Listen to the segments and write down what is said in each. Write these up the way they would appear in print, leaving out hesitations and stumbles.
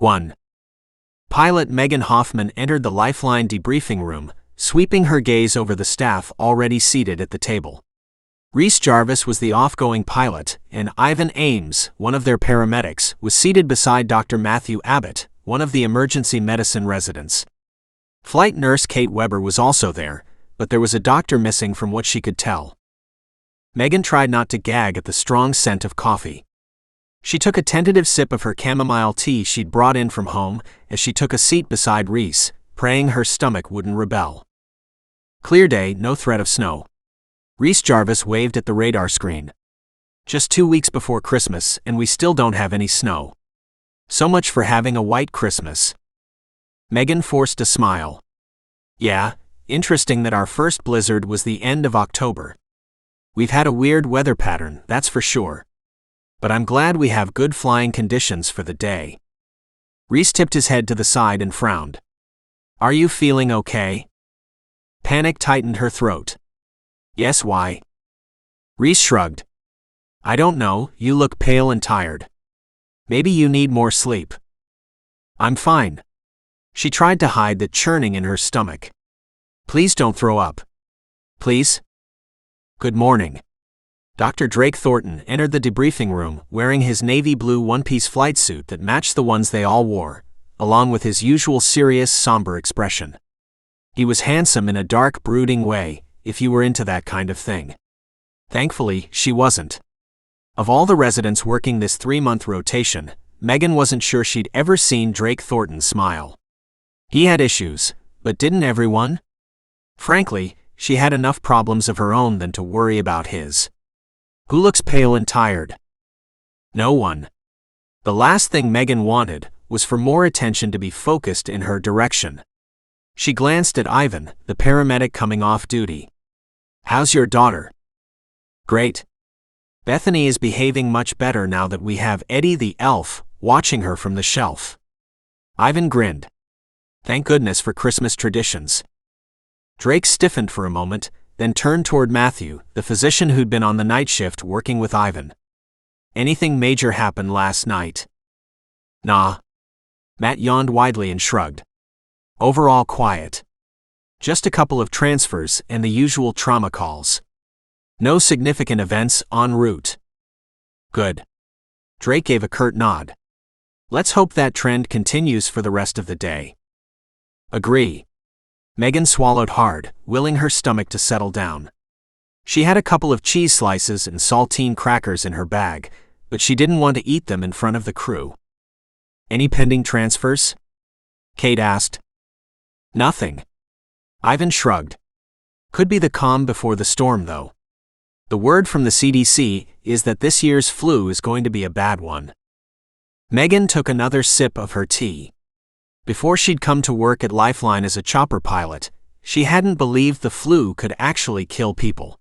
1. Pilot Megan Hoffman entered the Lifeline debriefing room, sweeping her gaze over the staff already seated at the table. Rhys Jarvis was the off-going pilot, and Ivan Ames, one of their paramedics, was seated beside Dr. Matthew Abbott, one of the emergency medicine residents. Flight nurse Kate Weber was also there, but there was a doctor missing from what she could tell. Megan tried not to gag at the strong scent of coffee. She took a tentative sip of her chamomile tea she'd brought in from home as she took a seat beside Rhys, praying her stomach wouldn't rebel. Clear day, no threat of snow. Rhys Jarvis waved at the radar screen. Just 2 weeks before Christmas, and we still don't have any snow. So much for having a white Christmas. Megan forced a smile. Yeah, interesting that our first blizzard was the end of October. We've had a weird weather pattern, that's for sure. But I'm glad we have good flying conditions for the day. Rhys tipped his head to the side and frowned. Are you feeling okay? Panic tightened her throat. Yes, why? Rhys shrugged. I don't know, you look pale and tired. Maybe you need more sleep. I'm fine. She tried to hide the churning in her stomach. Please don't throw up. Please? Good morning. Dr. Drake Thornton entered the debriefing room wearing his navy blue one-piece flight suit that matched the ones they all wore, along with his usual serious, somber expression. He was handsome in a dark, brooding way, if you were into that kind of thing. Thankfully, she wasn't. Of all the residents working this 3-month rotation, Megan wasn't sure she'd ever seen Drake Thornton smile. He had issues, but didn't everyone? Frankly, she had enough problems of her own than to worry about his. Who looks pale and tired? No one. The last thing Megan wanted was for more attention to be focused in her direction. She glanced at Ivan, the paramedic coming off duty. How's your daughter? Great. Bethany is behaving much better now that we have Eddie the elf watching her from the shelf. Ivan grinned. Thank goodness for Christmas traditions. Drake stiffened for a moment, then turned toward Matthew, the physician who'd been on the night shift working with Ivan. Anything major happened last night? Nah. Matt yawned widely and shrugged. Overall quiet. Just a couple of transfers and the usual trauma calls. No significant events en route. Good. Drake gave a curt nod. Let's hope that trend continues for the rest of the day. Agree. Megan swallowed hard, willing her stomach to settle down. She had a couple of cheese slices and saltine crackers in her bag, but she didn't want to eat them in front of the crew. Any pending transfers? Kate asked. Nothing. Ivan shrugged. Could be the calm before the storm, though. The word from the CDC is that this year's flu is going to be a bad one. Megan took another sip of her tea. Before she'd come to work at Lifeline as a chopper pilot, she hadn't believed the flu could actually kill people.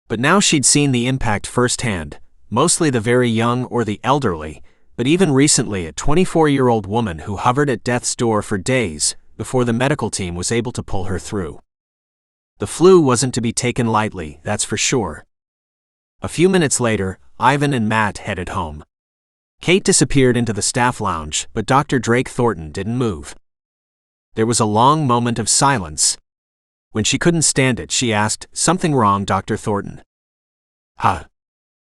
But now she'd seen the impact firsthand, mostly the very young or the elderly, but even recently a 24-year-old woman who hovered at death's door for days before the medical team was able to pull her through. The flu wasn't to be taken lightly, that's for sure. A few minutes later, Ivan and Matt headed home. Kate disappeared into the staff lounge, but Dr. Drake Thornton didn't move. There was a long moment of silence. When she couldn't stand it, she asked, "Something wrong, Dr. Thornton?" Huh.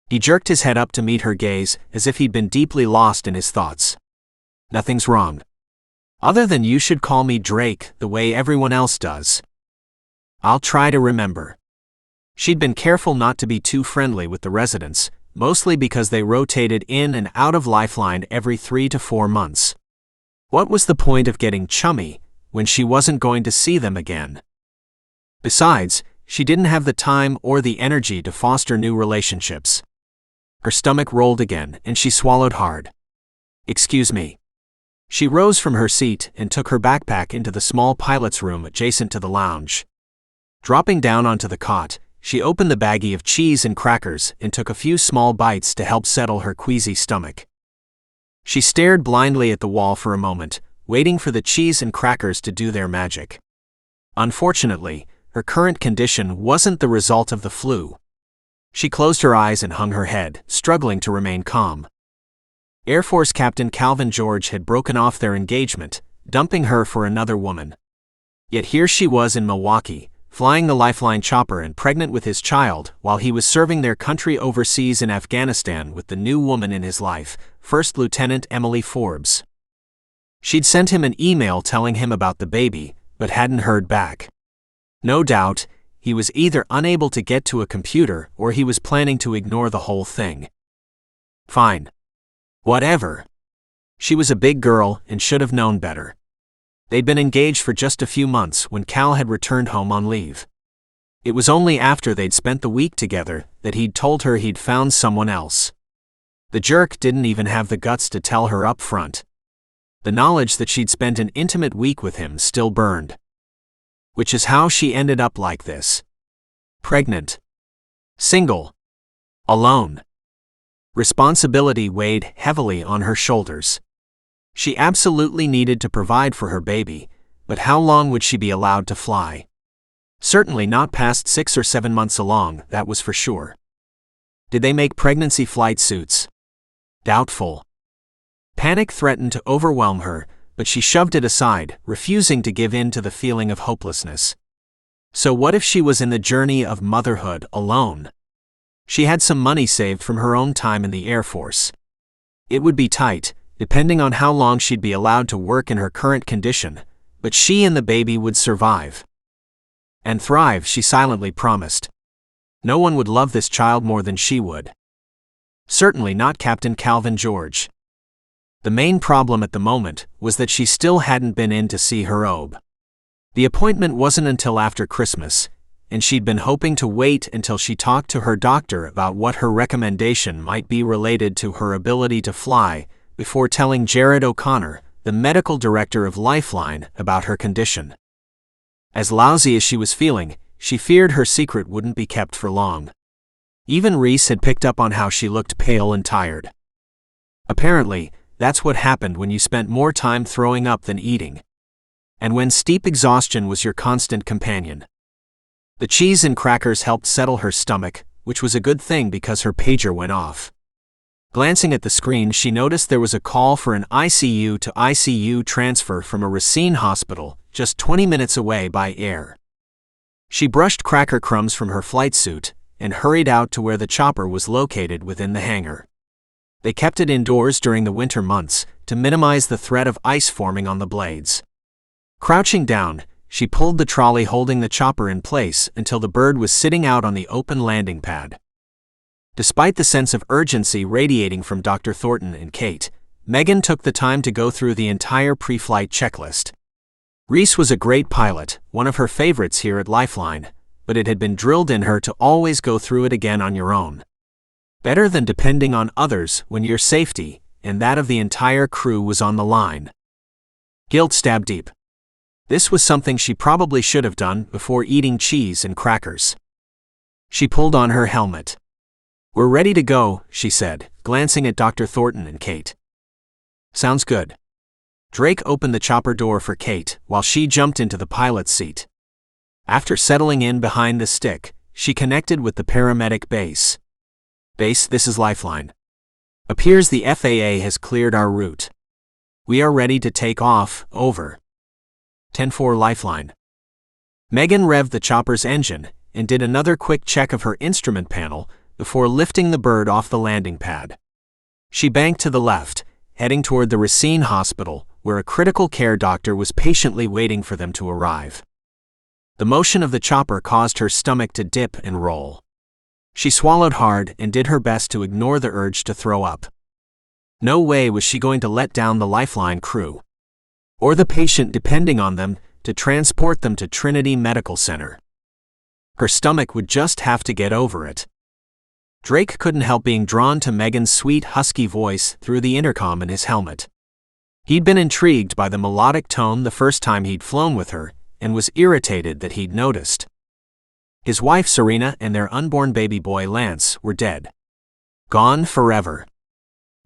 He jerked his head up to meet her gaze, as if he'd been deeply lost in his thoughts. Nothing's wrong. Other than you should call me Drake, the way everyone else does. I'll try to remember. She'd been careful not to be too friendly with the residents, mostly because they rotated in and out of Lifeline every 3 to 4 months. What was the point of getting chummy when she wasn't going to see them again? Besides, she didn't have the time or the energy to foster new relationships. Her stomach rolled again, and she swallowed hard. Excuse me. She rose from her seat and took her backpack into the small pilot's room adjacent to the lounge. Dropping down onto the cot, she opened the baggie of cheese and crackers and took a few small bites to help settle her queasy stomach. She stared blindly at the wall for a moment, waiting for the cheese and crackers to do their magic. Unfortunately, her current condition wasn't the result of the flu. She closed her eyes and hung her head, struggling to remain calm. Air Force Captain Calvin George had broken off their engagement, dumping her for another woman. Yet here she was in Milwaukee, flying the Lifeline chopper and pregnant with his child, while he was serving their country overseas in Afghanistan with the new woman in his life, First Lieutenant Emily Forbes. She'd sent him an email telling him about the baby, but hadn't heard back. No doubt, he was either unable to get to a computer or he was planning to ignore the whole thing. Fine. Whatever. She was a big girl and should have known better. They'd been engaged for just a few months when Cal had returned home on leave. It was only after they'd spent the week together that he'd told her he'd found someone else. The jerk didn't even have the guts to tell her up front. The knowledge that she'd spent an intimate week with him still burned. Which is how she ended up like this. Pregnant. Single. Alone. Responsibility weighed heavily on her shoulders. She absolutely needed to provide for her baby, but how long would she be allowed to fly? Certainly not past 6 or 7 months along, that was for sure. Did they make pregnancy flight suits? Doubtful. Panic threatened to overwhelm her, but she shoved it aside, refusing to give in to the feeling of hopelessness. So what if she was in the journey of motherhood alone? She had some money saved from her own time in the Air Force. It would be tight, depending on how long she'd be allowed to work in her current condition, but she and the baby would survive. And thrive, she silently promised. No one would love this child more than she would. Certainly not Captain Calvin George. The main problem at the moment was that she still hadn't been in to see her OB. The appointment wasn't until after Christmas, and she'd been hoping to wait until she talked to her doctor about what her recommendation might be related to her ability to fly, before telling Jared O'Connor, the medical director of Lifeline, about her condition. As lousy as she was feeling, she feared her secret wouldn't be kept for long. Even Reese had picked up on how she looked pale and tired. Apparently, that's what happened when you spent more time throwing up than eating. And when steep exhaustion was your constant companion. The cheese and crackers helped settle her stomach, which was a good thing because her pager went off. Glancing at the screen, she noticed there was a call for an ICU to ICU transfer from a Racine hospital, just 20 minutes away by air. She brushed cracker crumbs from her flight suit and hurried out to where the chopper was located within the hangar. They kept it indoors during the winter months to minimize the threat of ice forming on the blades. Crouching down, she pulled the trolley holding the chopper in place until the bird was sitting out on the open landing pad. Despite the sense of urgency radiating from Dr. Thornton and Kate, Megan took the time to go through the entire pre-flight checklist. Reese was a great pilot, one of her favorites here at Lifeline, but it had been drilled in her to always go through it again on your own. Better than depending on others when your safety and that of the entire crew was on the line. Guilt stabbed deep. This was something she probably should have done before eating cheese and crackers. She pulled on her helmet. "We're ready to go," she said, glancing at Dr. Thornton and Kate. "Sounds good." Drake opened the chopper door for Kate while she jumped into the pilot's seat. After settling in behind the stick, she connected with the paramedic base. "Base, this is Lifeline. Appears the FAA has cleared our route. We are ready to take off, over." 10-4 Lifeline. Megan revved the chopper's engine and did another quick check of her instrument panel before lifting the bird off the landing pad. She banked to the left, heading toward the Racine Hospital, where a critical care doctor was patiently waiting for them to arrive. The motion of the chopper caused her stomach to dip and roll. She swallowed hard and did her best to ignore the urge to throw up. No way was she going to let down the Lifeline crew, or the patient depending on them, to transport them to Trinity Medical Center. Her stomach would just have to get over it. Drake couldn't help being drawn to Megan's sweet, husky voice through the intercom in his helmet. He'd been intrigued by the melodic tone the first time he'd flown with her, and was irritated that he'd noticed. His wife Serena and their unborn baby boy Lance were dead. Gone forever.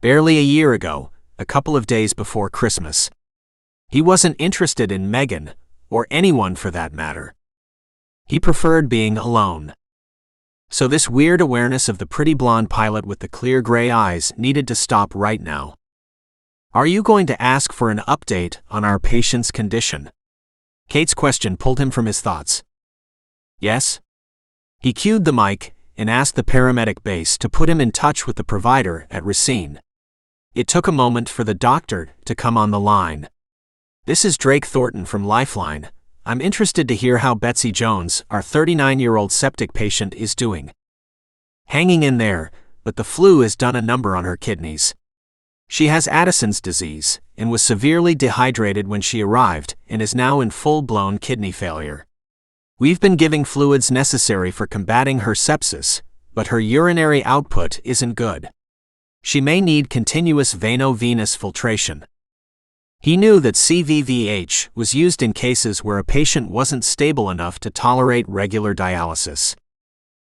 Barely a year ago, a couple of days before Christmas. He wasn't interested in Megan, or anyone for that matter. He preferred being alone. So this weird awareness of the pretty blonde pilot with the clear gray eyes needed to stop right now. Are you going to ask for an update on our patient's condition? Kate's question pulled him from his thoughts. Yes? He cued the mic and asked the paramedic base to put him in touch with the provider at Racine. It took a moment for the doctor to come on the line. This is Drake Thornton from Lifeline. I'm interested to hear how Betsy Jones, our 39-year-old septic patient, is doing. Hanging in there, but the flu has done a number on her kidneys. She has Addison's disease and was severely dehydrated when she arrived and is now in full-blown kidney failure. We've been giving fluids necessary for combating her sepsis, but her urinary output isn't good. She may need continuous veno-venous filtration. He knew that CVVH was used in cases where a patient wasn't stable enough to tolerate regular dialysis.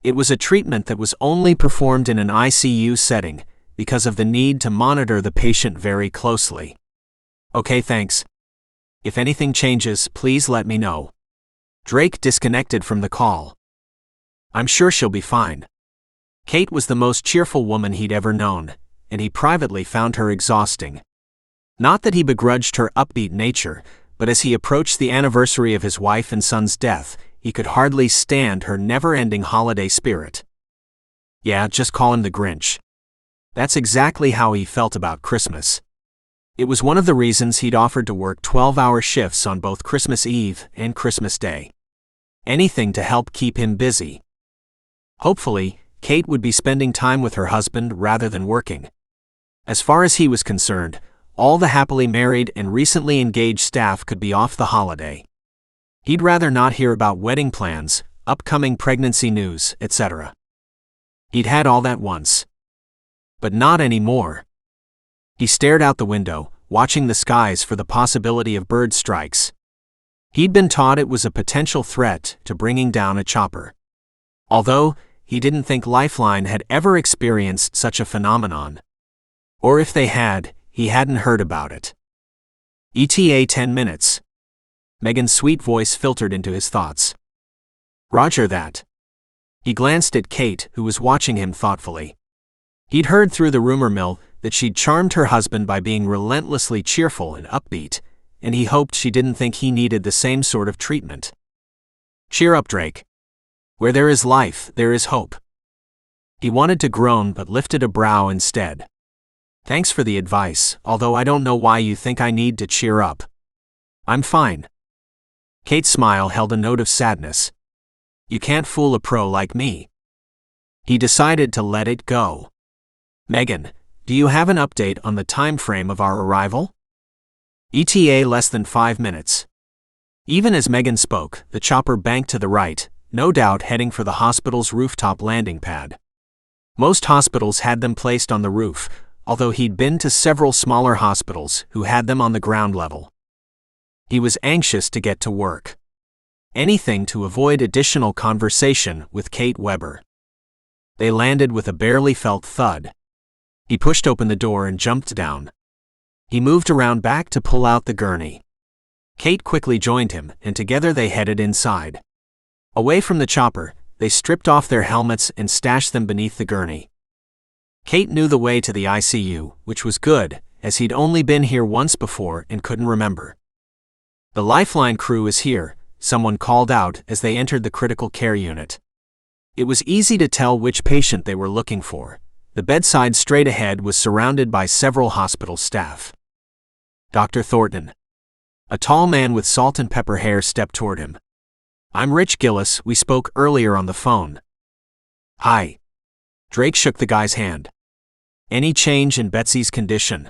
It was a treatment that was only performed in an ICU setting because of the need to monitor the patient very closely. Okay, thanks. If anything changes, please let me know. Drake disconnected from the call. I'm sure she'll be fine. Kate was the most cheerful woman he'd ever known, and he privately found her exhausting. Not that he begrudged her upbeat nature, but as he approached the anniversary of his wife and son's death, he could hardly stand her never-ending holiday spirit. Yeah, just call him the Grinch. That's exactly how he felt about Christmas. It was one of the reasons he'd offered to work 12-hour shifts on both Christmas Eve and Christmas Day. Anything to help keep him busy. Hopefully, Kate would be spending time with her husband rather than working. As far as he was concerned, all the happily married and recently engaged staff could be off the holiday. He'd rather not hear about wedding plans, upcoming pregnancy news, etc. He'd had all that once. But not anymore. He stared out the window, watching the skies for the possibility of bird strikes. He'd been taught it was a potential threat to bringing down a chopper. Although, he didn't think Lifeline had ever experienced such a phenomenon. Or if they had, he hadn't heard about it. ETA 10 minutes. Megan's sweet voice filtered into his thoughts. Roger that. He glanced at Kate, who was watching him thoughtfully. He'd heard through the rumor mill that she'd charmed her husband by being relentlessly cheerful and upbeat, and he hoped she didn't think he needed the same sort of treatment. Cheer up, Drake. Where there is life, there is hope. He wanted to groan but lifted a brow instead. Thanks for the advice, although I don't know why you think I need to cheer up. I'm fine. Kate's smile held a note of sadness. You can't fool a pro like me. He decided to let it go. Megan, do you have an update on the time frame of our arrival? ETA less than 5 minutes. Even as Megan spoke, the chopper banked to the right, no doubt heading for the hospital's rooftop landing pad. Most hospitals had them placed on the roof, although he'd been to several smaller hospitals who had them on the ground level. He was anxious to get to work. Anything to avoid additional conversation with Kate Weber. They landed with a barely felt thud. He pushed open the door and jumped down. He moved around back to pull out the gurney. Kate quickly joined him, and together they headed inside. Away from the chopper, they stripped off their helmets and stashed them beneath the gurney. Kate knew the way to the ICU, which was good, as he'd only been here once before and couldn't remember. The Lifeline crew is here, someone called out as they entered the critical care unit. It was easy to tell which patient they were looking for. The bedside straight ahead was surrounded by several hospital staff. Dr. Thornton. A tall man with salt and pepper hair stepped toward him. I'm Rich Gillis, we spoke earlier on the phone. Hi. Drake shook the guy's hand. Any change in Betsy's condition?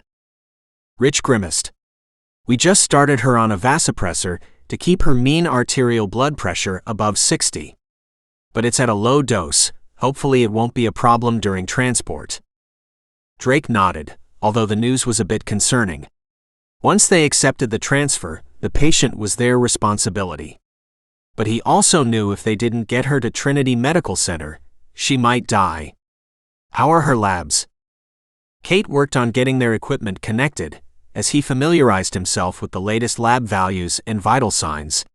Rich grimaced. We just started her on a vasopressor to keep her mean arterial blood pressure above 60. But it's at a low dose. Hopefully it won't be a problem during transport. Drake nodded, although the news was a bit concerning. Once they accepted the transfer, the patient was their responsibility. But he also knew if they didn't get her to Trinity Medical Center, she might die. How are her labs? Kate worked on getting their equipment connected, as he familiarized himself with the latest lab values and vital signs.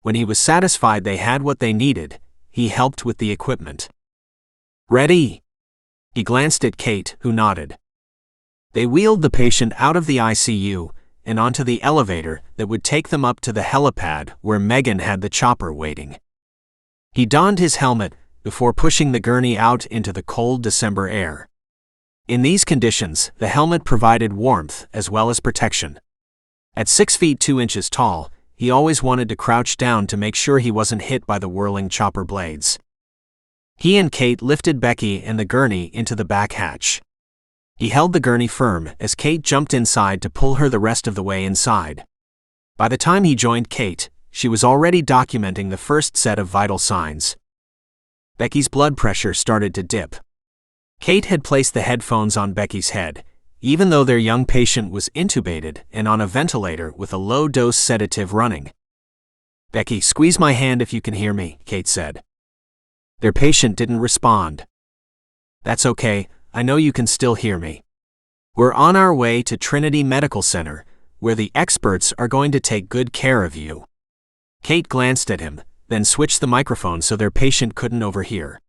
When he was satisfied they had what they needed, he helped with the equipment. Ready? He glanced at Kate, who nodded. They wheeled the patient out of the ICU and onto the elevator that would take them up to the helipad where Megan had the chopper waiting. He donned his helmet before pushing the gurney out into the cold December air. In these conditions, the helmet provided warmth as well as protection. At 6 feet 2 inches tall, he always wanted to crouch down to make sure he wasn't hit by the whirling chopper blades. He and Kate lifted Becky and the gurney into the back hatch. He held the gurney firm as Kate jumped inside to pull her the rest of the way inside. By the time he joined Kate, she was already documenting the first set of vital signs. Becky's blood pressure started to dip. Kate had placed the headphones on Becky's head, even though their young patient was intubated and on a ventilator with a low-dose sedative running. "Becky, squeeze my hand if you can hear me," Kate said. Their patient didn't respond. "That's okay, I know you can still hear me. We're on our way to Trinity Medical Center, where the experts are going to take good care of you." Kate glanced at him, then switched the microphone so their patient couldn't overhear.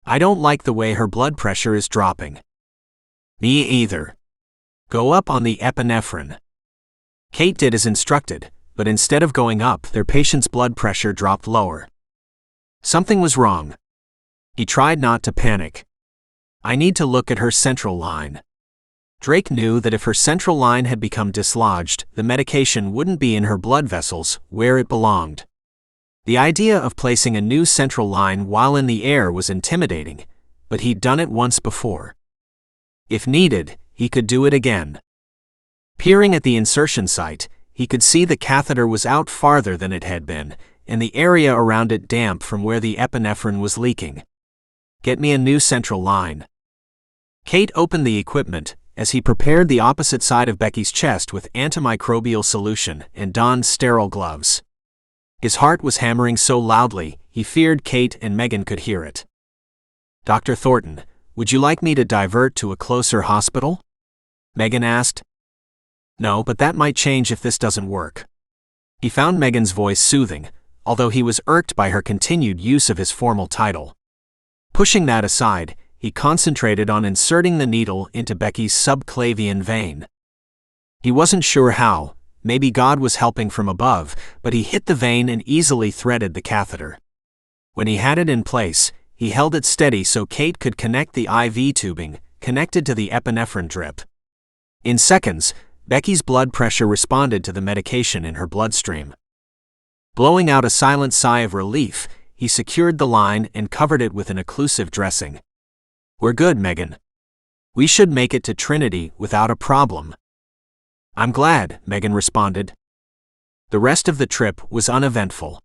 "I don't like the way her blood pressure is dropping." "Me either. Go up on the epinephrine." Kate did as instructed, but instead of going up, their patient's blood pressure dropped lower. Something was wrong. He tried not to panic. "I need to look at her central line." Drake knew that if her central line had become dislodged, the medication wouldn't be in her blood vessels, where it belonged. The idea of placing a new central line while in the air was intimidating, but he'd done it once before. If needed, he could do it again. Peering at the insertion site, he could see the catheter was out farther than it had been, and the area around it damp from where the epinephrine was leaking. "Get me a new central line." Kate opened the equipment as he prepared the opposite side of Becky's chest with antimicrobial solution and donned sterile gloves. His heart was hammering so loudly, he feared Kate and Megan could hear it. "Dr. Thornton, would you like me to divert to a closer hospital?" Megan asked. "No, but that might change if this doesn't work." He found Megan's voice soothing, although he was irked by her continued use of his formal title. Pushing that aside, he concentrated on inserting the needle into Becky's subclavian vein. He wasn't sure how, maybe God was helping from above, but he hit the vein and easily threaded the catheter. When he had it in place, he held it steady so Kate could connect the IV tubing, connected to the epinephrine drip. In seconds, Becky's blood pressure responded to the medication in her bloodstream. Blowing out a silent sigh of relief, he secured the line and covered it with an occlusive dressing. "We're good, Megan. We should make it to Trinity without a problem." "I'm glad," Megan responded. The rest of the trip was uneventful.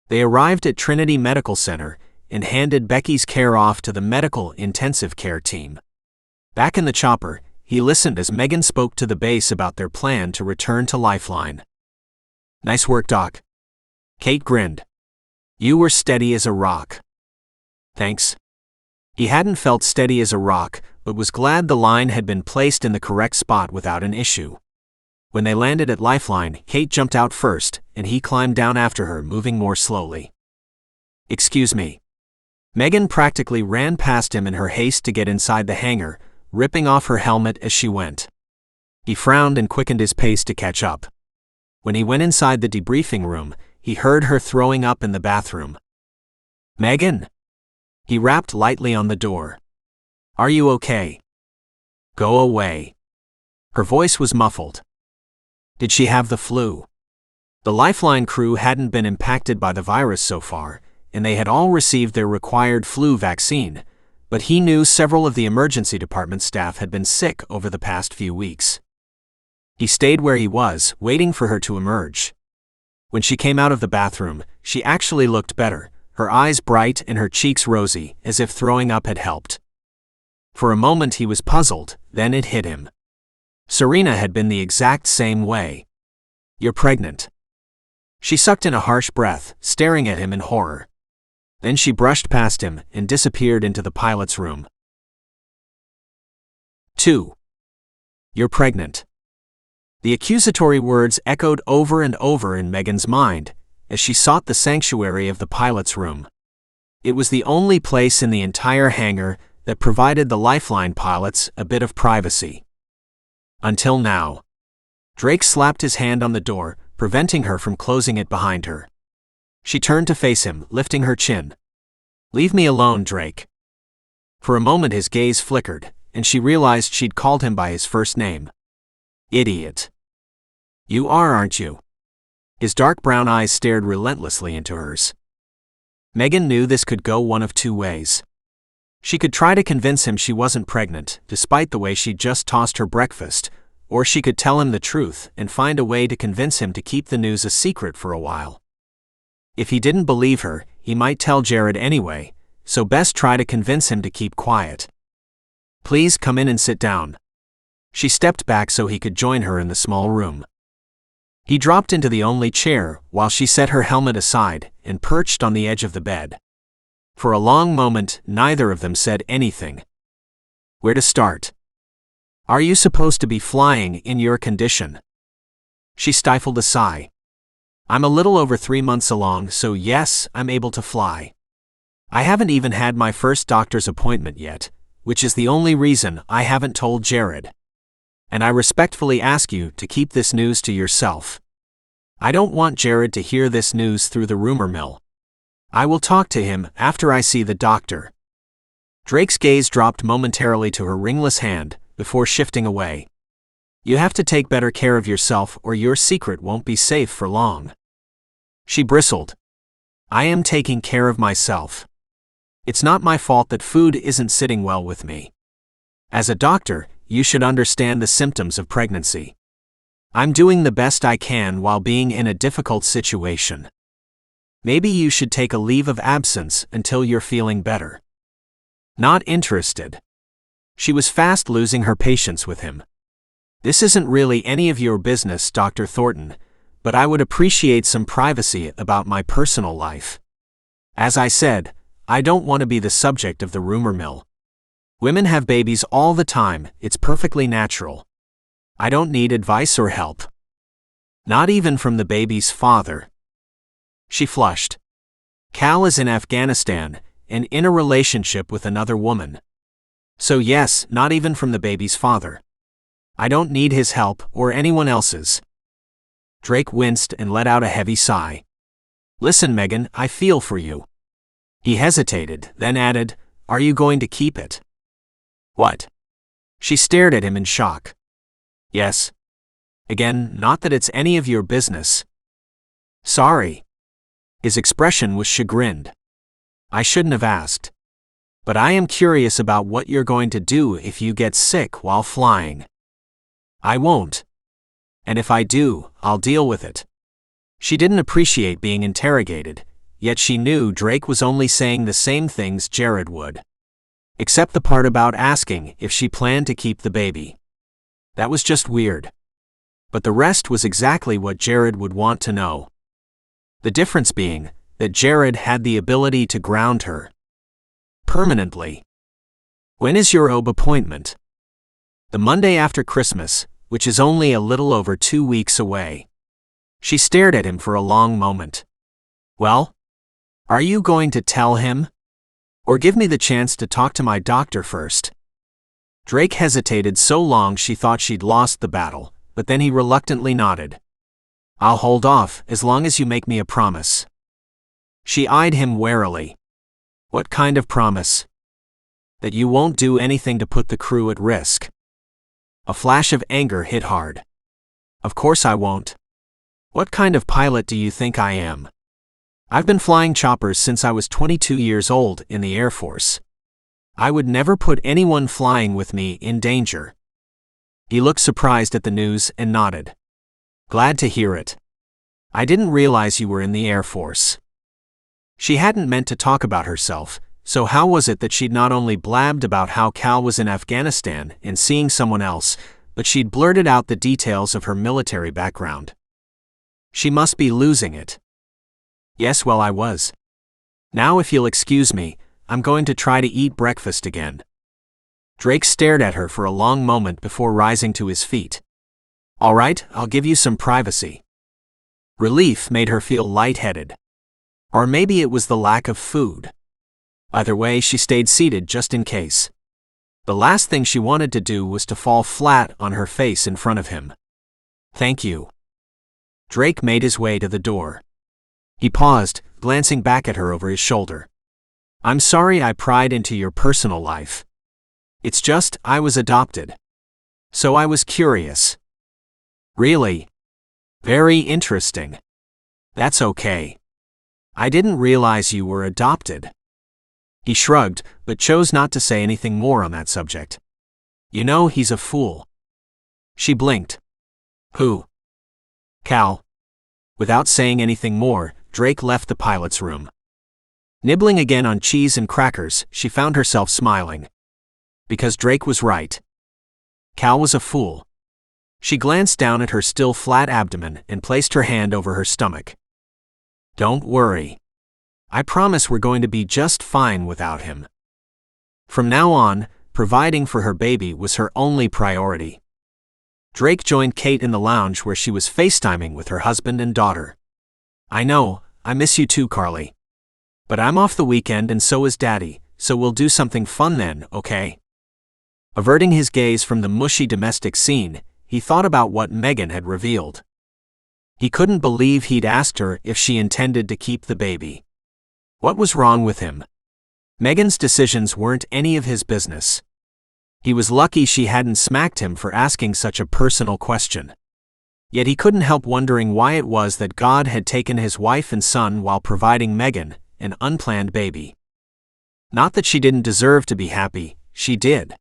They arrived at Trinity Medical Center and handed Becky's care off to the medical intensive care team. Back in the chopper, he listened as Megan spoke to the base about their plan to return to Lifeline. "Nice work, Doc." Kate grinned. "You were steady as a rock." "Thanks." He hadn't felt steady as a rock, but was glad the line had been placed in the correct spot without an issue. When they landed at Lifeline, Kate jumped out first, and he climbed down after her, moving more slowly. "Excuse me." Megan practically ran past him in her haste to get inside the hangar, ripping off her helmet as she went. He frowned and quickened his pace to catch up. When he went inside the debriefing room, he heard her throwing up in the bathroom. "Megan?" He rapped lightly on the door. "Are you okay?" "Go away." Her voice was muffled. Did she have the flu? The Lifeline crew hadn't been impacted by the virus so far, and they had all received their required flu vaccine, but he knew several of the emergency department staff had been sick over the past few weeks. He stayed where he was, waiting for her to emerge. When she came out of the bathroom, she actually looked better, her eyes bright and her cheeks rosy, as if throwing up had helped. For a moment he was puzzled, then it hit him. Serena had been the exact same way. "You're pregnant." She sucked in a harsh breath, staring at him in horror. Then she brushed past him and disappeared into the pilot's room. 2. "You're pregnant." The accusatory words echoed over and over in Megan's mind as she sought the sanctuary of the pilot's room. It was the only place in the entire hangar that provided the Lifeline pilots a bit of privacy. Until now. Drake slapped his hand on the door, preventing her from closing it behind her. She turned to face him, lifting her chin. Leave me alone, Drake. For a moment his gaze flickered, and she realized she'd called him by his first name. Idiot. You are, aren't you? His dark brown eyes stared relentlessly into hers. Megan knew this could go one of two ways. She could try to convince him she wasn't pregnant, despite the way she'd just tossed her breakfast, or she could tell him the truth and find a way to convince him to keep the news a secret for a while. If he didn't believe her, he might tell Jared anyway, so best try to convince him to keep quiet. Please come in and sit down. She stepped back so he could join her in the small room. He dropped into the only chair while she set her helmet aside and perched on the edge of the bed. For a long moment, neither of them said anything. Where to start? Are you supposed to be flying in your condition? She stifled a sigh. I'm a little over 3 months along, so yes, I'm able to fly. I haven't even had my first doctor's appointment yet, which is the only reason I haven't told Jared. And I respectfully ask you to keep this news to yourself. I don't want Jared to hear this news through the rumor mill. I will talk to him after I see the doctor. Drake's gaze dropped momentarily to her ringless hand before shifting away. You have to take better care of yourself or your secret won't be safe for long. She bristled. I am taking care of myself. It's not my fault that food isn't sitting well with me. As a doctor, you should understand the symptoms of pregnancy. I'm doing the best I can while being in a difficult situation. Maybe you should take a leave of absence until you're feeling better. Not interested. She was fast losing her patience with him. This isn't really any of your business, Dr. Thornton, but I would appreciate some privacy about my personal life. As I said, I don't want to be the subject of the rumor mill. Women have babies all the time, it's perfectly natural. I don't need advice or help. Not even from the baby's father. She flushed. Cal is in Afghanistan and in a relationship with another woman. So yes, not even from the baby's father. I don't need his help or anyone else's. Drake winced and let out a heavy sigh. Listen, Megan, I feel for you. He hesitated, then added, Are you going to keep it? What? She stared at him in shock. Yes. Again, not that it's any of your business. Sorry. His expression was chagrined. I shouldn't have asked. But I am curious about what you're going to do if you get sick while flying. I won't. And if I do, I'll deal with it. She didn't appreciate being interrogated, yet she knew Drake was only saying the same things Jared would. Except the part about asking if she planned to keep the baby. That was just weird. But the rest was exactly what Jared would want to know. The difference being that Jared had the ability to ground her. Permanently. When is your OB appointment? The Monday after Christmas, which is only a little over 2 weeks away. She stared at him for a long moment. Well? Are you going to tell him? Or give me the chance to talk to my doctor first? Drake hesitated so long she thought she'd lost the battle, but then he reluctantly nodded. I'll hold off as long as you make me a promise. She eyed him warily. What kind of promise? That you won't do anything to put the crew at risk. A flash of anger hit hard. Of course I won't. What kind of pilot do you think I am? I've been flying choppers since I was 22 years old in the Air Force. I would never put anyone flying with me in danger. He looked surprised at the news and nodded. Glad to hear it. I didn't realize you were in the Air Force. She hadn't meant to talk about herself, so how was it that she'd not only blabbed about how Cal was in Afghanistan and seeing someone else, but she'd blurted out the details of her military background? She must be losing it. Yes, well, I was. Now if you'll excuse me, I'm going to try to eat breakfast again. Drake stared at her for a long moment before rising to his feet. All right, I'll give you some privacy. Relief made her feel lightheaded. Or maybe it was the lack of food. Either way, she stayed seated just in case. The last thing she wanted to do was to fall flat on her face in front of him. "Thank you." Drake made his way to the door. He paused, glancing back at her over his shoulder. "I'm sorry I pried into your personal life. It's just, I was adopted. So I was curious." "Really? Very interesting. That's okay. I didn't realize you were adopted." He shrugged, but chose not to say anything more on that subject. "You know, he's a fool." She blinked. "Who?" "Cal." Without saying anything more, Drake left the pilot's room. Nibbling again on cheese and crackers, she found herself smiling. Because Drake was right. Cal was a fool. She glanced down at her still flat abdomen and placed her hand over her stomach. "Don't worry. I promise we're going to be just fine without him." From now on, providing for her baby was her only priority. Drake joined Kate in the lounge where she was FaceTiming with her husband and daughter. "I know, I miss you too, Carly. But I'm off the weekend and so is Daddy, so we'll do something fun then, okay?" Averting his gaze from the mushy domestic scene, he thought about what Megan had revealed. He couldn't believe he'd asked her if she intended to keep the baby. What was wrong with him? Megan's decisions weren't any of his business. He was lucky she hadn't smacked him for asking such a personal question. Yet he couldn't help wondering why it was that God had taken his wife and son while providing Megan an unplanned baby. Not that she didn't deserve to be happy, she did.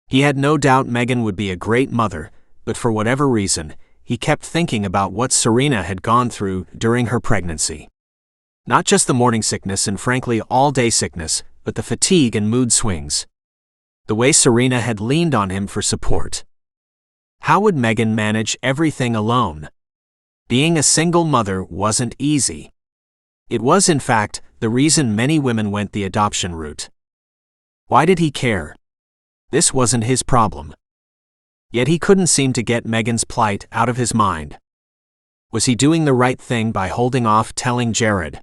He had no doubt Megan would be a great mother, but for whatever reason, he kept thinking about what Serena had gone through during her pregnancy. Not just the morning sickness and frankly all-day sickness, but the fatigue and mood swings. The way Serena had leaned on him for support. How would Megan manage everything alone? Being a single mother wasn't easy. It was, in fact, the reason many women went the adoption route. Why did he care? This wasn't his problem. Yet he couldn't seem to get Megan's plight out of his mind. Was he doing the right thing by holding off telling Jared?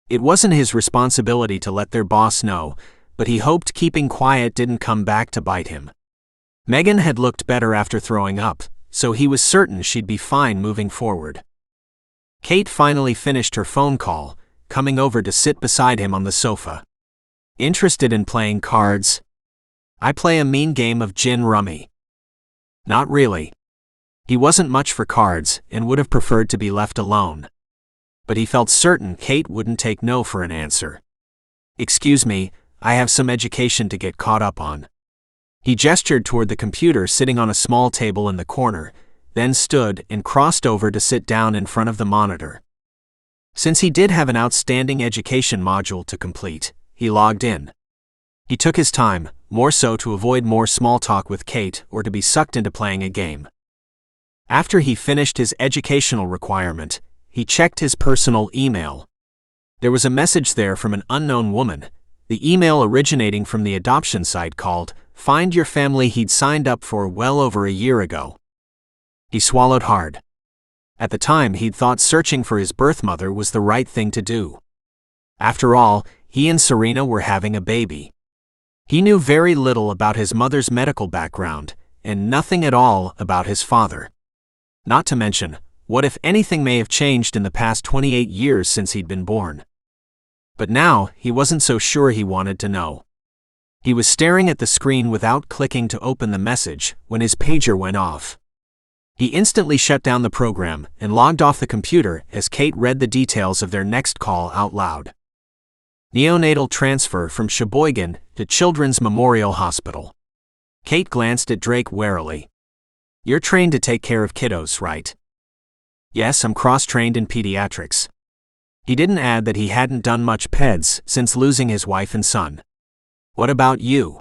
It wasn't his responsibility to let their boss know, but he hoped keeping quiet didn't come back to bite him. Megan had looked better after throwing up, so he was certain she'd be fine moving forward. Kate finally finished her phone call, coming over to sit beside him on the sofa. "Interested in playing cards? I play a mean game of gin rummy." Not really. He wasn't much for cards and would have preferred to be left alone. But he felt certain Kate wouldn't take no for an answer. "Excuse me, I have some education to get caught up on." He gestured toward the computer sitting on a small table in the corner, then stood and crossed over to sit down in front of the monitor. Since he did have an outstanding education module to complete, he logged in. He took his time, more so to avoid more small talk with Kate or to be sucked into playing a game. After he finished his educational requirement, he checked his personal email. There was a message there from an unknown woman, the email originating from the adoption site called Find Your Family he'd signed up for well over a year ago. He swallowed hard. At the time, he'd thought searching for his birth mother was the right thing to do. After all, he and Serena were having a baby. He knew very little about his mother's medical background, and nothing at all about his father. Not to mention, what if anything may have changed in the past 28 years since he'd been born? But now, he wasn't so sure he wanted to know. He was staring at the screen without clicking to open the message when his pager went off. He instantly shut down the program and logged off the computer as Kate read the details of their next call out loud. Neonatal transfer from Sheboygan to Children's Memorial Hospital. Kate glanced at Drake warily. "You're trained to take care of kiddos, right?" "Yes, I'm cross-trained in pediatrics." He didn't add that he hadn't done much peds since losing his wife and son. "What about you?"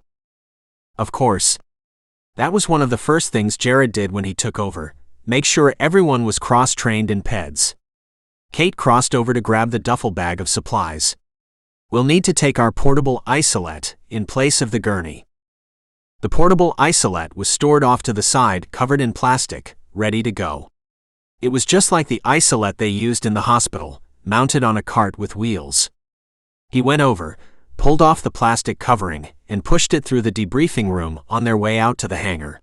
Of course. That was one of the first things Jared did when he took over, make sure everyone was cross-trained in peds. Kate crossed over to grab the duffel bag of supplies. "We'll need to take our portable isolette in place of the gurney." The portable isolette was stored off to the side, covered in plastic, ready to go. It was just like the isolette they used in the hospital, mounted on a cart with wheels. He went over, pulled off the plastic covering, and pushed it through the debriefing room on their way out to the hangar.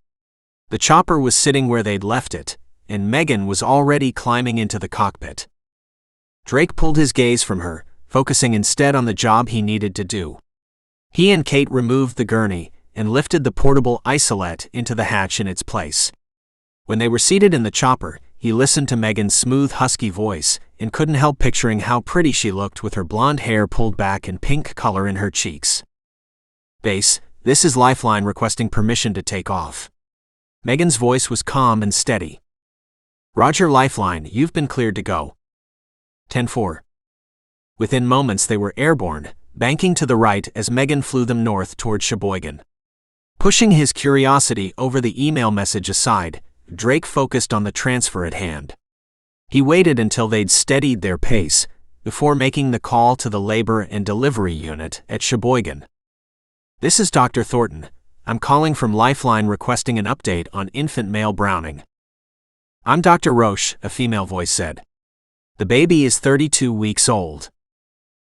The chopper was sitting where they'd left it, and Megan was already climbing into the cockpit. Drake pulled his gaze from her, focusing instead on the job he needed to do. He and Kate removed the gurney and lifted the portable isolette into the hatch in its place. When they were seated in the chopper, he listened to Megan's smooth, husky voice and couldn't help picturing how pretty she looked with her blonde hair pulled back and pink color in her cheeks. "Base, this is Lifeline requesting permission to take off." Megan's voice was calm and steady. "Roger, Lifeline, you've been cleared to go." 10-4. Within moments they were airborne, banking to the right as Megan flew them north toward Sheboygan. Pushing his curiosity over the email message aside, Drake focused on the transfer at hand. He waited until they'd steadied their pace before making the call to the labor and delivery unit at Sheboygan. "This is Dr. Thornton. I'm calling from Lifeline requesting an update on infant male Browning." "I'm Dr. Roche," a female voice said. "The baby is 32 weeks old.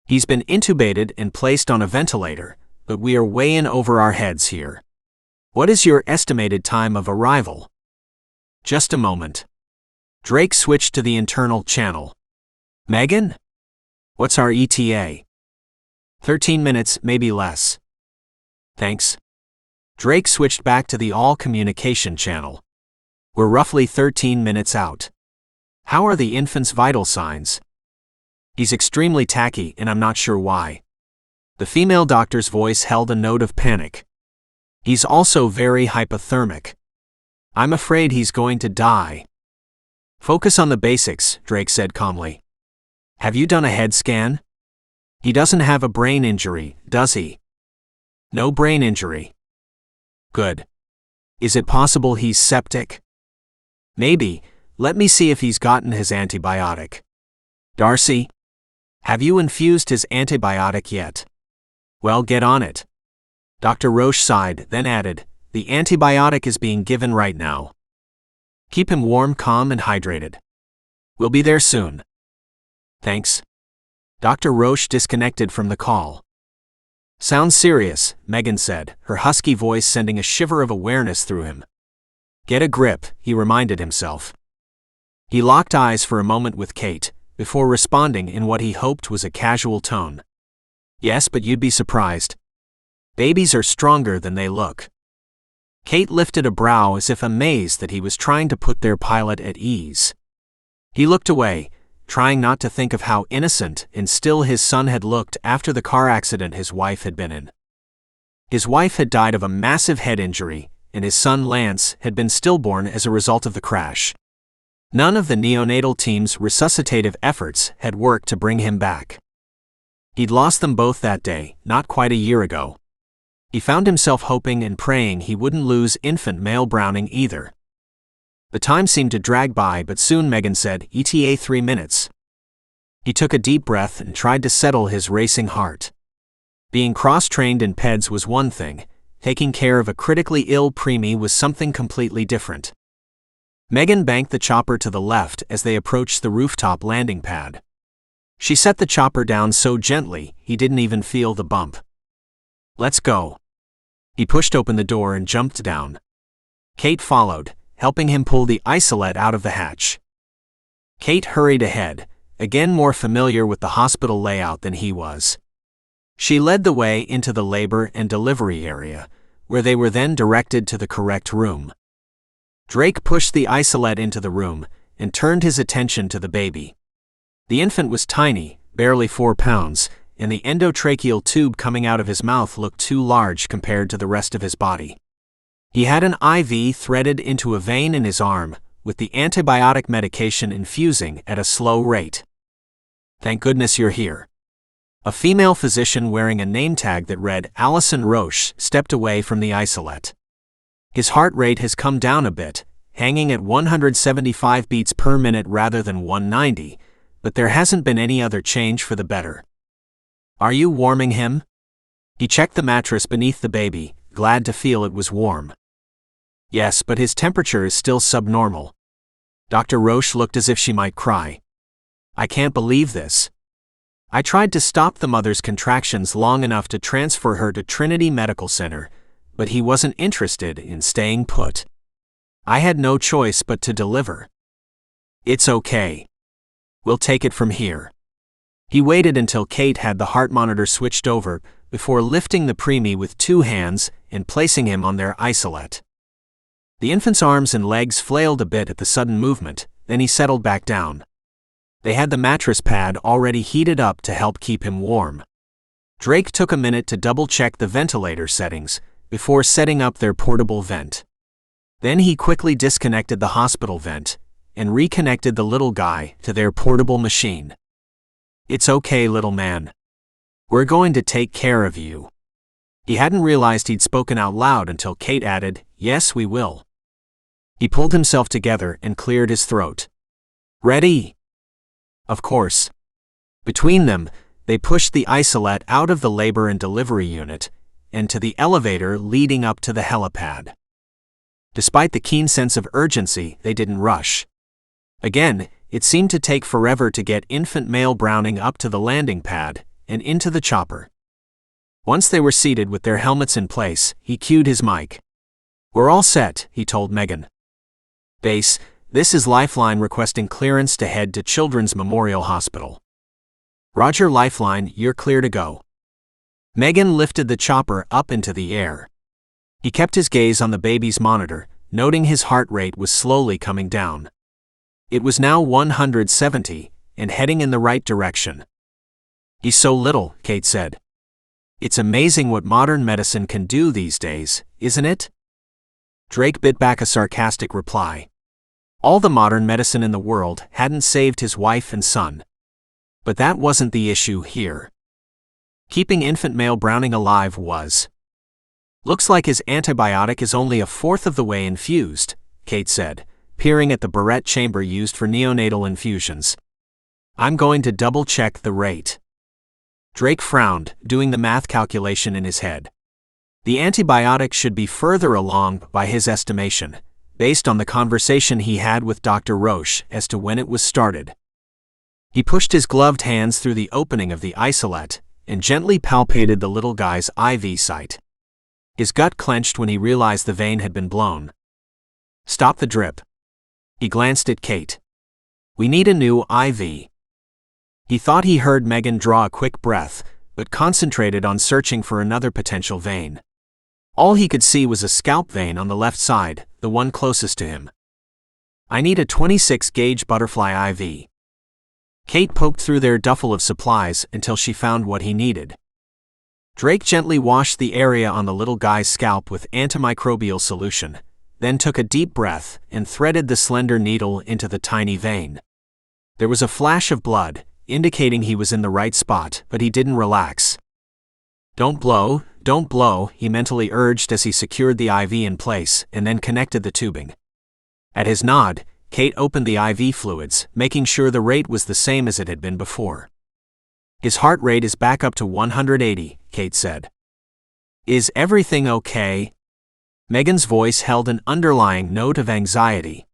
He's been intubated and placed on a ventilator, but we are way in over our heads here. What is your estimated time of arrival?" "Just a moment." Drake switched to the internal channel. "Megan? What's our ETA?" 13 minutes, maybe less." "Thanks." Drake switched back to the all-communication channel. "We're roughly 13 minutes out. How are the infant's vital signs?" "He's extremely tacky and I'm not sure why." The female doctor's voice held a note of panic. "He's also very hypothermic. I'm afraid he's going to die." "Focus on the basics," Drake said calmly. "Have you done a head scan? He doesn't have a brain injury, does he?" "No brain injury." "Good. Is it possible he's septic?" "Maybe. Let me see if he's gotten his antibiotic." "Darcy? Have you infused his antibiotic yet?" "Well, get on it." Dr. Roche sighed, then added, "The antibiotic is being given right now. Keep him warm, calm, and hydrated. We'll be there soon." "Thanks." Dr. Roche disconnected from the call. "Sounds serious," Megan said, her husky voice sending a shiver of awareness through him. "Get a grip," he reminded himself. He locked eyes for a moment with Kate, before responding in what he hoped was a casual tone. "Yes, but you'd be surprised. Babies are stronger than they look." Kate lifted a brow as if amazed that he was trying to put their pilot at ease. He looked away, trying not to think of how innocent and still his son had looked after the car accident his wife had been in. His wife had died of a massive head injury, and his son Lance had been stillborn as a result of the crash. None of the neonatal team's resuscitative efforts had worked to bring him back. He'd lost them both that day, not quite a year ago. He found himself hoping and praying he wouldn't lose infant male Browning either. The time seemed to drag by, but soon Megan said, "ETA 3 minutes." He took a deep breath and tried to settle his racing heart. Being cross-trained in PEDS was one thing, taking care of a critically ill preemie was something completely different. Megan banked the chopper to the left as they approached the rooftop landing pad. She set the chopper down so gently, he didn't even feel the bump. "Let's go." He pushed open the door and jumped down. Kate followed, helping him pull the isolette out of the hatch. Kate hurried ahead, again more familiar with the hospital layout than he was. She led the way into the labor and delivery area, where they were then directed to the correct room. Drake pushed the isolette into the room and turned his attention to the baby. The infant was tiny, barely 4 pounds, and the endotracheal tube coming out of his mouth looked too large compared to the rest of his body. He had an IV threaded into a vein in his arm, with the antibiotic medication infusing at a slow rate. "Thank goodness you're here." A female physician wearing a name tag that read Allison Roche stepped away from the isolette. His heart rate has come down a bit, hanging at 175 beats per minute rather than 190, but there hasn't been any other change for the better. "Are you warming him?" He checked the mattress beneath the baby, glad to feel it was warm. "Yes, but his temperature is still subnormal." Dr. Roche looked as if she might cry. "I can't believe this." I tried to stop the mother's contractions long enough to transfer her to Trinity Medical Center, but he wasn't interested in staying put. I had no choice but to deliver. It's okay. We'll take it from here. He waited until Kate had the heart monitor switched over before lifting the preemie with 2 hands and placing him on their isolette. The infant's arms and legs flailed a bit at the sudden movement, then he settled back down. They had the mattress pad already heated up to help keep him warm. Drake took a minute to double-check the ventilator settings before setting up their portable vent. Then he quickly disconnected the hospital vent and reconnected the little guy to their portable machine. It's okay, little man. We're going to take care of you. He hadn't realized he'd spoken out loud until Kate added, "Yes, we will." He pulled himself together and cleared his throat. Ready? Of course. Between them, they pushed the isolette out of the labor and delivery unit and to the elevator leading up to the helipad. Despite the keen sense of urgency, they didn't rush. Again, it seemed to take forever to get infant male Browning up to the landing pad and into the chopper. Once they were seated with their helmets in place, he cued his mic. "We're all set," he told Megan. "Base, this is Lifeline requesting clearance to head to Children's Memorial Hospital." "Roger, Lifeline, you're clear to go." Megan lifted the chopper up into the air. He kept his gaze on the baby's monitor, noting his heart rate was slowly coming down. It was now 170, and heading in the right direction. "He's so little," Kate said. "It's amazing what modern medicine can do these days, isn't it?" Drake bit back a sarcastic reply. All the modern medicine in the world hadn't saved his wife and son. But that wasn't the issue here. Keeping infant male Browning alive was. "Looks like his antibiotic is only 1/4 of the way infused," Kate said, peering at the barrette chamber used for neonatal infusions. "I'm going to double-check the rate." Drake frowned, doing the math calculation in his head. The antibiotic should be further along by his estimation, based on the conversation he had with Dr. Roche as to when it was started. He pushed his gloved hands through the opening of the isolette and gently palpated the little guy's IV site. His gut clenched when he realized the vein had been blown. "Stop the drip." He glanced at Kate. "We need a new IV." He thought he heard Megan draw a quick breath, but concentrated on searching for another potential vein. All he could see was a scalp vein on the left side, the one closest to him. "I need a 26-gauge butterfly IV." Kate poked through their duffel of supplies until she found what he needed. Drake gently washed the area on the little guy's scalp with antimicrobial solution, then took a deep breath and threaded the slender needle into the tiny vein. There was a flash of blood, indicating he was in the right spot, but he didn't relax. Don't blow," he mentally urged as he secured the IV in place and then connected the tubing. At his nod, Kate opened the IV fluids, making sure the rate was the same as it had been before. "His heart rate is back up to 180, Kate said. "Is everything okay?" Megan's voice held an underlying note of anxiety.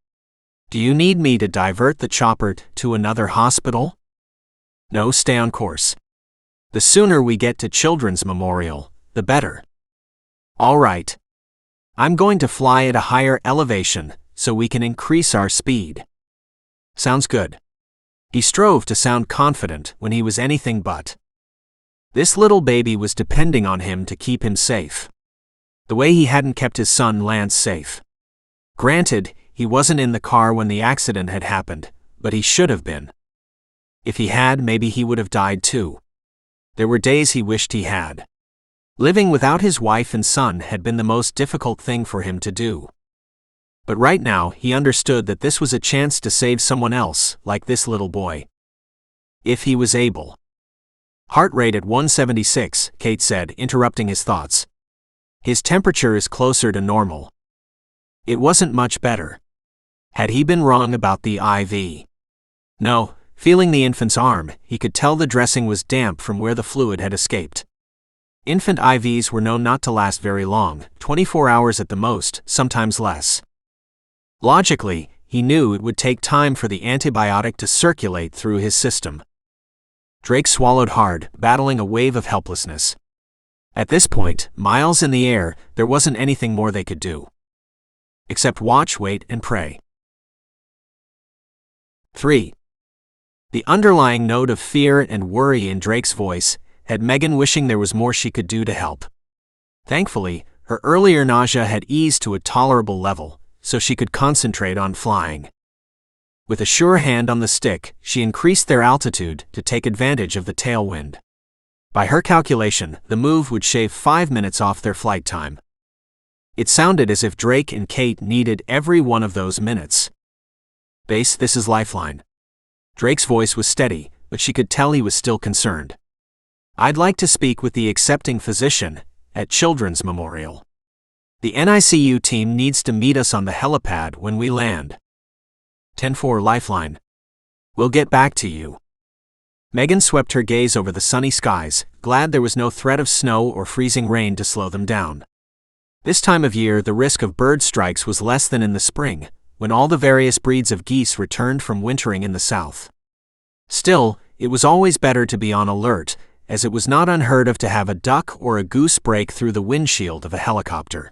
"Do you need me to divert the chopper to another hospital?" "No, stay on course. The sooner we get to Children's Memorial, the better." "All right. I'm going to fly at a higher elevation so we can increase our speed." "Sounds good." He strove to sound confident when he was anything but. This little baby was depending on him to keep him safe. The way he hadn't kept his son Lance safe. Granted, he wasn't in the car when the accident had happened, but he should have been. If he had, maybe he would have died too. There were days he wished he had. Living without his wife and son had been the most difficult thing for him to do. But right now, he understood that this was a chance to save someone else, like this little boy. If he was able. "Heart rate at 176, Kate said, interrupting his thoughts. "His temperature is closer to normal." It wasn't much better. Had he been wrong about the IV? No, feeling the infant's arm, he could tell the dressing was damp from where the fluid had escaped. Infant IVs were known not to last very long, 24 hours at the most, sometimes less. Logically, he knew it would take time for the antibiotic to circulate through his system. Drake swallowed hard, battling a wave of helplessness. At this point, miles in the air, there wasn't anything more they could do. Except watch, wait, and pray. 3. The underlying note of fear and worry in Drake's voice had Megan wishing there was more she could do to help. Thankfully, her earlier nausea had eased to a tolerable level, so she could concentrate on flying. With a sure hand on the stick, she increased their altitude to take advantage of the tailwind. By her calculation, the move would shave 5 minutes off their flight time. It sounded as if Drake and Kate needed every one of those minutes. "Base, this is Lifeline." Drake's voice was steady, but she could tell he was still concerned. "I'd like to speak with the accepting physician at Children's Memorial. The NICU team needs to meet us on the helipad when we land." 10-4 Lifeline. "We'll get back to you." Megan swept her gaze over the sunny skies, glad there was no threat of snow or freezing rain to slow them down. This time of year, the risk of bird strikes was less than in the spring, when all the various breeds of geese returned from wintering in the south. Still, it was always better to be on alert, as it was not unheard of to have a duck or a goose break through the windshield of a helicopter.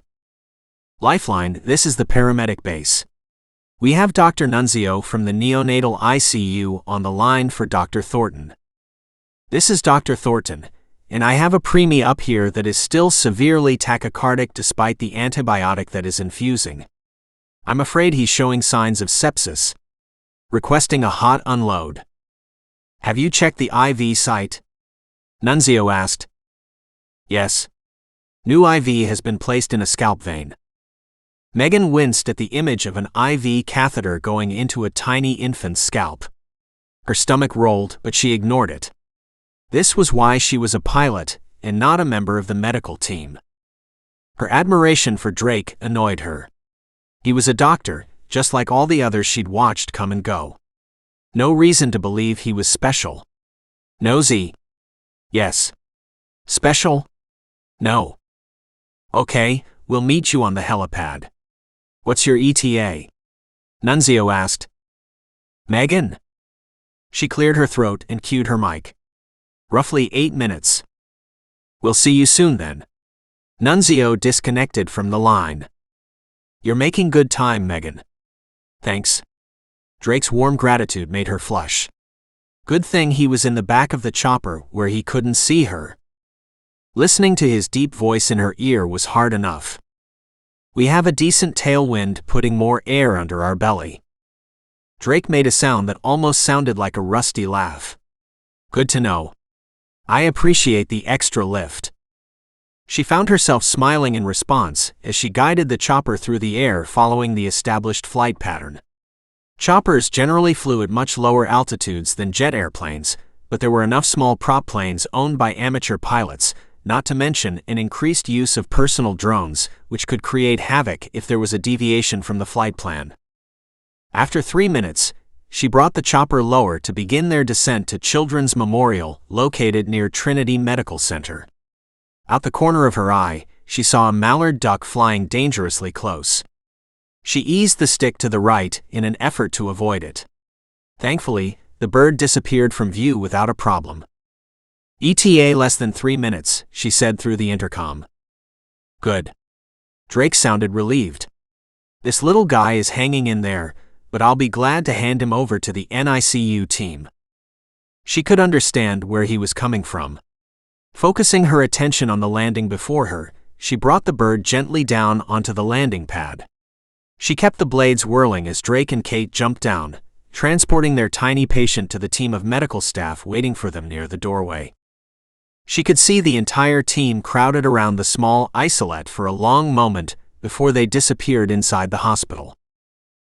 "Lifeline, this is the paramedic base. We have Dr. Nunzio from the neonatal ICU on the line for Dr. Thorton." "This is Dr. Thornton, and I have a preemie up here that is still severely tachycardic despite the antibiotic that is infusing. I'm afraid he's showing signs of sepsis. Requesting a hot unload." "Have you checked the IV site?" Nunzio asked. "Yes. New IV has been placed in a scalp vein." Megan winced at the image of an IV catheter going into a tiny infant's scalp. Her stomach rolled, but she ignored it. This was why she was a pilot and not a member of the medical team. Her admiration for Drake annoyed her. He was a doctor, just like all the others she'd watched come and go. No reason to believe he was special. Nosy? Yes. Special? No. "Okay, we'll meet you on the helipad. What's your ETA?" Nunzio asked. "Megan?" She cleared her throat and cued her mic. "Roughly 8 minutes. We'll see you soon then." Nunzio disconnected from the line. "You're making good time, Megan." "Thanks." Drake's warm gratitude made her flush. Good thing he was in the back of the chopper where he couldn't see her. Listening to his deep voice in her ear was hard enough. "We have a decent tailwind putting more air under our belly." Drake made a sound that almost sounded like a rusty laugh. "Good to know. I appreciate the extra lift." She found herself smiling in response as she guided the chopper through the air following the established flight pattern. Choppers generally flew at much lower altitudes than jet airplanes, but there were enough small prop planes owned by amateur pilots, not to mention an increased use of personal drones, which could create havoc if there was a deviation from the flight plan. After 3 minutes, she brought the chopper lower to begin their descent to Children's Memorial, located near Trinity Medical Center. Out the corner of her eye, she saw a mallard duck flying dangerously close. She eased the stick to the right in an effort to avoid it. Thankfully, the bird disappeared from view without a problem. "ETA less than 3 minutes, she said through the intercom. "Good." Drake sounded relieved. "This little guy is hanging in there, but I'll be glad to hand him over to the NICU team." She could understand where he was coming from. Focusing her attention on the landing before her, she brought the bird gently down onto the landing pad. She kept the blades whirling as Drake and Kate jumped down, transporting their tiny patient to the team of medical staff waiting for them near the doorway. She could see the entire team crowded around the small isolette for a long moment before they disappeared inside the hospital.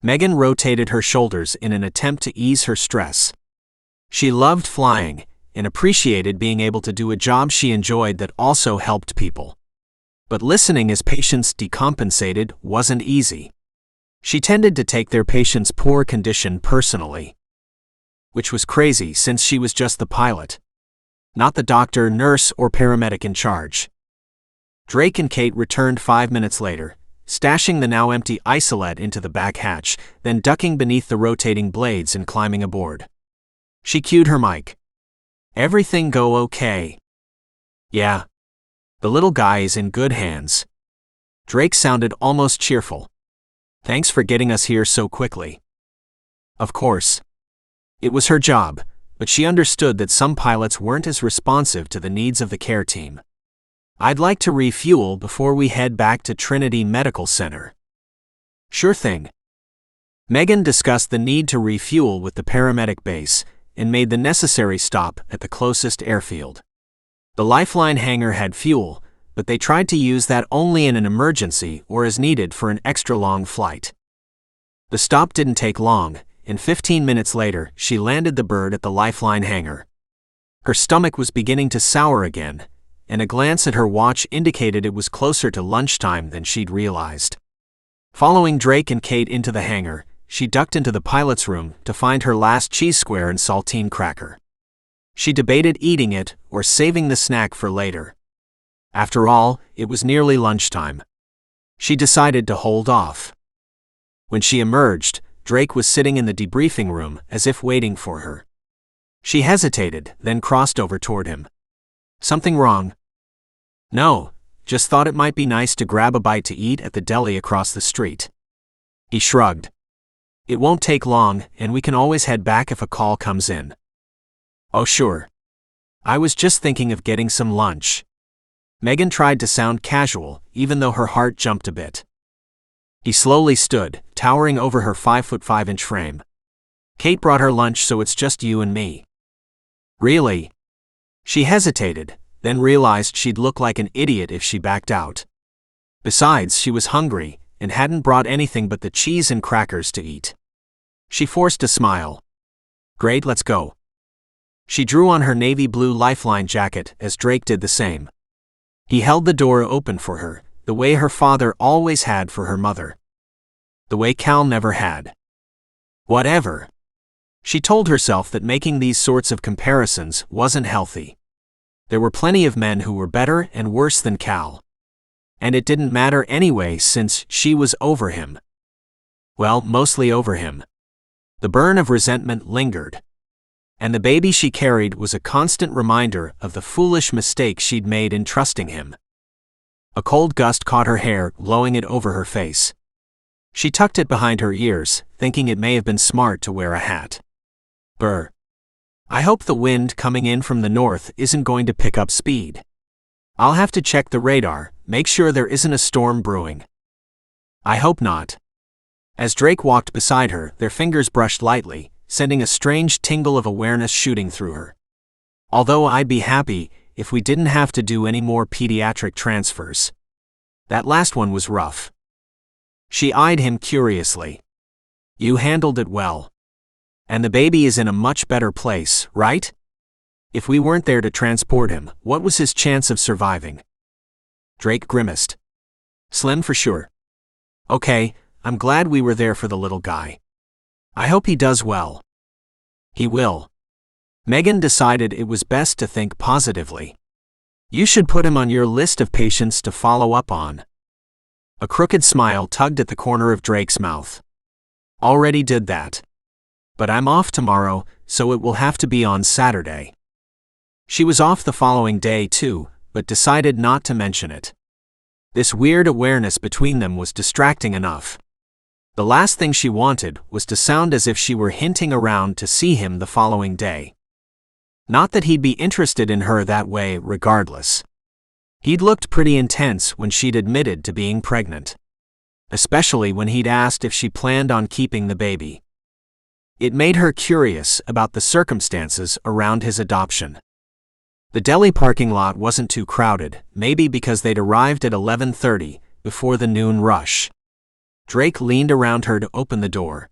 Megan rotated her shoulders in an attempt to ease her stress. She loved flying and appreciated being able to do a job she enjoyed that also helped people. But listening as patients decompensated wasn't easy. She tended to take their patients' poor condition personally. Which was crazy since she was just the pilot, not the doctor, nurse, or paramedic in charge. Drake and Kate returned 5 minutes later, stashing the now empty isolette into the back hatch, then ducking beneath the rotating blades and climbing aboard. She cued her mic. Everything go okay? Yeah. The little guy is in good hands. Drake sounded almost cheerful. Thanks for getting us here so quickly. Of course. It was her job, but she understood that some pilots weren't as responsive to the needs of the care team. I'd like to refuel before we head back to Trinity Medical Center. Sure thing. Megan discussed the need to refuel with the paramedic base and made the necessary stop at the closest airfield. The Lifeline hangar had fuel, but they tried to use that only in an emergency or as needed for an extra-long flight. The stop didn't take long, and 15 minutes later, she landed the bird at the Lifeline hangar. Her stomach was beginning to sour again, and a glance at her watch indicated it was closer to lunchtime than she'd realized. Following Drake and Kate into the hangar, she ducked into the pilot's room to find her last cheese square and saltine cracker. She debated eating it or saving the snack for later. After all, it was nearly lunchtime. She decided to hold off. When she emerged, Drake was sitting in the debriefing room as if waiting for her. She hesitated, then crossed over toward him. Something wrong? No, just thought it might be nice to grab a bite to eat at the deli across the street. He shrugged. It won't take long, and we can always head back if a call comes in. Oh sure. I was just thinking of getting some lunch. Megan tried to sound casual, even though her heart jumped a bit. He slowly stood, towering over her 5'5" frame. Kate brought her lunch, so it's just you and me. Really? She hesitated, then realized she'd look like an idiot if she backed out. Besides, she was hungry, and hadn't brought anything but the cheese and crackers to eat. She forced a smile. Great, let's go. She drew on her navy blue Lifeline jacket as Drake did the same. He held the door open for her, the way her father always had for her mother. The way Cal never had. Whatever. She told herself that making these sorts of comparisons wasn't healthy. There were plenty of men who were better and worse than Cal. And it didn't matter anyway since she was over him. Well, mostly over him. The burn of resentment lingered. And the baby she carried was a constant reminder of the foolish mistake she'd made in trusting him. A cold gust caught her hair, blowing it over her face. She tucked it behind her ears, thinking it may have been smart to wear a hat. Brr. I hope the wind coming in from the north isn't going to pick up speed. I'll have to check the radar, make sure there isn't a storm brewing. I hope not. As Drake walked beside her, their fingers brushed lightly, sending a strange tingle of awareness shooting through her. Although I'd be happy if we didn't have to do any more pediatric transfers. That last one was rough. She eyed him curiously. You handled it well. And the baby is in a much better place, right? If we weren't there to transport him, what was his chance of surviving? Drake grimaced. Slim for sure. Okay, I'm glad we were there for the little guy. I hope he does well. He will. Megan decided it was best to think positively. You should put him on your list of patients to follow up on. A crooked smile tugged at the corner of Drake's mouth. Already did that. But I'm off tomorrow, so it will have to be on Saturday. She was off the following day too, but decided not to mention it. This weird awareness between them was distracting enough. The last thing she wanted was to sound as if she were hinting around to see him the following day. Not that he'd be interested in her that way regardless. He'd looked pretty intense when she'd admitted to being pregnant. Especially when he'd asked if she planned on keeping the baby. It made her curious about the circumstances around his adoption. The deli parking lot wasn't too crowded, maybe because they'd arrived at 11:30, before the noon rush. Drake leaned around her to open the door.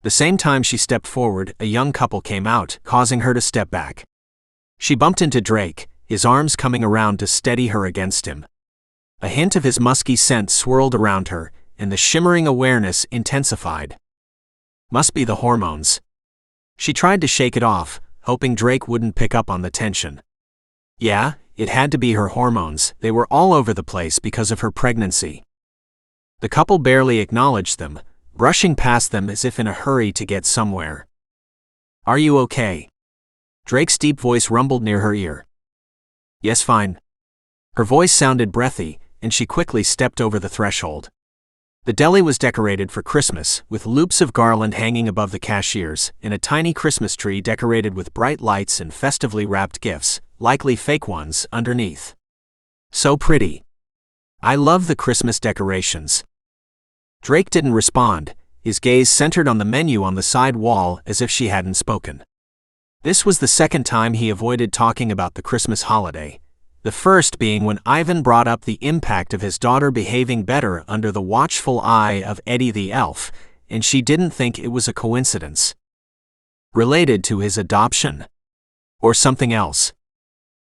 The same time she stepped forward, a young couple came out, causing her to step back. She bumped into Drake, his arms coming around to steady her against him. A hint of his musky scent swirled around her, and the shimmering awareness intensified. Must be the hormones. She tried to shake it off, hoping Drake wouldn't pick up on the tension. Yeah, it had to be her hormones, they were all over the place because of her pregnancy. The couple barely acknowledged them, brushing past them as if in a hurry to get somewhere. Are you okay? Drake's deep voice rumbled near her ear. Yes, fine. Her voice sounded breathy, and she quickly stepped over the threshold. The deli was decorated for Christmas, with loops of garland hanging above the cashiers, and a tiny Christmas tree decorated with bright lights and festively wrapped gifts, likely fake ones, underneath. So pretty. I love the Christmas decorations. Drake didn't respond, his gaze centered on the menu on the side wall as if she hadn't spoken. This was the second time he avoided talking about the Christmas holiday, the first being when Ivan brought up the impact of his daughter behaving better under the watchful eye of Eddie the elf, and she didn't think it was a coincidence. Related to his adoption? Or something else?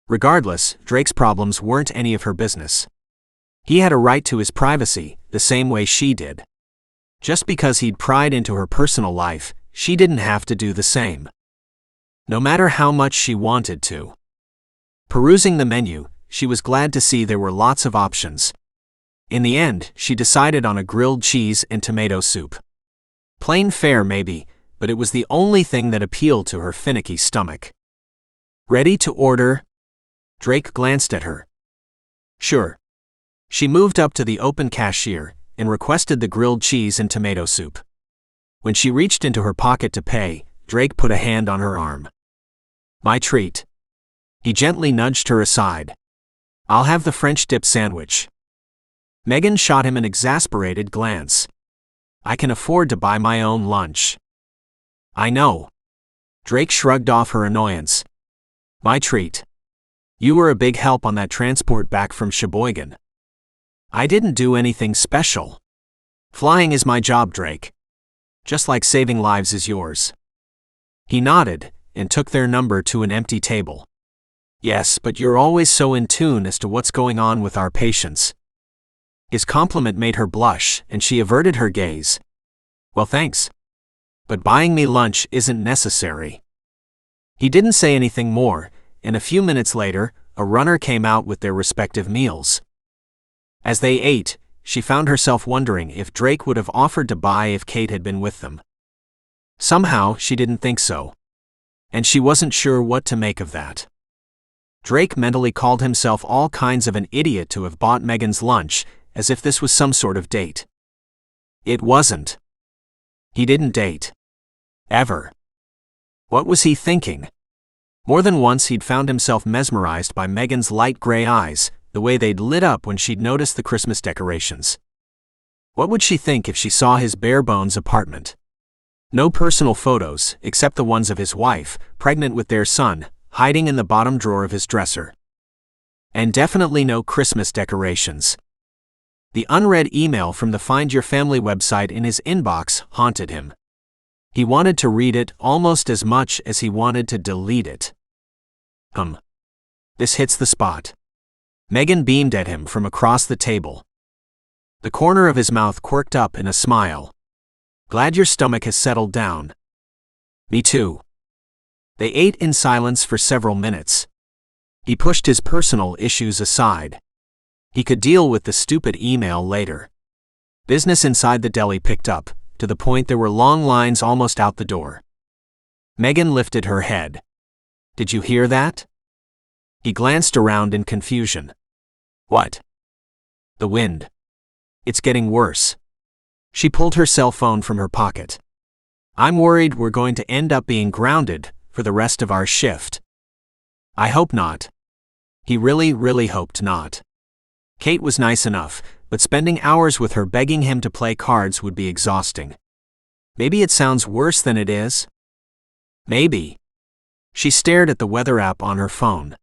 Regardless, Drake's problems weren't any of her business. He had a right to his privacy, the same way she did. Just because he'd pried into her personal life, she didn't have to do the same. No matter how much she wanted to. Perusing the menu, she was glad to see there were lots of options. In the end, she decided on a grilled cheese and tomato soup. Plain fare maybe, but it was the only thing that appealed to her finicky stomach. Ready to order? Drake glanced at her. Sure. She moved up to the open cashier and requested the grilled cheese and tomato soup. When she reached into her pocket to pay, Drake put a hand on her arm. My treat. He gently nudged her aside. I'll have the French dip sandwich. Megan shot him an exasperated glance. I can afford to buy my own lunch. I know. Drake shrugged off her annoyance. My treat. You were a big help on that transport back from Sheboygan. I didn't do anything special. Flying is my job, Drake. Just like saving lives is yours. He nodded and took their number to an empty table. Yes, but you're always so in tune as to what's going on with our patients. His compliment made her blush, and she averted her gaze. Well, thanks. But buying me lunch isn't necessary. He didn't say anything more, and a few minutes later, a runner came out with their respective meals. As they ate, she found herself wondering if Drake would have offered to buy if Kate had been with them. Somehow, she didn't think so. And she wasn't sure what to make of that. Drake mentally called himself all kinds of an idiot to have bought Megan's lunch, as if this was some sort of date. It wasn't. He didn't date. Ever. What was he thinking? More than once he'd found himself mesmerized by Megan's light gray eyes, the way they'd lit up when she'd noticed the Christmas decorations. What would she think if she saw his bare-bones apartment? No personal photos, except the ones of his wife, pregnant with their son, hiding in the bottom drawer of his dresser. And definitely no Christmas decorations. The unread email from the Find Your Family website in his inbox haunted him. He wanted to read it almost as much as he wanted to delete it. This hits the spot. Megan beamed at him from across the table. The corner of his mouth quirked up in a smile. Glad your stomach has settled down. Me too. They ate in silence for several minutes. He pushed his personal issues aside. He could deal with the stupid email later. Business inside the deli picked up, to the point there were long lines almost out the door. Megan lifted her head. Did you hear that? He glanced around in confusion. What? The wind. It's getting worse. She pulled her cell phone from her pocket. I'm worried we're going to end up being grounded for the rest of our shift. I hope not. He really hoped not. Kate was nice enough, but spending hours with her begging him to play cards would be exhausting. Maybe it sounds worse than it is? Maybe. She stared at the weather app on her phone.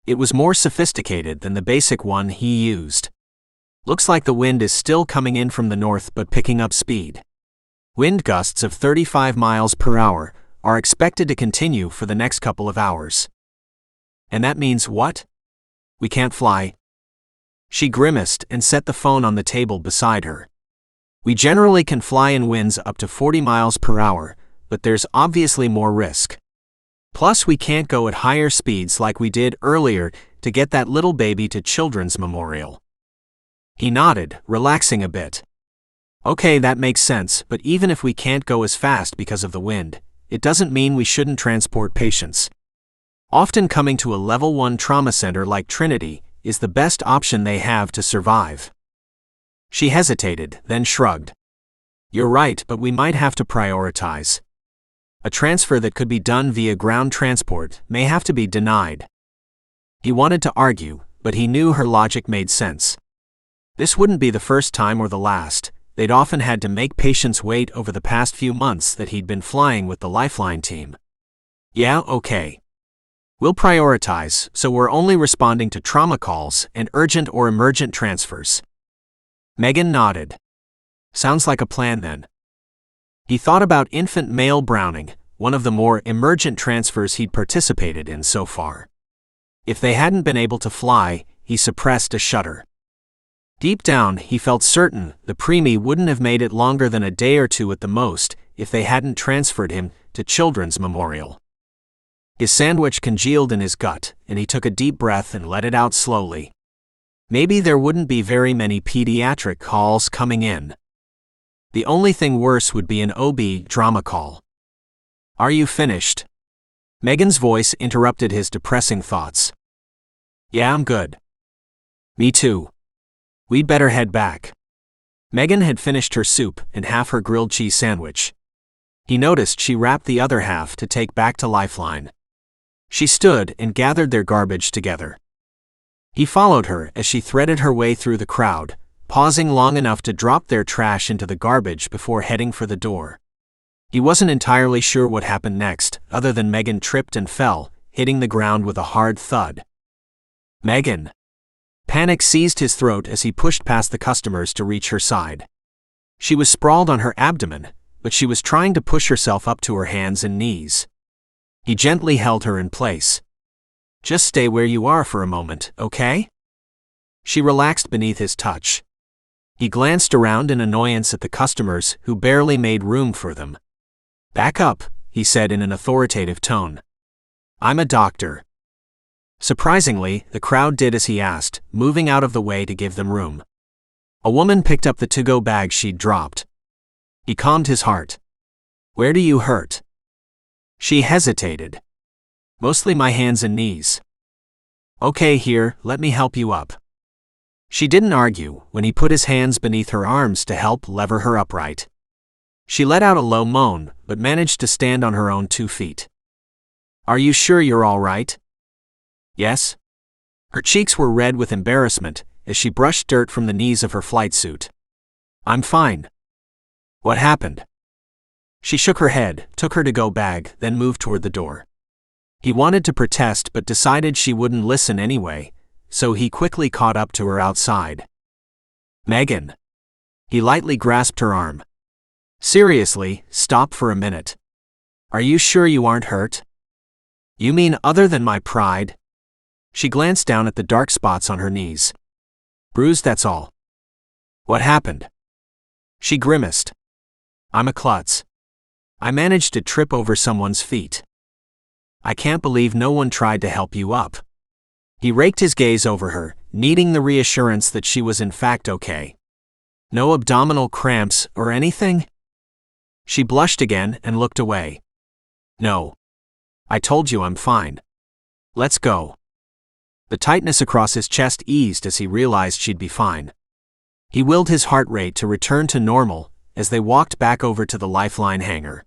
It was more sophisticated than the basic one he used. Looks like the wind is still coming in from the north but picking up speed. Wind gusts of 35 miles per hour are expected to continue for the next couple of hours. And that means what? We can't fly. She grimaced and set the phone on the table beside her. We generally can fly in winds up to 40 miles per hour, but there's obviously more risk. Plus we can't go at higher speeds like we did earlier to get that little baby to Children's Memorial. He nodded, relaxing a bit. Okay, that makes sense, but even if we can't go as fast because of the wind, it doesn't mean we shouldn't transport patients. Often coming to a level 1 trauma center like Trinity is the best option they have to survive. She hesitated, then shrugged. You're right, but we might have to prioritize. A transfer that could be done via ground transport may have to be denied. He wanted to argue, but he knew her logic made sense. This wouldn't be the first time or the last. They'd often had to make patients wait over the past few months that he'd been flying with the Lifeline team. Yeah, okay. We'll prioritize, so we're only responding to trauma calls and urgent or emergent transfers. Megan nodded. Sounds like a plan then. He thought about infant male Browning, one of the more emergent transfers he'd participated in so far. If they hadn't been able to fly, he suppressed a shudder. Deep down, he felt certain the preemie wouldn't have made it longer than a day or two at the most if they hadn't transferred him to Children's Memorial. His sandwich congealed in his gut, and he took a deep breath and let it out slowly. Maybe there wouldn't be very many pediatric calls coming in. The only thing worse would be an OB drama call. Are you finished? Megan's voice interrupted his depressing thoughts. Yeah, I'm good. Me too. We'd better head back. Megan had finished her soup and half her grilled cheese sandwich. He noticed she wrapped the other half to take back to Lifeline. She stood and gathered their garbage together. He followed her as she threaded her way through the crowd, pausing long enough to drop their trash into the garbage before heading for the door. He wasn't entirely sure what happened next, other than Megan tripped and fell, hitting the ground with a hard thud. Megan! Panic seized his throat as he pushed past the customers to reach her side. She was sprawled on her abdomen, but she was trying to push herself up to her hands and knees. He gently held her in place. Just stay where you are for a moment, okay? She relaxed beneath his touch. He glanced around in annoyance at the customers who barely made room for them. Back up, he said in an authoritative tone. I'm a doctor. Surprisingly, the crowd did as he asked, moving out of the way to give them room. A woman picked up the to-go bag she'd dropped. He calmed his heart. Where do you hurt? She hesitated. Mostly my hands and knees. Okay, here, let me help you up. She didn't argue when he put his hands beneath her arms to help lever her upright. She let out a low moan, but managed to stand on her own 2 feet. Are you sure you're all right? Yes. Her cheeks were red with embarrassment as she brushed dirt from the knees of her flight suit. I'm fine. What happened? She shook her head, took her to-go bag, then moved toward the door. He wanted to protest but decided she wouldn't listen anyway, so he quickly caught up to her outside. Megan. He lightly grasped her arm. Seriously, stop for a minute. Are you sure you aren't hurt? You mean other than my pride? She glanced down at the dark spots on her knees. Bruised, that's all. What happened? She grimaced. I'm a klutz. I managed to trip over someone's feet. I can't believe no one tried to help you up. He raked his gaze over her, needing the reassurance that she was in fact okay. No abdominal cramps or anything? She blushed again and looked away. No. I told you I'm fine. Let's go. The tightness across his chest eased as he realized she'd be fine. He willed his heart rate to return to normal as they walked back over to the Lifeline hangar.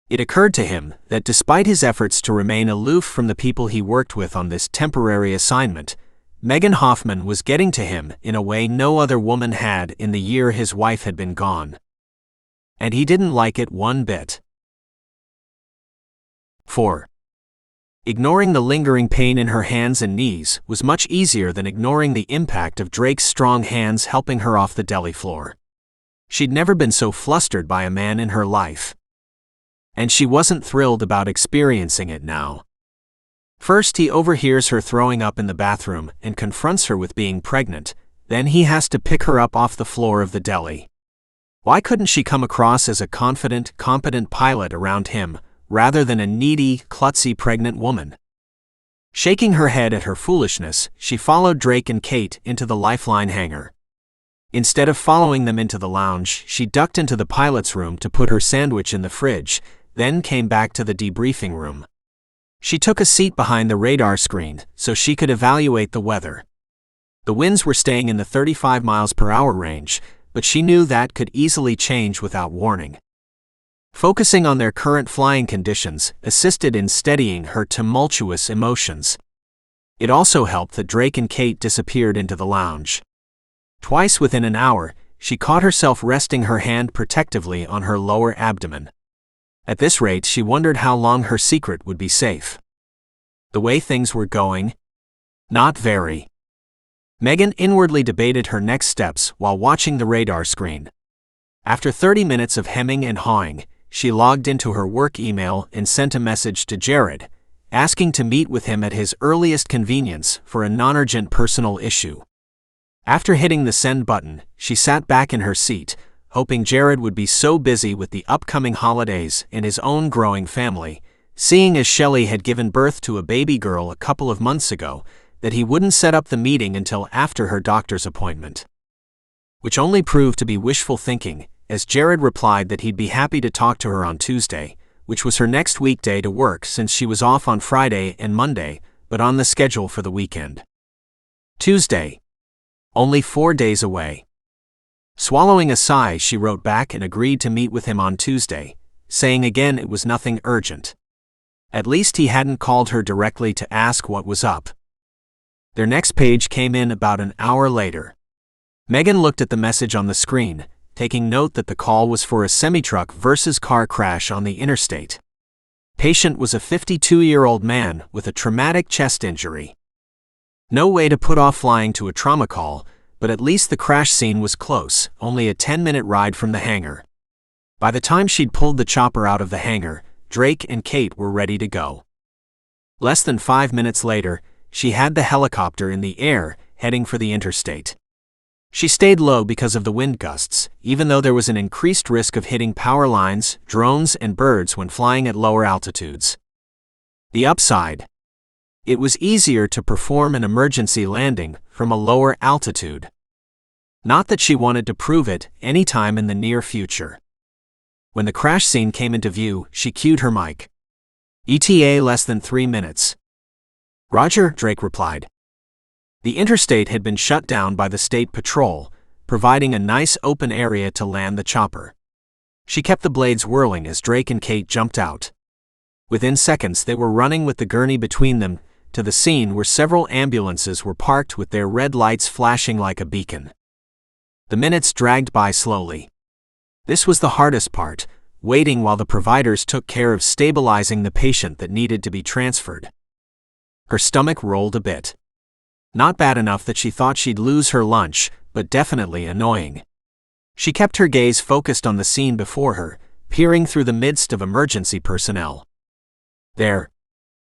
It occurred to him that despite his efforts to remain aloof from the people he worked with on this temporary assignment, Megan Hoffman was getting to him in a way no other woman had in the year his wife had been gone. And he didn't like it one bit. 4. Ignoring the lingering pain in her hands and knees was much easier than ignoring the impact of Drake's strong hands helping her off the deli floor. She'd never been so flustered by a man in her life. And she wasn't thrilled about experiencing it now. First, he overhears her throwing up in the bathroom and confronts her with being pregnant. Then he has to pick her up off the floor of the deli. Why couldn't she come across as a confident, competent pilot around him, rather than a needy, klutzy pregnant woman? Shaking her head at her foolishness, she followed Drake and Kate into the Lifeline hangar. Instead of following them into the lounge, she ducked into the pilot's room to put her sandwich in the fridge, then came back to the debriefing room. She took a seat behind the radar screen so she could evaluate the weather. The winds were staying in the 35 miles per hour range, but she knew that could easily change without warning. Focusing on their current flying conditions assisted in steadying her tumultuous emotions. It also helped that Drake and Kate disappeared into the lounge. Twice within an hour, she caught herself resting her hand protectively on her lower abdomen. At this rate, she wondered how long her secret would be safe. The way things were going? Not very. Megan inwardly debated her next steps while watching the radar screen. After 30 minutes of hemming and hawing, she logged into her work email and sent a message to Jared, asking to meet with him at his earliest convenience for a non-urgent personal issue. After hitting the send button, she sat back in her seat, hoping Jared would be so busy with the upcoming holidays and his own growing family, seeing as Shelley had given birth to a baby girl a couple of months ago, that he wouldn't set up the meeting until after her doctor's appointment. Which only proved to be wishful thinking, as Jared replied that he'd be happy to talk to her on Tuesday, which was her next weekday to work since she was off on Friday and Monday, but on the schedule for the weekend. Tuesday. Only 4 days away. Swallowing a sigh, she wrote back and agreed to meet with him on Tuesday, saying again it was nothing urgent. At least he hadn't called her directly to ask what was up. Their next page came in about an hour later. Megan looked at the message on the screen, taking note that the call was for a semi-truck versus car crash on the interstate. Patient was a 52-year-old man with a traumatic chest injury. No way to put off flying to a trauma call, but at least the crash scene was close, only a 10-minute ride from the hangar. By the time she'd pulled the chopper out of the hangar, Drake and Kate were ready to go. Less than 5 minutes later, she had the helicopter in the air, heading for the interstate. She stayed low because of the wind gusts, even though there was an increased risk of hitting power lines, drones, and birds when flying at lower altitudes. The upside: it was easier to perform an emergency landing from a lower altitude. Not that she wanted to prove it anytime in the near future. When the crash scene came into view, she cued her mic. ETA less than 3 minutes. Roger, Drake replied. The interstate had been shut down by the state patrol, providing a nice open area to land the chopper. She kept the blades whirling as Drake and Kate jumped out. Within seconds, they were running with the gurney between them to the scene where several ambulances were parked with their red lights flashing like a beacon. The minutes dragged by slowly. This was the hardest part, waiting while the providers took care of stabilizing the patient that needed to be transferred. Her stomach rolled a bit. Not bad enough that she thought she'd lose her lunch, but definitely annoying. She kept her gaze focused on the scene before her, peering through the midst of emergency personnel. There.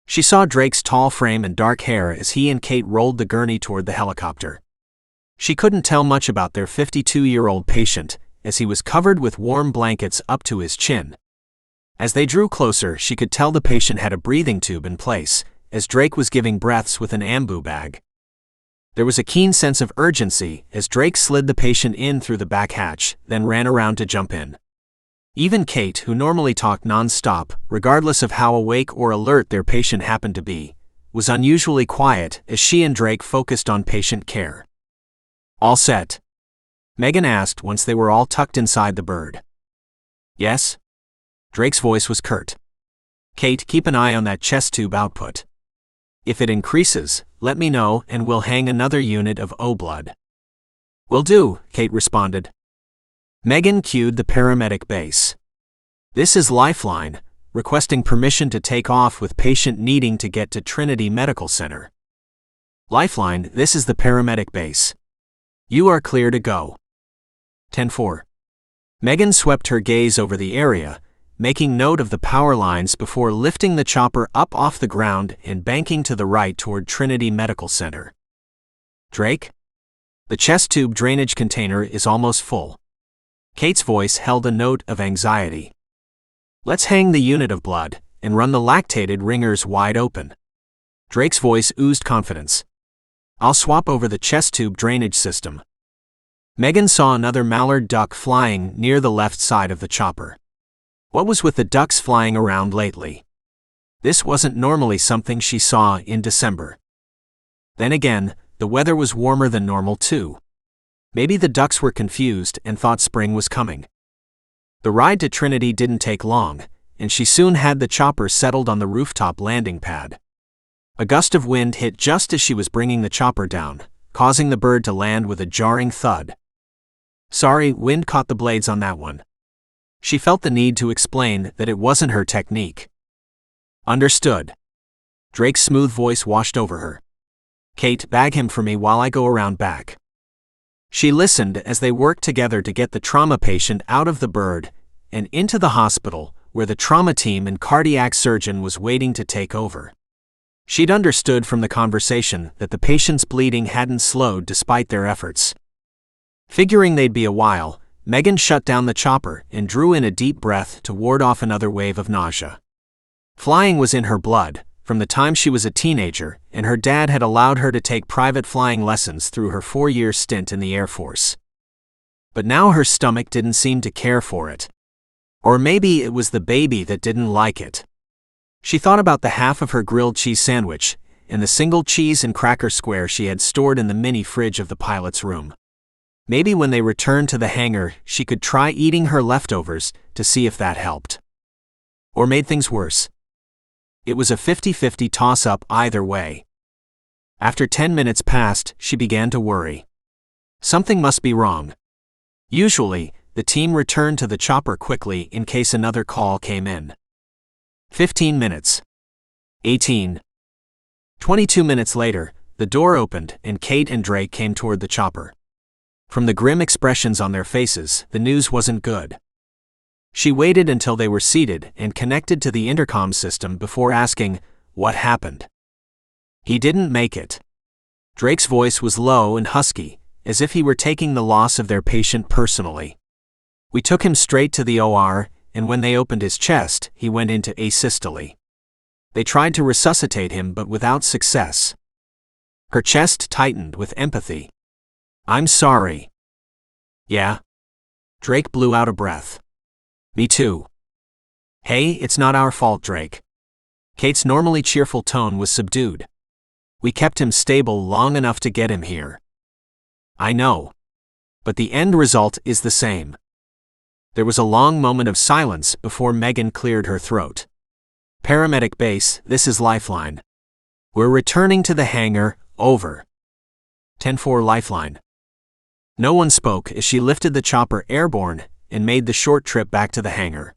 She saw Drake's tall frame and dark hair as he and Kate rolled the gurney toward the helicopter. She couldn't tell much about their 52-year-old patient, as he was covered with warm blankets up to his chin. As they drew closer, she could tell the patient had a breathing tube in place, as Drake was giving breaths with an ambu bag. There was a keen sense of urgency as Drake slid the patient in through the back hatch, then ran around to jump in. Even Kate, who normally talked non-stop, regardless of how awake or alert their patient happened to be, was unusually quiet as she and Drake focused on patient care. All set? Megan asked once they were all tucked inside the bird. Yes? Drake's voice was curt. Kate, keep an eye on that chest tube output. If it increases, let me know and we'll hang another unit of O-blood. Will do, Kate responded. Megan cued the paramedic base. This is Lifeline, requesting permission to take off with patient needing to get to Trinity Medical Center. Lifeline, this is the paramedic base. You are clear to go. 10-4. Megan swept her gaze over the area, making note of the power lines before lifting the chopper up off the ground and banking to the right toward Trinity Medical Center. Drake? The chest tube drainage container is almost full. Kate's voice held a note of anxiety. Let's hang the unit of blood and run the lactated ringers wide open. Drake's voice oozed confidence. I'll swap over the chest tube drainage system. Megan saw another mallard duck flying near the left side of the chopper. What was with the ducks flying around lately? This wasn't normally something she saw in December. Then again, the weather was warmer than normal too. Maybe the ducks were confused and thought spring was coming. The ride to Trinity didn't take long, and she soon had the chopper settled on the rooftop landing pad. A gust of wind hit just as she was bringing the chopper down, causing the bird to land with a jarring thud. Sorry, wind caught the blades on that one. She felt the need to explain that it wasn't her technique. Understood. Drake's smooth voice washed over her. Kate, bag him for me while I go around back. She listened as they worked together to get the trauma patient out of the bird and into the hospital, where the trauma team and cardiac surgeon was waiting to take over. She'd understood from the conversation that the patient's bleeding hadn't slowed despite their efforts. Figuring they'd be a while, Megan shut down the chopper and drew in a deep breath to ward off another wave of nausea. Flying was in her blood from the time she was a teenager, and her dad had allowed her to take private flying lessons through her 4-year stint in the Air Force. But now her stomach didn't seem to care for it. Or maybe it was the baby that didn't like it. She thought about the half of her grilled cheese sandwich and the single cheese and cracker square she had stored in the mini fridge of the pilot's room. Maybe when they returned to the hangar, she could try eating her leftovers to see if that helped. Or made things worse. It was a 50-50 toss-up either way. After 10 minutes passed, she began to worry. Something must be wrong. Usually, the team returned to the chopper quickly in case another call came in. 15 minutes. 18. 22 minutes later, the door opened and Kate and Drake came toward the chopper. From the grim expressions on their faces, the news wasn't good. She waited until they were seated and connected to the intercom system before asking, "What happened?" "He didn't make it." Drake's voice was low and husky, as if he were taking the loss of their patient personally. "We took him straight to the OR, and when they opened his chest, he went into asystole. They tried to resuscitate him but without success." Her chest tightened with empathy. "I'm sorry." "Yeah?" Drake blew out a breath. "Me too." "Hey, it's not our fault, Drake." Kate's normally cheerful tone was subdued. "We kept him stable long enough to get him here." "I know. But the end result is the same." There was a long moment of silence before Megan cleared her throat. "Paramedic base, this is Lifeline. We're returning to the hangar, over." 10-4 Lifeline. No one spoke as she lifted the chopper airborne and made the short trip back to the hangar.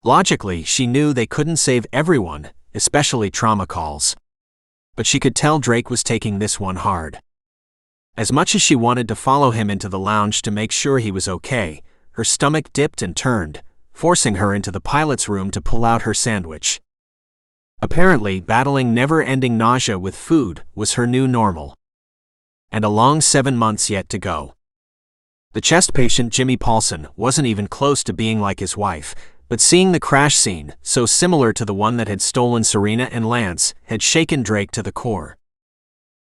Logically, she knew they couldn't save everyone, especially trauma calls. But she could tell Drake was taking this one hard. As much as she wanted to follow him into the lounge to make sure he was okay, her stomach dipped and turned, forcing her into the pilot's room to pull out her sandwich. Apparently, battling never-ending nausea with food was her new normal. And a long 7 months yet to go. The chest patient, Jimmy Paulson, wasn't even close to being like his wife, but seeing the crash scene, so similar to the one that had stolen Serena and Lance, had shaken Drake to the core.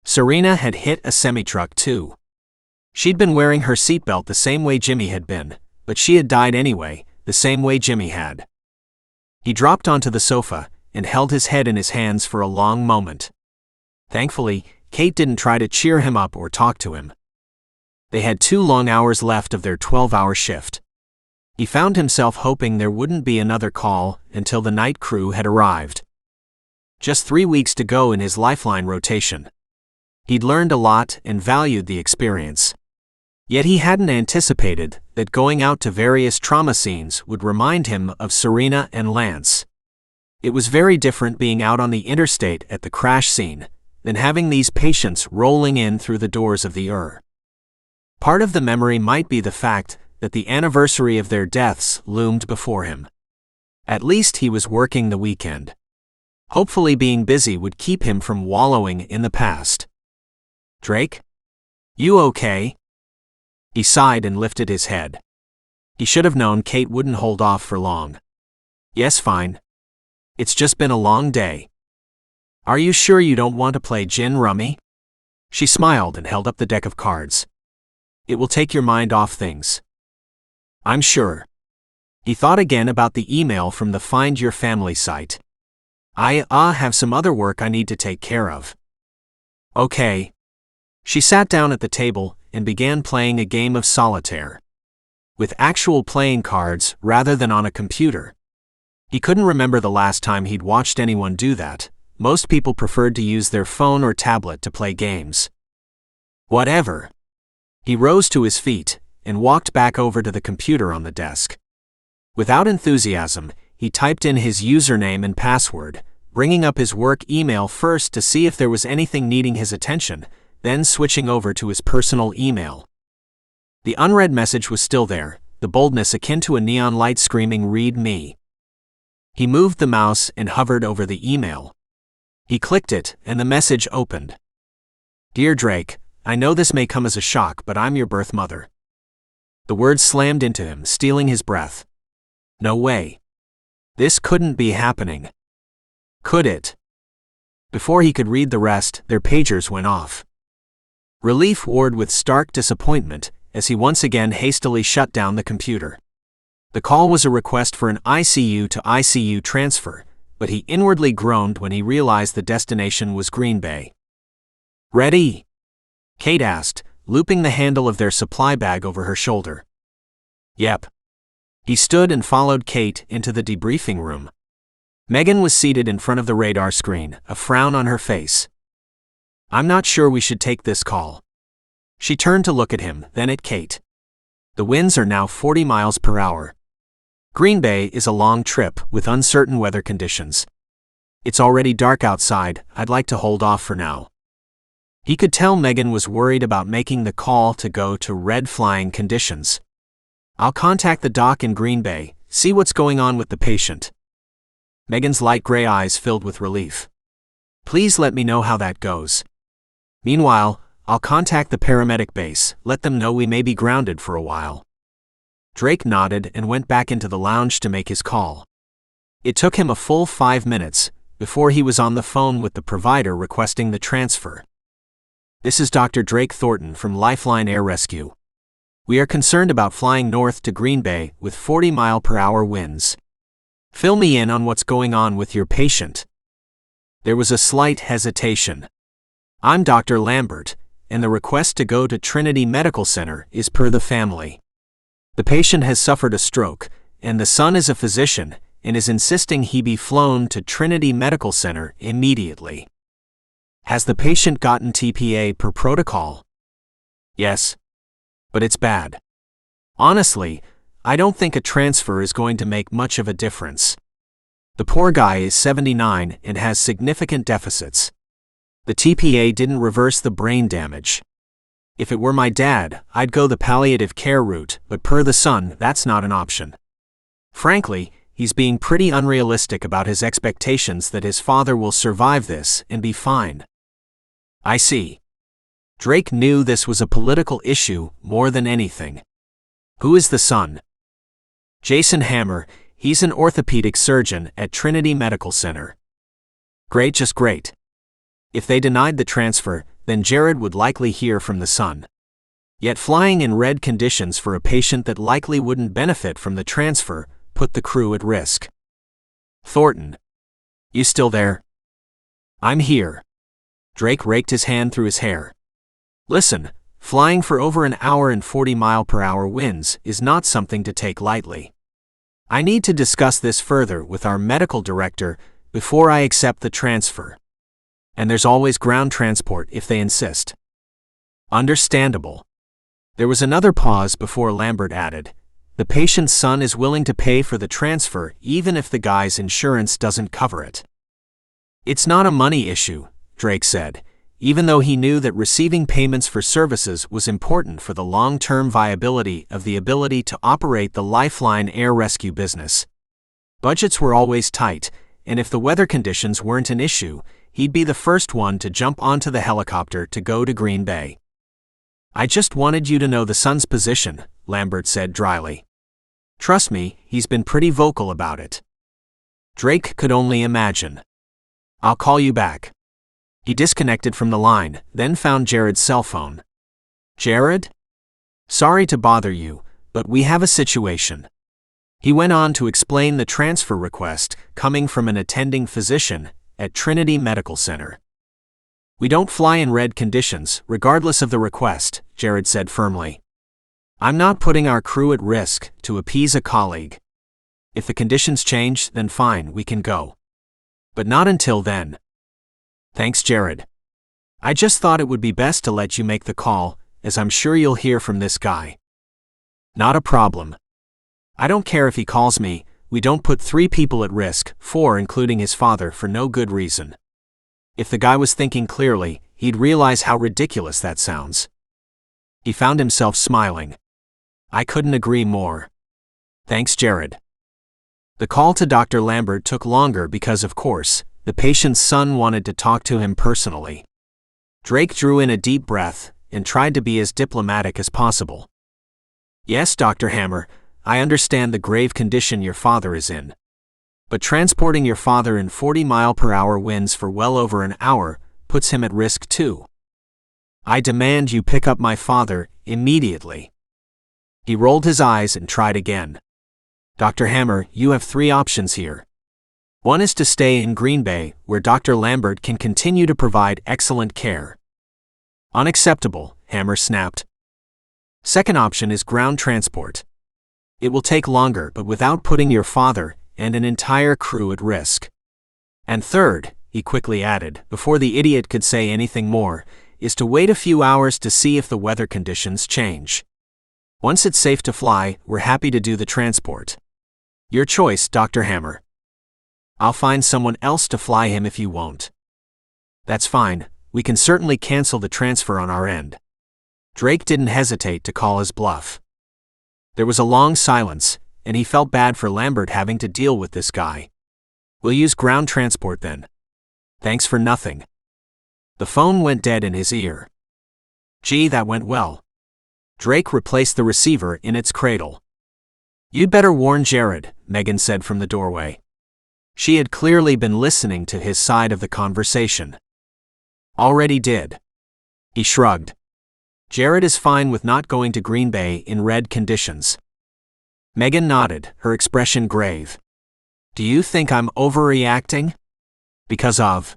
Serena had hit a semi-truck too. She'd been wearing her seatbelt the same way Jimmy had been, but she had died anyway, the same way Jimmy had. He dropped onto the sofa and held his head in his hands for a long moment. Thankfully, Kate didn't try to cheer him up or talk to him. They had 2 long hours left of their 12-hour shift. He found himself hoping there wouldn't be another call until the night crew had arrived. Just 3 weeks to go in his Lifeline rotation. He'd learned a lot and valued the experience. Yet he hadn't anticipated that going out to various trauma scenes would remind him of Serena and Lance. It was very different being out on the interstate at the crash scene than having these patients rolling in through the doors of the ER. Part of the memory might be the fact that the anniversary of their deaths loomed before him. At least he was working the weekend. Hopefully being busy would keep him from wallowing in the past. "Drake? You okay?" He sighed and lifted his head. He should have known Kate wouldn't hold off for long. "Yes, fine. It's just been a long day." "Are you sure you don't want to play gin rummy?" She smiled and held up the deck of cards. "It will take your mind off things." "I'm sure." He thought again about the email from the Find Your Family site. I have some other work I need to take care of. Okay. She sat down at the table and began playing a game of solitaire. With actual playing cards rather than on a computer. He couldn't remember the last time he'd watched anyone do that. Most people preferred to use their phone or tablet to play games. Whatever. He rose to his feet and walked back over to the computer on the desk. Without enthusiasm, he typed in his username and password, bringing up his work email first to see if there was anything needing his attention, then switching over to his personal email. The unread message was still there, the boldness akin to a neon light screaming "Read me." He moved the mouse and hovered over the email. He clicked it, and the message opened. "Dear Drake, I know this may come as a shock, but I'm your birth mother." The words slammed into him, stealing his breath. No way. This couldn't be happening. Could it? Before he could read the rest, their pagers went off. Relief warred with stark disappointment as he once again hastily shut down the computer. The call was a request for an ICU to ICU transfer, but he inwardly groaned when he realized the destination was Green Bay. "Ready?" Kate asked, looping the handle of their supply bag over her shoulder. "Yep." He stood and followed Kate into the debriefing room. Megan was seated in front of the radar screen, a frown on her face. "I'm not sure we should take this call." She turned to look at him, then at Kate. The winds are now 40 miles per hour. Green Bay is a long trip with uncertain weather conditions. It's already dark outside, I'd like to hold off for now. He could tell Megan was worried about making the call to go to red flying conditions. "I'll contact the doc in Green Bay, see what's going on with the patient." Megan's light gray eyes filled with relief. "Please let me know how that goes. Meanwhile, I'll contact the paramedic base, let them know we may be grounded for a while." Drake nodded and went back into the lounge to make his call. It took him a full 5 minutes before he was on the phone with the provider requesting the transfer. "This is Dr. Drake Thornton from Lifeline Air Rescue. We are concerned about flying north to Green Bay with 40-mile-per-hour winds. Fill me in on what's going on with your patient." There was a slight hesitation. "I'm Dr. Lambert, and the request to go to Trinity Medical Center is per the family. The patient has suffered a stroke, and the son is a physician and is insisting he be flown to Trinity Medical Center immediately." "Has the patient gotten TPA per protocol?" "Yes. But it's bad. Honestly, I don't think a transfer is going to make much of a difference. The poor guy is 79 and has significant deficits. The TPA didn't reverse the brain damage. If it were my dad, I'd go the palliative care route, but per the son, that's not an option. Frankly, he's being pretty unrealistic about his expectations that his father will survive this and be fine." "I see." Drake knew this was a political issue more than anything. "Who is the son?" "Jason Hammer, he's an orthopedic surgeon at Trinity Medical Center." "Great, just great." If they denied the transfer, then Jared would likely hear from the son. Yet flying in red conditions for a patient that likely wouldn't benefit from the transfer put the crew at risk. "Thornton. You still there?" "I'm here." Drake raked his hand through his hair. "Listen, flying for over an hour in 40-mile-per-hour winds is not something to take lightly. I need to discuss this further with our medical director before I accept the transfer. And there's always ground transport if they insist." "Understandable." There was another pause before Lambert added, "The patient's son is willing to pay for the transfer even if the guy's insurance doesn't cover it." "It's not a money issue," Drake said, even though he knew that receiving payments for services was important for the long-term viability of the ability to operate the Lifeline air rescue business. Budgets were always tight, and if the weather conditions weren't an issue, he'd be the first one to jump onto the helicopter to go to Green Bay. "I just wanted you to know the son's position," Lambert said dryly. "Trust me, he's been pretty vocal about it." Drake could only imagine. "I'll call you back." He disconnected from the line, then found Jared's cell phone. "Jared? Sorry to bother you, but we have a situation." He went on to explain the transfer request coming from an attending physician at Trinity Medical Center. "We don't fly in red conditions, regardless of the request," Jared said firmly. "I'm not putting our crew at risk to appease a colleague. If the conditions change, then fine, we can go. But not until then." "Thanks, Jared. I just thought it would be best to let you make the call, as I'm sure you'll hear from this guy." "Not a problem. I don't care if he calls me. We don't put 3 people at risk, 4 including his father, for no good reason." If the guy was thinking clearly, he'd realize how ridiculous that sounds. He found himself smiling. "I couldn't agree more. Thanks, Jared." The call to Dr. Lambert took longer because, of course, the patient's son wanted to talk to him personally. Drake drew in a deep breath and tried to be as diplomatic as possible. "Yes, Dr. Hammer, I understand the grave condition your father is in. But transporting your father in 40-mile-per-hour winds for well over an hour puts him at risk too. I demand you pick up my father immediately." He rolled his eyes and tried again. "Dr. Hammer, you have 3 options here. One is to stay in Green Bay, where Dr. Lambert can continue to provide excellent care." "Unacceptable," Hammer snapped. "Second option is ground transport. It will take longer, but without putting your father and an entire crew at risk. And third," he quickly added, before the idiot could say anything more, "is to wait a few hours to see if the weather conditions change. Once it's safe to fly, we're happy to do the transport. Your choice, Dr. Hammer. I'll find someone else to fly him if you won't." "That's fine, we can certainly cancel the transfer on our end." Drake didn't hesitate to call his bluff. There was a long silence, and he felt bad for Lambert having to deal with this guy. "We'll use ground transport then. Thanks for nothing." The phone went dead in his ear. "Gee, that went well." Drake replaced the receiver in its cradle. "You'd better warn Jared," Megan said from the doorway. She had clearly been listening to his side of the conversation. "Already did." He shrugged. "Jared is fine with not going to Green Bay in red conditions." Megan nodded, her expression grave. "Do you think I'm overreacting? Because of?"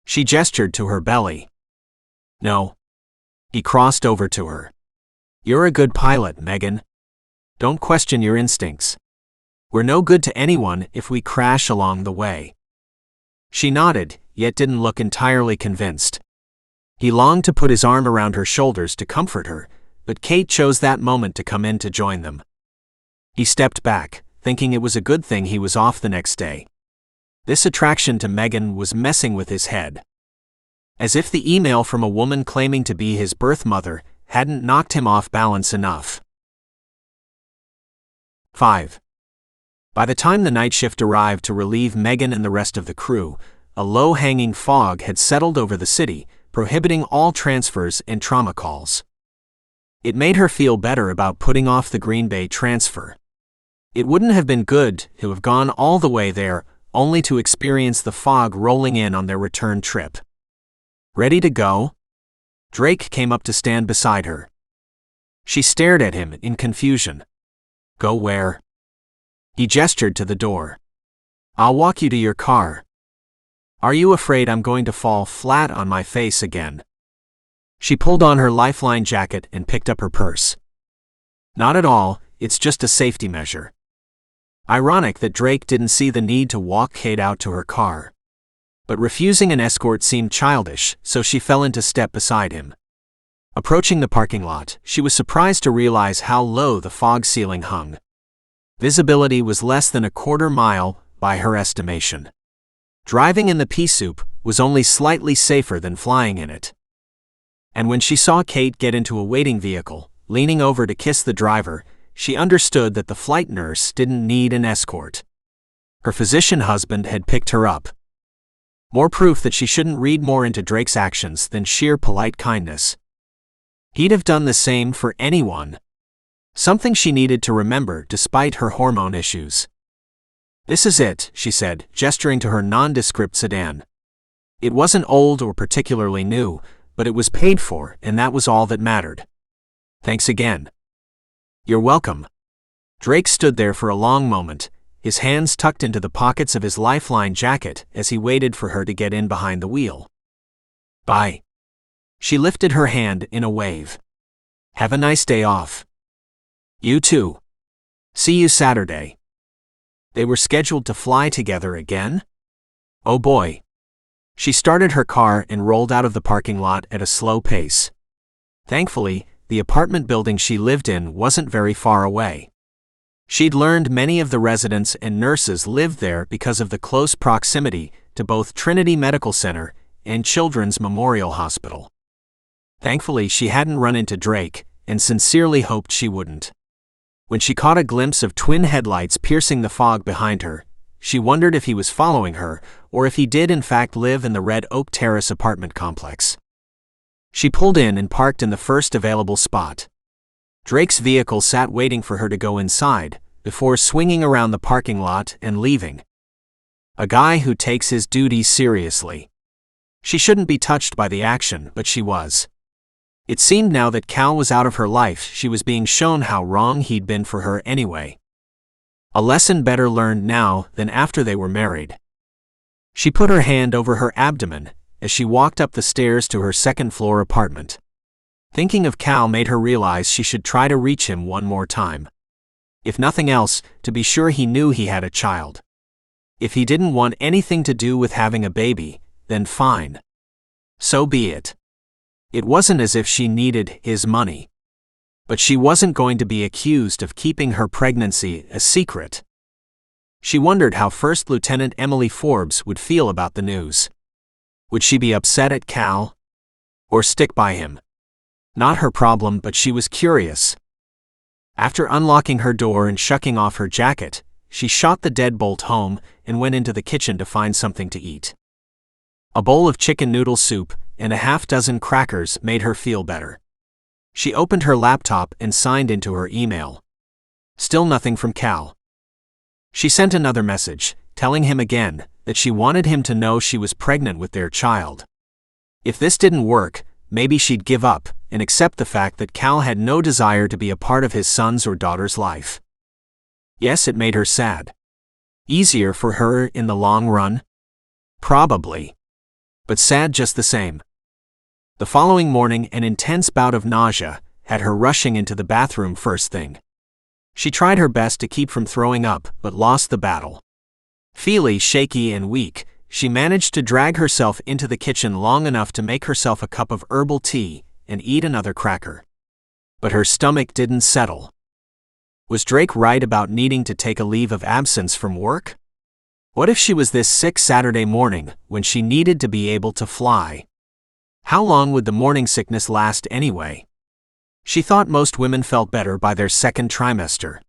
She gestured to her belly. "No." He crossed over to her. "You're a good pilot, Megan. Don't question your instincts. We're no good to anyone if we crash along the way." She nodded, yet didn't look entirely convinced. He longed to put his arm around her shoulders to comfort her, but Kate chose that moment to come in to join them. He stepped back, thinking it was a good thing he was off the next day. This attraction to Megan was messing with his head. As if the email from a woman claiming to be his birth mother hadn't knocked him off balance enough. 5. By the time the night shift arrived to relieve Megan and the rest of the crew, a low-hanging fog had settled over the city, prohibiting all transfers and trauma calls. It made her feel better about putting off the Green Bay transfer. It wouldn't have been good to have gone all the way there, only to experience the fog rolling in on their return trip. "Ready to go?" Drake came up to stand beside her. She stared at him in confusion. "Go where?" He gestured to the door. "I'll walk you to your car." "Are you afraid I'm going to fall flat on my face again?" She pulled on her Lifeline jacket and picked up her purse. "Not at all, it's just a safety measure." Ironic that Drake didn't see the need to walk Kate out to her car. But refusing an escort seemed childish, so she fell into step beside him. Approaching the parking lot, she was surprised to realize how low the fog ceiling hung. Visibility was less than a quarter mile, by her estimation. Driving in the pea soup was only slightly safer than flying in it. And when she saw Kate get into a waiting vehicle, leaning over to kiss the driver, she understood that the flight nurse didn't need an escort. Her physician husband had picked her up. More proof that she shouldn't read more into Drake's actions than sheer polite kindness. He'd have done the same for anyone. Something she needed to remember despite her hormone issues. "This is it," she said, gesturing to her nondescript sedan. It wasn't old or particularly new, but it was paid for, and that was all that mattered. "Thanks again." "You're welcome." Drake stood there for a long moment, his hands tucked into the pockets of his Lifeline jacket as he waited for her to get in behind the wheel. "Bye." She lifted her hand in a wave. "Have a nice day off." "You too. See you Saturday." They were scheduled to fly together again? Oh boy. She started her car and rolled out of the parking lot at a slow pace. Thankfully, the apartment building she lived in wasn't very far away. She'd learned many of the residents and nurses lived there because of the close proximity to both Trinity Medical Center and Children's Memorial Hospital. Thankfully, she hadn't run into Drake, and sincerely hoped she wouldn't. When she caught a glimpse of twin headlights piercing the fog behind her, she wondered if he was following her, or if he did in fact live in the Red Oak Terrace apartment complex. She pulled in and parked in the first available spot. Drake's vehicle sat waiting for her to go inside, before swinging around the parking lot and leaving. A guy who takes his duties seriously. She shouldn't be touched by the action, but she was. It seemed now that Cal was out of her life, she was being shown how wrong he'd been for her anyway. A lesson better learned now than after they were married. She put her hand over her abdomen as she walked up the stairs to her second-floor apartment. Thinking of Cal made her realize she should try to reach him one more time. If nothing else, to be sure he knew he had a child. If he didn't want anything to do with having a baby, then fine. So be it. It wasn't as if she needed his money. But she wasn't going to be accused of keeping her pregnancy a secret. She wondered how First Lieutenant Emily Forbes would feel about the news. Would she be upset at Cal? Or stick by him? Not her problem, but she was curious. After unlocking her door and shucking off her jacket, she shot the deadbolt home and went into the kitchen to find something to eat. A bowl of chicken noodle soup and a half-dozen crackers made her feel better. She opened her laptop and signed into her email. Still nothing from Cal. She sent another message, telling him again that she wanted him to know she was pregnant with their child. If this didn't work, maybe she'd give up and accept the fact that Cal had no desire to be a part of his son's or daughter's life. Yes, it made her sad. Easier for her in the long run? Probably. But sad just the same. The following morning, an intense bout of nausea had her rushing into the bathroom first thing. She tried her best to keep from throwing up, but lost the battle. Feely, shaky, and weak, she managed to drag herself into the kitchen long enough to make herself a cup of herbal tea and eat another cracker. But her stomach didn't settle. Was Drake right about needing to take a leave of absence from work? What if she was this sick Saturday morning when she needed to be able to fly? How long would the morning sickness last anyway? She thought most women felt better by their second trimester.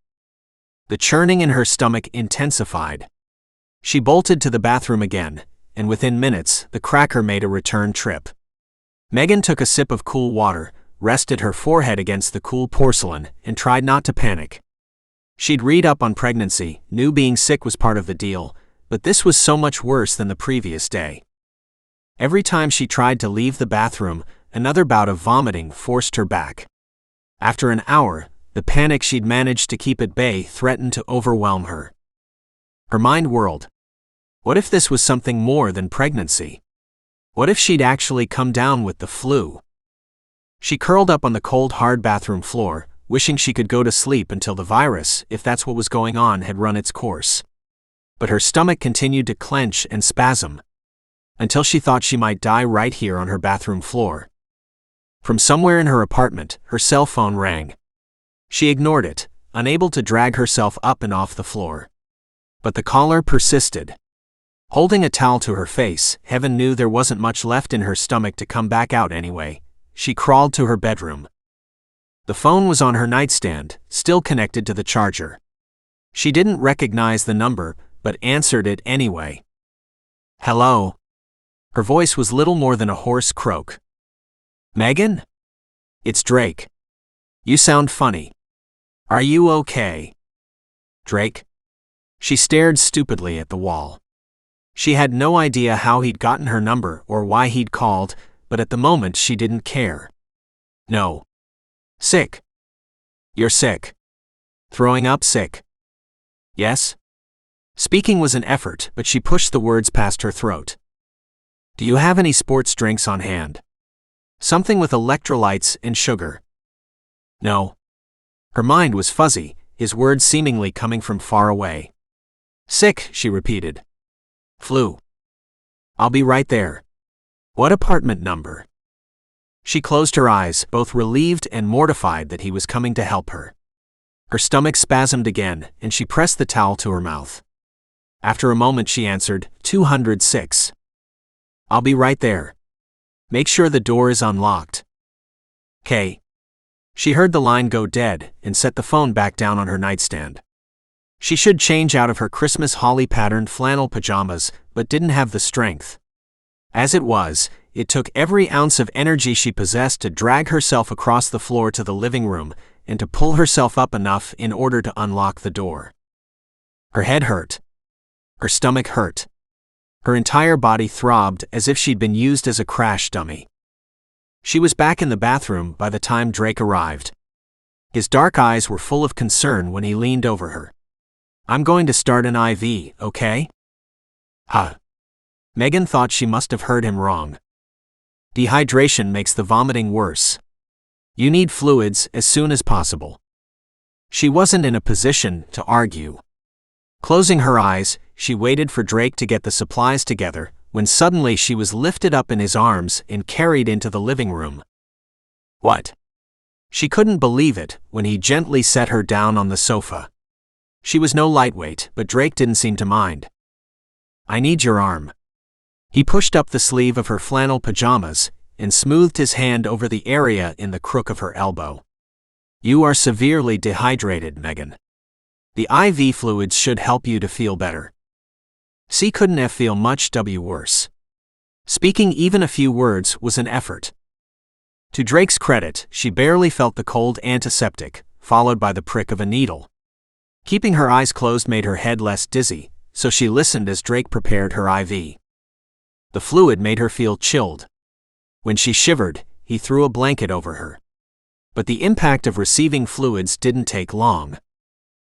The churning in her stomach intensified. She bolted to the bathroom again, and within minutes, the cracker made a return trip. Megan took a sip of cool water, rested her forehead against the cool porcelain, and tried not to panic. She'd read up on pregnancy, knew being sick was part of the deal, but this was so much worse than the previous day. Every time she tried to leave the bathroom, another bout of vomiting forced her back. After an hour, the panic she'd managed to keep at bay threatened to overwhelm her. Her mind whirled. What if this was something more than pregnancy? What if she'd actually come down with the flu? She curled up on the cold, hard bathroom floor, wishing she could go to sleep until the virus, if that's what was going on, had run its course. But her stomach continued to clench and spasm, until she thought she might die right here on her bathroom floor. From somewhere in her apartment, her cell phone rang. She ignored it, unable to drag herself up and off the floor. But the caller persisted. Holding a towel to her face, heaven knew there wasn't much left in her stomach to come back out anyway, she crawled to her bedroom. The phone was on her nightstand, still connected to the charger. She didn't recognize the number, but answered it anyway. Hello? Her voice was little more than a hoarse croak. Megan? It's Drake. You sound funny. Are you okay? Drake? She stared stupidly at the wall. She had no idea how he'd gotten her number or why he'd called, but at the moment she didn't care. No. Sick. You're sick. Throwing up sick? Yes? Speaking was an effort, but she pushed the words past her throat. Do you have any sports drinks on hand? Something with electrolytes and sugar? No. Her mind was fuzzy, his words seemingly coming from far away. Sick, she repeated. Flu. I'll be right there. What apartment number? She closed her eyes, both relieved and mortified that he was coming to help her. Her stomach spasmed again, and she pressed the towel to her mouth. After a moment she answered, 206. I'll be right there. Make sure the door is unlocked. "'Kay." She heard the line go dead and set the phone back down on her nightstand. She should change out of her Christmas holly-patterned flannel pajamas, but didn't have the strength. As it was, it took every ounce of energy she possessed to drag herself across the floor to the living room and to pull herself up enough in order to unlock the door. Her head hurt. Her stomach hurt. Her entire body throbbed as if she'd been used as a crash dummy. She was back in the bathroom by the time Drake arrived. His dark eyes were full of concern when he leaned over her. "I'm going to start an IV, okay?" Huh. Megan thought she must have heard him wrong. Dehydration makes the vomiting worse. You need fluids as soon as possible. She wasn't in a position to argue. Closing her eyes, she waited for Drake to get the supplies together, when suddenly she was lifted up in his arms and carried into the living room. What? She couldn't believe it when he gently set her down on the sofa. She was no lightweight, but Drake didn't seem to mind. "I need your arm." He pushed up the sleeve of her flannel pajamas and smoothed his hand over the area in the crook of her elbow. "You are severely dehydrated, Megan. The IV fluids should help you to feel better." C couldn't have feel much worse. Speaking even a few words was an effort. To Drake's credit, she barely felt the cold antiseptic, followed by the prick of a needle. Keeping her eyes closed made her head less dizzy, so she listened as Drake prepared her IV. The fluid made her feel chilled. When she shivered, he threw a blanket over her. But the impact of receiving fluids didn't take long.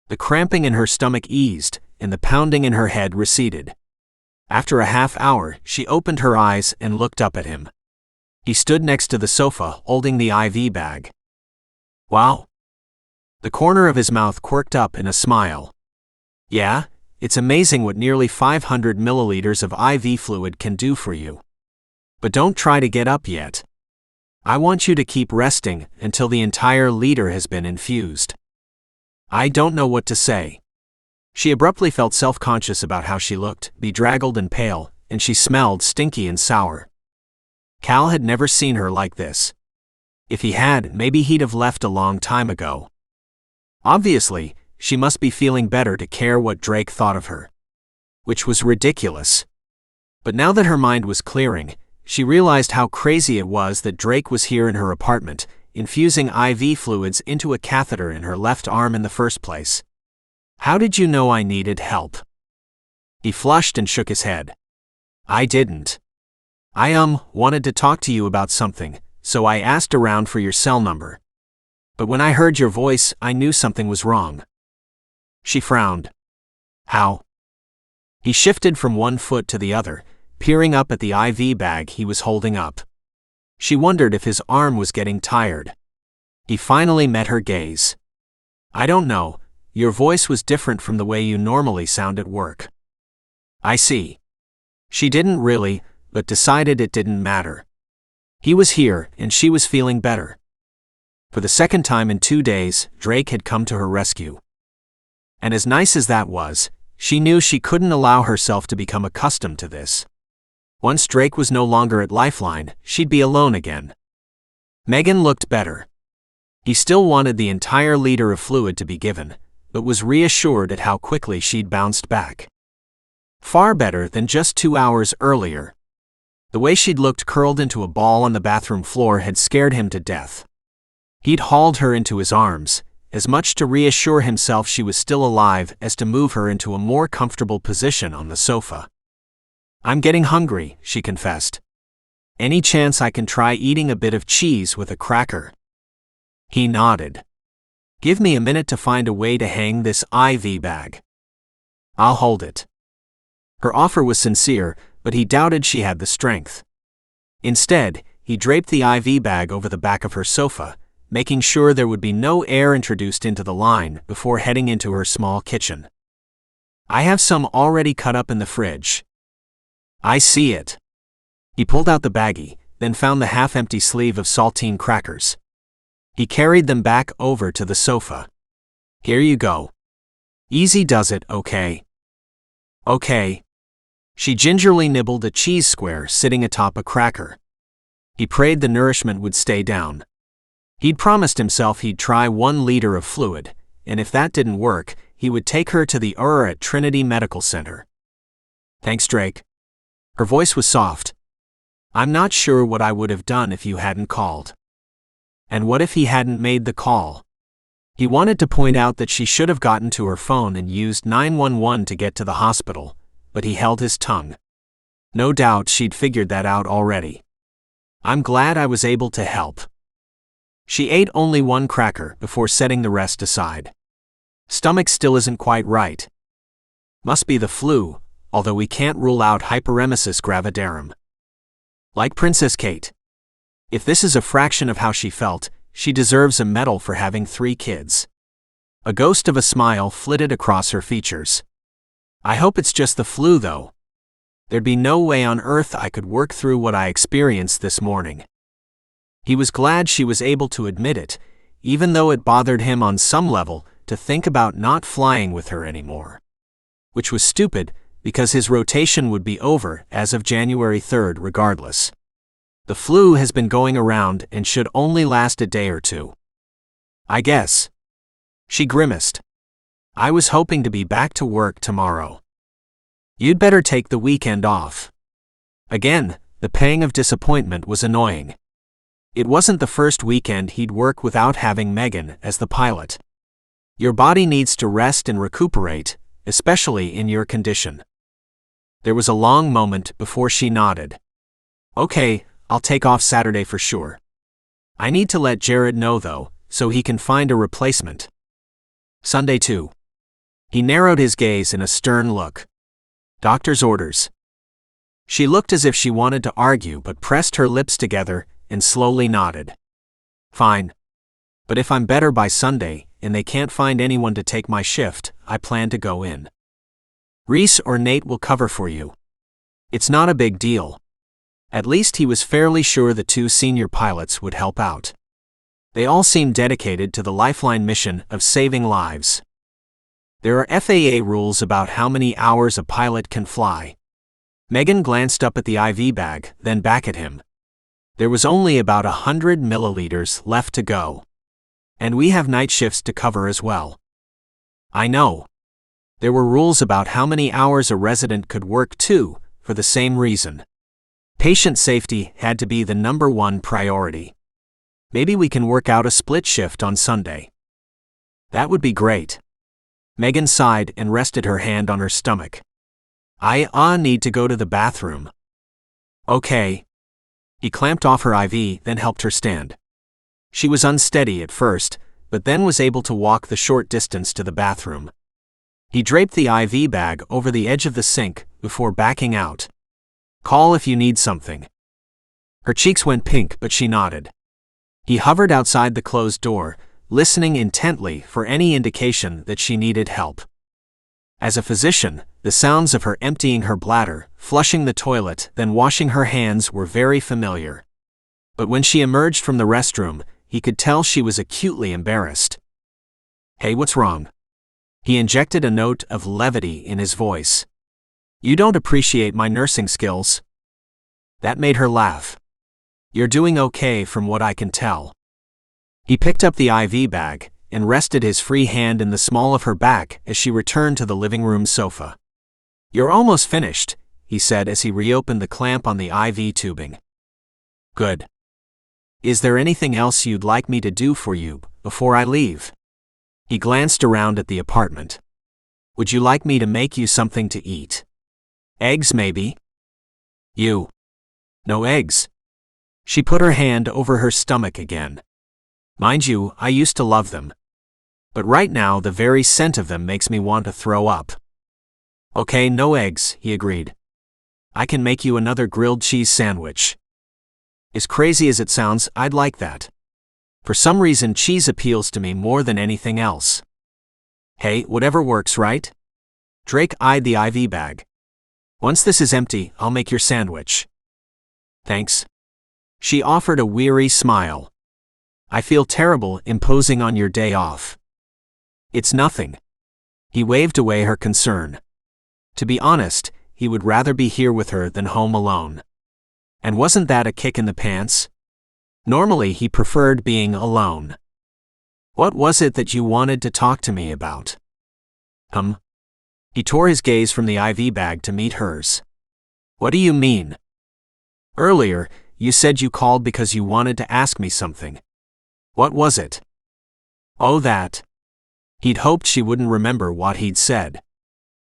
The cramping in her stomach eased, and the pounding in her head receded. After a half hour, she opened her eyes and looked up at him. He stood next to the sofa, holding the IV bag. "Wow." The corner of his mouth quirked up in a smile. "Yeah, it's amazing what nearly 500 milliliters of IV fluid can do for you. But don't try to get up yet. I want you to keep resting until the entire liter has been infused." I don't know what to say. She abruptly felt self-conscious about how she looked, bedraggled and pale, and she smelled stinky and sour. Cal had never seen her like this. If he had, maybe he'd have left a long time ago. Obviously, she must be feeling better to care what Drake thought of her. Which was ridiculous. But now that her mind was clearing, she realized how crazy it was that Drake was here in her apartment, infusing IV fluids into a catheter in her left arm in the first place. "How did you know I needed help?" He flushed and shook his head. "I didn't. I wanted to talk to you about something, so I asked around for your cell number. But when I heard your voice, I knew something was wrong." She frowned. "How?" He shifted from one foot to the other, peering up at the IV bag he was holding up. She wondered if his arm was getting tired. He finally met her gaze. "I don't know, your voice was different from the way you normally sound at work." "I see." She didn't really, but decided it didn't matter. He was here, and she was feeling better. For the second time in 2 days, Drake had come to her rescue. And as nice as that was, she knew she couldn't allow herself to become accustomed to this. Once Drake was no longer at Lifeline, she'd be alone again. Megan looked better. He still wanted the entire liter of fluid to be given, but was reassured at how quickly she'd bounced back. Far better than just 2 hours earlier. The way she'd looked curled into a ball on the bathroom floor had scared him to death. He'd hauled her into his arms, as much to reassure himself she was still alive as to move her into a more comfortable position on the sofa. "I'm getting hungry," she confessed. "Any chance I can try eating a bit of cheese with a cracker?" He nodded. Give me a minute to find a way to hang this IV bag. I'll hold it. Her offer was sincere, but he doubted she had the strength. Instead, he draped the IV bag over the back of her sofa, making sure there would be no air introduced into the line before heading into her small kitchen. I have some already cut up in the fridge. I see it. He pulled out the baggie, then found the half-empty sleeve of saltine crackers. He carried them back over to the sofa. Here you go. Easy does it, okay? Okay. She gingerly nibbled a cheese square sitting atop a cracker. He prayed the nourishment would stay down. He'd promised himself he'd try 1 liter of fluid, and if that didn't work, he would take her to the at Trinity Medical Center. Thanks, Drake. Her voice was soft. I'm not sure what I would have done if you hadn't called. And what if he hadn't made the call? He wanted to point out that she should have gotten to her phone and used 911 to get to the hospital, but he held his tongue. No doubt she'd figured that out already. I'm glad I was able to help. She ate only 1 cracker before setting the rest aside. Stomach still isn't quite right. Must be the flu, although we can't rule out hyperemesis gravidarum. Like Princess Kate. If this is a fraction of how she felt, she deserves a medal for having 3 kids. A ghost of a smile flitted across her features. I hope it's just the flu, though. There'd be no way on earth I could work through what I experienced this morning. He was glad she was able to admit it, even though it bothered him on some level to think about not flying with her anymore. Which was stupid, because his rotation would be over as of January 3rd regardless. The flu has been going around and should only last a day or 2. I guess. She grimaced. I was hoping to be back to work tomorrow. You'd better take the weekend off. Again, the pang of disappointment was annoying. It wasn't the first weekend he'd work without having Megan as the pilot. Your body needs to rest and recuperate, especially in your condition. There was a long moment before she nodded. Okay, I'll take off Saturday for sure. I need to let Jared know though, so he can find a replacement. Sunday too. He narrowed his gaze in a stern look. Doctor's orders. She looked as if she wanted to argue but pressed her lips together and slowly nodded. Fine. But if I'm better by Sunday and they can't find anyone to take my shift, I plan to go in. Reese or Nate will cover for you. It's not a big deal. At least he was fairly sure the 2 senior pilots would help out. They all seemed dedicated to the Lifeline mission of saving lives. There are FAA rules about how many hours a pilot can fly. Megan glanced up at the IV bag, then back at him. There was only about 100 milliliters left to go. And we have night shifts to cover as well. I know. There were rules about how many hours a resident could work too, for the same reason. Patient safety had to be the #1 priority. Maybe we can work out a split shift on Sunday. That would be great. Megan sighed and rested her hand on her stomach. I need to go to the bathroom. Okay. He clamped off her IV, then helped her stand. She was unsteady at first, but then was able to walk the short distance to the bathroom. He draped the IV bag over the edge of the sink before backing out. Call if you need something. Her cheeks went pink, but she nodded. He hovered outside the closed door, listening intently for any indication that she needed help. As a physician, the sounds of her emptying her bladder, flushing the toilet, then washing her hands were very familiar. But when she emerged from the restroom, he could tell she was acutely embarrassed. Hey, what's wrong? He injected a note of levity in his voice. You don't appreciate my nursing skills? That made her laugh. You're doing okay from what I can tell. He picked up the IV bag and rested his free hand in the small of her back as she returned to the living room sofa. You're almost finished, he said as he reopened the clamp on the IV tubing. Good. Is there anything else you'd like me to do for you before I leave? He glanced around at the apartment. Would you like me to make you something to eat? Eggs, maybe? You. No eggs. She put her hand over her stomach again. Mind you, I used to love them. But right now the very scent of them makes me want to throw up. Okay, no eggs, he agreed. I can make you another grilled cheese sandwich. As crazy as it sounds, I'd like that. For some reason, cheese appeals to me more than anything else. Hey, whatever works, right? Drake eyed the IV bag. Once this is empty, I'll make your sandwich. Thanks. She offered a weary smile. I feel terrible imposing on your day off. It's nothing. He waved away her concern. To be honest, he would rather be here with her than home alone. And wasn't that a kick in the pants? Normally he preferred being alone. What was it that you wanted to talk to me about? He tore his gaze from the IV bag to meet hers. What do you mean? Earlier, you said you called because you wanted to ask me something. What was it? Oh, that. He'd hoped she wouldn't remember what he'd said.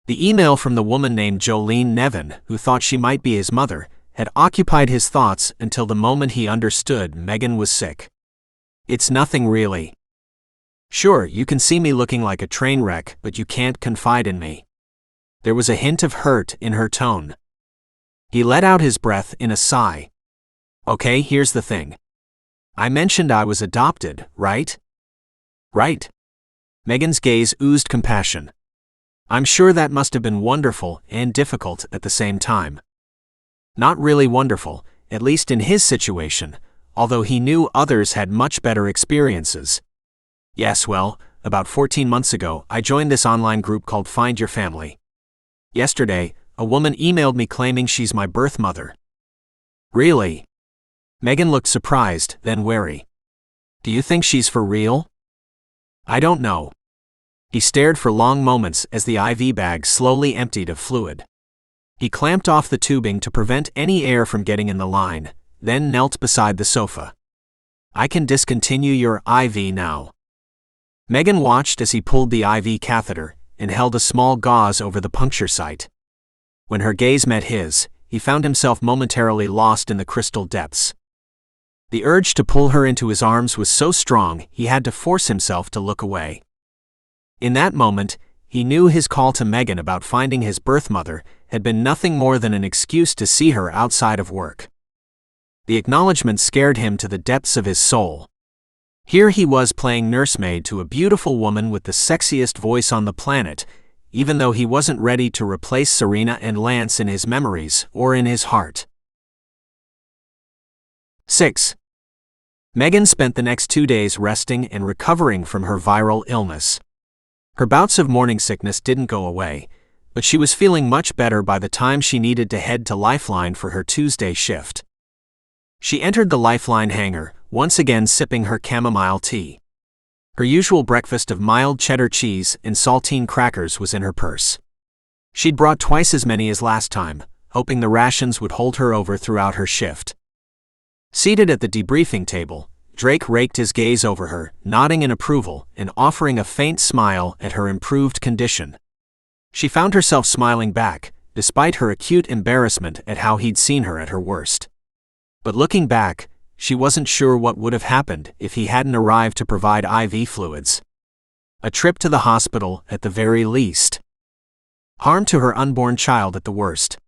The email from the woman named Jolene Nevin, who thought she might be his mother, had occupied his thoughts until the moment he understood Megan was sick. It's nothing really. Sure, you can see me looking like a train wreck, but you can't confide in me. There was a hint of hurt in her tone. He let out his breath in a sigh. Okay, here's the thing. I mentioned I was adopted, right? Right. Megan's gaze oozed compassion. I'm sure that must have been wonderful and difficult at the same time. Not really wonderful, at least in his situation, although he knew others had much better experiences. Yes, well, about 14 months ago, I joined this online group called Find Your Family. Yesterday, a woman emailed me claiming she's my birth mother. Really? Megan looked surprised, then wary. Do you think she's for real? I don't know. He stared for long moments as the IV bag slowly emptied of fluid. He clamped off the tubing to prevent any air from getting in the line, then knelt beside the sofa. I can discontinue your IV now. Megan watched as he pulled the IV catheter and held a small gauze over the puncture site. When her gaze met his, he found himself momentarily lost in the crystal depths. The urge to pull her into his arms was so strong he had to force himself to look away. In that moment, he knew his call to Megan about finding his birth mother had been nothing more than an excuse to see her outside of work. The acknowledgement scared him to the depths of his soul. Here he was playing nursemaid to a beautiful woman with the sexiest voice on the planet, even though he wasn't ready to replace Serena and Lance in his memories or in his heart. 6. Megan spent the next 2 days resting and recovering from her viral illness. Her bouts of morning sickness didn't go away, but she was feeling much better by the time she needed to head to Lifeline for her Tuesday shift. She entered the Lifeline hangar, once again sipping her chamomile tea. Her usual breakfast of mild cheddar cheese and saltine crackers was in her purse. She'd brought twice as many as last time, hoping the rations would hold her over throughout her shift. Seated at the debriefing table, Drake raked his gaze over her, nodding in approval and offering a faint smile at her improved condition. She found herself smiling back, despite her acute embarrassment at how he'd seen her at her worst. But looking back, she wasn't sure what would have happened if he hadn't arrived to provide IV fluids. A trip to the hospital at the very least. Harm to her unborn child at the worst.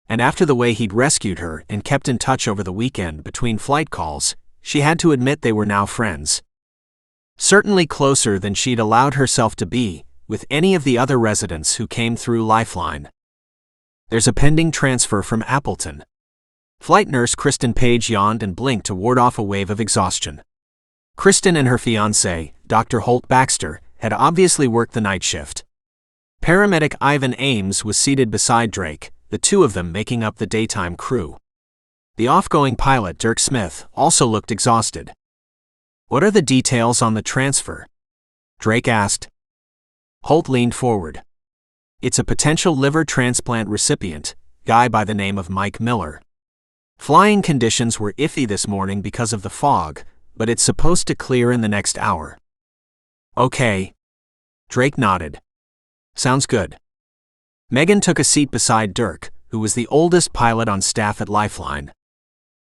And after the way he'd rescued her and kept in touch over the weekend between flight calls, she had to admit they were now friends. Certainly closer than she'd allowed herself to be with any of the other residents who came through Lifeline. There's a pending transfer from Appleton. Flight nurse Kristen Page yawned and blinked to ward off a wave of exhaustion. Kristen and her fiancé, Dr. Holt Baxter, had obviously worked the night shift. Paramedic Ivan Ames was seated beside Drake, the two of them making up the daytime crew. The off-going pilot Dirk Smith also looked exhausted. What are the details on the transfer? Drake asked. Holt leaned forward. It's a potential liver transplant recipient, guy by the name of Mike Miller. Flying conditions were iffy this morning because of the fog, but it's supposed to clear in the next hour. Okay. Drake nodded. Sounds good. Megan took a seat beside Dirk, who was the oldest pilot on staff at Lifeline.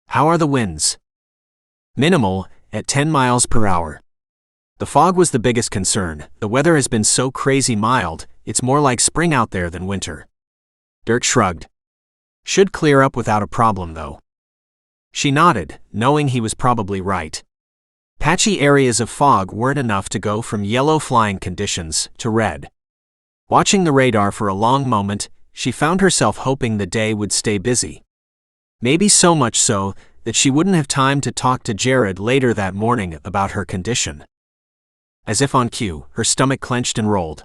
How are the winds? Minimal, at 10 miles per hour. The fog was the biggest concern. The weather has been so crazy mild, it's more like spring out there than winter. Dirk shrugged. Should clear up without a problem, though. She nodded, knowing he was probably right. Patchy areas of fog weren't enough to go from yellow flying conditions to red. Watching the radar for a long moment, she found herself hoping the day would stay busy. Maybe so much so that she wouldn't have time to talk to Jared later that morning about her condition. As if on cue, her stomach clenched and rolled.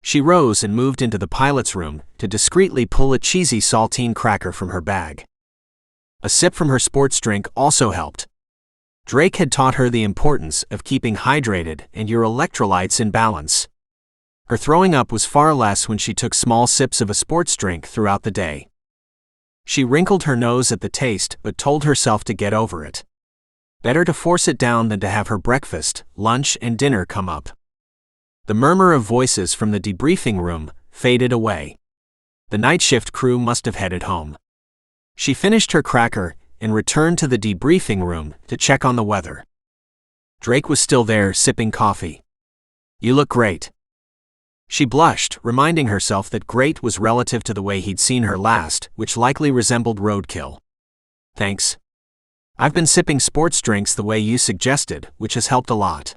She rose and moved into the pilot's room to discreetly pull a cheesy saltine cracker from her bag. A sip from her sports drink also helped. Drake had taught her the importance of keeping hydrated and your electrolytes in balance. Her throwing up was far less when she took small sips of a sports drink throughout the day. She wrinkled her nose at the taste but told herself to get over it. Better to force it down than to have her breakfast, lunch, and dinner come up. The murmur of voices from the debriefing room faded away. The night shift crew must have headed home. She finished her cracker and returned to the debriefing room to check on the weather. Drake was still there, sipping coffee. "You look great." She blushed, reminding herself that great was relative to the way he'd seen her last, which likely resembled roadkill. "Thanks. I've been sipping sports drinks the way you suggested, which has helped a lot."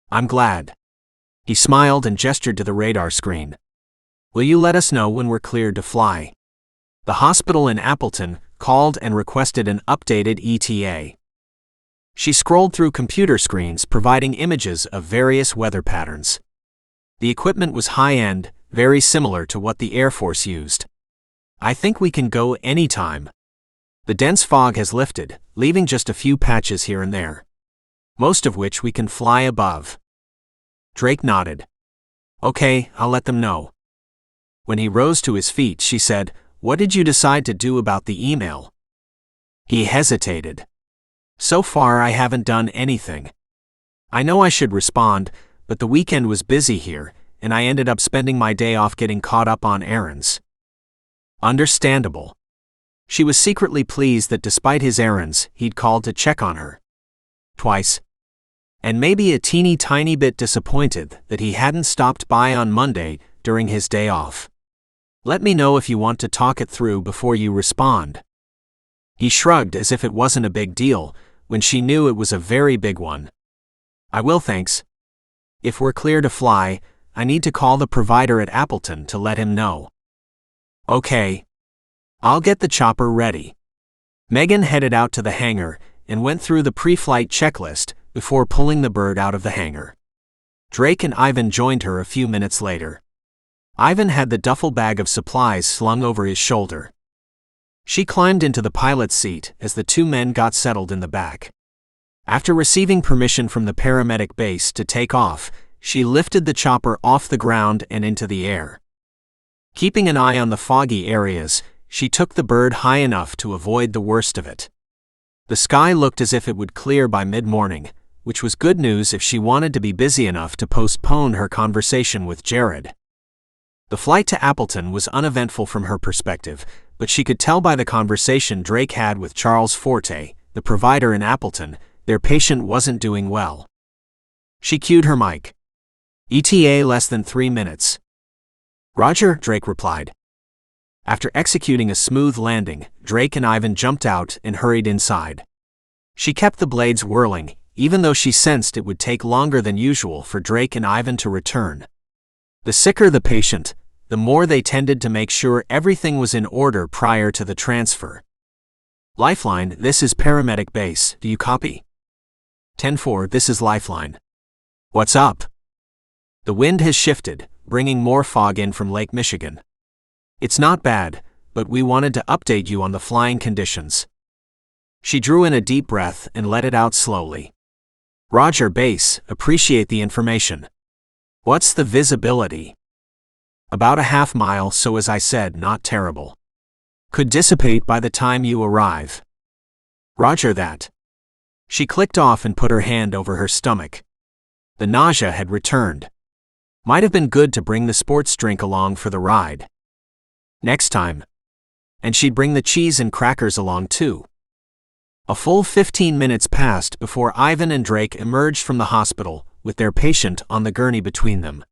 "I'm glad." He smiled and gestured to the radar screen. "Will you let us know when we're cleared to fly?" The hospital in Appleton called and requested an updated ETA. She scrolled through computer screens providing images of various weather patterns. The equipment was high-end, very similar to what the Air Force used. "I think we can go anytime." The dense fog has lifted, leaving just a few patches here and there, most of which we can fly above. Drake nodded. "Okay, I'll let them know." When he rose to his feet, she said, "What did you decide to do about the email?" He hesitated. "So far I haven't done anything. I know I should respond, but the weekend was busy here, and I ended up spending my day off getting caught up on errands." Understandable. She was secretly pleased that despite his errands, he'd called to check on her. Twice. And maybe a teeny tiny bit disappointed that he hadn't stopped by on Monday during his day off. "Let me know if you want to talk it through before you respond." He shrugged as if it wasn't a big deal, when she knew it was a very big one. "I will, thanks. If we're clear to fly, I need to call the provider at Appleton to let him know." "Okay. I'll get the chopper ready." Megan headed out to the hangar and went through the pre-flight checklist before pulling the bird out of the hangar. Drake and Ivan joined her a few minutes later. Ivan had the duffel bag of supplies slung over his shoulder. She climbed into the pilot's seat as the two men got settled in the back. After receiving permission from the paramedic base to take off, she lifted the chopper off the ground and into the air. Keeping an eye on the foggy areas, she took the bird high enough to avoid the worst of it. The sky looked as if it would clear by mid-morning, which was good news if she wanted to be busy enough to postpone her conversation with Jared. The flight to Appleton was uneventful from her perspective, but she could tell by the conversation Drake had with Charles Forte, the provider in Appleton, their patient wasn't doing well. She cued her mic. "ETA less than 3 minutes." "Roger," Drake replied. After executing a smooth landing, Drake and Ivan jumped out and hurried inside. She kept the blades whirling, even though she sensed it would take longer than usual for Drake and Ivan to return. The sicker the patient, the more they tended to make sure everything was in order prior to the transfer. "Lifeline, this is paramedic base, do you copy?" 10-4, this is Lifeline. "What's up?" The wind has shifted, bringing more fog in from Lake Michigan. "It's not bad, but we wanted to update you on the flying conditions." She drew in a deep breath and let it out slowly. "Roger, base, appreciate the information. What's the visibility?" "About a half mile, so as I said, not terrible. Could dissipate by the time you arrive." "Roger that." She clicked off and put her hand over her stomach. The nausea had returned. Might have been good to bring the sports drink along for the ride. Next time. And she'd bring the cheese and crackers along too. A full 15 minutes passed before Ivan and Drake emerged from the hospital, with their patient on the gurney between them.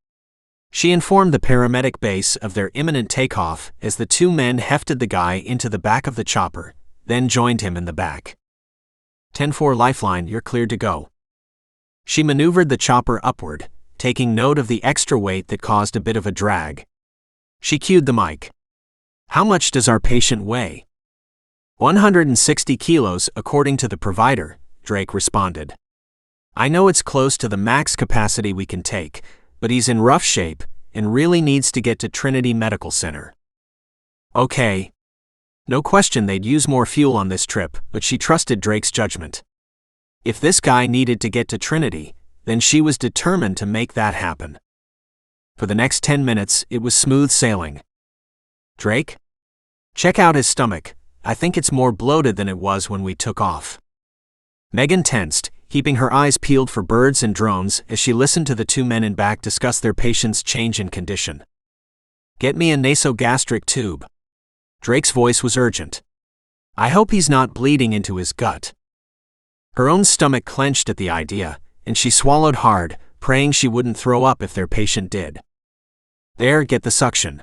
She informed the paramedic base of their imminent takeoff as the two men hefted the guy into the back of the chopper, then joined him in the back. 10-4 Lifeline, you're cleared to go. She maneuvered the chopper upward, taking note of the extra weight that caused a bit of a drag. She cued the mic. How much does our patient weigh? 160 kilos, according to the provider, Drake responded. I know it's close to the max capacity we can take, but he's in rough shape and really needs to get to Trinity Medical Center. Okay. No question they'd use more fuel on this trip, but she trusted Drake's judgment. If this guy needed to get to Trinity, then she was determined to make that happen. For the next 10 minutes, it was smooth sailing. Drake? Check out his stomach. I think it's more bloated than it was when we took off. Megan tensed, keeping her eyes peeled for birds and drones as she listened to the two men in back discuss their patient's change in condition. Get me a nasogastric tube. Drake's voice was urgent. I hope he's not bleeding into his gut. Her own stomach clenched at the idea, and she swallowed hard, praying she wouldn't throw up if their patient did. There, get the suction.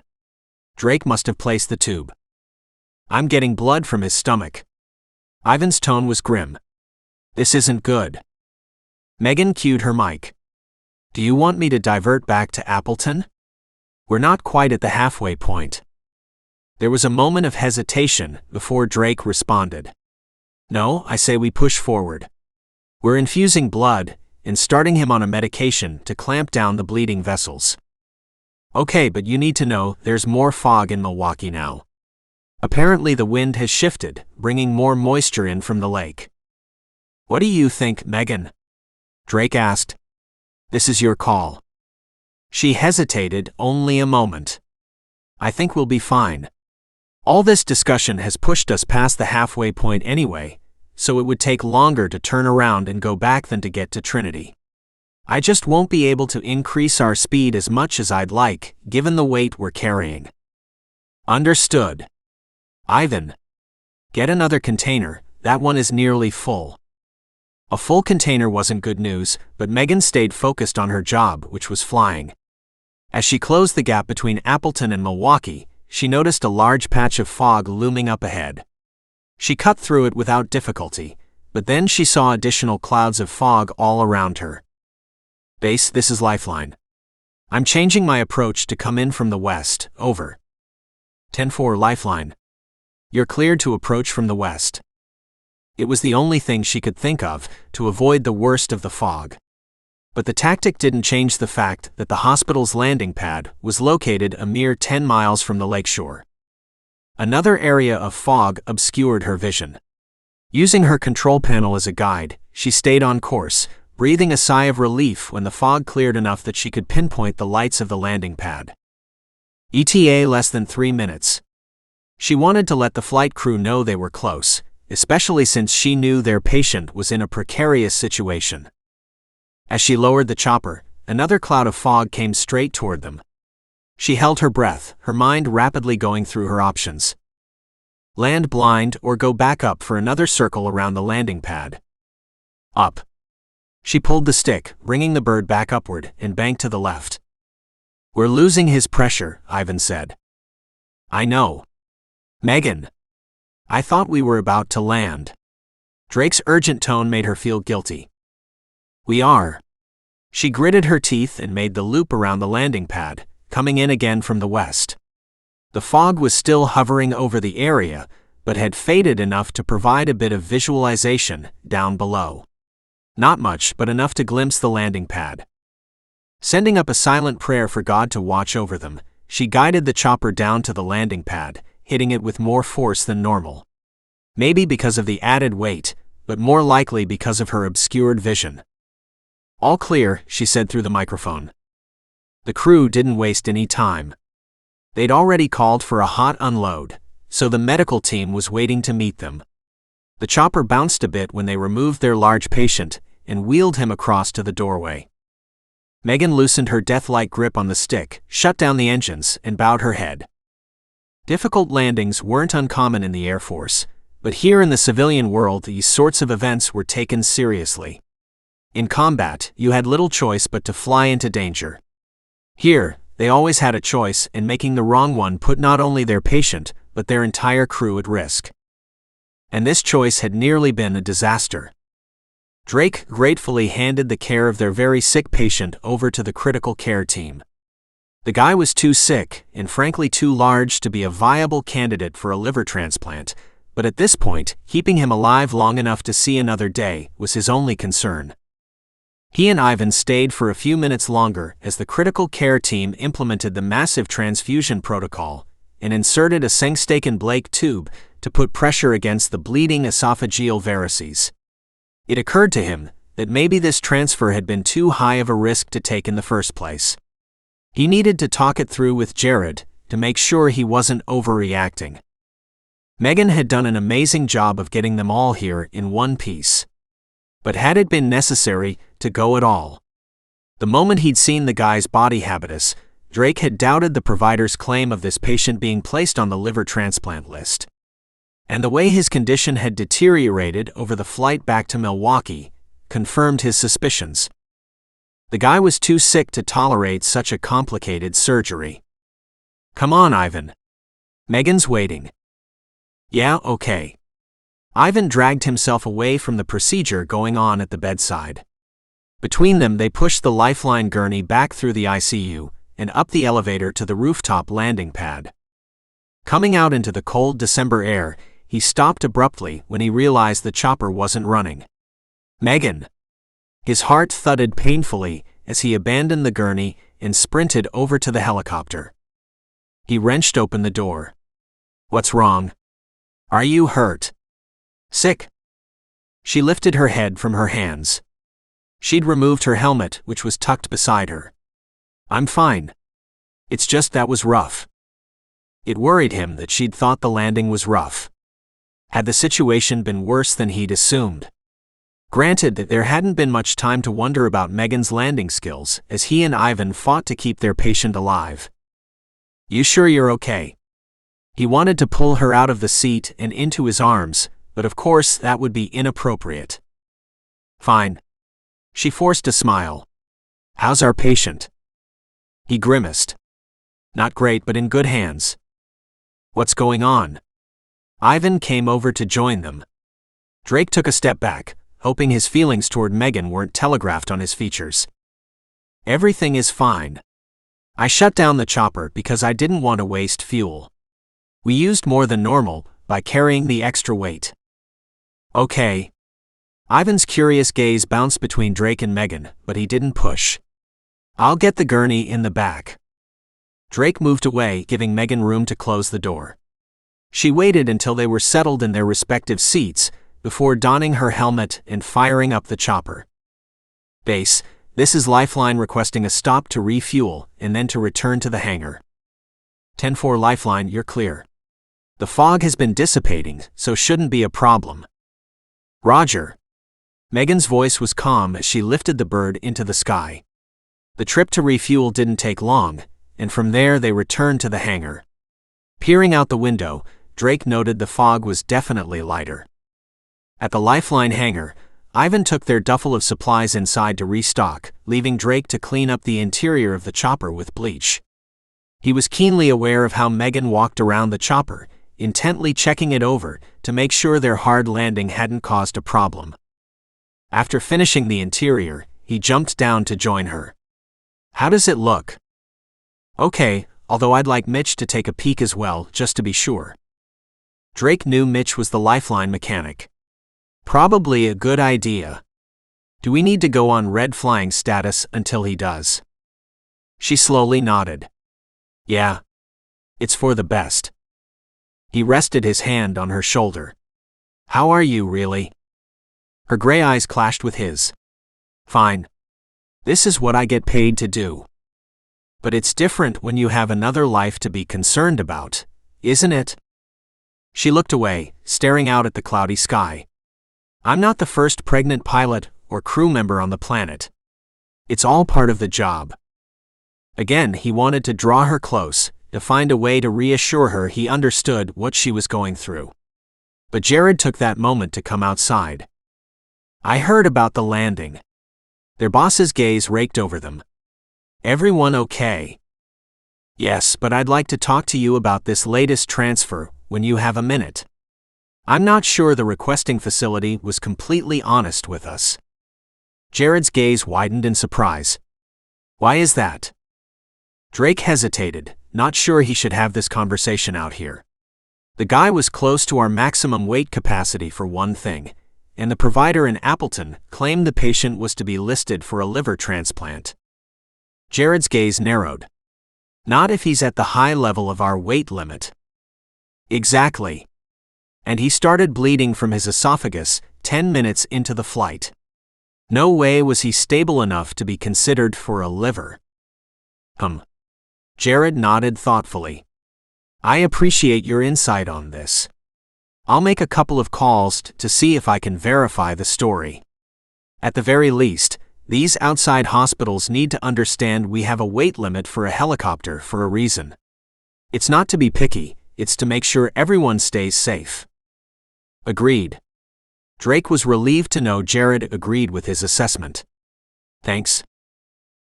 Drake must have placed the tube. I'm getting blood from his stomach. Ivan's tone was grim. This isn't good. Megan cued her mic. Do you want me to divert back to Appleton? We're not quite at the halfway point. There was a moment of hesitation before Drake responded. No, I say we push forward. We're infusing blood and starting him on a medication to clamp down the bleeding vessels. Okay, but you need to know there's more fog in Milwaukee now. Apparently the wind has shifted, bringing more moisture in from the lake. What do you think, Megan? Drake asked. This is your call. She hesitated only a moment. I think we'll be fine. All this discussion has pushed us past the halfway point anyway, so it would take longer to turn around and go back than to get to Trinity. I just won't be able to increase our speed as much as I'd like, given the weight we're carrying. Understood. Ivan. Get another container, that one is nearly full. A full container wasn't good news, but Megan stayed focused on her job, which was flying. As she closed the gap between Appleton and Milwaukee, she noticed a large patch of fog looming up ahead. She cut through it without difficulty, but then she saw additional clouds of fog all around her. Base, this is Lifeline. I'm changing my approach to come in from the west, over. 10-4 Lifeline. You're cleared to approach from the west. It was the only thing she could think of to avoid the worst of the fog. But the tactic didn't change the fact that the hospital's landing pad was located a mere 10 miles from the lakeshore. Another area of fog obscured her vision. Using her control panel as a guide, she stayed on course, breathing a sigh of relief when the fog cleared enough that she could pinpoint the lights of the landing pad. ETA less than 3 minutes. She wanted to let the flight crew know they were close, especially since she knew their patient was in a precarious situation. As she lowered the chopper, another cloud of fog came straight toward them. She held her breath, her mind rapidly going through her options. Land blind or go back up for another circle around the landing pad. Up. She pulled the stick, bringing the bird back upward, and banked to the left. We're losing his pressure, Ivan said. I know. Megan. I thought we were about to land. Drake's urgent tone made her feel guilty. We are. She gritted her teeth and made the loop around the landing pad, coming in again from the west. The fog was still hovering over the area, but had faded enough to provide a bit of visualization down below. Not much, but enough to glimpse the landing pad. Sending up a silent prayer for God to watch over them, she guided the chopper down to the landing pad, hitting it with more force than normal. Maybe because of the added weight, but more likely because of her obscured vision. All clear, she said through the microphone. The crew didn't waste any time. They'd already called for a hot unload, so the medical team was waiting to meet them. The chopper bounced a bit when they removed their large patient and wheeled him across to the doorway. Megan loosened her death-like grip on the stick, shut down the engines, and bowed her head. Difficult landings weren't uncommon in the Air Force, But here in the civilian world, these sorts of events were taken seriously. In combat, you had little choice but to fly into danger. Here, they always had a choice, and making the wrong one put not only their patient, but their entire crew at risk. And this choice had nearly been a disaster. Drake gratefully handed the care of their very sick patient over to the critical care team. The guy was too sick, and frankly too large to be a viable candidate for a liver transplant, but at this point, keeping him alive long enough to see another day was his only concern. He and Ivan stayed for a few minutes longer as the critical care team implemented the massive transfusion protocol and inserted a Sengstaken Blake tube to put pressure against the bleeding esophageal varices. It occurred to him that maybe this transfer had been too high of a risk to take in the first place. He needed to talk it through with Jared to make sure he wasn't overreacting. Megan had done an amazing job of getting them all here in one piece. But had it been necessary to go at all? The moment he'd seen the guy's body habitus, Drake had doubted the provider's claim of this patient being placed on the liver transplant list. And the way his condition had deteriorated over the flight back to Milwaukee confirmed his suspicions. The guy was too sick to tolerate such a complicated surgery. Come on, Ivan. Megan's waiting. Yeah, okay. Ivan dragged himself away from the procedure going on at the bedside. Between them, they pushed the Lifeline gurney back through the ICU and up the elevator to the rooftop landing pad. Coming out into the cold December air, he stopped abruptly when he realized the chopper wasn't running. Megan! His heart thudded painfully as he abandoned the gurney and sprinted over to the helicopter. He wrenched open the door. What's wrong? Are you hurt? Sick? She lifted her head from her hands. She'd removed her helmet, which was tucked beside her. I'm fine. It's just that was rough. It worried him that she'd thought the landing was rough. Had the situation been worse than he'd assumed? Granted that there hadn't been much time to wonder about Megan's landing skills as he and Ivan fought to keep their patient alive. You sure you're okay? He wanted to pull her out of the seat and into his arms, but of course that would be inappropriate. Fine. She forced a smile. How's our patient? He grimaced. Not great, but in good hands. What's going on? Ivan came over to join them. Drake took a step back, hoping his feelings toward Megan weren't telegraphed on his features. Everything is fine. I shut down the chopper because I didn't want to waste fuel. We used more than normal by carrying the extra weight. Okay. Ivan's curious gaze bounced between Drake and Megan, but he didn't push. I'll get the gurney in the back. Drake moved away, giving Megan room to close the door. She waited until they were settled in their respective seats before donning her helmet and firing up the chopper. Base, this is Lifeline requesting a stop to refuel and then to return to the hangar. 10-4 Lifeline, you're clear. The fog has been dissipating, so shouldn't be a problem. Roger. Megan's voice was calm as she lifted the bird into the sky. The trip to refuel didn't take long, and from there they returned to the hangar. Peering out the window, Drake noted the fog was definitely lighter. At the Lifeline hangar, Ivan took their duffel of supplies inside to restock, leaving Drake to clean up the interior of the chopper with bleach. He was keenly aware of how Megan walked around the chopper, intently checking it over to make sure their hard landing hadn't caused a problem. After finishing the interior, he jumped down to join her. How does it look? Okay, although I'd like Mitch to take a peek as well, just to be sure. Drake knew Mitch was the Lifeline mechanic. Probably a good idea. Do we need to go on red flying status until he does? She slowly nodded. Yeah. It's for the best. He rested his hand on her shoulder. How are you, really? Her gray eyes clashed with his. Fine. This is what I get paid to do. But it's different when you have another life to be concerned about, isn't it? She looked away, staring out at the cloudy sky. I'm not the first pregnant pilot or crew member on the planet. It's all part of the job. Again, he wanted to draw her close, to find a way to reassure her he understood what she was going through. But Jared took that moment to come outside. I heard about the landing. Their boss's gaze raked over them. Everyone okay? Yes, but I'd like to talk to you about this latest transfer when you have a minute. I'm not sure the requesting facility was completely honest with us. Jared's gaze widened in surprise. Why is that? Drake hesitated, not sure he should have this conversation out here. The guy was close to our maximum weight capacity for one thing, and the provider in Appleton claimed the patient was to be listed for a liver transplant. Jared's gaze narrowed. Not if he's at the high level of our weight limit. Exactly. And he started bleeding from his esophagus 10 minutes into the flight. No way was he stable enough to be considered for a liver. Jared nodded thoughtfully. I appreciate your insight on this. I'll make a couple of calls to see if I can verify the story. At the very least, these outside hospitals need to understand we have a weight limit for a helicopter for a reason. It's not to be picky, it's to make sure everyone stays safe. Agreed. Drake was relieved to know Jared agreed with his assessment. Thanks.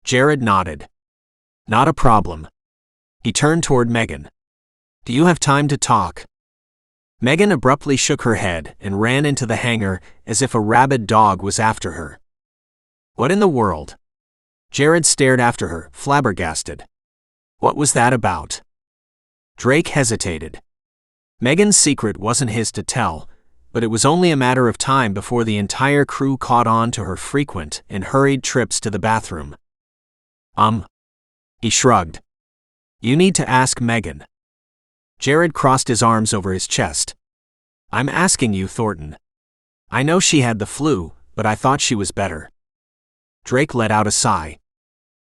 Jared nodded. Not a problem. He turned toward Megan. Do you have time to talk? Megan abruptly shook her head and ran into the hangar as if a rabid dog was after her. What in the world? Jared stared after her, flabbergasted. What was that about? Drake hesitated. Megan's secret wasn't his to tell, but it was only a matter of time before the entire crew caught on to her frequent and hurried trips to the bathroom. He shrugged. You need to ask Megan. Jared crossed his arms over his chest. I'm asking you, Thornton. I know she had the flu, but I thought she was better. Drake let out a sigh.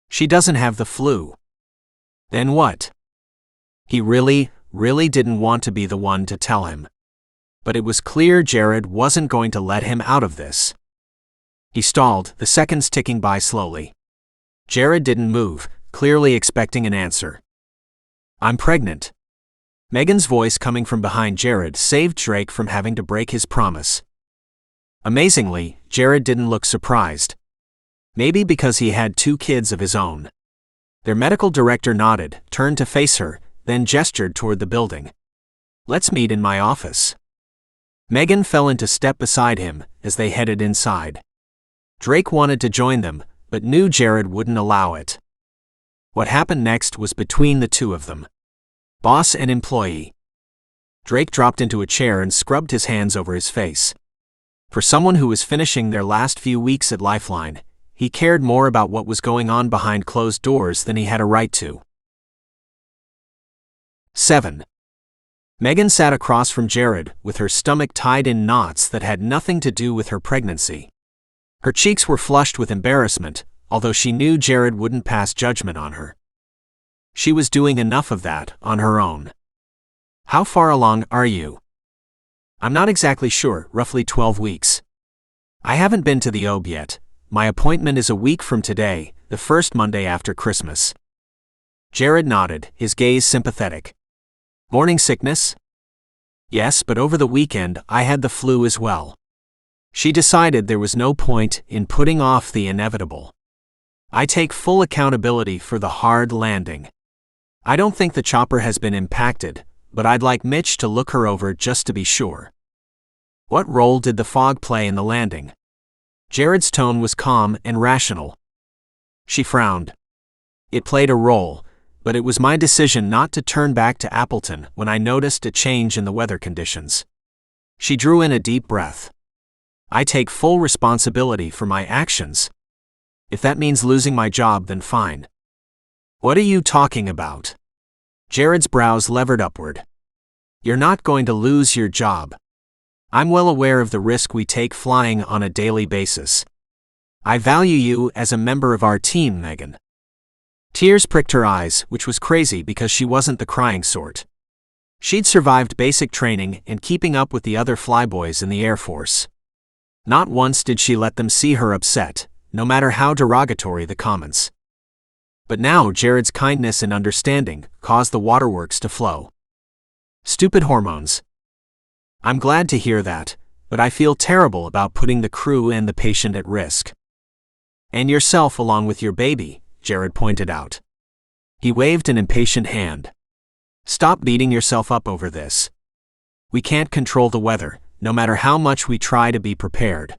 She doesn't have the flu. Then what? He really didn't want to be the one to tell him. But it was clear Jared wasn't going to let him out of this. He stalled, the seconds ticking by slowly. Jared didn't move, clearly expecting an answer. I'm pregnant. Megan's voice coming from behind Jared saved Drake from having to break his promise. Amazingly, Jared didn't look surprised. Maybe because he had 2 kids of his own. Their medical director nodded, turned to face her, then gestured toward the building. Let's meet in my office. Megan fell into step beside him as they headed inside. Drake wanted to join them, but knew Jared wouldn't allow it. What happened next was between the two of them. Boss and employee. Drake dropped into a chair and scrubbed his hands over his face. For someone who was finishing their last few weeks at Lifeline, he cared more about what was going on behind closed doors than he had a right to. 7. Megan sat across from Jared with her stomach tied in knots that had nothing to do with her pregnancy. Her cheeks were flushed with embarrassment, although she knew Jared wouldn't pass judgment on her. She was doing enough of that on her own. How far along are you? I'm not exactly sure, roughly 12 weeks. I haven't been to the OB yet. My appointment is a week from today, the first Monday after Christmas. Jared nodded, his gaze sympathetic. Morning sickness? Yes, but over the weekend I had the flu as well. She decided there was no point in putting off the inevitable. I take full accountability for the hard landing. I don't think the chopper has been impacted, but I'd like Mitch to look her over just to be sure. What role did the fog play in the landing? Jared's tone was calm and rational. She frowned. It played a role, but it was my decision not to turn back to Appleton when I noticed a change in the weather conditions. She drew in a deep breath. I take full responsibility for my actions. If that means losing my job, then fine. What are you talking about? Jared's brows levered upward. You're not going to lose your job. I'm well aware of the risk we take flying on a daily basis. I value you as a member of our team, Megan. Tears pricked her eyes, which was crazy because she wasn't the crying sort. She'd survived basic training and keeping up with the other flyboys in the Air Force. Not once did she let them see her upset, no matter how derogatory the comments. But now Jared's kindness and understanding caused the waterworks to flow. Stupid hormones. I'm glad to hear that, but I feel terrible about putting the crew and the patient at risk. And yourself along with your baby, Jared pointed out. He waved an impatient hand. Stop beating yourself up over this. We can't control the weather, no matter how much we try to be prepared.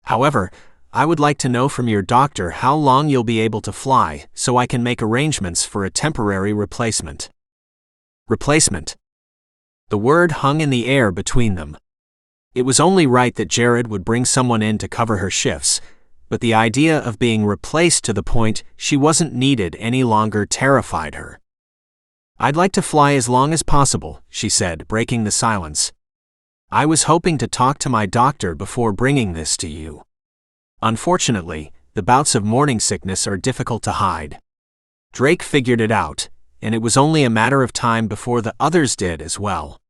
However, I would like to know from your doctor how long you'll be able to fly so I can make arrangements for a temporary replacement. Replacement. The word hung in the air between them. It was only right that Jared would bring someone in to cover her shifts, but the idea of being replaced to the point she wasn't needed any longer terrified her. I'd like to fly as long as possible, she said, breaking the silence. I was hoping to talk to my doctor before bringing this to you. Unfortunately, the bouts of morning sickness are difficult to hide. Drake figured it out, and it was only a matter of time before the others did as well.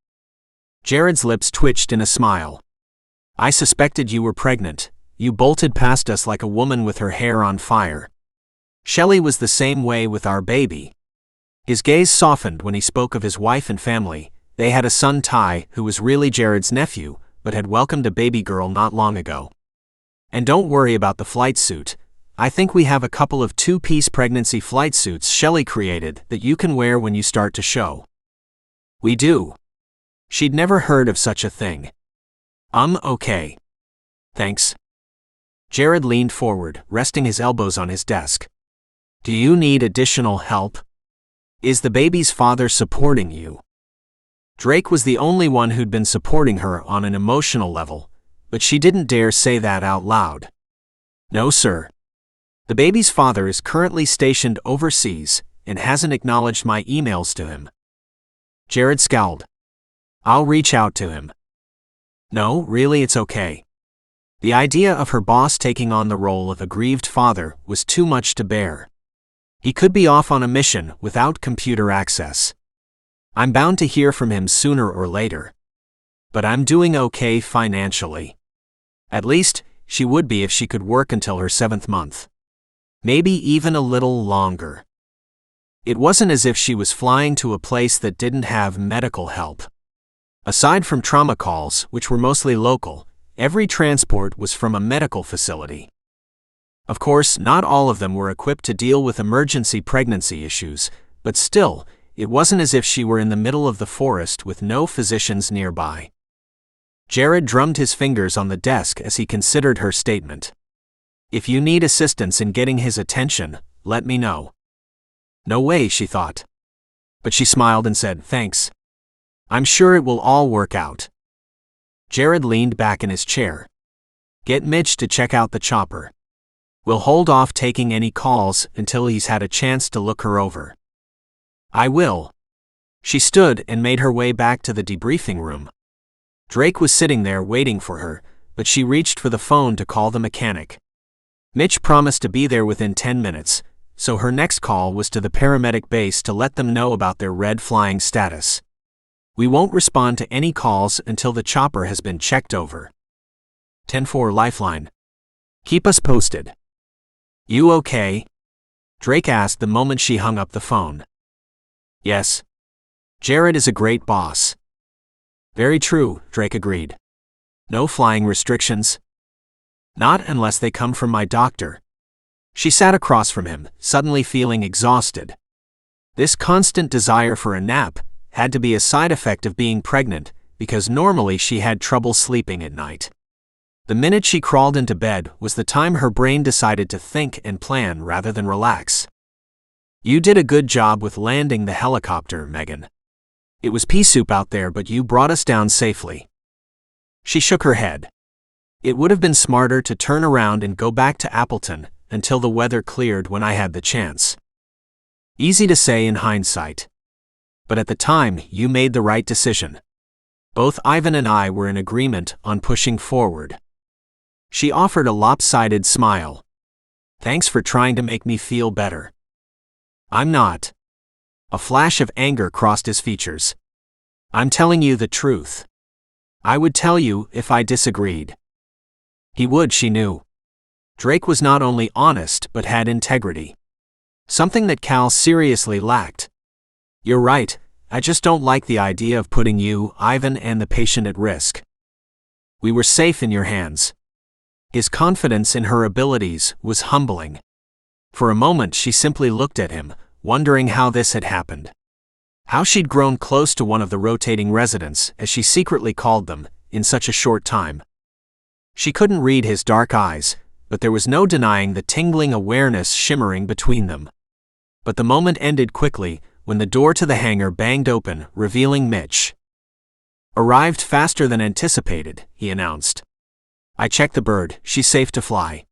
Jared's lips twitched in a smile. I suspected you were pregnant. You bolted past us like a woman with her hair on fire. Shelley was the same way with our baby. His gaze softened when he spoke of his wife and family. They had a son, Ty, who was really Jared's nephew, but had welcomed a baby girl not long ago. And don't worry about the flight suit. I think we have a couple of two-piece pregnancy flight suits Shelley created that you can wear when you start to show. We do. She'd never heard of such a thing. Okay. Thanks. Jared leaned forward, resting his elbows on his desk. Do you need additional help? Is the baby's father supporting you? Drake was the only one who'd been supporting her on an emotional level, but she didn't dare say that out loud. No, sir. The baby's father is currently stationed overseas and hasn't acknowledged my emails to him. Jared scowled. I'll reach out to him. No, really, it's okay. The idea of her boss taking on the role of aggrieved father was too much to bear. He could be off on a mission without computer access. I'm bound to hear from him sooner or later. But I'm doing okay financially. At least, she would be if she could work until her 7th month. Maybe even a little longer. It wasn't as if she was flying to a place that didn't have medical help. Aside from trauma calls, which were mostly local, every transport was from a medical facility. Of course, not all of them were equipped to deal with emergency pregnancy issues, but still, it wasn't as if she were in the middle of the forest with no physicians nearby. Jared drummed his fingers on the desk as he considered her statement. If you need assistance in getting his attention, let me know. No way, she thought. But she smiled and said, thanks. I'm sure it will all work out. Jared leaned back in his chair. Get Mitch to check out the chopper. We'll hold off taking any calls until he's had a chance to look her over. I will. She stood and made her way back to the debriefing room. Drake was sitting there waiting for her, but she reached for the phone to call the mechanic. Mitch promised to be there within 10 minutes, so her next call was to the paramedic base to let them know about their red flying status. We won't respond to any calls until the chopper has been checked over. 10-4 Lifeline. Keep us posted. You okay? Drake asked the moment she hung up the phone. Yes. Jared is a great boss. Very true, Drake agreed. No flying restrictions? Not unless they come from my doctor. She sat across from him, suddenly feeling exhausted. This constant desire for a nap had to be a side effect of being pregnant, because normally she had trouble sleeping at night. The minute she crawled into bed was the time her brain decided to think and plan rather than relax. You did a good job with landing the helicopter, Megan. It was pea soup out there, but you brought us down safely. She shook her head. It would have been smarter to turn around and go back to Appleton until the weather cleared when I had the chance. Easy to say in hindsight. But at the time, you made the right decision. Both Ivan and I were in agreement on pushing forward. She offered a lopsided smile. Thanks for trying to make me feel better. I'm not. A flash of anger crossed his features. I'm telling you the truth. I would tell you if I disagreed. He would, she knew. Drake was not only honest but had integrity. Something that Cal seriously lacked. You're right, I just don't like the idea of putting you, Ivan, and the patient at risk. We were safe in your hands." His confidence in her abilities was humbling. For a moment she simply looked at him, wondering how this had happened. How she'd grown close to one of the rotating residents, as she secretly called them, in such a short time. She couldn't read his dark eyes, but there was no denying the tingling awareness shimmering between them. But the moment ended quickly, when the door to the hangar banged open, revealing Mitch. "Arrived faster than anticipated," he announced. "I checked the bird, she's safe to fly.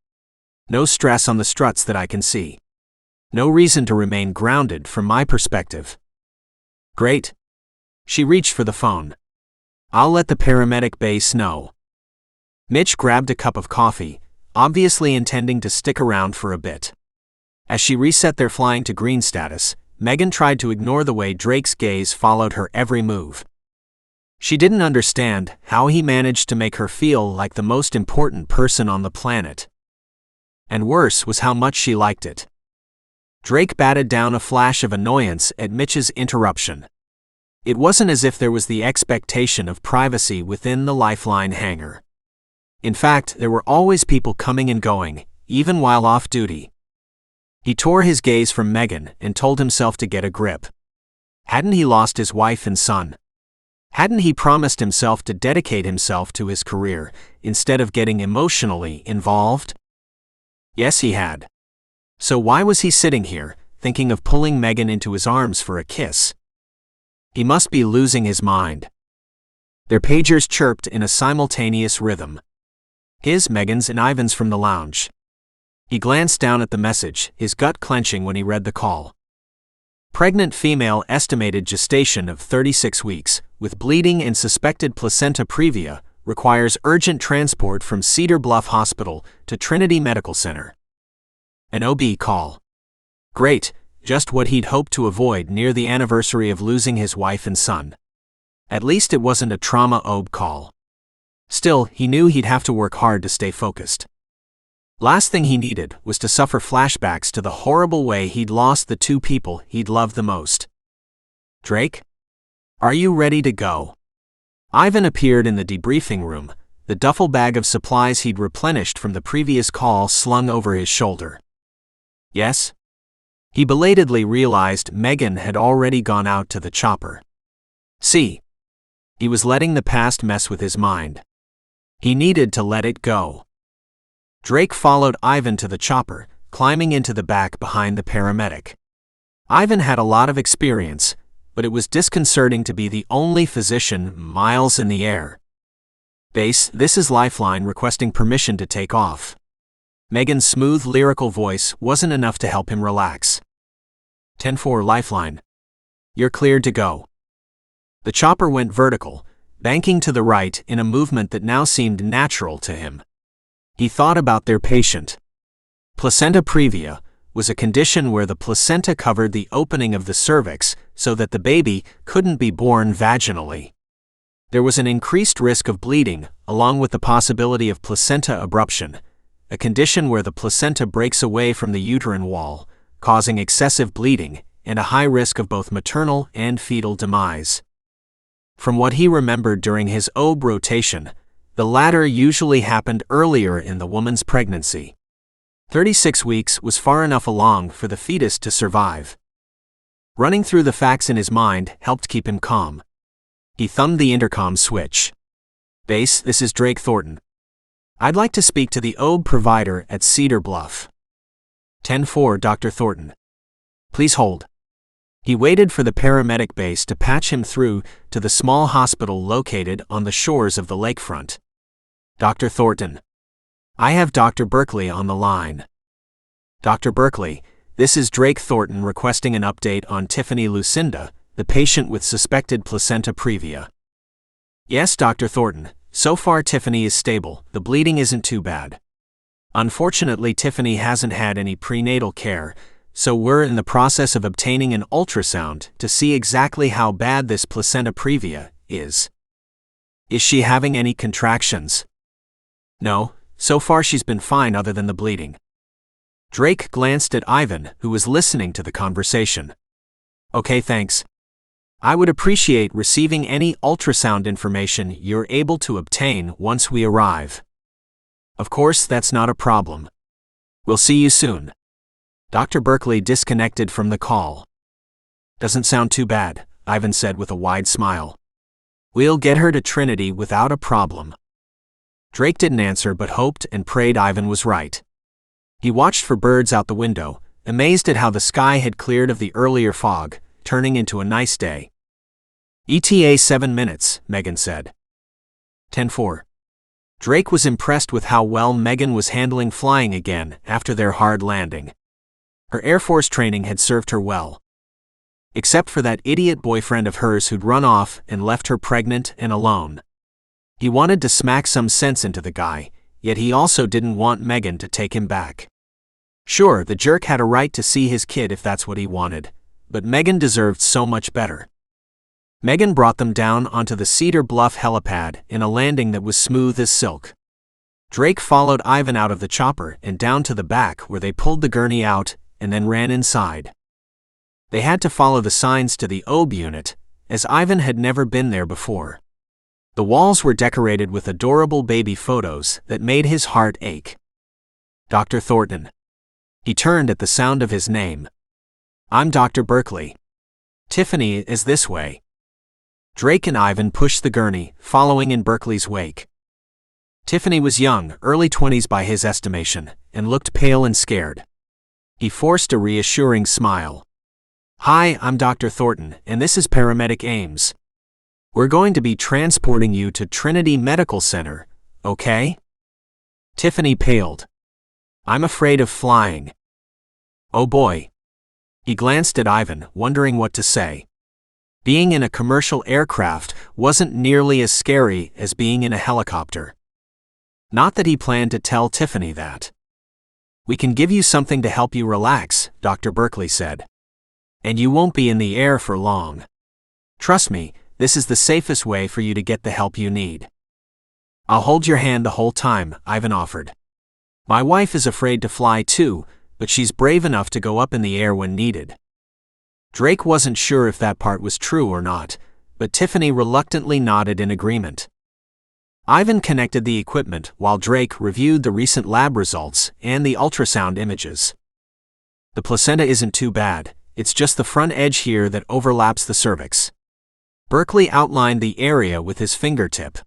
No stress on the struts that I can see. No reason to remain grounded from my perspective." "Great." She reached for the phone. "I'll let the paramedic base know." Mitch grabbed a cup of coffee, obviously intending to stick around for a bit. As she reset their flying to green status, Megan tried to ignore the way Drake's gaze followed her every move. She didn't understand how he managed to make her feel like the most important person on the planet. And worse was how much she liked it. Drake batted down a flash of annoyance at Mitch's interruption. It wasn't as if there was the expectation of privacy within the Lifeline hangar. In fact, there were always people coming and going, even while off duty. He tore his gaze from Megan and told himself to get a grip. Hadn't he lost his wife and son? Hadn't he promised himself to dedicate himself to his career, instead of getting emotionally involved? Yes, he had. So why was he sitting here, thinking of pulling Megan into his arms for a kiss? He must be losing his mind. Their pagers chirped in a simultaneous rhythm. His, Megan's, and Ivan's from the lounge. He glanced down at the message, his gut clenching when he read the call. Pregnant female, estimated gestation of 36 weeks, with bleeding and suspected placenta previa, requires urgent transport from Cedar Bluff Hospital to Trinity Medical Center. An OB call. Great, just what he'd hoped to avoid near the anniversary of losing his wife and son. At least it wasn't a trauma OB call. Still, he knew he'd have to work hard to stay focused. Last thing he needed was to suffer flashbacks to the horrible way he'd lost the two people he'd loved the most. "Drake? Are you ready to go?" Ivan appeared in the debriefing room, the duffel bag of supplies he'd replenished from the previous call slung over his shoulder. "Yes?" He belatedly realized Megan had already gone out to the chopper. See? He was letting the past mess with his mind. He needed to let it go. Drake followed Ivan to the chopper, climbing into the back behind the paramedic. Ivan had a lot of experience, but it was disconcerting to be the only physician miles in the air. "Base, this is Lifeline requesting permission to take off." Megan's smooth lyrical voice wasn't enough to help him relax. 10-4 Lifeline. You're cleared to go. The chopper went vertical, banking to the right in a movement that now seemed natural to him. He thought about their patient. Placenta previa was a condition where the placenta covered the opening of the cervix so that the baby couldn't be born vaginally. There was an increased risk of bleeding, along with the possibility of placenta abruption, a condition where the placenta breaks away from the uterine wall, causing excessive bleeding and a high risk of both maternal and fetal demise. From what he remembered during his OB rotation, the latter usually happened earlier in the woman's pregnancy. 36 weeks was far enough along for the fetus to survive. Running through the facts in his mind helped keep him calm. He thumbed the intercom switch. "Base, this is Drake Thornton. I'd like to speak to the OB provider at Cedar Bluff." 10-4 Dr. Thornton. Please hold. He waited for the paramedic base to patch him through to the small hospital located on the shores of the lakefront. "Dr. Thornton. I have Dr. Berkeley on the line." "Dr. Berkeley, this is Drake Thornton requesting an update on Tiffany Lucinda, the patient with suspected placenta previa." "Yes, Dr. Thornton. So far Tiffany is stable, the bleeding isn't too bad. Unfortunately, Tiffany hasn't had any prenatal care, so we're in the process of obtaining an ultrasound to see exactly how bad this placenta previa is." "Is she having any contractions?" "No, so far she's been fine other than the bleeding." Drake glanced at Ivan, who was listening to the conversation. "Okay, thanks." I would appreciate receiving any ultrasound information you're able to obtain once we arrive. Of course, that's not a problem. We'll see you soon. Dr. Berkeley disconnected from the call. Doesn't sound too bad, Ivan said with a wide smile. We'll get her to Trinity without a problem. Drake didn't answer but hoped and prayed Ivan was right. He watched for birds out the window, amazed at how the sky had cleared of the earlier fog, turning into a nice day. ETA 7 minutes, Megan said. 10:04. Drake was impressed with how well Megan was handling flying again after their hard landing. Her Air Force training had served her well. Except for that idiot boyfriend of hers who'd run off and left her pregnant and alone. He wanted to smack some sense into the guy, yet he also didn't want Megan to take him back. Sure, the jerk had a right to see his kid if that's what he wanted, but Megan deserved so much better. Megan brought them down onto the Cedar Bluff helipad in a landing that was smooth as silk. Drake followed Ivan out of the chopper and down to the back where they pulled the gurney out and then ran inside. They had to follow the signs to the OB unit, as Ivan had never been there before. The walls were decorated with adorable baby photos that made his heart ache. Dr. Thornton. He turned at the sound of his name. I'm Dr. Berkeley. Tiffany is this way. Drake and Ivan pushed the gurney, following in Berkeley's wake. Tiffany was young, early 20s by his estimation, and looked pale and scared. He forced a reassuring smile. Hi, I'm Dr. Thornton, and this is Paramedic Ames. We're going to be transporting you to Trinity Medical Center, okay? Tiffany paled. I'm afraid of flying. Oh boy. He glanced at Ivan, wondering what to say. Being in a commercial aircraft wasn't nearly as scary as being in a helicopter. Not that he planned to tell Tiffany that. We can give you something to help you relax, Dr. Berkeley said. And you won't be in the air for long. Trust me, this is the safest way for you to get the help you need. I'll hold your hand the whole time, Ivan offered. My wife is afraid to fly too, but she's brave enough to go up in the air when needed. Drake wasn't sure if that part was true or not, but Tiffany reluctantly nodded in agreement. Ivan connected the equipment while Drake reviewed the recent lab results and the ultrasound images. The placenta isn't too bad, it's just the front edge here that overlaps the cervix. Berkeley outlined the area with his fingertip.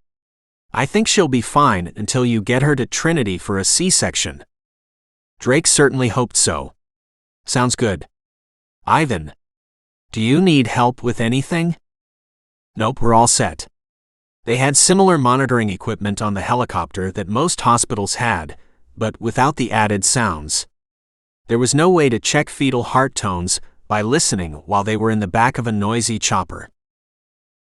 I think she'll be fine until you get her to Trinity for a C-section. Drake certainly hoped so. Sounds good. Ivan. Do you need help with anything? Nope, we're all set. They had similar monitoring equipment on the helicopter that most hospitals had, but without the added sounds. There was no way to check fetal heart tones by listening while they were in the back of a noisy chopper.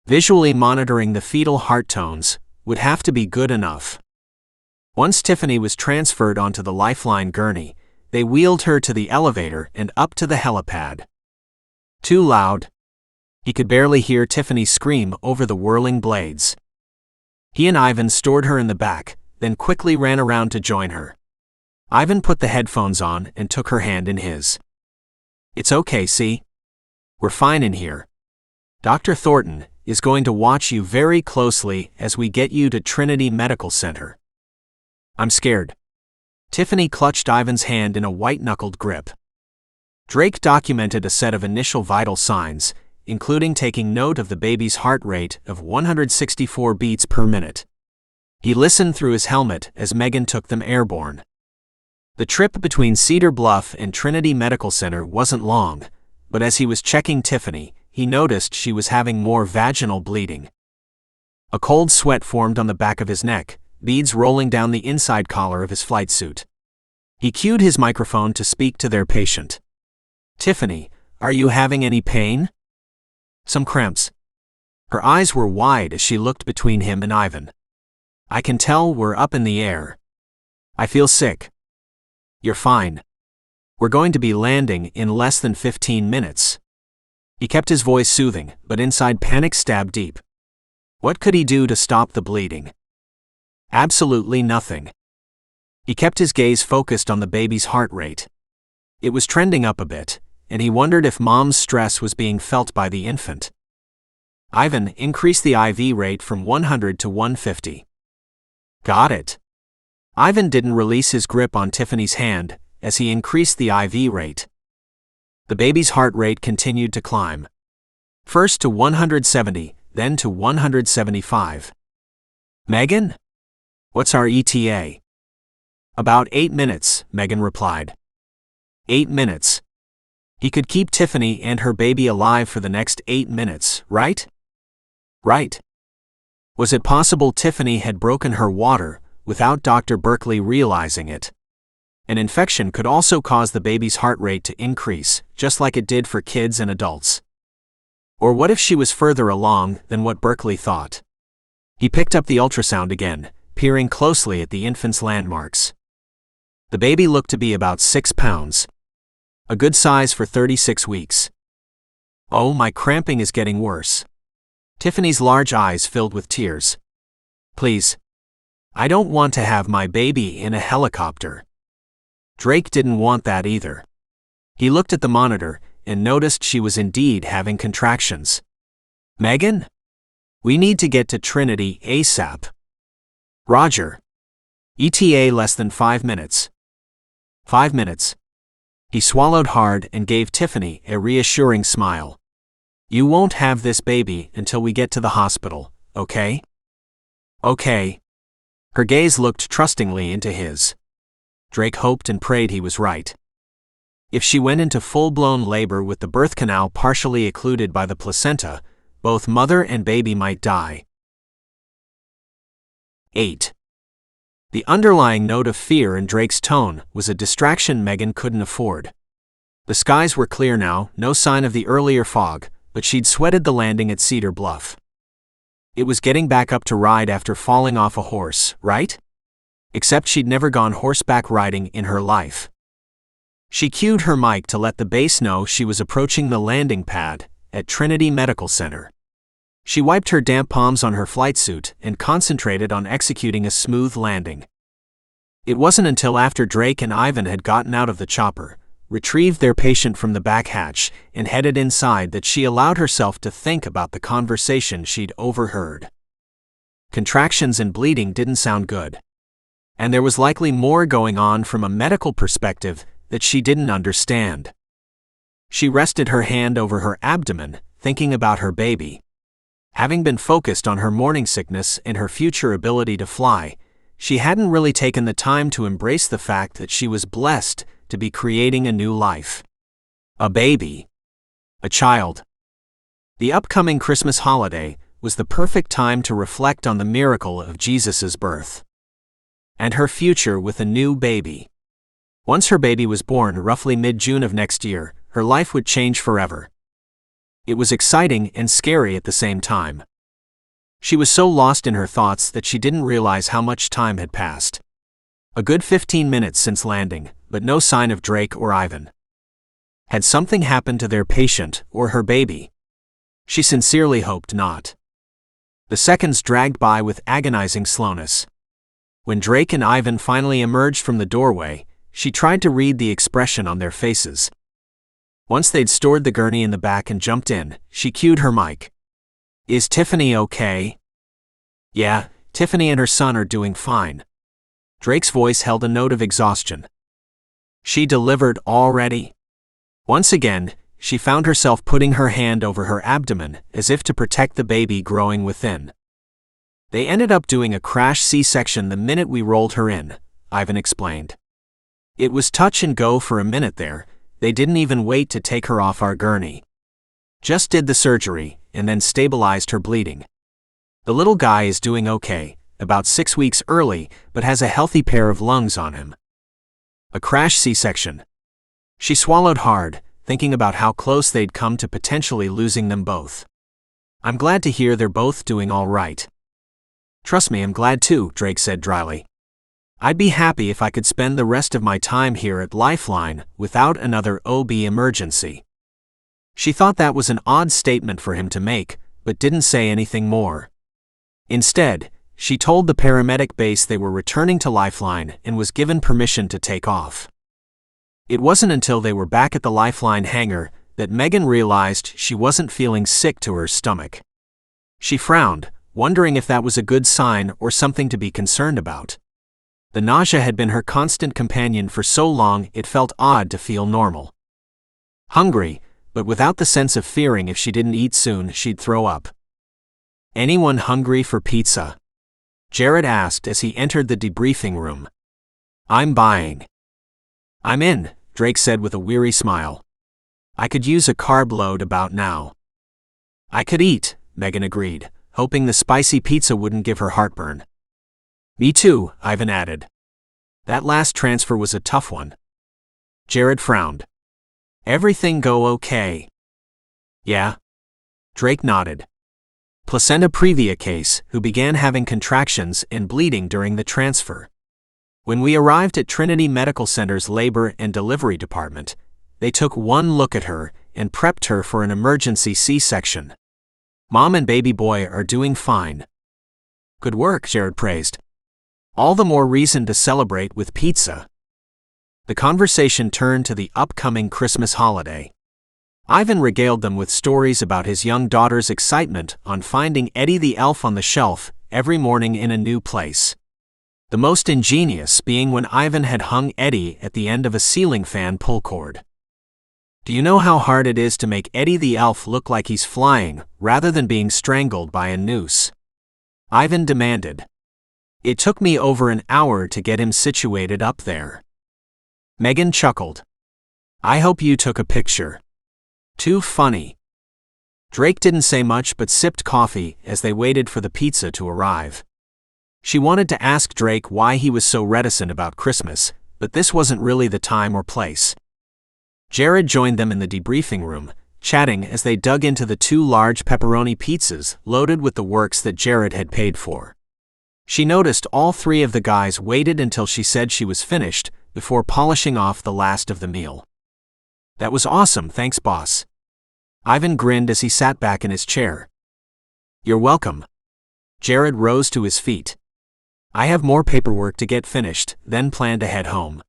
Visually monitoring the fetal heart tones would have to be good enough. Once Tiffany was transferred onto the Lifeline gurney, they wheeled her to the elevator and up to the helipad. Too loud. He could barely hear Tiffany scream over the whirling blades. He and Ivan stored her in the back, then quickly ran around to join her. Ivan put the headphones on and took her hand in his. It's okay, see? We're fine in here. Dr. Thornton is going to watch you very closely as we get you to Trinity Medical Center. I'm scared. Tiffany clutched Ivan's hand in a white-knuckled grip. Drake documented a set of initial vital signs, including taking note of the baby's heart rate of 164 beats per minute. He listened through his helmet as Megan took them airborne. The trip between Cedar Bluff and Trinity Medical Center wasn't long, but as he was checking Tiffany, he noticed she was having more vaginal bleeding. A cold sweat formed on the back of his neck, beads rolling down the inside collar of his flight suit. He cued his microphone to speak to their patient. Tiffany, are you having any pain? Some cramps. Her eyes were wide as she looked between him and Ivan. I can tell we're up in the air. I feel sick. You're fine. We're going to be landing in less than 15 minutes. He kept his voice soothing, but inside panic stabbed deep. What could he do to stop the bleeding? Absolutely nothing. He kept his gaze focused on the baby's heart rate. It was trending up a bit, and he wondered if mom's stress was being felt by the infant. Ivan, increase the IV rate from 100 to 150. Got it. Ivan didn't release his grip on Tiffany's hand as he increased the IV rate. The baby's heart rate continued to climb. First to 170, then to 175. Megan? What's our ETA? About 8 minutes, Megan replied. 8 minutes. He could keep Tiffany and her baby alive for the next 8 minutes, right? Right. Was it possible Tiffany had broken her water without Dr. Berkeley realizing it? An infection could also cause the baby's heart rate to increase, just like it did for kids and adults. Or what if she was further along than what Berkeley thought? He picked up the ultrasound again, peering closely at the infant's landmarks. The baby looked to be about 6 pounds. A good size for 36 weeks. Oh, my cramping is getting worse. Tiffany's large eyes filled with tears. Please. I don't want to have my baby in a helicopter. Drake didn't want that either. He looked at the monitor and noticed she was indeed having contractions. Megan? We need to get to Trinity ASAP. Roger. ETA less than 5 minutes. 5 minutes. He swallowed hard and gave Tiffany a reassuring smile. You won't have this baby until we get to the hospital, okay? Okay. Her gaze looked trustingly into his. Drake hoped and prayed he was right. If she went into full-blown labor with the birth canal partially occluded by the placenta, both mother and baby might die. 8. The underlying note of fear in Drake's tone was a distraction Megan couldn't afford. The skies were clear now, no sign of the earlier fog, but she'd sweated the landing at Cedar Bluff. It was getting back up to ride after falling off a horse, right? Except she'd never gone horseback riding in her life. She cued her mic to let the base know she was approaching the landing pad at Trinity Medical Center. She wiped her damp palms on her flight suit and concentrated on executing a smooth landing. It wasn't until after Drake and Ivan had gotten out of the chopper, retrieved their patient from the back hatch, and headed inside that she allowed herself to think about the conversation she'd overheard. Contractions and bleeding didn't sound good. And there was likely more going on from a medical perspective that she didn't understand. She rested her hand over her abdomen, thinking about her baby. Having been focused on her morning sickness and her future ability to fly, she hadn't really taken the time to embrace the fact that she was blessed to be creating a new life. A baby. A child. The upcoming Christmas holiday was the perfect time to reflect on the miracle of Jesus' birth. And her future with a new baby. Once her baby was born roughly mid-June of next year, her life would change forever. It was exciting and scary at the same time. She was so lost in her thoughts that she didn't realize how much time had passed. A good 15 minutes since landing, but no sign of Drake or Ivan. Had something happened to their patient or her baby? She sincerely hoped not. The seconds dragged by with agonizing slowness. When Drake and Ivan finally emerged from the doorway, she tried to read the expression on their faces. Once they'd stored the gurney in the back and jumped in, she cued her mic. Is Tiffany okay? Yeah, Tiffany and her son are doing fine. Drake's voice held a note of exhaustion. She delivered already? Once again, she found herself putting her hand over her abdomen as if to protect the baby growing within. They ended up doing a crash C-section the minute we rolled her in, Ivan explained. It was touch and go for a minute there. They didn't even wait to take her off our gurney. Just did the surgery, and then stabilized her bleeding. The little guy is doing okay, about 6 weeks early, but has a healthy pair of lungs on him. A crash C-section. She swallowed hard, thinking about how close they'd come to potentially losing them both. I'm glad to hear they're both doing all right. Trust me, I'm glad too, Drake said dryly. I'd be happy if I could spend the rest of my time here at Lifeline without another OB emergency. She thought that was an odd statement for him to make, but didn't say anything more. Instead, she told the paramedic base they were returning to Lifeline and was given permission to take off. It wasn't until they were back at the Lifeline hangar that Megan realized she wasn't feeling sick to her stomach. She frowned, wondering if that was a good sign or something to be concerned about. The nausea had been her constant companion for so long it felt odd to feel normal. Hungry, but without the sense of fearing if she didn't eat soon she'd throw up. "Anyone hungry for pizza?" Jared asked as he entered the debriefing room. "I'm buying." "I'm in," Drake said with a weary smile. "I could use a carb load about now." "I could eat," Megan agreed, hoping the spicy pizza wouldn't give her heartburn. "Me too," Ivan added. "That last transfer was a tough one." Jared frowned. "Everything go okay?" "Yeah." Drake nodded. Placenta previa case, who began having contractions and bleeding during the transfer. When we arrived at Trinity Medical Center's labor and delivery department, they took one look at her and prepped her for an emergency C-section. "Mom and baby boy are doing fine." "Good work," Jared praised. "All the more reason to celebrate with pizza." The conversation turned to the upcoming Christmas holiday. Ivan regaled them with stories about his young daughter's excitement on finding Eddie the elf on the shelf every morning in a new place. The most ingenious being when Ivan had hung Eddie at the end of a ceiling fan pull cord. "Do you know how hard it is to make Eddie the elf look like he's flying rather than being strangled by a noose?" Ivan demanded. "It took me over an hour to get him situated up there." Megan chuckled. "I hope you took a picture." "Too funny." Drake didn't say much but sipped coffee as they waited for the pizza to arrive. She wanted to ask Drake why he was so reticent about Christmas, but this wasn't really the time or place. Jared joined them in the debriefing room, chatting as they dug into the 2 large pepperoni pizzas loaded with the works that Jared had paid for. She noticed all 3 of the guys waited until she said she was finished before polishing off the last of the meal. "That was awesome, thanks boss." Ivan grinned as he sat back in his chair. "You're welcome." Jared rose to his feet. "I have more paperwork to get finished, then plan to head home.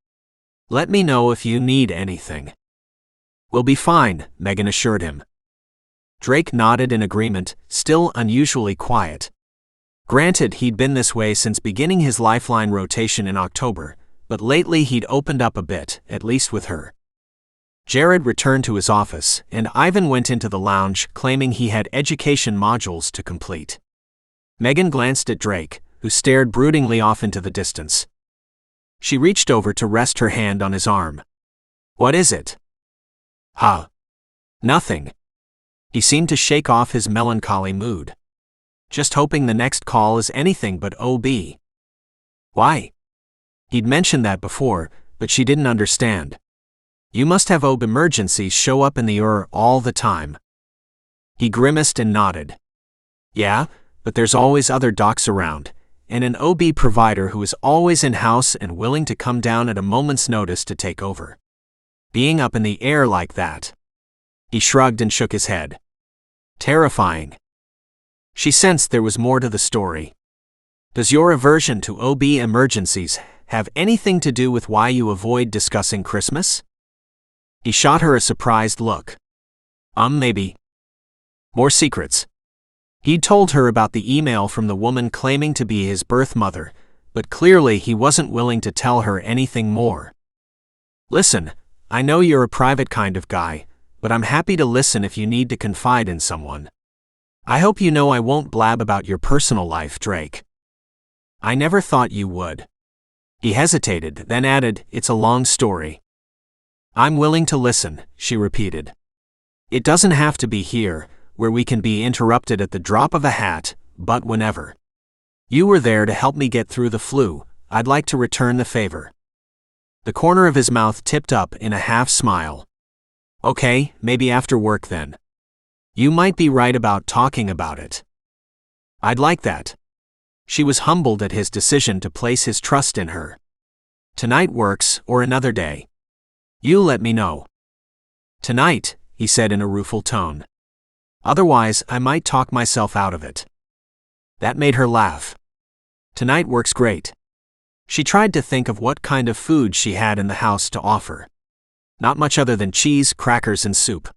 Let me know if you need anything." "We'll be fine," Megan assured him. Drake nodded in agreement, still unusually quiet. Granted, he'd been this way since beginning his Lifeline rotation in October, but lately he'd opened up a bit, at least with her. Jared returned to his office, and Ivan went into the lounge claiming he had education modules to complete. Megan glanced at Drake, who stared broodingly off into the distance. She reached over to rest her hand on his arm. "What is it?" "Huh. Nothing." He seemed to shake off his melancholy mood. "Just hoping the next call is anything but OB." "Why?" He'd mentioned that before, but she didn't understand. "You must have OB emergencies show up in the all the time." He grimaced and nodded. "Yeah, but there's always other docs around, and an OB provider who is always in-house and willing to come down at a moment's notice to take over. Being up in the air like that." He shrugged and shook his head. "Terrifying." She sensed there was more to the story. "Does your aversion to OB emergencies have anything to do with why you avoid discussing Christmas?" He shot her a surprised look. Maybe. More secrets." He'd told her about the email from the woman claiming to be his birth mother, but clearly he wasn't willing to tell her anything more. "Listen, I know you're a private kind of guy, but I'm happy to listen if you need to confide in someone. I hope you know I won't blab about your personal life, Drake." "I never thought you would." He hesitated, then added, "It's a long story." "I'm willing to listen," she repeated. "It doesn't have to be here, where we can be interrupted at the drop of a hat, but whenever. You were there to help me get through the flu, I'd like to return the favor." The corner of his mouth tipped up in a half smile. "Okay, maybe after work then. You might be right about talking about it." "I'd like that." She was humbled at his decision to place his trust in her. "Tonight works, or another day. You let me know." "Tonight," he said in a rueful tone. "Otherwise, I might talk myself out of it." That made her laugh. "Tonight works great." She tried to think of what kind of food she had in the house to offer. Not much other than cheese, crackers, and soup.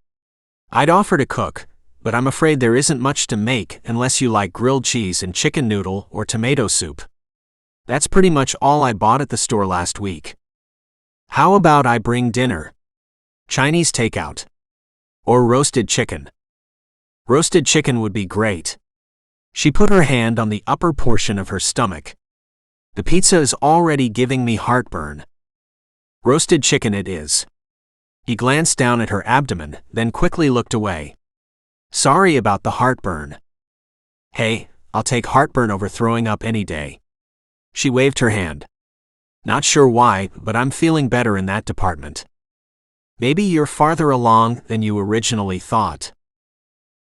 "I'd offer to cook, but I'm afraid there isn't much to make unless you like grilled cheese and chicken noodle or tomato soup. That's pretty much all I bought at the store last week. How about I bring dinner? Chinese takeout. Or roasted chicken. Roasted chicken would be great. She put her hand on the upper portion of her stomach. The pizza is already giving me heartburn. Roasted chicken it is. He glanced down at her abdomen, then quickly looked away. Sorry about the heartburn. Hey, I'll take heartburn over throwing up any day. She waved her hand. Not sure why, but I'm feeling better in that department. Maybe you're farther along than you originally thought.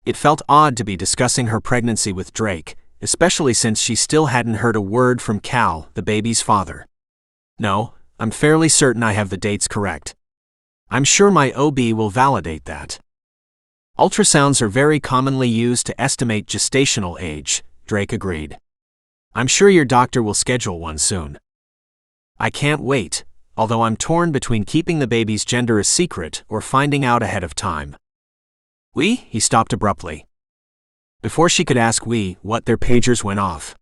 It felt odd to be discussing her pregnancy with Drake, especially since she still hadn't heard a word from Cal, the baby's father. No, I'm fairly certain I have the dates correct. I'm sure my OB will validate that. Ultrasounds are very commonly used to estimate gestational age, Drake agreed. I'm sure your doctor will schedule one soon. I can't wait, although I'm torn between keeping the baby's gender a secret or finding out ahead of time. He stopped abruptly. Before she could ask what, their pagers went off.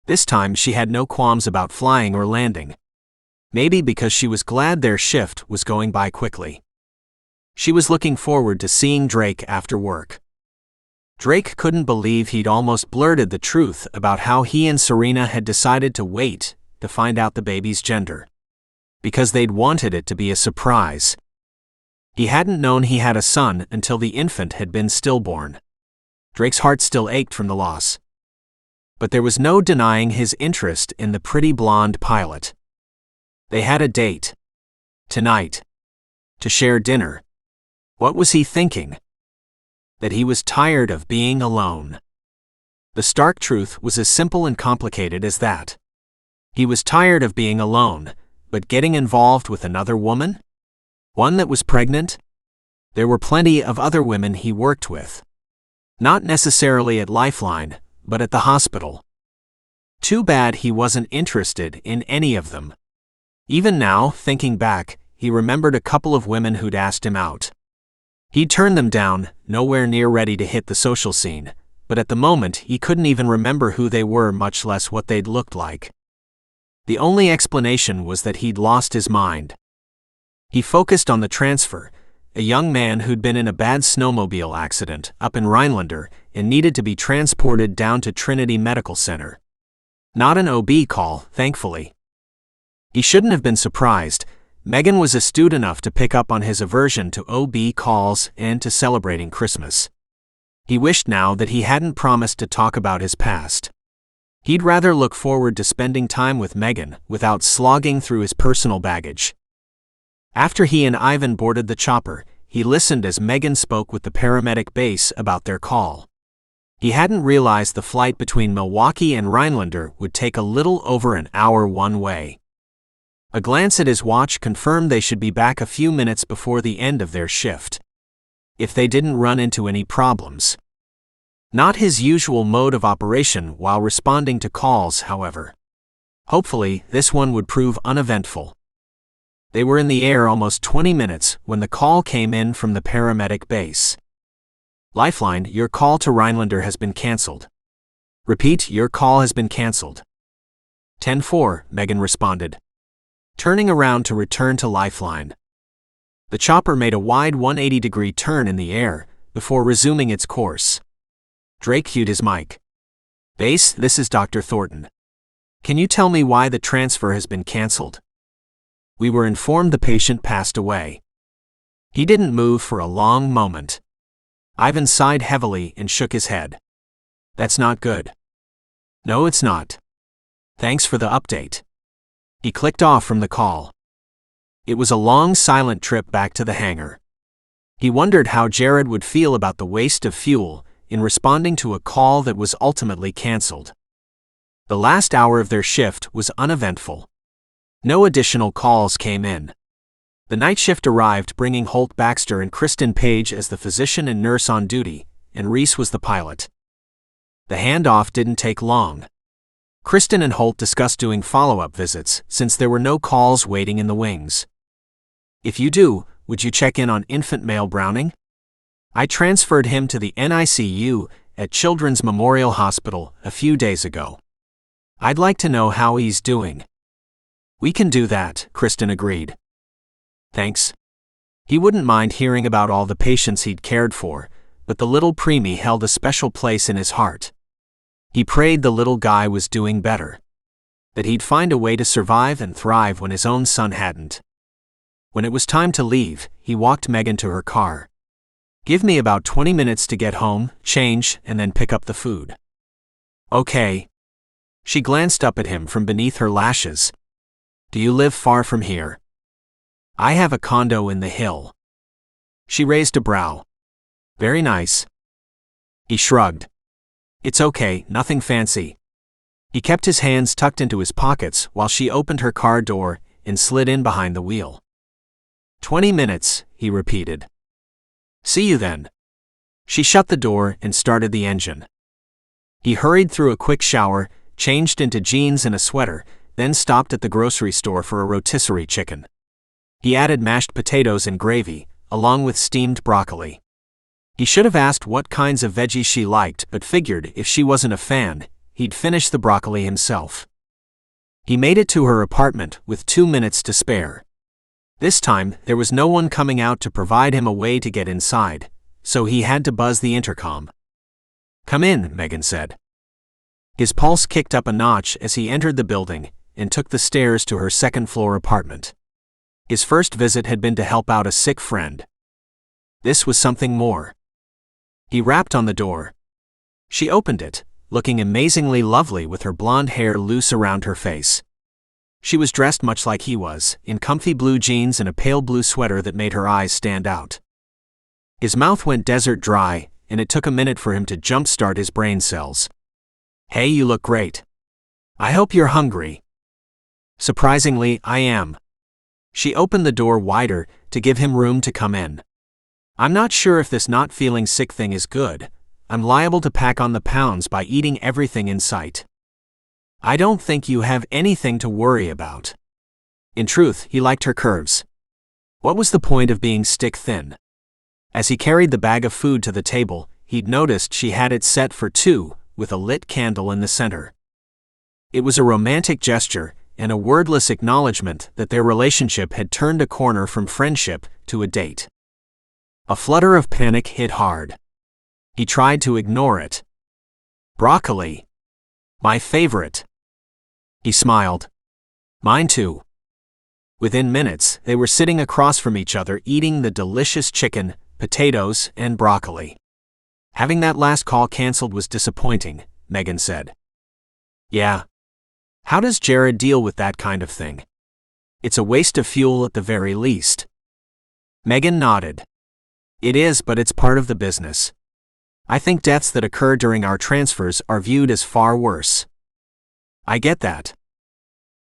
This time she had no qualms about flying or landing. Maybe because she was glad their shift was going by quickly. She was looking forward to seeing Drake after work. Drake couldn't believe he'd almost blurted the truth about how he and Serena had decided to wait to find out the baby's gender. Because they'd wanted it to be a surprise. He hadn't known he had a son until the infant had been stillborn. Drake's heart still ached from the loss. But there was no denying his interest in the pretty blonde pilot. They had a date. Tonight. To share dinner. What was he thinking? That he was tired of being alone. The stark truth was as simple and complicated as that. He was tired of being alone, but getting involved with another woman? One that was pregnant? There were plenty of other women he worked with. Not necessarily at Lifeline, but at the hospital. Too bad he wasn't interested in any of them. Even now, thinking back, he remembered a couple of women who'd asked him out. He'd turned them down, nowhere near ready to hit the social scene, but at the moment he couldn't even remember who they were, much less what they'd looked like. The only explanation was that he'd lost his mind. He focused on the transfer, a young man who'd been in a bad snowmobile accident up in Rhinelander and needed to be transported down to Trinity Medical Center. Not an OB call, thankfully. He shouldn't have been surprised. Megan was astute enough to pick up on his aversion to OB calls and to celebrating Christmas. He wished now that he hadn't promised to talk about his past. He'd rather look forward to spending time with Megan without slogging through his personal baggage. After he and Ivan boarded the chopper, he listened as Megan spoke with the paramedic base about their call. He hadn't realized the flight between Milwaukee and Rhinelander would take a little over an hour one way. A glance at his watch confirmed they should be back a few minutes before the end of their shift. If they didn't run into any problems. Not his usual mode of operation while responding to calls, however. Hopefully, this one would prove uneventful. They were in the air almost 20 minutes when the call came in from the paramedic base. Lifeline, your call to Rhinelander has been cancelled. Repeat, your call has been cancelled. 10-4, Megan responded, turning around to return to Lifeline. The chopper made a wide 180-degree turn in the air before resuming its course. Drake cued his mic. Base, this is Dr. Thornton. Can you tell me why the transfer has been cancelled? We were informed the patient passed away. He didn't move for a long moment. Ivan sighed heavily and shook his head. That's not good. No, it's not. Thanks for the update. He clicked off from the call. It was a long, silent trip back to the hangar. He wondered how Jared would feel about the waste of fuel in responding to a call that was ultimately cancelled. The last hour of their shift was uneventful. No additional calls came in. The night shift arrived, bringing Holt Baxter and Kristen Page as the physician and nurse on duty, and Reese was the pilot. The handoff didn't take long. Kristen and Holt discussed doing follow-up visits since there were no calls waiting in the wings. If you do, would you check in on infant male Browning? I transferred him to the NICU at Children's Memorial Hospital a few days ago. I'd like to know how he's doing." "We can do that," Kristen agreed. "Thanks." He wouldn't mind hearing about all the patients he'd cared for, but the little preemie held a special place in his heart. He prayed the little guy was doing better, that he'd find a way to survive and thrive when his own son hadn't. When it was time to leave, he walked Megan to her car. "Give me about 20 minutes to get home, change, and then pick up the food." "Okay." She glanced up at him from beneath her lashes. "Do you live far from here?" "I have a condo in the hill." She raised a brow. "Very nice." He shrugged. "It's okay, nothing fancy." He kept his hands tucked into his pockets while she opened her car door and slid in behind the wheel. 20 minutes, he repeated. "See you then." She shut the door and started the engine. He hurried through a quick shower, changed into jeans and a sweater, then stopped at the grocery store for a rotisserie chicken. He added mashed potatoes and gravy, along with steamed broccoli. He should have asked what kinds of veggies she liked, but figured if she wasn't a fan, he'd finish the broccoli himself. He made it to her apartment with 2 minutes to spare. This time, there was no one coming out to provide him a way to get inside, so he had to buzz the intercom. "Come in," Megan said. His pulse kicked up a notch as he entered the building and took the stairs to her second-floor apartment. His first visit had been to help out a sick friend. This was something more. He rapped on the door. She opened it, looking amazingly lovely with her blonde hair loose around her face. She was dressed much like he was, in comfy blue jeans and a pale blue sweater that made her eyes stand out. His mouth went desert dry, and it took a minute for him to jump-start his brain cells. "Hey, you look great. I hope you're hungry." "Surprisingly, I am." She opened the door wider to give him room to come in. "I'm not sure if this not feeling sick thing is good. I'm liable to pack on the pounds by eating everything in sight." "I don't think you have anything to worry about." In truth, he liked her curves. What was the point of being stick-thin? As he carried the bag of food to the table, he'd noticed she had it set for two, with a lit candle in the center. It was a romantic gesture, and a wordless acknowledgement that their relationship had turned a corner from friendship to a date. A flutter of panic hit hard. He tried to ignore it. "Broccoli. My favorite." He smiled. "Mine too." Within minutes, they were sitting across from each other eating the delicious chicken, potatoes, and broccoli. "Having that last call canceled was disappointing," Megan said. "Yeah. How does Jared deal with that kind of thing?" "It's a waste of fuel at the very least." Megan nodded. "It is, but it's part of the business. I think deaths that occur during our transfers are viewed as far worse." "I get that."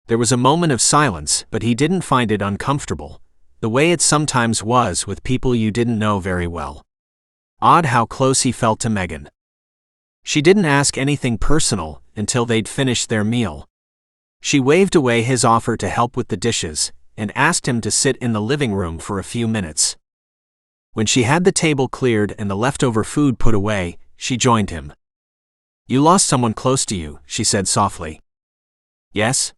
There was a moment of silence, but he didn't find it uncomfortable, the way it sometimes was with people you didn't know very well. Odd how close he felt to Megan. She didn't ask anything personal until they'd finished their meal. She waved away his offer to help with the dishes and asked him to sit in the living room for a few minutes. When she had the table cleared and the leftover food put away, she joined him. "You lost someone close to you," she said softly. "Yes?"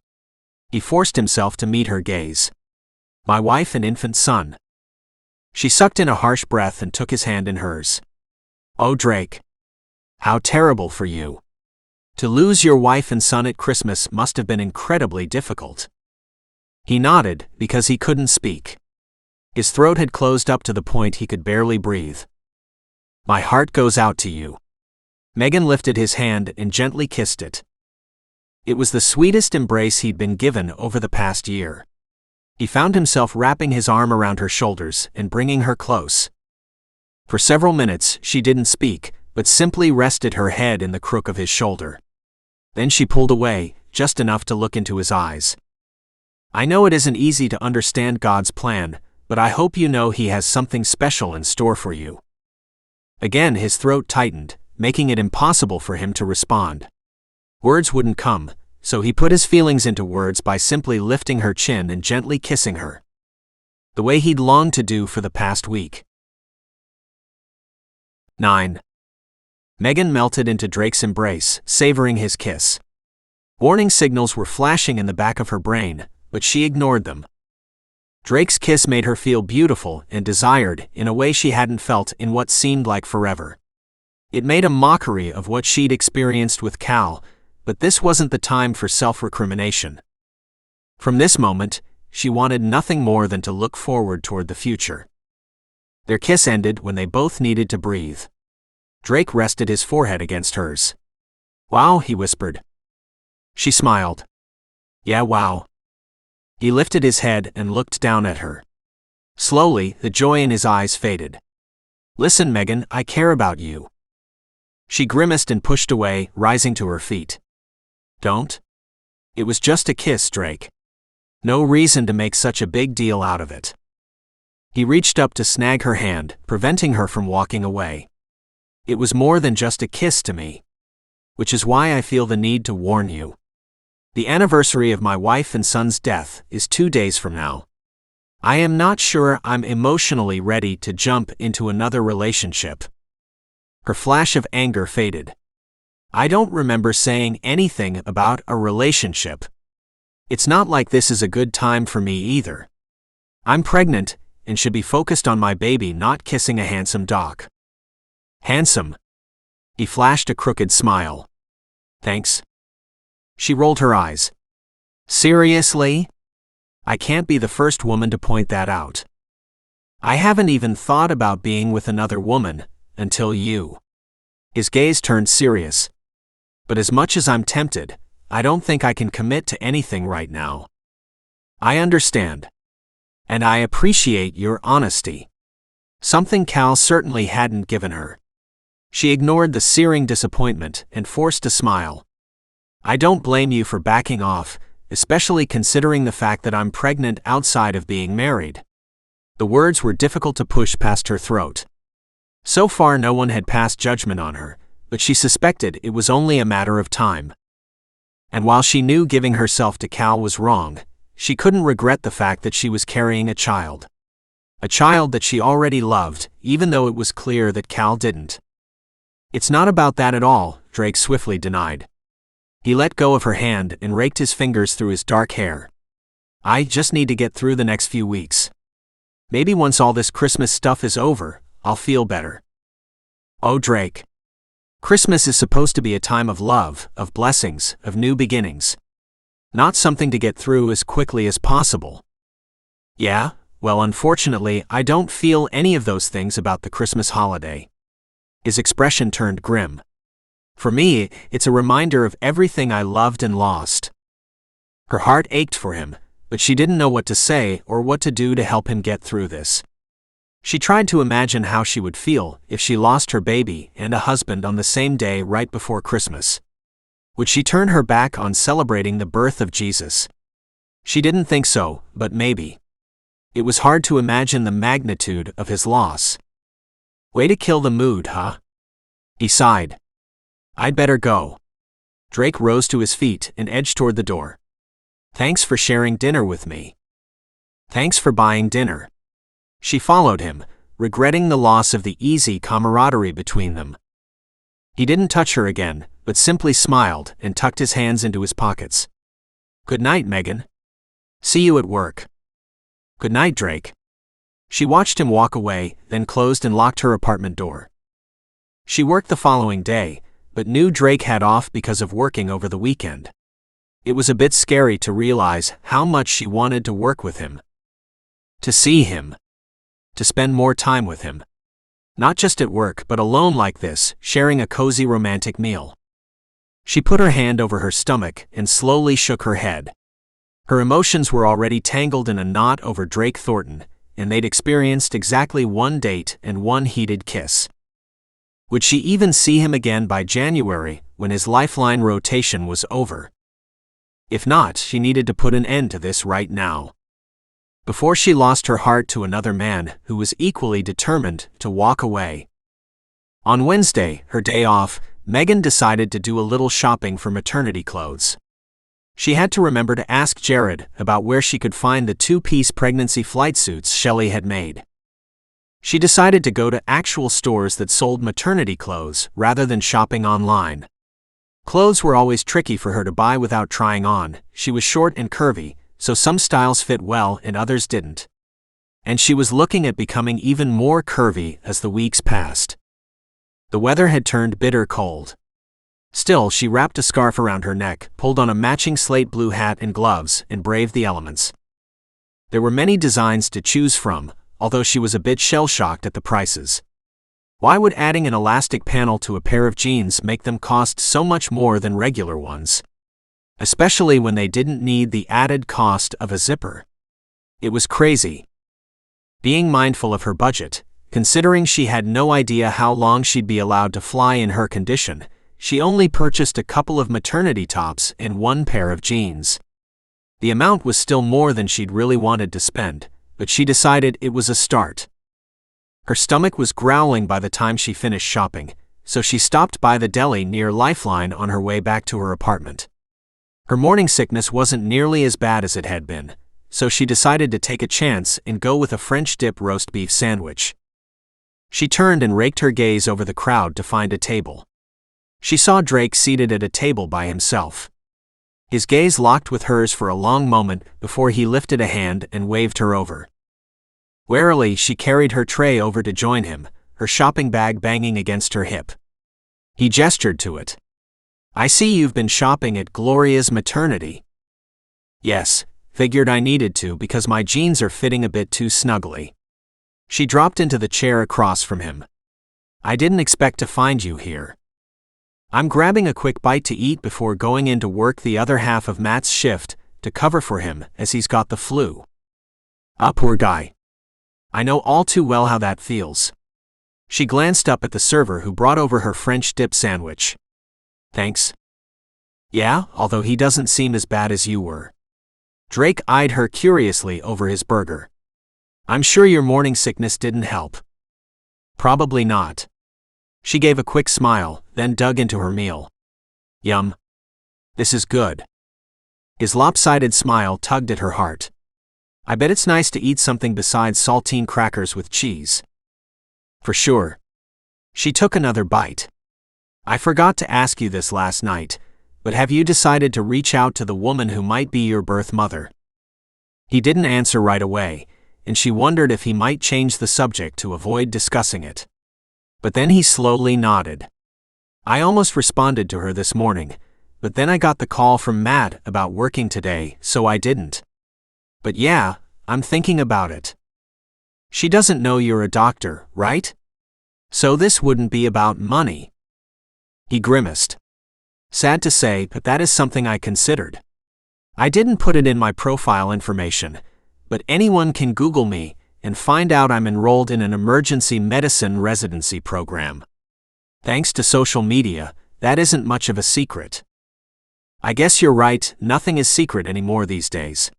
He forced himself to meet her gaze. "My wife and infant son." She sucked in a harsh breath and took his hand in hers. "Oh, Drake. How terrible for you. To lose your wife and son at Christmas must have been incredibly difficult." He nodded because he couldn't speak. His throat had closed up to the point he could barely breathe. "My heart goes out to you." Megan lifted his hand and gently kissed it. It was the sweetest embrace he'd been given over the past year. He found himself wrapping his arm around her shoulders and bringing her close. For several minutes, she didn't speak, but simply rested her head in the crook of his shoulder. Then she pulled away, just enough to look into his eyes. "I know it isn't easy to understand God's plan, but I hope you know He has something special in store for you." Again his throat tightened, making it impossible for him to respond. Words wouldn't come, so he put his feelings into words by simply lifting her chin and gently kissing her. The way he'd longed to do for the past week. 9. Megan melted into Drake's embrace, savoring his kiss. Warning signals were flashing in the back of her brain, but she ignored them. Drake's kiss made her feel beautiful and desired in a way she hadn't felt in what seemed like forever. It made a mockery of what she'd experienced with Cal, but this wasn't the time for self-recrimination. From this moment, she wanted nothing more than to look forward toward the future. Their kiss ended when they both needed to breathe. Drake rested his forehead against hers. "Wow," he whispered. She smiled. "Yeah, wow." He lifted his head and looked down at her. Slowly, the joy in his eyes faded. "Listen, Megan, I care about you." She grimaced and pushed away, rising to her feet. "Don't." "It was just a kiss, Drake. No reason to make such a big deal out of it." He reached up to snag her hand, preventing her from walking away. "It was more than just a kiss to me. Which is why I feel the need to warn you. The anniversary of my wife and son's death is 2 days from now. I am not sure I'm emotionally ready to jump into another relationship." Her flash of anger faded. "I don't remember saying anything about a relationship. It's not like this is a good time for me either. I'm pregnant and should be focused on my baby, not kissing a handsome doc." "Handsome?" He flashed a crooked smile. "Thanks." She rolled her eyes. "Seriously? I can't be the first woman to point that out. I haven't even thought about being with another woman until you." His gaze turned serious. "But as much as I'm tempted, I don't think I can commit to anything right now." "I understand. And I appreciate your honesty." Something Cal certainly hadn't given her. She ignored the searing disappointment and forced a smile. "I don't blame you for backing off, especially considering the fact that I'm pregnant outside of being married." The words were difficult to push past her throat. So far no one had passed judgment on her, but she suspected it was only a matter of time. And while she knew giving herself to Cal was wrong, she couldn't regret the fact that she was carrying a child. A child that she already loved, even though it was clear that Cal didn't. "It's not about that at all," Drake swiftly denied. He let go of her hand and raked his fingers through his dark hair. "I just need to get through the next few weeks. Maybe once all this Christmas stuff is over, I'll feel better." "Oh, Drake. Christmas is supposed to be a time of love, of blessings, of new beginnings. Not something to get through as quickly as possible." "Yeah, well, unfortunately, I don't feel any of those things about the Christmas holiday." His expression turned grim. "For me, it's a reminder of everything I loved and lost." Her heart ached for him, but she didn't know what to say or what to do to help him get through this. She tried to imagine how she would feel if she lost her baby and a husband on the same day right before Christmas. Would she turn her back on celebrating the birth of Jesus? She didn't think so, but maybe. It was hard to imagine the magnitude of his loss. "Way to kill the mood, huh?" He sighed. "I'd better go." Drake rose to his feet and edged toward the door. "Thanks for sharing dinner with me." "Thanks for buying dinner." She followed him, regretting the loss of the easy camaraderie between them. He didn't touch her again, but simply smiled and tucked his hands into his pockets. "Good night, Megan. See you at work." "Good night, Drake." She watched him walk away, then closed and locked her apartment door. She worked the following day, but knew Drake had off because of working over the weekend. It was a bit scary to realize how much she wanted to work with him. To see him. To spend more time with him. Not just at work but alone like this, sharing a cozy romantic meal. She put her hand over her stomach and slowly shook her head. Her emotions were already tangled in a knot over Drake Thorton, and they'd experienced exactly one date and one heated kiss. Would she even see him again by January, when his Lifeline rotation was over? If not, she needed to put an end to this right now. Before she lost her heart to another man who was equally determined to walk away. On Wednesday, her day off, Megan decided to do a little shopping for maternity clothes. She had to remember to ask Jared about where she could find the 2-piece pregnancy flight suits Shelley had made. She decided to go to actual stores that sold maternity clothes rather than shopping online. Clothes were always tricky for her to buy without trying on. She was short and curvy, so some styles fit well and others didn't. And she was looking at becoming even more curvy as the weeks passed. The weather had turned bitter cold. Still, she wrapped a scarf around her neck, pulled on a matching slate blue hat and gloves, and braved the elements. There were many designs to choose from, although she was a bit shell-shocked at the prices. Why would adding an elastic panel to a pair of jeans make them cost so much more than regular ones? Especially when they didn't need the added cost of a zipper. It was crazy. Being mindful of her budget, considering she had no idea how long she'd be allowed to fly in her condition, she only purchased a couple of maternity tops and one pair of jeans. The amount was still more than she'd really wanted to spend, but she decided it was a start. Her stomach was growling by the time she finished shopping, so she stopped by the deli near Lifeline on her way back to her apartment. Her morning sickness wasn't nearly as bad as it had been, so she decided to take a chance and go with a French dip roast beef sandwich. She turned and raked her gaze over the crowd to find a table. She saw Drake seated at a table by himself. His gaze locked with hers for a long moment before he lifted a hand and waved her over. Warily, she carried her tray over to join him, her shopping bag banging against her hip. He gestured to it. "I see you've been shopping at Gloria's maternity." "Yes, figured I needed to because my jeans are fitting a bit too snugly." She dropped into the chair across from him. "I didn't expect to find you here." "I'm grabbing a quick bite to eat before going in to work the other half of Matt's shift to cover for him as he's got the flu." Poor guy. I know all too well how that feels." She glanced up at the server who brought over her French dip sandwich. "Thanks." "Yeah, although he doesn't seem as bad as you were." Drake eyed her curiously over his burger. "I'm sure your morning sickness didn't help." "Probably not." She gave a quick smile, then dug into her meal. "Yum. This is good." His lopsided smile tugged at her heart. "I bet it's nice to eat something besides saltine crackers with cheese." "For sure." She took another bite. "I forgot to ask you this last night, but have you decided to reach out to the woman who might be your birth mother?" He didn't answer right away, and she wondered if he might change the subject to avoid discussing it. But then he slowly nodded. "I almost responded to her this morning, but then I got the call from Matt about working today, so I didn't. But yeah, I'm thinking about it." "She doesn't know you're a doctor, right? So this wouldn't be about money." He grimaced. "Sad to say, but that is something I considered. I didn't put it in my profile information, but anyone can Google me and find out I'm enrolled in an emergency medicine residency program. Thanks to social media, that isn't much of a secret." I guess you're right, nothing is secret anymore these days.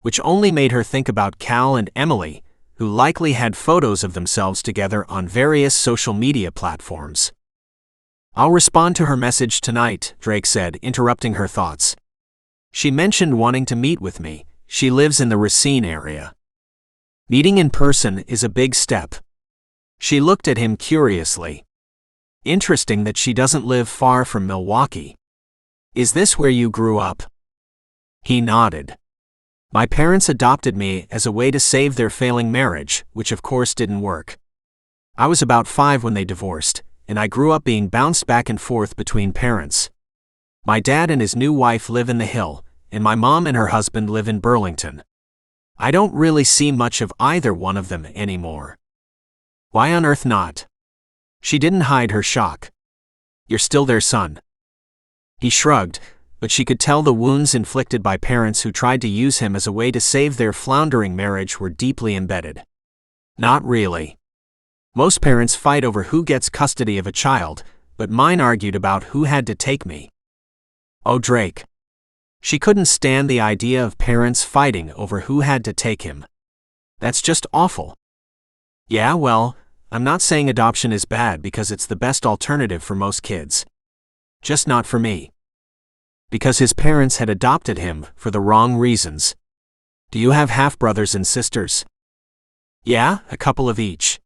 Which only made her think about Cal and Emily, who likely had photos of themselves together on various social media platforms. "I'll respond to her message tonight," Drake said, interrupting her thoughts. "She mentioned wanting to meet with me. She lives in the Racine area. Meeting in person is a big step." She looked at him curiously. "Interesting that she doesn't live far from Milwaukee. Is this where you grew up?" He nodded. "My parents adopted me as a way to save their failing marriage, which of course didn't work. I was about 5 when they divorced, and I grew up being bounced back and forth between parents. My dad and his new wife live in the Hill, and my mom and her husband live in Burlington. I don't really see much of either one of them anymore." "Why on earth not?" She didn't hide her shock. "You're still their son." He shrugged, but she could tell the wounds inflicted by parents who tried to use him as a way to save their floundering marriage were deeply embedded. "Not really. Most parents fight over who gets custody of a child, but mine argued about who had to take me." "Oh, Drake." She couldn't stand the idea of parents fighting over who had to take him. That's just awful. "Yeah, well, I'm not saying adoption is bad because it's the best alternative for most kids. Just not for me. Because his parents had adopted him for the wrong reasons." "Do you have half-brothers and sisters?" "Yeah, a couple of each."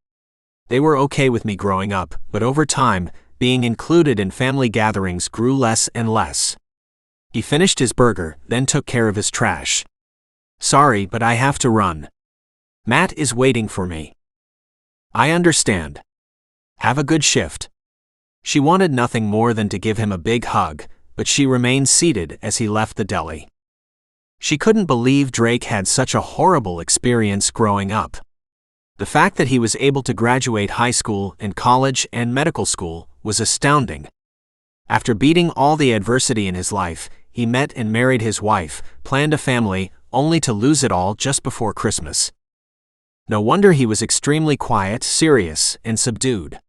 They were okay with me growing up, but over time, being included in family gatherings grew less and less. He finished his burger, then took care of his trash. Sorry, but I have to run. Matt is waiting for me. I understand. Have a good shift. She wanted nothing more than to give him a big hug, but she remained seated as he left the deli. She couldn't believe Drake had such a horrible experience growing up. The fact that he was able to graduate high school and college and medical school was astounding. After beating all the adversity in his life, he met and married his wife, planned a family, only to lose it all just before Christmas. No wonder he was extremely quiet, serious, and subdued.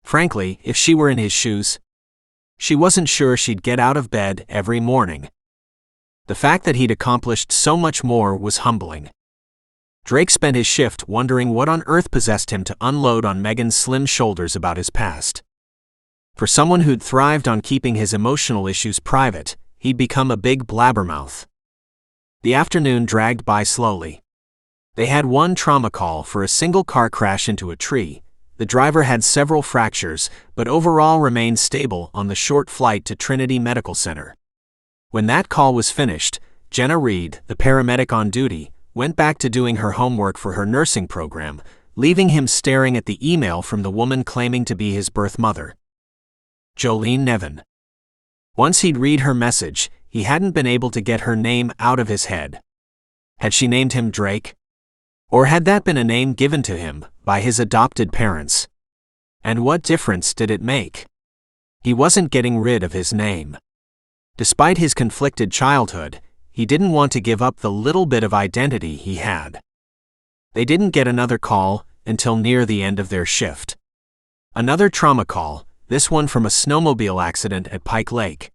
Frankly, if she were in his shoes, she wasn't sure she'd get out of bed every morning. The fact that he'd accomplished so much more was humbling. Drake spent his shift wondering what on earth possessed him to unload on Megan's slim shoulders about his past. For someone who'd thrived on keeping his emotional issues private, he'd become a big blabbermouth. The afternoon dragged by slowly. They had one trauma call for a single car crash into a tree. The driver had several fractures, but overall remained stable on the short flight to Trinity Medical Center. When that call was finished, Jenna Reed, the paramedic on duty, went back to doing her homework for her nursing program, leaving him staring at the email from the woman claiming to be his birth mother, Jolene Nevin. Once he'd read her message, he hadn't been able to get her name out of his head. Had she named him Drake? Or had that been a name given to him by his adopted parents? And what difference did it make? He wasn't getting rid of his name. Despite his conflicted childhood, he didn't want to give up the little bit of identity he had. They didn't get another call until near the end of their shift. Another trauma call, this one from a snowmobile accident at Pike Lake.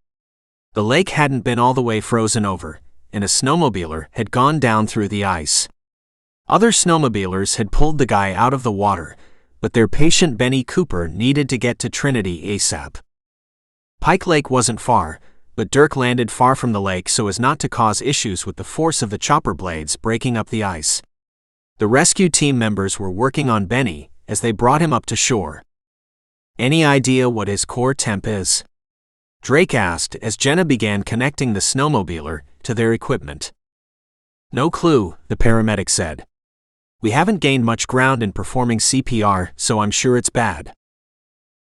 The lake hadn't been all the way frozen over, and a snowmobiler had gone down through the ice. Other snowmobilers had pulled the guy out of the water, but their patient Benny Cooper needed to get to Trinity ASAP. Pike Lake wasn't far, but Dirk landed far from the lake so as not to cause issues with the force of the chopper blades breaking up the ice. The rescue team members were working on Benny as they brought him up to shore. Any idea what his core temp is? Drake asked as Jenna began connecting the snowmobiler to their equipment. No clue, the paramedic said. We haven't gained much ground in performing CPR, so I'm sure it's bad.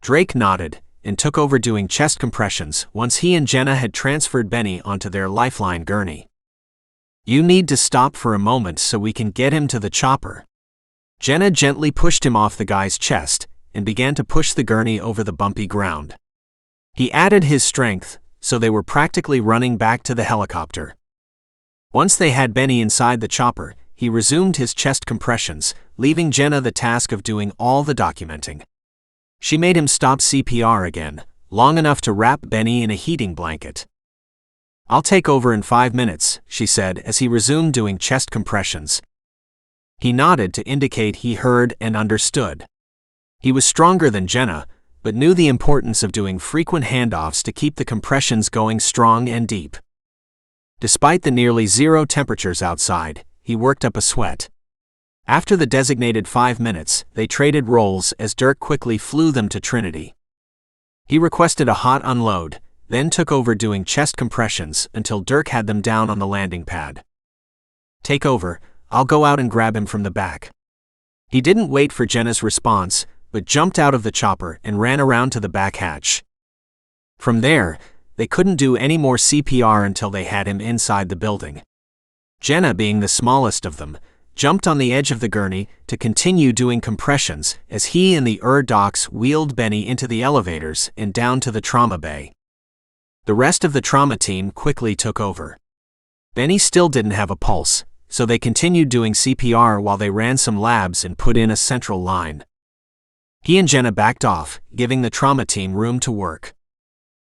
Drake nodded and took over doing chest compressions once he and Jenna had transferred Benny onto their Lifeline gurney. You need to stop for a moment so we can get him to the chopper. Jenna gently pushed him off the guy's chest and began to push the gurney over the bumpy ground. He added his strength, so they were practically running back to the helicopter. Once they had Benny inside the chopper, he resumed his chest compressions, leaving Jenna the task of doing all the documenting. She made him stop CPR again, long enough to wrap Benny in a heating blanket. I'll take over in 5 minutes, she said as he resumed doing chest compressions. He nodded to indicate he heard and understood. He was stronger than Jenna, but knew the importance of doing frequent handoffs to keep the compressions going strong and deep. Despite the nearly zero temperatures outside, he worked up a sweat. After the designated 5 minutes, they traded roles as Dirk quickly flew them to Trinity. He requested a hot unload, then took over doing chest compressions until Dirk had them down on the landing pad. Take over, I'll go out and grab him from the back. He didn't wait for Jenna's response, but jumped out of the chopper and ran around to the back hatch. From there, they couldn't do any more CPR until they had him inside the building. Jenna, being the smallest of them, jumped on the edge of the gurney to continue doing compressions as he and the docs wheeled Benny into the elevators and down to the trauma bay. The rest of the trauma team quickly took over. Benny still didn't have a pulse, so they continued doing CPR while they ran some labs and put in a central line. He and Jenna backed off, giving the trauma team room to work.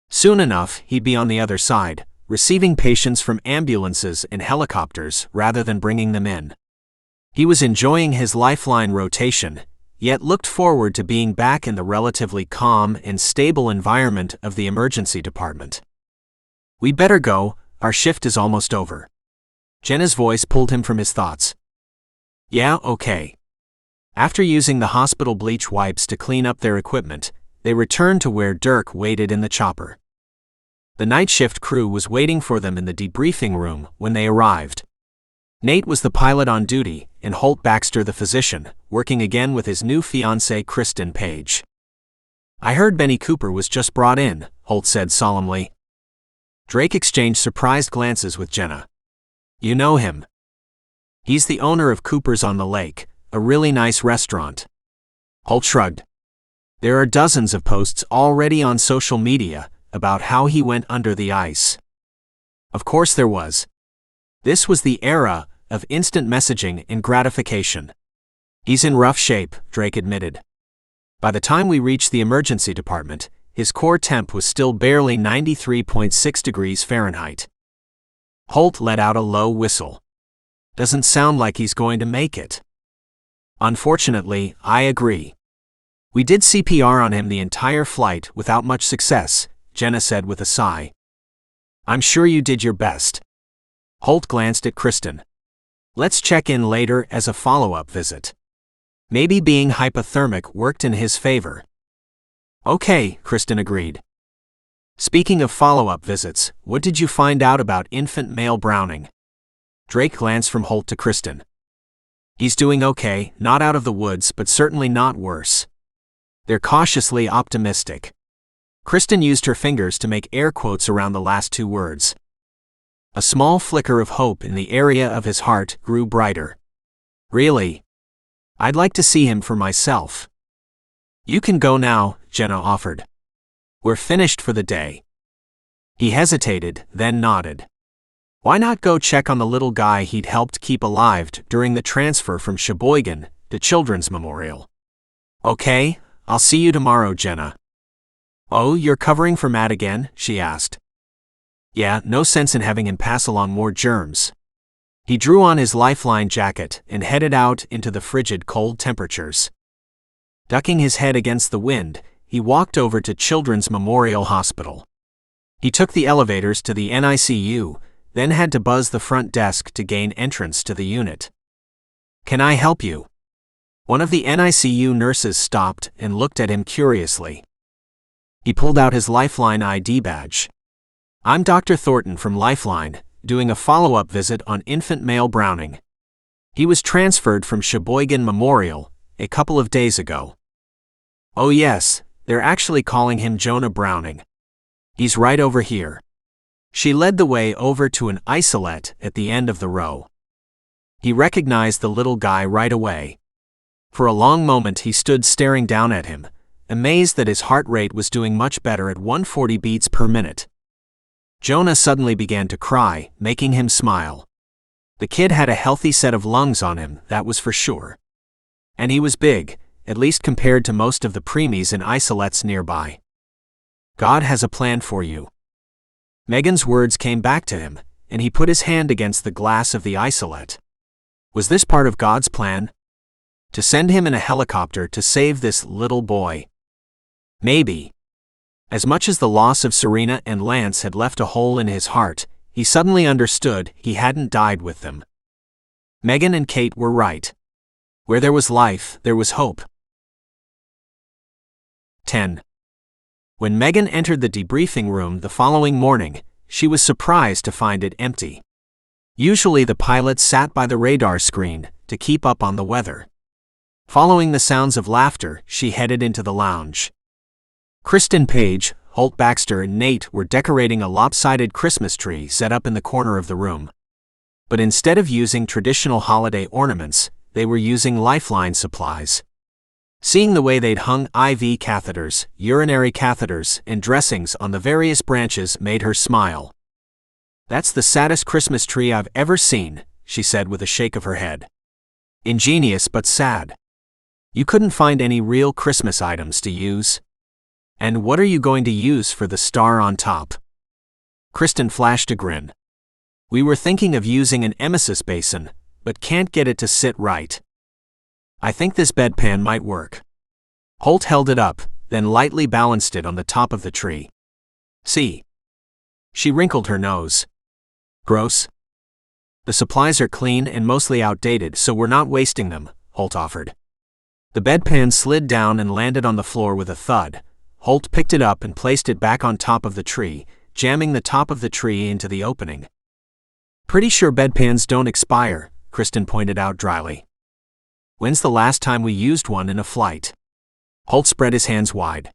Soon enough, he'd be on the other side, receiving patients from ambulances and helicopters rather than bringing them in. He was enjoying his Lifeline rotation, yet looked forward to being back in the relatively calm and stable environment of the emergency department. We better go, our shift is almost over. Jenna's voice pulled him from his thoughts. Yeah, okay. After using the hospital bleach wipes to clean up their equipment, they returned to where Dirk waited in the chopper. The night shift crew was waiting for them in the debriefing room when they arrived. Nate was the pilot on duty, and Holt Baxter the physician, working again with his new fiancée Kristen Page. "I heard Benny Cooper was just brought in," Holt said solemnly. Drake exchanged surprised glances with Jenna. "You know him?" "He's the owner of Cooper's on the Lake, a really nice restaurant." Holt shrugged. "There are dozens of posts already on social media about how he went under the ice." Of course there was. This was the era of instant messaging and gratification. "He's in rough shape," Drake admitted. By the time we reached the emergency department, his core temp was still barely 93.6 degrees Fahrenheit. Holt let out a low whistle. "Doesn't sound like he's going to make it." "Unfortunately, I agree. We did CPR on him the entire flight without much success," Jenna said with a sigh. "I'm sure you did your best." Holt glanced at Kristen. "Let's check in later as a follow-up visit. Maybe being hypothermic worked in his favor." "Okay," Kristen agreed. "Speaking of follow-up visits, what did you find out about infant male Browning?" Drake glanced from Holt to Kristen. "He's doing okay, not out of the woods but certainly not worse." They're cautiously optimistic. Kristen used her fingers to make air quotes around the last two words. A small flicker of hope in the area of his heart grew brighter. "Really? I'd like to see him for myself." "You can go now," Jenna offered. "We're finished for the day." He hesitated, then nodded. Why not go check on the little guy he'd helped keep alive during the transfer from Sheboygan to Children's Memorial? "Okay, I'll see you tomorrow, Jenna." "Oh, you're covering for Matt again?" she asked. "Yeah, no sense in having him pass along more germs." He drew on his Lifeline jacket and headed out into the frigid cold temperatures. Ducking his head against the wind, he walked over to Children's Memorial Hospital. He took the elevators to the NICU, then had to buzz the front desk to gain entrance to the unit. "Can I help you?" One of the NICU nurses stopped and looked at him curiously. He pulled out his Lifeline ID badge. "I'm Dr. Thornton from Lifeline, doing a follow-up visit on infant male Browning. He was transferred from Sheboygan Memorial a couple of days ago." "Oh yes, they're actually calling him Jonah Browning. He's right over here." She led the way over to an isolette at the end of the row. He recognized the little guy right away. For a long moment he stood staring down at him, amazed that his heart rate was doing much better at 140 beats per minute. Jonah suddenly began to cry, making him smile. The kid had a healthy set of lungs on him, that was for sure. And he was big, at least compared to most of the preemies in isolettes nearby. "God has a plan for you." Megan's words came back to him, and he put his hand against the glass of the isolette. Was this part of God's plan? To send him in a helicopter to save this little boy? Maybe. As much as the loss of Serena and Lance had left a hole in his heart, he suddenly understood he hadn't died with them. Megan and Kate were right. Where there was life, there was hope. 10. When Megan entered the debriefing room the following morning, she was surprised to find it empty. Usually the pilot sat by the radar screen to keep up on the weather. Following the sounds of laughter, she headed into the lounge. Kristen Page, Holt Baxter and Nate were decorating a lopsided Christmas tree set up in the corner of the room. But instead of using traditional holiday ornaments, they were using Lifeline supplies. Seeing the way they'd hung IV catheters, urinary catheters, and dressings on the various branches made her smile. "That's the saddest Christmas tree I've ever seen," she said with a shake of her head. "Ingenious but sad. You couldn't find any real Christmas items to use? And what are you going to use for the star on top?" Kristen flashed a grin. "We were thinking of using an emesis basin, but can't get it to sit right. I think this bedpan might work." Holt held it up, then lightly balanced it on the top of the tree. "See?" She wrinkled her nose. "Gross?" "The supplies are clean and mostly outdated, so we're not wasting them," Holt offered. The bedpan slid down and landed on the floor with a thud. Holt picked it up and placed it back on top of the tree, jamming the top of the tree into the opening. "Pretty sure bedpans don't expire," Kristen pointed out dryly. "When's the last time we used one in a flight?" Holt spread his hands wide.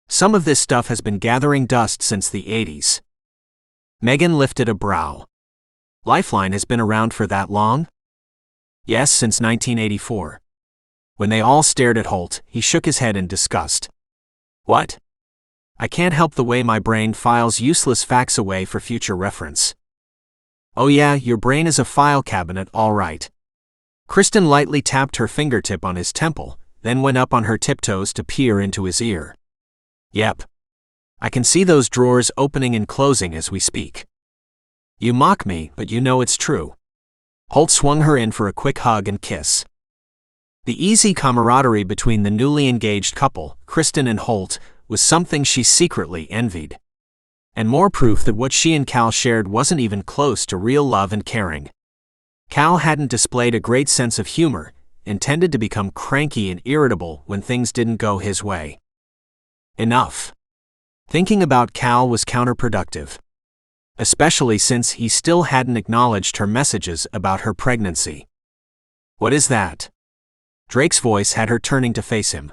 "Some of this stuff has been gathering dust since the 80s. Megan lifted a brow. "Lifeline has been around for that long?" "Yes, since 1984. When they all stared at Holt, he shook his head in disgust. "What?" "I can't help the way my brain files useless facts away for future reference." "Oh yeah, your brain is a file cabinet, all right." Kristen lightly tapped her fingertip on his temple, then went up on her tiptoes to peer into his ear. "Yep. I can see those drawers opening and closing as we speak." "You mock me, but you know it's true." Holt swung her in for a quick hug and kiss. The easy camaraderie between the newly engaged couple, Kristen and Holt, was something she secretly envied. And more proof that what she and Cal shared wasn't even close to real love and caring. Cal hadn't displayed a great sense of humor, and tended to become cranky and irritable when things didn't go his way. Enough. Thinking about Cal was counterproductive. Especially since he still hadn't acknowledged her messages about her pregnancy. "What is that?" Drake's voice had her turning to face him.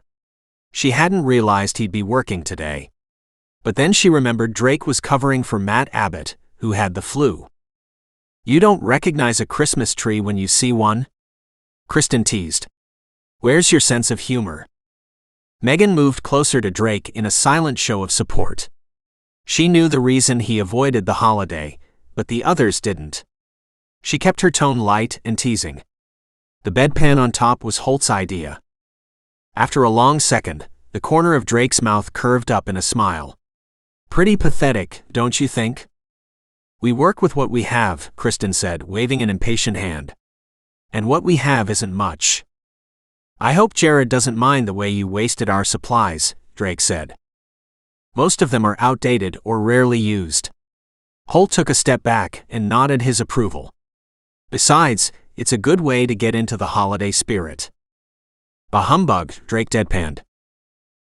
She hadn't realized he'd be working today. But then she remembered Drake was covering for Matt Abbott, who had the flu. "You don't recognize a Christmas tree when you see one?" Kristen teased. "Where's your sense of humor?" Megan moved closer to Drake in a silent show of support. She knew the reason he avoided the holiday, but the others didn't. She kept her tone light and teasing. The bedpan on top was Holt's idea. After a long second, the corner of Drake's mouth curved up in a smile. "Pretty pathetic, don't you think?" "We work with what we have," Kristen said, waving an impatient hand. "And what we have isn't much." "I hope Jared doesn't mind the way you wasted our supplies," Drake said. "Most of them are outdated or rarely used." Holt took a step back and nodded his approval. "Besides, it's a good way to get into the holiday spirit." "Bah humbug," Drake deadpanned.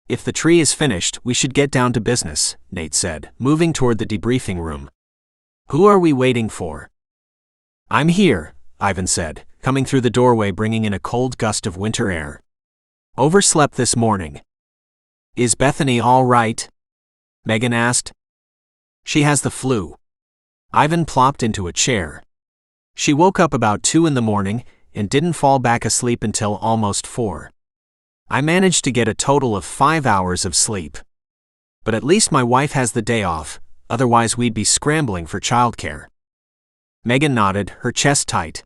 "If the tree is finished, we should get down to business," Nate said, moving toward the debriefing room. "Who are we waiting for?" "I'm here," Ivan said, coming through the doorway bringing in a cold gust of winter air. "Overslept this morning." "Is Bethany all right?" Megan asked. "She has the flu." Ivan plopped into a chair. "She woke up about 2 in the morning and didn't fall back asleep until almost 4. I managed to get a total of 5 hours of sleep. But at least my wife has the day off, otherwise we'd be scrambling for childcare." Megan nodded, her chest tight.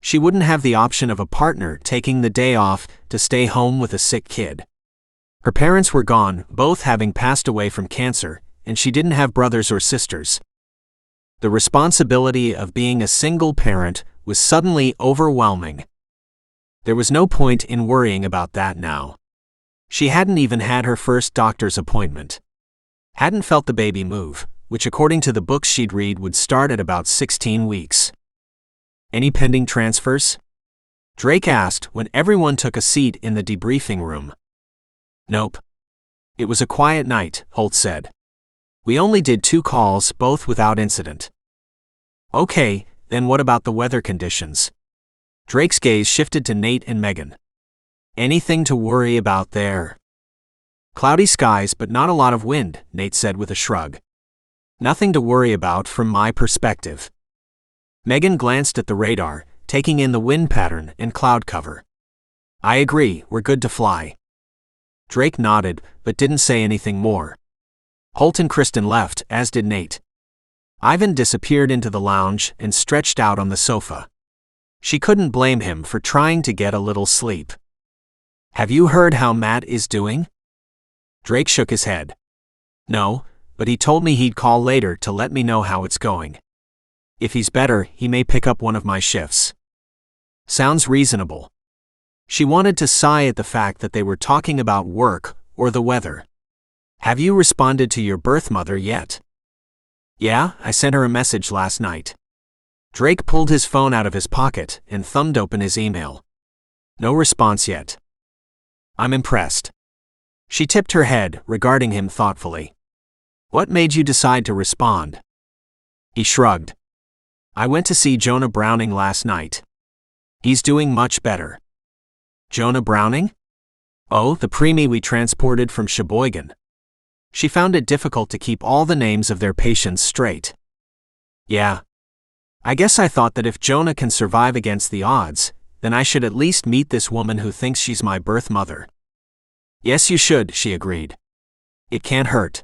She wouldn't have the option of a partner taking the day off to stay home with a sick kid. Her parents were gone, both having passed away from cancer, and she didn't have brothers or sisters. The responsibility of being a single parent was suddenly overwhelming. There was no point in worrying about that now. She hadn't even had her first doctor's appointment. Hadn't felt the baby move, which according to the books she'd read would start at about 16 weeks. "Any pending transfers?" Drake asked when everyone took a seat in the debriefing room. "Nope. It was a quiet night," Holt said. "We only did 2 calls, both without incident." "Okay, then what about the weather conditions?" Drake's gaze shifted to Nate and Megan. "Anything to worry about there?" "Cloudy skies but not a lot of wind," Nate said with a shrug. "Nothing to worry about from my perspective." Megan glanced at the radar, taking in the wind pattern and cloud cover. "I agree, we're good to fly." Drake nodded, but didn't say anything more. Holt and Kristen left, as did Nate. Ivan disappeared into the lounge and stretched out on the sofa. She couldn't blame him for trying to get a little sleep. "Have you heard how Matt is doing?" Drake shook his head. "No, but he told me he'd call later to let me know how it's going. If he's better, he may pick up one of my shifts." "Sounds reasonable." She wanted to sigh at the fact that they were talking about work or the weather. "Have you responded to your birth mother yet?" "Yeah, I sent her a message last night." Drake pulled his phone out of his pocket and thumbed open his email. "No response yet." I'm impressed. She tipped her head, regarding him thoughtfully. What made you decide to respond? He shrugged. I went to see Jonah Browning last night. He's doing much better. Jonah Browning? Oh, the preemie we transported from Sheboygan. She found it difficult to keep all the names of their patients straight. Yeah. I guess I thought that if Jonah can survive against the odds, then I should at least meet this woman who thinks she's my birth mother. Yes, you should, she agreed. It can't hurt.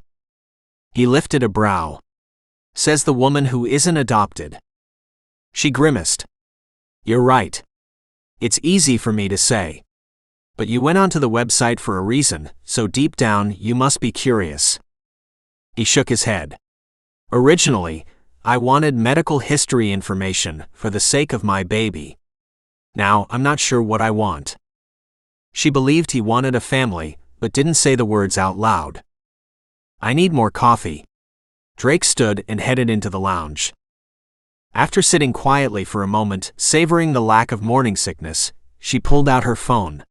He lifted a brow. Says the woman who isn't adopted. She grimaced. You're right. It's easy for me to say. But you went onto the website for a reason, so deep down you must be curious. He shook his head. Originally, I wanted medical history information for the sake of my baby. Now, I'm not sure what I want. She believed he wanted a family, but didn't say the words out loud. I need more coffee. Drake stood and headed into the lounge. After sitting quietly for a moment, savoring the lack of morning sickness, she pulled out her phone.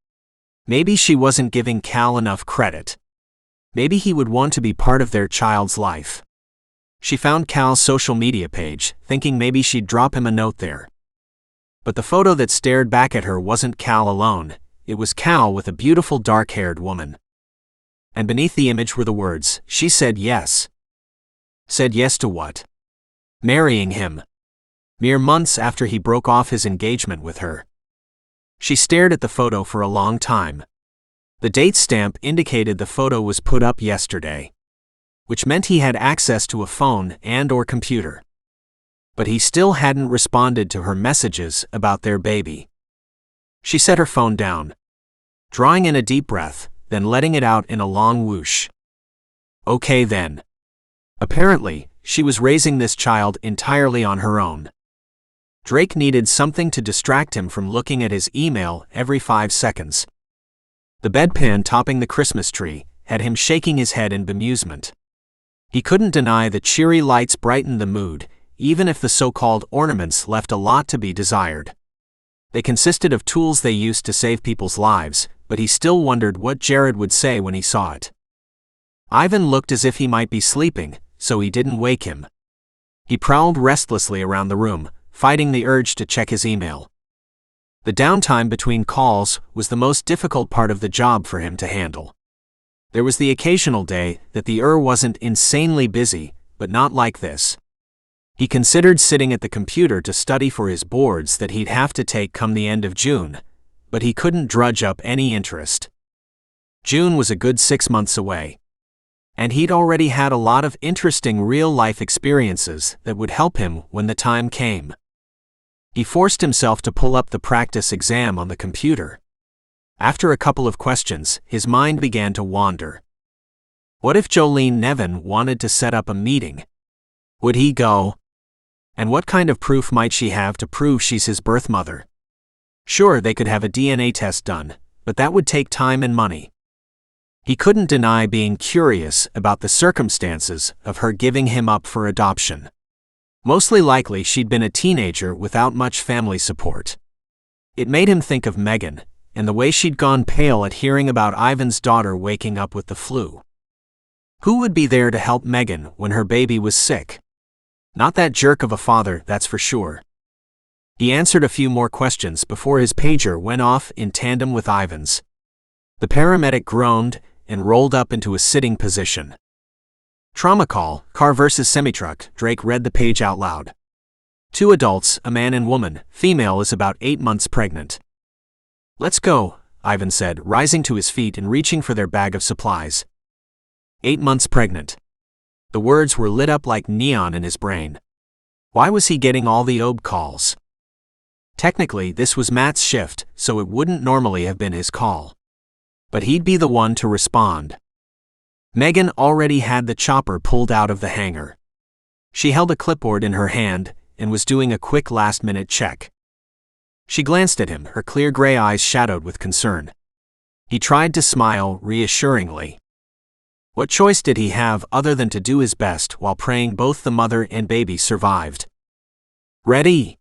Maybe she wasn't giving Cal enough credit. Maybe he would want to be part of their child's life. She found Cal's social media page, thinking maybe she'd drop him a note there. But the photo that stared back at her wasn't Cal alone, it was Cal with a beautiful dark-haired woman. And beneath the image were the words, she said yes. Said yes to what? Marrying him. Mere months after he broke off his engagement with her. She stared at the photo for a long time. The date stamp indicated the photo was put up yesterday, which meant he had access to a phone and/or computer. But he still hadn't responded to her messages about their baby. She set her phone down, drawing in a deep breath, then letting it out in a long whoosh. Okay then. Apparently, she was raising this child entirely on her own. Drake needed something to distract him from looking at his email every 5 seconds. The bedpan topping the Christmas tree had him shaking his head in bemusement. He couldn't deny the cheery lights brightened the mood, even if the so-called ornaments left a lot to be desired. They consisted of tools they used to save people's lives, but he still wondered what Jared would say when he saw it. Ivan looked as if he might be sleeping, so he didn't wake him. He prowled restlessly around the room, fighting the urge to check his email. The downtime between calls was the most difficult part of the job for him to handle. There was the occasional day that the wasn't insanely busy, but not like this. He considered sitting at the computer to study for his boards that he'd have to take come the end of June, but he couldn't drudge up any interest. June was a good 6 months away. And he'd already had a lot of interesting real-life experiences that would help him when the time came. He forced himself to pull up the practice exam on the computer. After a couple of questions, his mind began to wander. What if Jolene Nevin wanted to set up a meeting? Would he go? And what kind of proof might she have to prove she's his birth mother? Sure, they could have a DNA test done, but that would take time and money. He couldn't deny being curious about the circumstances of her giving him up for adoption. Mostly likely she'd been a teenager without much family support. It made him think of Megan, and the way she'd gone pale at hearing about Ivan's daughter waking up with the flu. Who would be there to help Megan when her baby was sick? Not that jerk of a father, that's for sure. He answered a few more questions before his pager went off in tandem with Ivan's. The paramedic groaned and rolled up into a sitting position. Trauma call, car versus semi-truck, Drake read the page out loud. 2 adults, a man and woman, female is about 8 months pregnant. Let's go, Ivan said, rising to his feet and reaching for their bag of supplies. 8 months pregnant. The words were lit up like neon in his brain. Why was he getting all the OB calls? Technically, this was Matt's shift, so it wouldn't normally have been his call. But he'd be the one to respond. Megan already had the chopper pulled out of the hangar. She held a clipboard in her hand and was doing a quick last-minute check. She glanced at him, her clear gray eyes shadowed with concern. He tried to smile reassuringly. What choice did he have other than to do his best while praying both the mother and baby survived? Ready?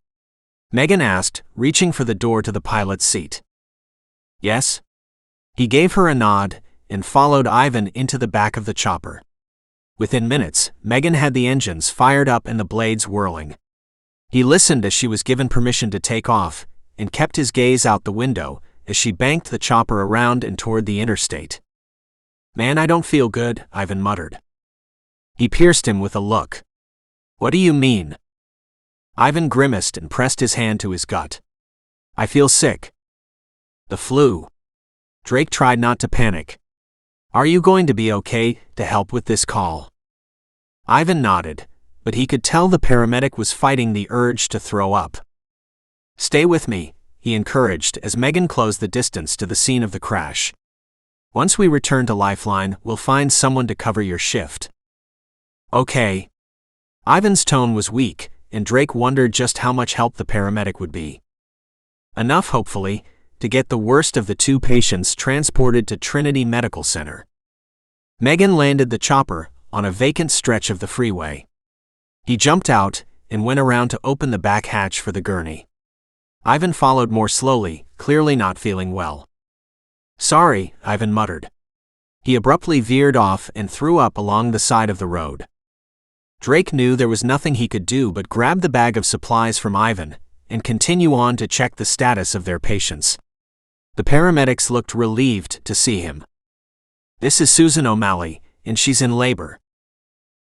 Megan asked, reaching for the door to the pilot's seat. Yes? He gave her a nod and followed Ivan into the back of the chopper. Within minutes, Megan had the engines fired up and the blades whirling. He listened as she was given permission to take off, and kept his gaze out the window as she banked the chopper around and toward the interstate. "Man, I don't feel good," Ivan muttered. He pierced him with a look. "What do you mean?" Ivan grimaced and pressed his hand to his gut. "I feel sick." "The flu." Drake tried not to panic. "Are you going to be okay to help with this call?" Ivan nodded, but he could tell the paramedic was fighting the urge to throw up. "Stay with me," he encouraged as Megan closed the distance to the scene of the crash. "Once we return to Lifeline, we'll find someone to cover your shift." "Okay." Ivan's tone was weak, and Drake wondered just how much help the paramedic would be. Enough, hopefully, to get the worst of the two patients transported to Trinity Medical Center. Megan landed the chopper on a vacant stretch of the freeway. He jumped out and went around to open the back hatch for the gurney. Ivan followed more slowly, clearly not feeling well. "Sorry," Ivan muttered. He abruptly veered off and threw up along the side of the road. Drake knew there was nothing he could do but grab the bag of supplies from Ivan and continue on to check the status of their patients. The paramedics looked relieved to see him. "This is Susan O'Malley, and she's in labor."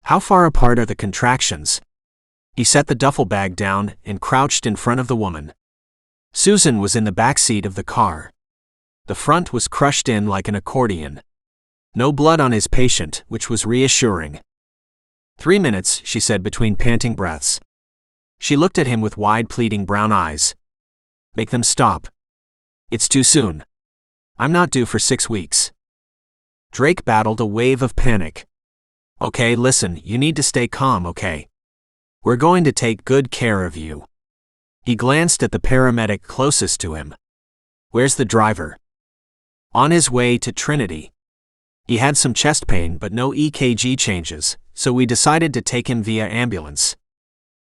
"How far apart are the contractions?" He set the duffel bag down and crouched in front of the woman. Susan was in the back seat of the car. The front was crushed in like an accordion. No blood on his patient, which was reassuring. 3 minutes, she said between panting breaths. She looked at him with wide, pleading brown eyes. "Make them stop. It's too soon. I'm not due for 6 weeks." Drake battled a wave of panic. "Okay, listen, you need to stay calm, okay? We're going to take good care of you." He glanced at the paramedic closest to him. "Where's the driver?" "On his way to Trinity. He had some chest pain but no EKG changes, so we decided to take him via ambulance.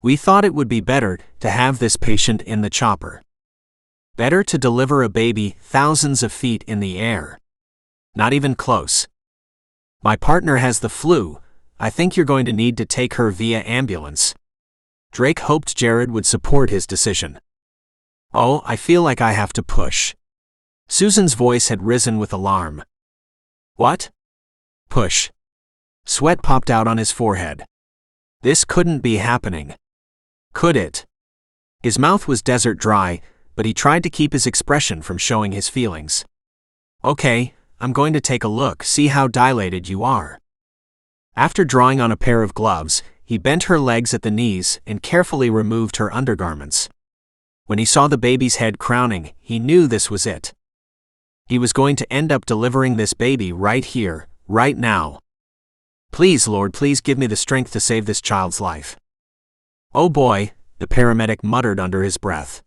We thought it would be better to have this patient in the chopper. Better to deliver a baby thousands of feet in the air. Not even close. My partner has the flu. I think you're going to need to take her via ambulance." Drake hoped Jared would support his decision. "Oh, I feel like I have to push." Susan's voice had risen with alarm. "What?" "Push." Sweat popped out on his forehead. This couldn't be happening. Could it? His mouth was desert dry, but he tried to keep his expression from showing his feelings. "Okay, I'm going to take a look, see how dilated you are." After drawing on a pair of gloves, he bent her legs at the knees and carefully removed her undergarments. When he saw the baby's head crowning, he knew this was it. He was going to end up delivering this baby right here, right now. "Please, Lord, please give me the strength to save this child's life." "Oh boy," the paramedic muttered under his breath.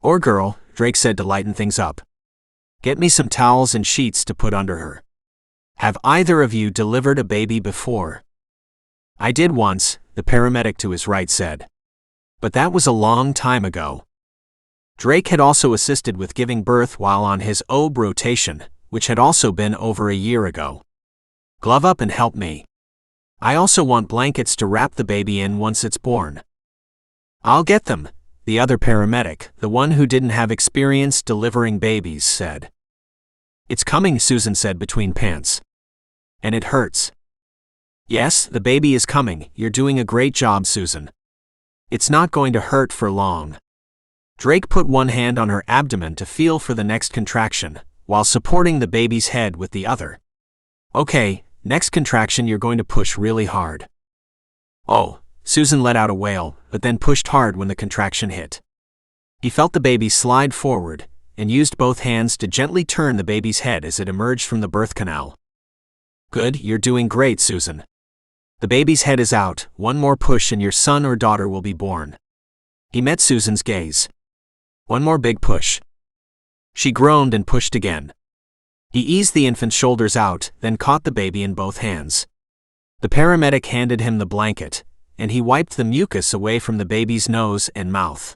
"Or girl," Drake said to lighten things up. "Get me some towels and sheets to put under her. Have either of you delivered a baby before?" "I did once," the paramedic to his right said. "But that was a long time ago." Drake had also assisted with giving birth while on his OB rotation, which had also been over a year ago. "Glove up and help me. I also want blankets to wrap the baby in once it's born." "I'll get them," the other paramedic, the one who didn't have experience delivering babies, said. "It's coming," Susan said between pants. "And it hurts." "Yes, the baby is coming. You're doing a great job, Susan. It's not going to hurt for long." Drake put one hand on her abdomen to feel for the next contraction, while supporting the baby's head with the other. "Okay, next contraction you're going to push really hard." "Oh," Susan let out a wail, but then pushed hard when the contraction hit. He felt the baby slide forward, and used both hands to gently turn the baby's head as it emerged from the birth canal. "Good, you're doing great, Susan. The baby's head is out, one more push and your son or daughter will be born." He met Susan's gaze. "One more big push." She groaned and pushed again. He eased the infant's shoulders out, then caught the baby in both hands. The paramedic handed him the blanket, and he wiped the mucus away from the baby's nose and mouth.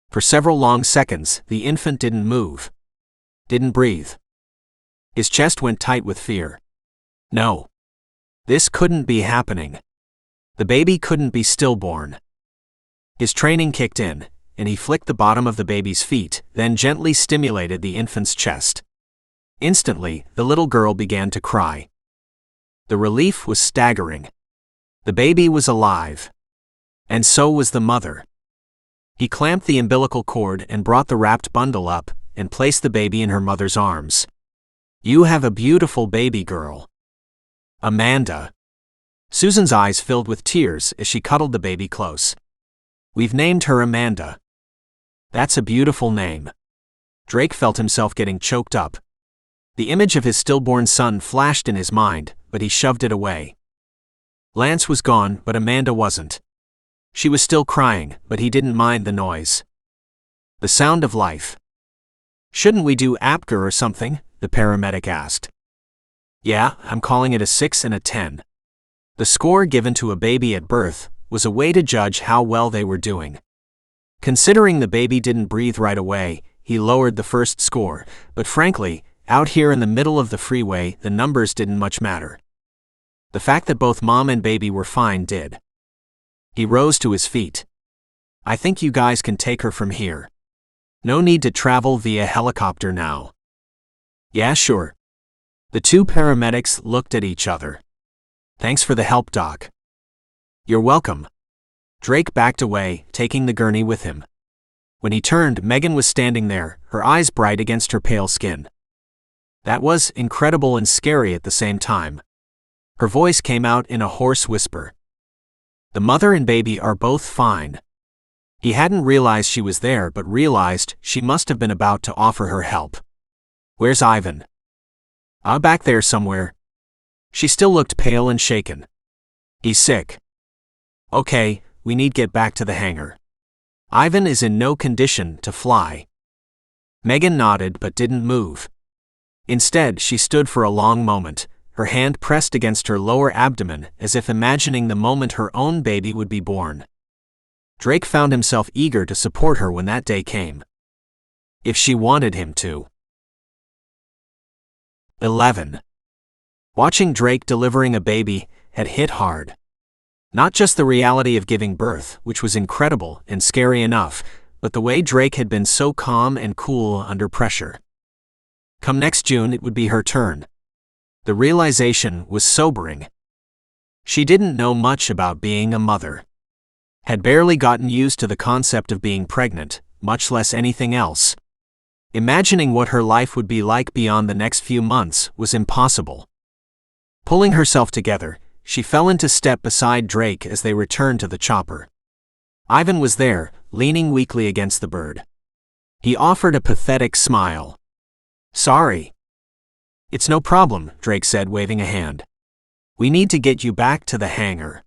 For several long seconds, the infant didn't move. Didn't breathe. His chest went tight with fear. No. This couldn't be happening. The baby couldn't be stillborn. His training kicked in, and he flicked the bottom of the baby's feet, then gently stimulated the infant's chest. Instantly, the little girl began to cry. The relief was staggering. The baby was alive. And so was the mother. He clamped the umbilical cord and brought the wrapped bundle up, and placed the baby in her mother's arms. You have a beautiful baby girl. Amanda. Susan's eyes filled with tears as she cuddled the baby close. We've named her Amanda. That's a beautiful name. Drake felt himself getting choked up. The image of his stillborn son flashed in his mind, but he shoved it away. Lance was gone, but Amanda wasn't. She was still crying, but he didn't mind the noise. The sound of life. Shouldn't we do APGAR or something? The paramedic asked. Yeah, I'm calling it a 6 and a 10. The score given to a baby at birth was a way to judge how well they were doing. Considering the baby didn't breathe right away, he lowered the first score, but frankly, out here in the middle of the freeway, the numbers didn't much matter. The fact that both mom and baby were fine did. He rose to his feet. I think you guys can take her from here. No need to travel via helicopter now. Yeah, sure. The two paramedics looked at each other. Thanks for the help, Doc. You're welcome. Drake backed away, taking the gurney with him. When he turned, Megan was standing there, her eyes bright against her pale skin. That was incredible and scary at the same time. Her voice came out in a hoarse whisper. The mother and baby are both fine. He hadn't realized she was there, but realized she must have been about to offer her help. Where's Ivan? Back there somewhere. She still looked pale and shaken. He's sick. Okay, we need to get back to the hangar. Ivan is in no condition to fly. Megan nodded but didn't move. Instead, she stood for a long moment, her hand pressed against her lower abdomen as if imagining the moment her own baby would be born. Drake found himself eager to support her when that day came. If she wanted him to. 11. Watching Drake delivering a baby had hit hard. Not just the reality of giving birth, which was incredible and scary enough, but the way Drake had been so calm and cool under pressure. Come next June, it would be her turn. The realization was sobering. She didn't know much about being a mother. Had barely gotten used to the concept of being pregnant, much less anything else. Imagining what her life would be like beyond the next few months was impossible. Pulling herself together, she fell into step beside Drake as they returned to the chopper. Ivan was there, leaning weakly against the bird. He offered a pathetic smile. Sorry. It's no problem, Drake said, waving a hand. We need to get you back to the hangar.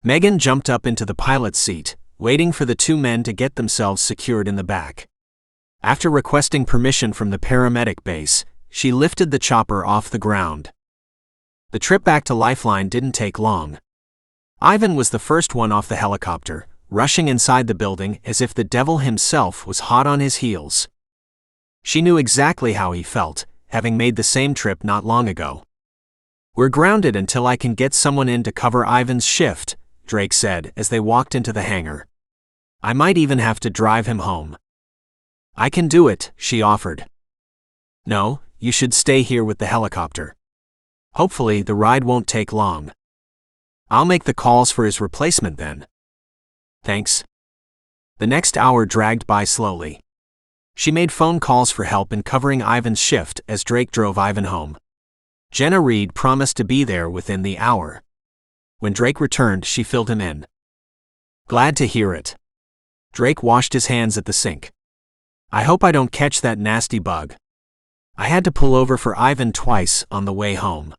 Megan jumped up into the pilot's seat, waiting for the two men to get themselves secured in the back. After requesting permission from the paramedic base, she lifted the chopper off the ground. The trip back to Lifeline didn't take long. Ivan was the first one off the helicopter, rushing inside the building as if the devil himself was hot on his heels. She knew exactly how he felt, having made the same trip not long ago. We're grounded until I can get someone in to cover Ivan's shift, Drake said as they walked into the hangar. I might even have to drive him home. I can do it, she offered. No, you should stay here with the helicopter. Hopefully the ride won't take long. I'll make the calls for his replacement then. Thanks. The next hour dragged by slowly. She made phone calls for help in covering Ivan's shift as Drake drove Ivan home. Jenna Reed promised to be there within the hour. When Drake returned, she filled him in. Glad to hear it. Drake washed his hands at the sink. I hope I don't catch that nasty bug. I had to pull over for Ivan twice on the way home.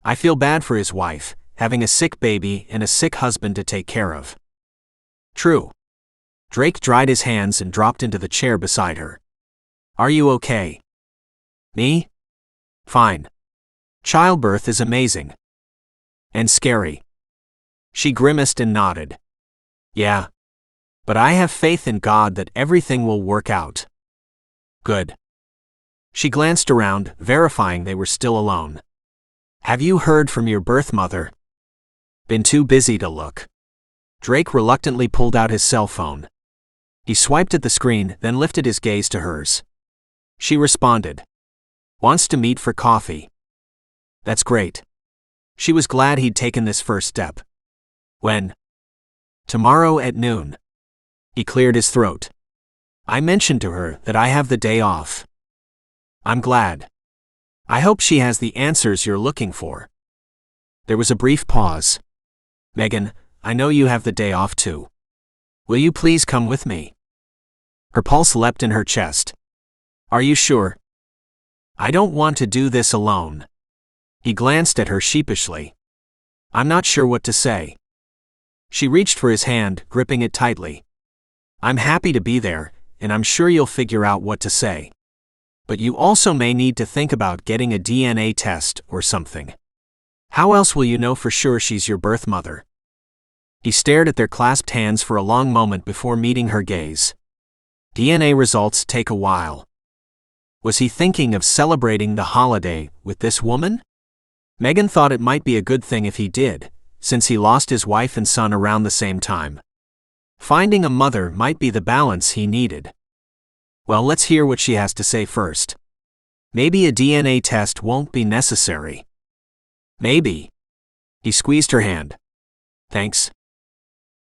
I feel bad for his wife, having a sick baby and a sick husband to take care of. True. Drake dried his hands and dropped into the chair beside her. Are you okay? Me? Fine. Childbirth is amazing. And scary. She grimaced and nodded. Yeah. But I have faith in God that everything will work out. Good. She glanced around, verifying they were still alone. "Have you heard from your birth mother?" "Been too busy to look." Drake reluctantly pulled out his cell phone. He swiped at the screen, then lifted his gaze to hers. She responded. "Wants to meet for coffee." "That's great." She was glad he'd taken this first step. "When?" "Tomorrow at noon." He cleared his throat. "I mentioned to her that I have the day off." "I'm glad. I hope she has the answers you're looking for." There was a brief pause. "Megan, I know you have the day off too. Will you please come with me?" Her pulse leapt in her chest. "Are you sure?" "I don't want to do this alone." He glanced at her sheepishly. "I'm not sure what to say." She reached for his hand, gripping it tightly. "I'm happy to be there, and I'm sure you'll figure out what to say. But you also may need to think about getting a DNA test or something. How else will you know for sure she's your birth mother?" He stared at their clasped hands for a long moment before meeting her gaze. DNA results take a while. Was he thinking of celebrating the holiday with this woman? Megan thought it might be a good thing if he did, since he lost his wife and son around the same time. Finding a mother might be the balance he needed. Well, let's hear what she has to say first. Maybe a DNA test won't be necessary. Maybe. He squeezed her hand. "Thanks."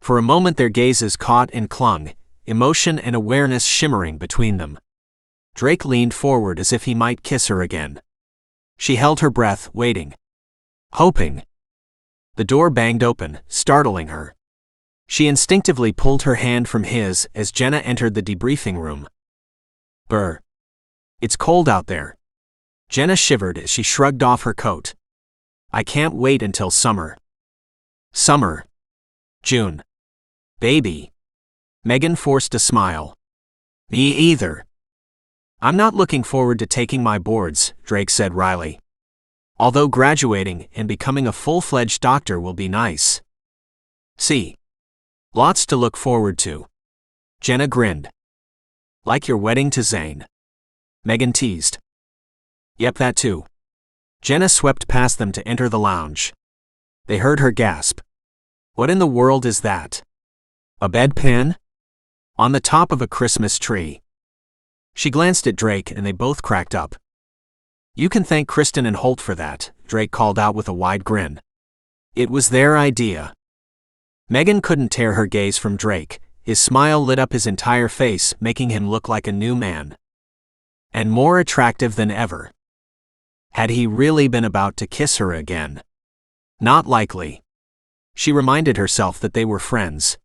For a moment their gazes caught and clung, emotion and awareness shimmering between them. Drake leaned forward as if he might kiss her again. She held her breath, waiting. Hoping. The door banged open, startling her. She instinctively pulled her hand from his as Jenna entered the debriefing room. "Brr. It's cold out there." Jenna shivered as she shrugged off her coat. "I can't wait until summer." "Summer. June. Baby." Megan forced a smile. "Me either." "I'm not looking forward to taking my boards," Drake said wryly. "Although graduating and becoming a full-fledged doctor will be nice." "See. Lots to look forward to." Jenna grinned. "Like your wedding to Zane." Megan teased. "Yep, that too." Jenna swept past them to enter the lounge. They heard her gasp. "What in the world is that? A bedpan? On the top of a Christmas tree." She glanced at Drake and they both cracked up. "You can thank Kristen and Holt for that," Drake called out with a wide grin. "It was their idea." Megan couldn't tear her gaze from Drake. His smile lit up his entire face, making him look like a new man. And more attractive than ever. Had he really been about to kiss her again? Not likely. She reminded herself that they were friends.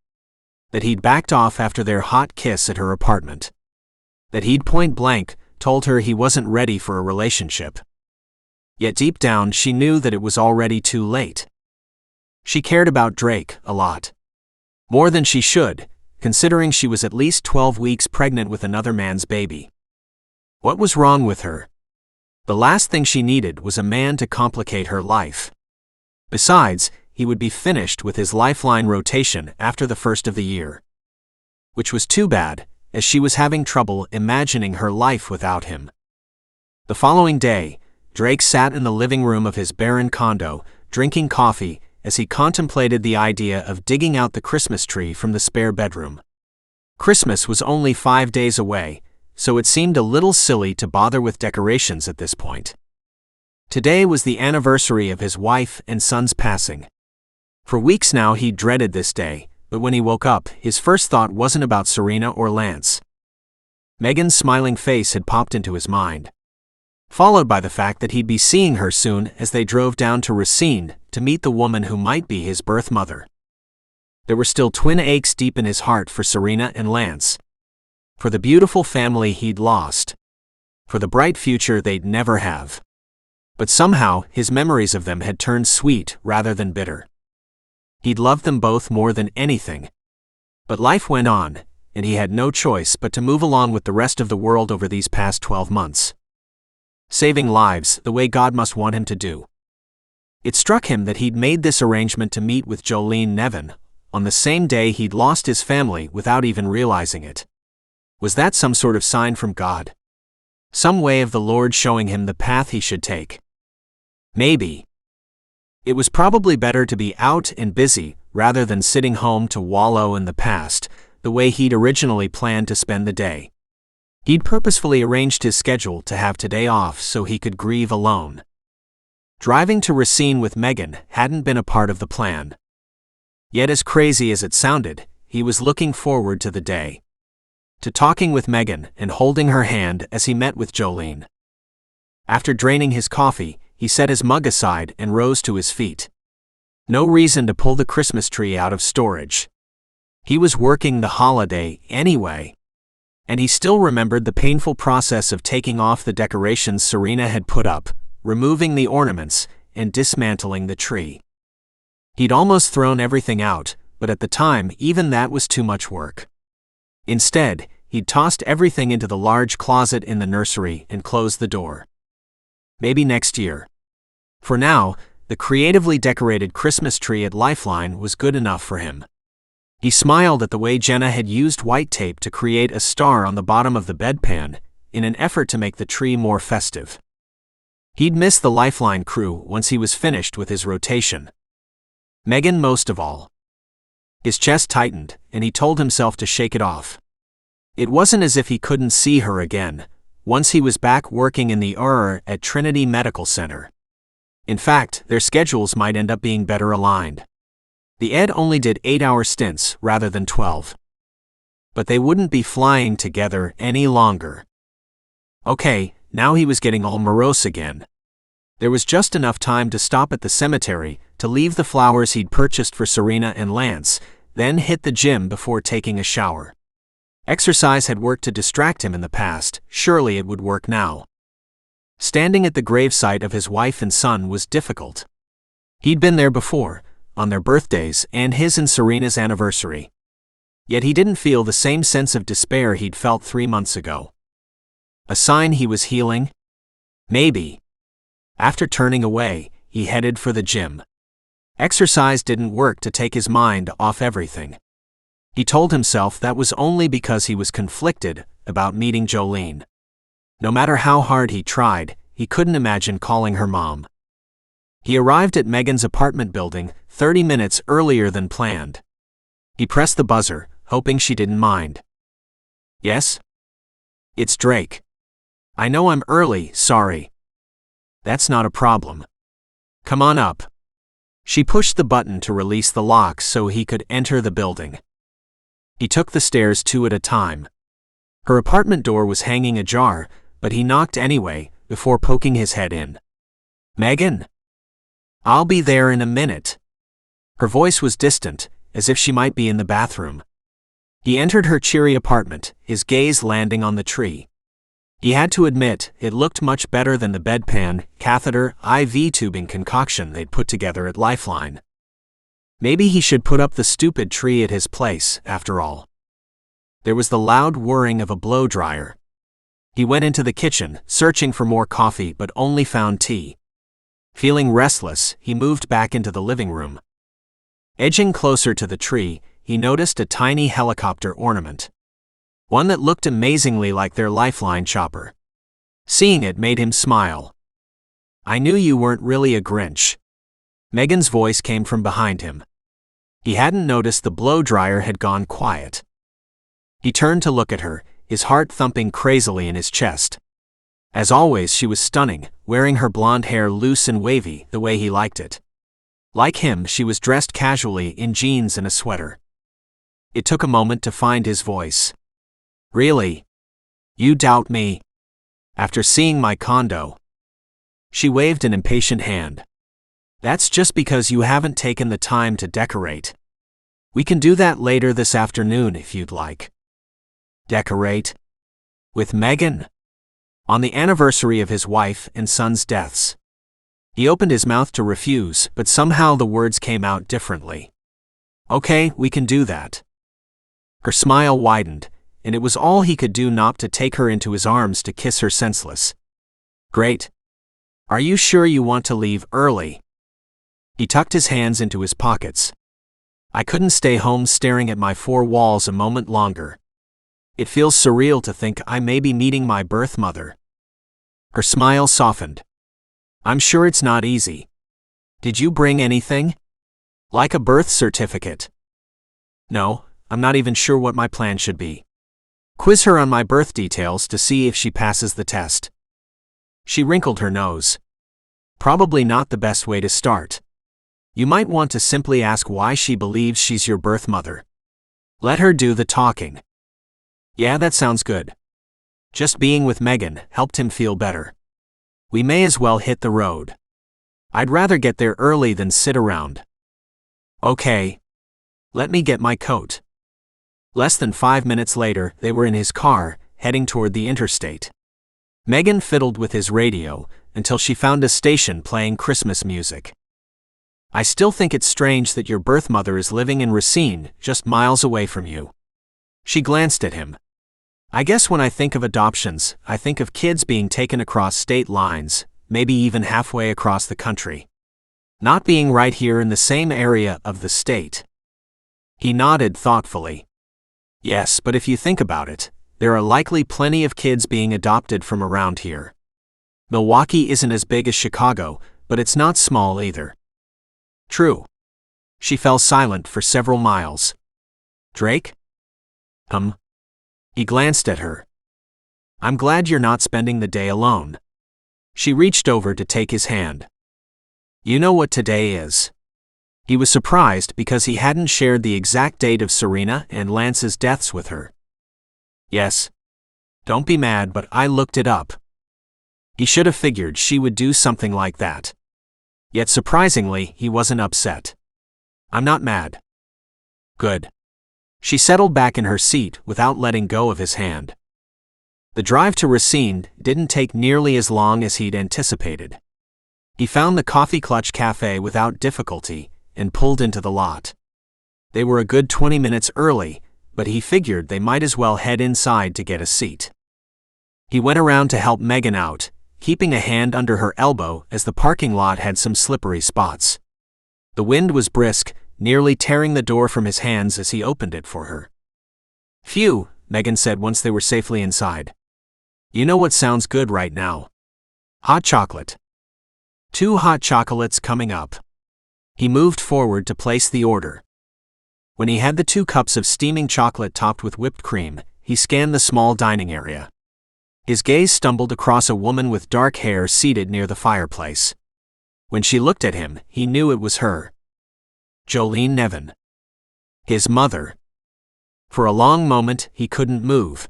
That he'd backed off after their hot kiss at her apartment. That he'd point blank told her he wasn't ready for a relationship. Yet deep down she knew that it was already too late. She cared about Drake a lot. More than she should, considering she was at least 12 weeks pregnant with another man's baby. What was wrong with her? The last thing she needed was a man to complicate her life. Besides, he would be finished with his Lifeline rotation after the first of the year. Which was too bad, as she was having trouble imagining her life without him. The following day, Drake sat in the living room of his barren condo, drinking coffee, as he contemplated the idea of digging out the Christmas tree from the spare bedroom. Christmas was only 5 days away, so it seemed a little silly to bother with decorations at this point. Today was the anniversary of his wife and son's passing. For weeks now he dreaded this day, but when he woke up, his first thought wasn't about Serena or Lance. Megan's smiling face had popped into his mind. Followed by the fact that he'd be seeing her soon as they drove down to Racine to meet the woman who might be his birth mother. There were still twin aches deep in his heart for Serena and Lance. For the beautiful family he'd lost. For the bright future they'd never have. But somehow, his memories of them had turned sweet rather than bitter. He'd loved them both more than anything. But life went on, and he had no choice but to move along with the rest of the world over these past 12 months. Saving lives the way God must want him to do. It struck him that he'd made this arrangement to meet with Jolene Nevin on the same day he'd lost his family without even realizing it. Was that some sort of sign from God? Some way of the Lord showing him the path he should take. Maybe. It was probably better to be out and busy rather than sitting home to wallow in the past, the way he'd originally planned to spend the day. He'd purposefully arranged his schedule to have today off so he could grieve alone. Driving to Racine with Megan hadn't been a part of the plan. Yet as crazy as it sounded, he was looking forward to the day. To talking with Megan and holding her hand as he met with Jolene. After draining his coffee, he set his mug aside and rose to his feet. No reason to pull the Christmas tree out of storage. He was working the holiday anyway. And he still remembered the painful process of taking off the decorations Serena had put up, removing the ornaments, and dismantling the tree. He'd almost thrown everything out, but at the time, even that was too much work. Instead, he'd tossed everything into the large closet in the nursery and closed the door. Maybe next year. For now, the creatively decorated Christmas tree at Lifeline was good enough for him. He smiled at the way Jenna had used white tape to create a star on the bottom of the bedpan, in an effort to make the tree more festive. He'd miss the Lifeline crew once he was finished with his rotation. Megan most of all. His chest tightened, and he told himself to shake it off. It wasn't as if he couldn't see her again, once he was back working in the ER at Trinity Medical Center. In fact, their schedules might end up being better aligned. The Ed only did 8-hour stints rather than 12. But they wouldn't be flying together any longer. Okay, now he was getting all morose again. There was just enough time to stop at the cemetery, to leave the flowers he'd purchased for Serena and Lance, then hit the gym before taking a shower. Exercise had worked to distract him in the past, surely it would work now. Standing at the gravesite of his wife and son was difficult. He'd been there before, on their birthdays and his and Serena's anniversary. Yet he didn't feel the same sense of despair he'd felt 3 months ago. A sign he was healing? Maybe. After turning away, he headed for the gym. Exercise didn't work to take his mind off everything. He told himself that was only because he was conflicted about meeting Jolene. No matter how hard he tried, he couldn't imagine calling her mom. He arrived at Megan's apartment building 30 minutes earlier than planned. He pressed the buzzer, hoping she didn't mind. Yes? It's Drake. I know I'm early, sorry. That's not a problem. Come on up. She pushed the button to release the lock so he could enter the building. He took the stairs 2 at a time. Her apartment door was hanging ajar, but he knocked anyway, before poking his head in. Megan? I'll be there in a minute. Her voice was distant, as if she might be in the bathroom. He entered her cheery apartment, his gaze landing on the tree. He had to admit, it looked much better than the bedpan, catheter, IV tubing concoction they'd put together at Lifeline. Maybe he should put up the stupid tree at his place, after all. There was the loud whirring of a blow dryer. He went into the kitchen, searching for more coffee but only found tea. Feeling restless, he moved back into the living room. Edging closer to the tree, he noticed a tiny helicopter ornament. One that looked amazingly like their Lifeline chopper. Seeing it made him smile. I knew you weren't really a Grinch. Megan's voice came from behind him. He hadn't noticed the blow dryer had gone quiet. He turned to look at her, his heart thumping crazily in his chest. As always, she was stunning, wearing her blonde hair loose and wavy the way he liked it. Like him, she was dressed casually in jeans and a sweater. It took a moment to find his voice. Really? You doubt me? After seeing my condo? She waved an impatient hand. That's just because you haven't taken the time to decorate. We can do that later this afternoon if you'd like. Decorate? With Megan? On the anniversary of his wife and son's deaths. He opened his mouth to refuse, but somehow the words came out differently. Okay, we can do that. Her smile widened, and it was all he could do not to take her into his arms to kiss her senseless. Great. Are you sure you want to leave early? He tucked his hands into his pockets. I couldn't stay home staring at my 4 walls a moment longer. It feels surreal to think I may be meeting my birth mother. Her smile softened. I'm sure it's not easy. Did you bring anything? Like a birth certificate? No, I'm not even sure what my plan should be. Quiz her on my birth details to see if she passes the test. She wrinkled her nose. Probably not the best way to start. You might want to simply ask why she believes she's your birth mother. Let her do the talking. Yeah, that sounds good. Just being with Megan helped him feel better. We may as well hit the road. I'd rather get there early than sit around. Okay. Let me get my coat. Less than 5 minutes later, they were in his car, heading toward the interstate. Megan fiddled with his radio until she found a station playing Christmas music. I still think it's strange that your birth mother is living in Racine, just miles away from you. She glanced at him. I guess when I think of adoptions, I think of kids being taken across state lines, maybe even halfway across the country. Not being right here in the same area of the state. He nodded thoughtfully. Yes, but if you think about it, there are likely plenty of kids being adopted from around here. Milwaukee isn't as big as Chicago, but it's not small either. True. She fell silent for several miles. Drake? He glanced at her. I'm glad you're not spending the day alone. She reached over to take his hand. You know what today is. He was surprised because he hadn't shared the exact date of Serena and Lance's deaths with her. Yes. Don't be mad, but I looked it up. He should have figured she would do something like that. Yet surprisingly, he wasn't upset. I'm not mad. Good. She settled back in her seat without letting go of his hand. The drive to Racine didn't take nearly as long as he'd anticipated. He found the Coffee Clutch Cafe without difficulty and pulled into the lot. They were a good 20 minutes early, but he figured they might as well head inside to get a seat. He went around to help Megan out, keeping a hand under her elbow as the parking lot had some slippery spots. The wind was brisk, nearly tearing the door from his hands as he opened it for her. Phew, Megan said once they were safely inside. You know what sounds good right now? Hot chocolate. 2 hot chocolates coming up. He moved forward to place the order. When he had the 2 cups of steaming chocolate topped with whipped cream, he scanned the small dining area. His gaze stumbled across a woman with dark hair seated near the fireplace. When she looked at him, he knew it was her. Jolene Nevin. His mother. For a long moment, he couldn't move.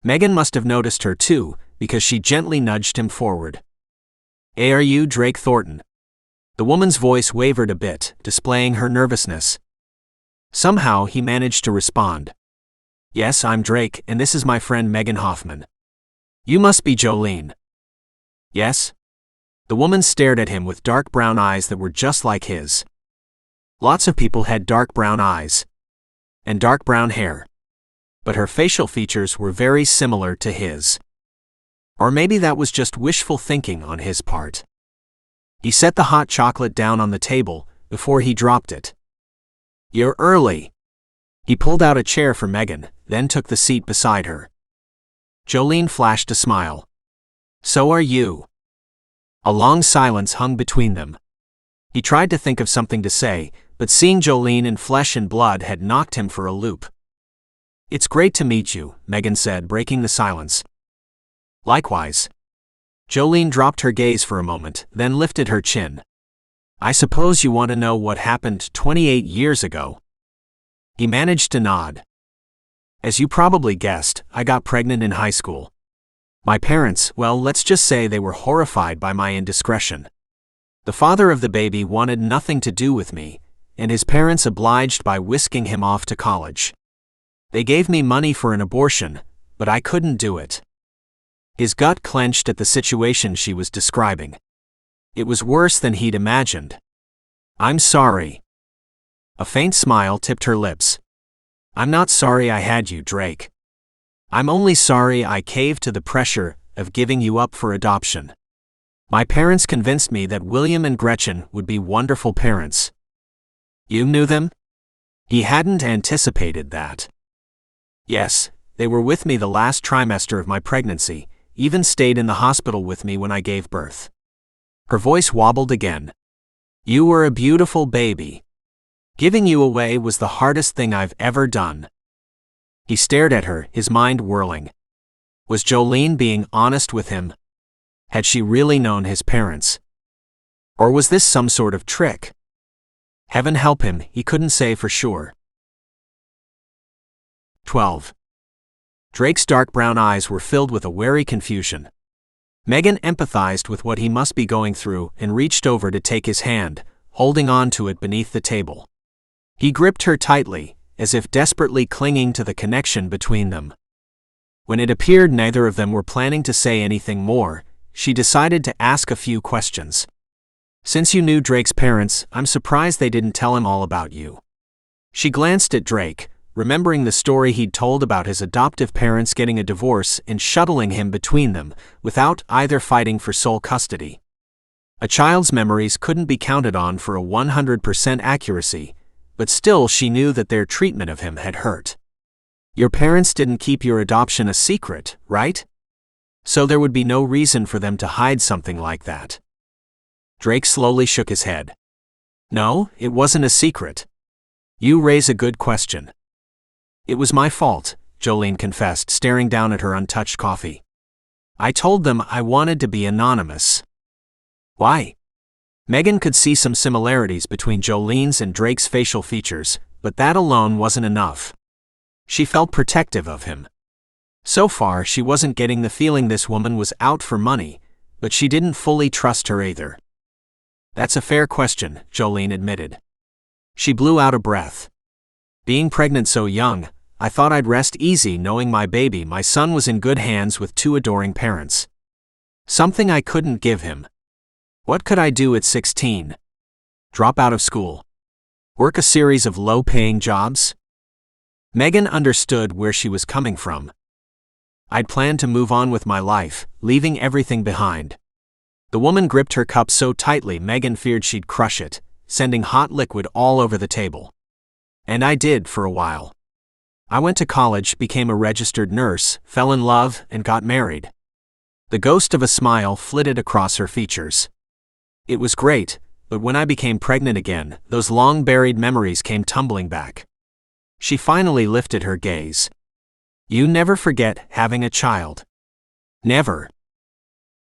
Megan must have noticed her too, because she gently nudged him forward. Hey, are you Drake Thornton? The woman's voice wavered a bit, displaying her nervousness. Somehow he managed to respond. Yes, I'm Drake, and this is my friend Megan Hoffman. You must be Jolene. Yes? The woman stared at him with dark brown eyes that were just like his. Lots of people had dark brown eyes. And dark brown hair. But her facial features were very similar to his. Or maybe that was just wishful thinking on his part. He set the hot chocolate down on the table before he dropped it. You're early. He pulled out a chair for Megan, then took the seat beside her. Jolene flashed a smile. So are you. A long silence hung between them. He tried to think of something to say, but seeing Jolene in flesh and blood had knocked him for a loop. It's great to meet you, Megan said, breaking the silence. Likewise. Jolene dropped her gaze for a moment, then lifted her chin. I suppose you want to know what happened 28 years ago. He managed to nod. As you probably guessed, I got pregnant in high school. My parents, well, let's just say they were horrified by my indiscretion. The father of the baby wanted nothing to do with me, and his parents obliged by whisking him off to college. They gave me money for an abortion, but I couldn't do it. His gut clenched at the situation she was describing. It was worse than he'd imagined. I'm sorry. A faint smile tipped her lips. I'm not sorry I had you, Drake. I'm only sorry I caved to the pressure of giving you up for adoption. My parents convinced me that William and Gretchen would be wonderful parents. You knew them? He hadn't anticipated that. Yes, they were with me the last trimester of my pregnancy, even stayed in the hospital with me when I gave birth." Her voice wobbled again. "You were a beautiful baby. Giving you away was the hardest thing I've ever done." He stared at her, his mind whirling. Was Jolene being honest with him? Had she really known his parents? Or was this some sort of trick? Heaven help him, he couldn't say for sure. 12. Drake's dark brown eyes were filled with a wary confusion. Megan empathized with what he must be going through and reached over to take his hand, holding on to it beneath the table. He gripped her tightly, as if desperately clinging to the connection between them. When it appeared neither of them were planning to say anything more, she decided to ask a few questions. "Since you knew Drake's parents, I'm surprised they didn't tell him all about you." She glanced at Drake, remembering the story he'd told about his adoptive parents getting a divorce and shuttling him between them, without either fighting for sole custody. A child's memories couldn't be counted on for a 100% accuracy, but still she knew that their treatment of him had hurt. "Your parents didn't keep your adoption a secret, right? So there would be no reason for them to hide something like that." Drake slowly shook his head. "No, it wasn't a secret. You raise a good question." "It was my fault," Jolene confessed, staring down at her untouched coffee. "I told them I wanted to be anonymous." "Why?" Megan could see some similarities between Jolene's and Drake's facial features, but that alone wasn't enough. She felt protective of him. So far, she wasn't getting the feeling this woman was out for money, but she didn't fully trust her either. "That's a fair question," Jolene admitted. She blew out a breath. "Being pregnant so young, I thought I'd rest easy knowing my son was in good hands with two adoring parents. Something I couldn't give him. What could I do at 16? Drop out of school? Work a series of low-paying jobs?" Megan understood where she was coming from. "I'd planned to move on with my life, leaving everything behind." The woman gripped her cup so tightly Megan feared she'd crush it, sending hot liquid all over the table. "And I did for a while. I went to college, became a registered nurse, fell in love, and got married." The ghost of a smile flitted across her features. "It was great, but when I became pregnant again, those long-buried memories came tumbling back." She finally lifted her gaze. "You never forget having a child." "Never."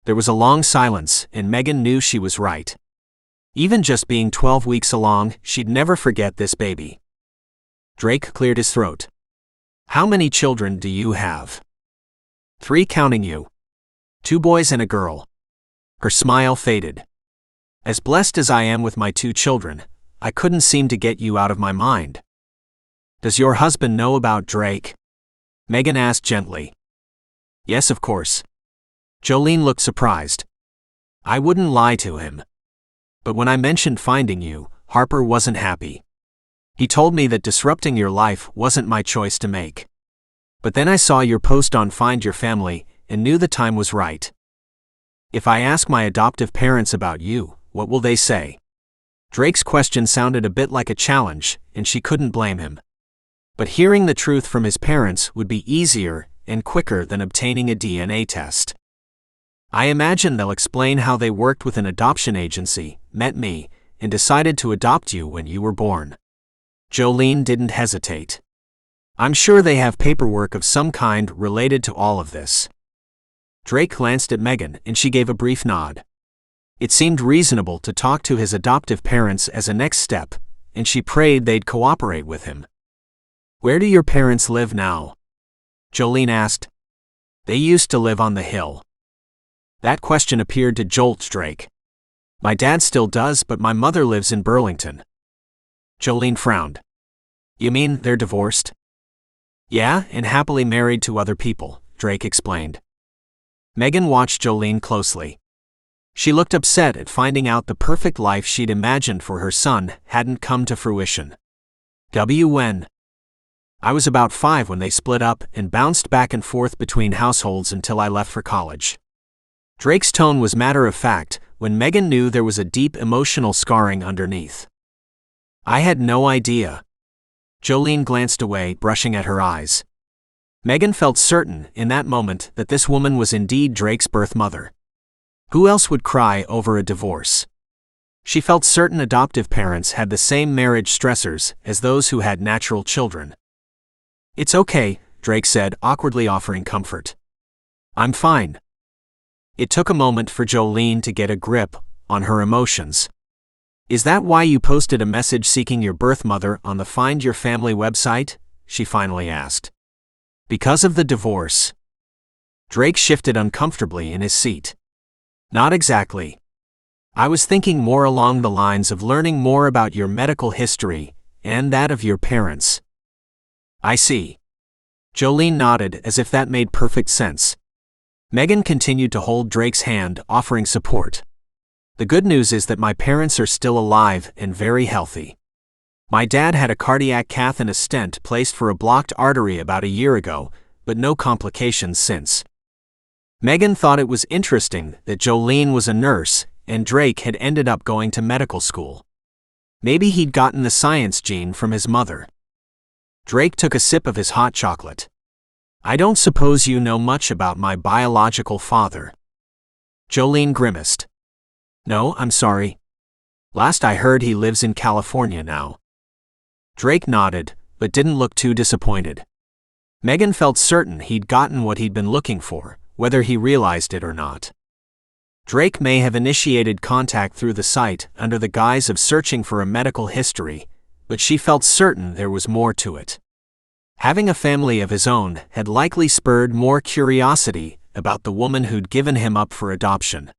There was a long silence, and Megan knew she was right. Even just being 12 weeks along, she'd never forget this baby. Drake cleared his throat. "How many children do you have?" "3 counting you. 2 boys and a girl." Her smile faded. "As blessed as I am with my 2 children, I couldn't seem to get you out of my mind." "Does your husband know about Drake?" Megan asked gently. "Yes, of course." Jolene looked surprised. "I wouldn't lie to him. But when I mentioned finding you, Harper wasn't happy. He told me that disrupting your life wasn't my choice to make. But then I saw your post on Find Your Family and knew the time was right. If I ask my adoptive parents about you, what will they say?" Drake's question sounded a bit like a challenge, and she couldn't blame him. But hearing the truth from his parents would be easier and quicker than obtaining a DNA test. "I imagine they'll explain how they worked with an adoption agency, met me, and decided to adopt you when you were born." Jolene didn't hesitate. "I'm sure they have paperwork of some kind related to all of this." Drake glanced at Megan and she gave a brief nod. It seemed reasonable to talk to his adoptive parents as a next step, and she prayed they'd cooperate with him. "Where do your parents live now?" Jolene asked. "They used to live on the hill." That question appeared to jolt Drake. "My dad still does, but my mother lives in Burlington." Jolene frowned. "You mean they're divorced?" "Yeah, and happily married to other people," Drake explained. Megan watched Jolene closely. She looked upset at finding out the perfect life she'd imagined for her son hadn't come to fruition. When? "I was about 5 when they split up and bounced back and forth between households until I left for college." Drake's tone was matter-of-fact when Megan knew there was a deep emotional scarring underneath. "I had no idea." Jolene glanced away, brushing at her eyes. Megan felt certain, in that moment, that this woman was indeed Drake's birth mother. Who else would cry over a divorce? She felt certain adoptive parents had the same marriage stressors as those who had natural children. "It's okay," Drake said, awkwardly offering comfort. "I'm fine." It took a moment for Jolene to get a grip on her emotions. "Is that why you posted a message seeking your birth mother on the Find Your Family website?" she finally asked. "Because of the divorce?" Drake shifted uncomfortably in his seat. "Not exactly. I was thinking more along the lines of learning more about your medical history and that of your parents." "I see." Jolene nodded as if that made perfect sense. Megan continued to hold Drake's hand, offering support. "The good news is that my parents are still alive and very healthy. My dad had a cardiac cath and a stent placed for a blocked artery about a year ago, but no complications since." Megan thought it was interesting that Jolene was a nurse and Drake had ended up going to medical school. Maybe he'd gotten the science gene from his mother. Drake took a sip of his hot chocolate. "I don't suppose you know much about my biological father." Jolene grimaced. "No, I'm sorry. Last I heard he lives in California now." Drake nodded, but didn't look too disappointed. Megan felt certain he'd gotten what he'd been looking for, whether he realized it or not. Drake may have initiated contact through the site under the guise of searching for a medical history, but she felt certain there was more to it. Having a family of his own had likely spurred more curiosity about the woman who'd given him up for adoption.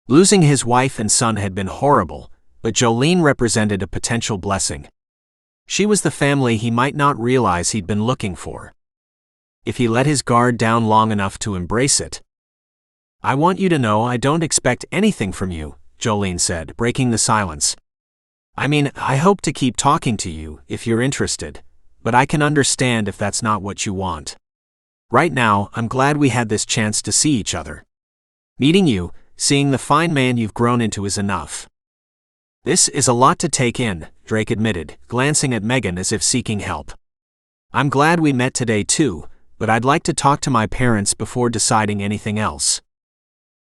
Losing his wife and son had been horrible, but Jolene represented a potential blessing. She was the family he might not realize he'd been looking for. If he let his guard down long enough to embrace it. "I want you to know I don't expect anything from you," Jolene said, breaking the silence. "I mean, I hope to keep talking to you if you're interested, but I can understand if that's not what you want. Right now, I'm glad we had this chance to see each other. Meeting you, seeing the fine man you've grown into is enough." "This is a lot to take in," Drake admitted, glancing at Megan as if seeking help. "I'm glad we met today too, but I'd like to talk to my parents before deciding anything else."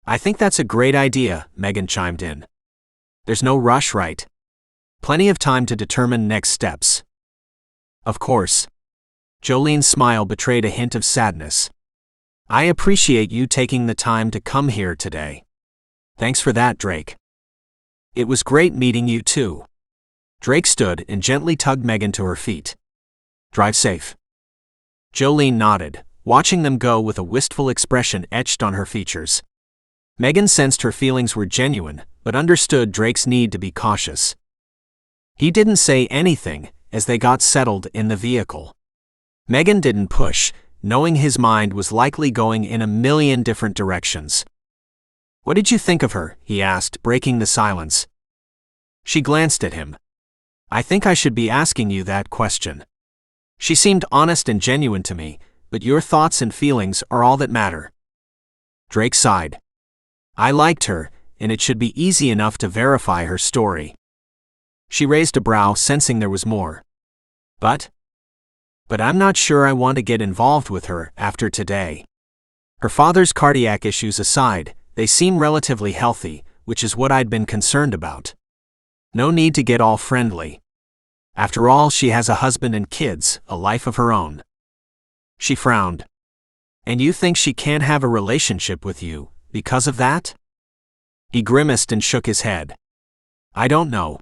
"I think that's a great idea," Megan chimed in. "There's no rush, right? Plenty of time to determine next steps." "Of course." Jolene's smile betrayed a hint of sadness. "I appreciate you taking the time to come here today." "Thanks for that, Drake." "It was great meeting you too." Drake stood and gently tugged Megan to her feet. "Drive safe." Jolene nodded, watching them go with a wistful expression etched on her features. Megan sensed her feelings were genuine, but understood Drake's need to be cautious. He didn't say anything as they got settled in the vehicle. Megan didn't push, knowing his mind was likely going in a million different directions. "What did you think of her?" he asked, breaking the silence. She glanced at him. "I think I should be asking you that question. She seemed honest and genuine to me, but your thoughts and feelings are all that matter." Drake sighed. "I liked her, and it should be easy enough to verify her story." She raised a brow, sensing there was more. But I'm not sure I want to get involved with her after today. Her father's cardiac issues aside, they seem relatively healthy, which is what I'd been concerned about. No need to get all friendly. After all, she has a husband and kids, a life of her own. She frowned. "And you think she can't have a relationship with you because of that?" He grimaced and shook his head. "I don't know.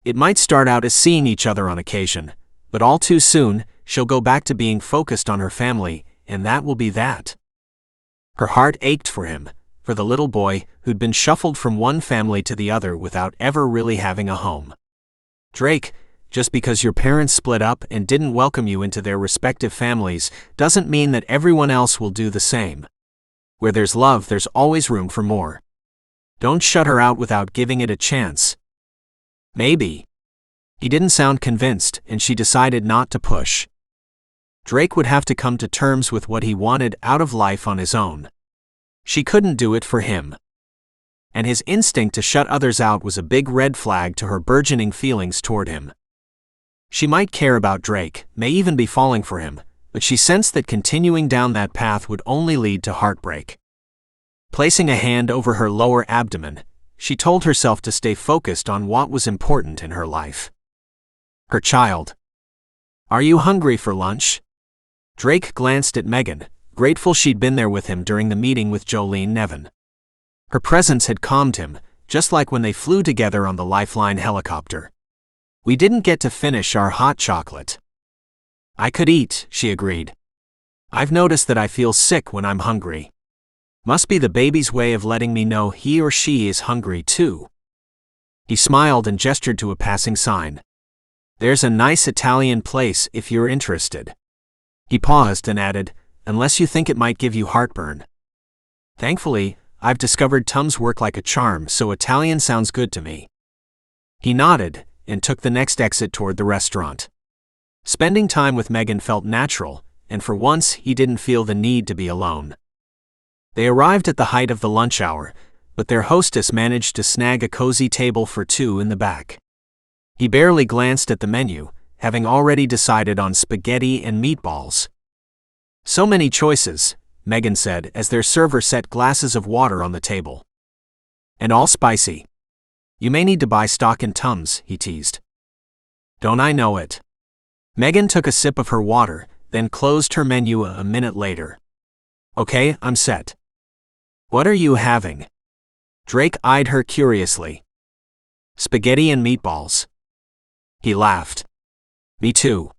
It might start out as seeing each other on occasion, but all too soon, she'll go back to being focused on her family, and that will be that." Her heart ached for him, for the little boy who'd been shuffled from one family to the other without ever really having a home. "Drake, just because your parents split up and didn't welcome you into their respective families doesn't mean that everyone else will do the same. Where there's love, there's always room for more. Don't shut her out without giving it a chance." "Maybe." He didn't sound convinced, and she decided not to push. Drake would have to come to terms with what he wanted out of life on his own. She couldn't do it for him. And his instinct to shut others out was a big red flag to her burgeoning feelings toward him. She might care about Drake, may even be falling for him, but she sensed that continuing down that path would only lead to heartbreak. Placing a hand over her lower abdomen, she told herself to stay focused on what was important in her life. Her child. "Are you hungry for lunch?" Drake glanced at Megan, grateful she'd been there with him during the meeting with Jolene Nevin. Her presence had calmed him, just like when they flew together on the Lifeline helicopter. "We didn't get to finish our hot chocolate." "I could eat," she agreed. "I've noticed that I feel sick when I'm hungry. Must be the baby's way of letting me know he or she is hungry too." He smiled and gestured to a passing sign. "There's a nice Italian place if you're interested." He paused and added, "Unless you think it might give you heartburn." "Thankfully, I've discovered Tums work like a charm, so Italian sounds good to me." He nodded and took the next exit toward the restaurant. Spending time with Megan felt natural, and for once he didn't feel the need to be alone. They arrived at the height of the lunch hour, but their hostess managed to snag a cozy table for two in the back. He barely glanced at the menu, having already decided on spaghetti and meatballs. "So many choices," Megan said as their server set glasses of water on the table. "And all spicy. You may need to buy stock in Tums," he teased. "Don't I know it?" Megan took a sip of her water, then closed her menu a minute later. "Okay, I'm set." "What are you having?" Drake eyed her curiously. "Spaghetti and meatballs." He laughed. "Me too."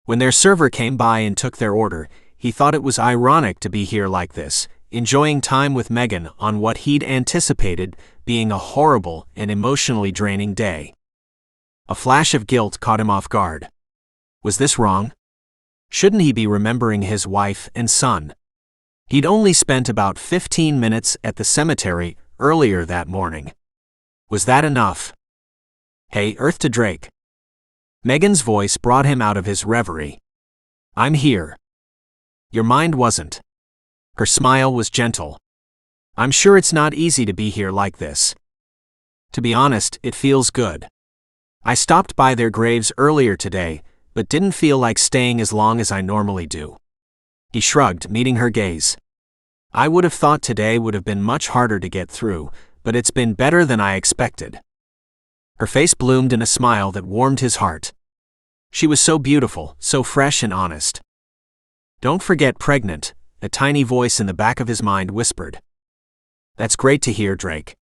When their server came by and took their order, he thought it was ironic to be here like this, enjoying time with Megan on what he'd anticipated being a horrible and emotionally draining day. A flash of guilt caught him off guard. Was this wrong? Shouldn't he be remembering his wife and son? He'd only spent about 15 minutes at the cemetery earlier that morning. Was that enough? "Hey, Earth to Drake." Megan's voice brought him out of his reverie. "I'm here." "Your mind wasn't." Her smile was gentle. "I'm sure it's not easy to be here like this. To be honest, it feels good. I stopped by their graves earlier today, but didn't feel like staying as long as I normally do." He shrugged, meeting her gaze. "I would have thought today would have been much harder to get through, but it's been better than I expected." Her face bloomed in a smile that warmed his heart. She was so beautiful, so fresh and honest. "Don't forget pregnant," a tiny voice in the back of his mind whispered. "That's great to hear, Drake.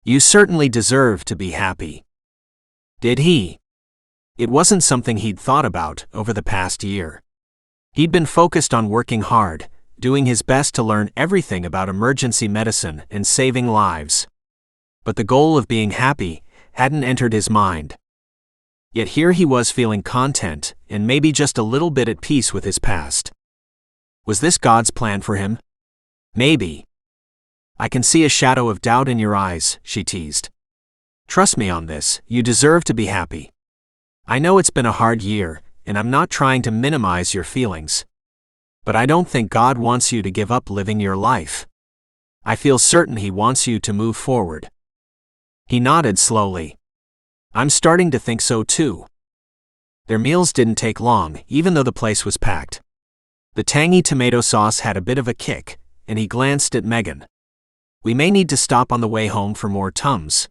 You certainly deserve to be happy." Did he? It wasn't something he'd thought about over the past year. He'd been focused on working hard, doing his best to learn everything about emergency medicine and saving lives. But the goal of being happy hadn't entered his mind. Yet here he was feeling content and maybe just a little bit at peace with his past. Was this God's plan for him? Maybe. "I can see a shadow of doubt in your eyes," she teased. "Trust me on this, you deserve to be happy. I know it's been a hard year, and I'm not trying to minimize your feelings. But I don't think God wants you to give up living your life. I feel certain He wants you to move forward." He nodded slowly. "I'm starting to think so too." Their meals didn't take long, even though the place was packed. The tangy tomato sauce had a bit of a kick, and he glanced at Megan. "We may need to stop on the way home for more Tums."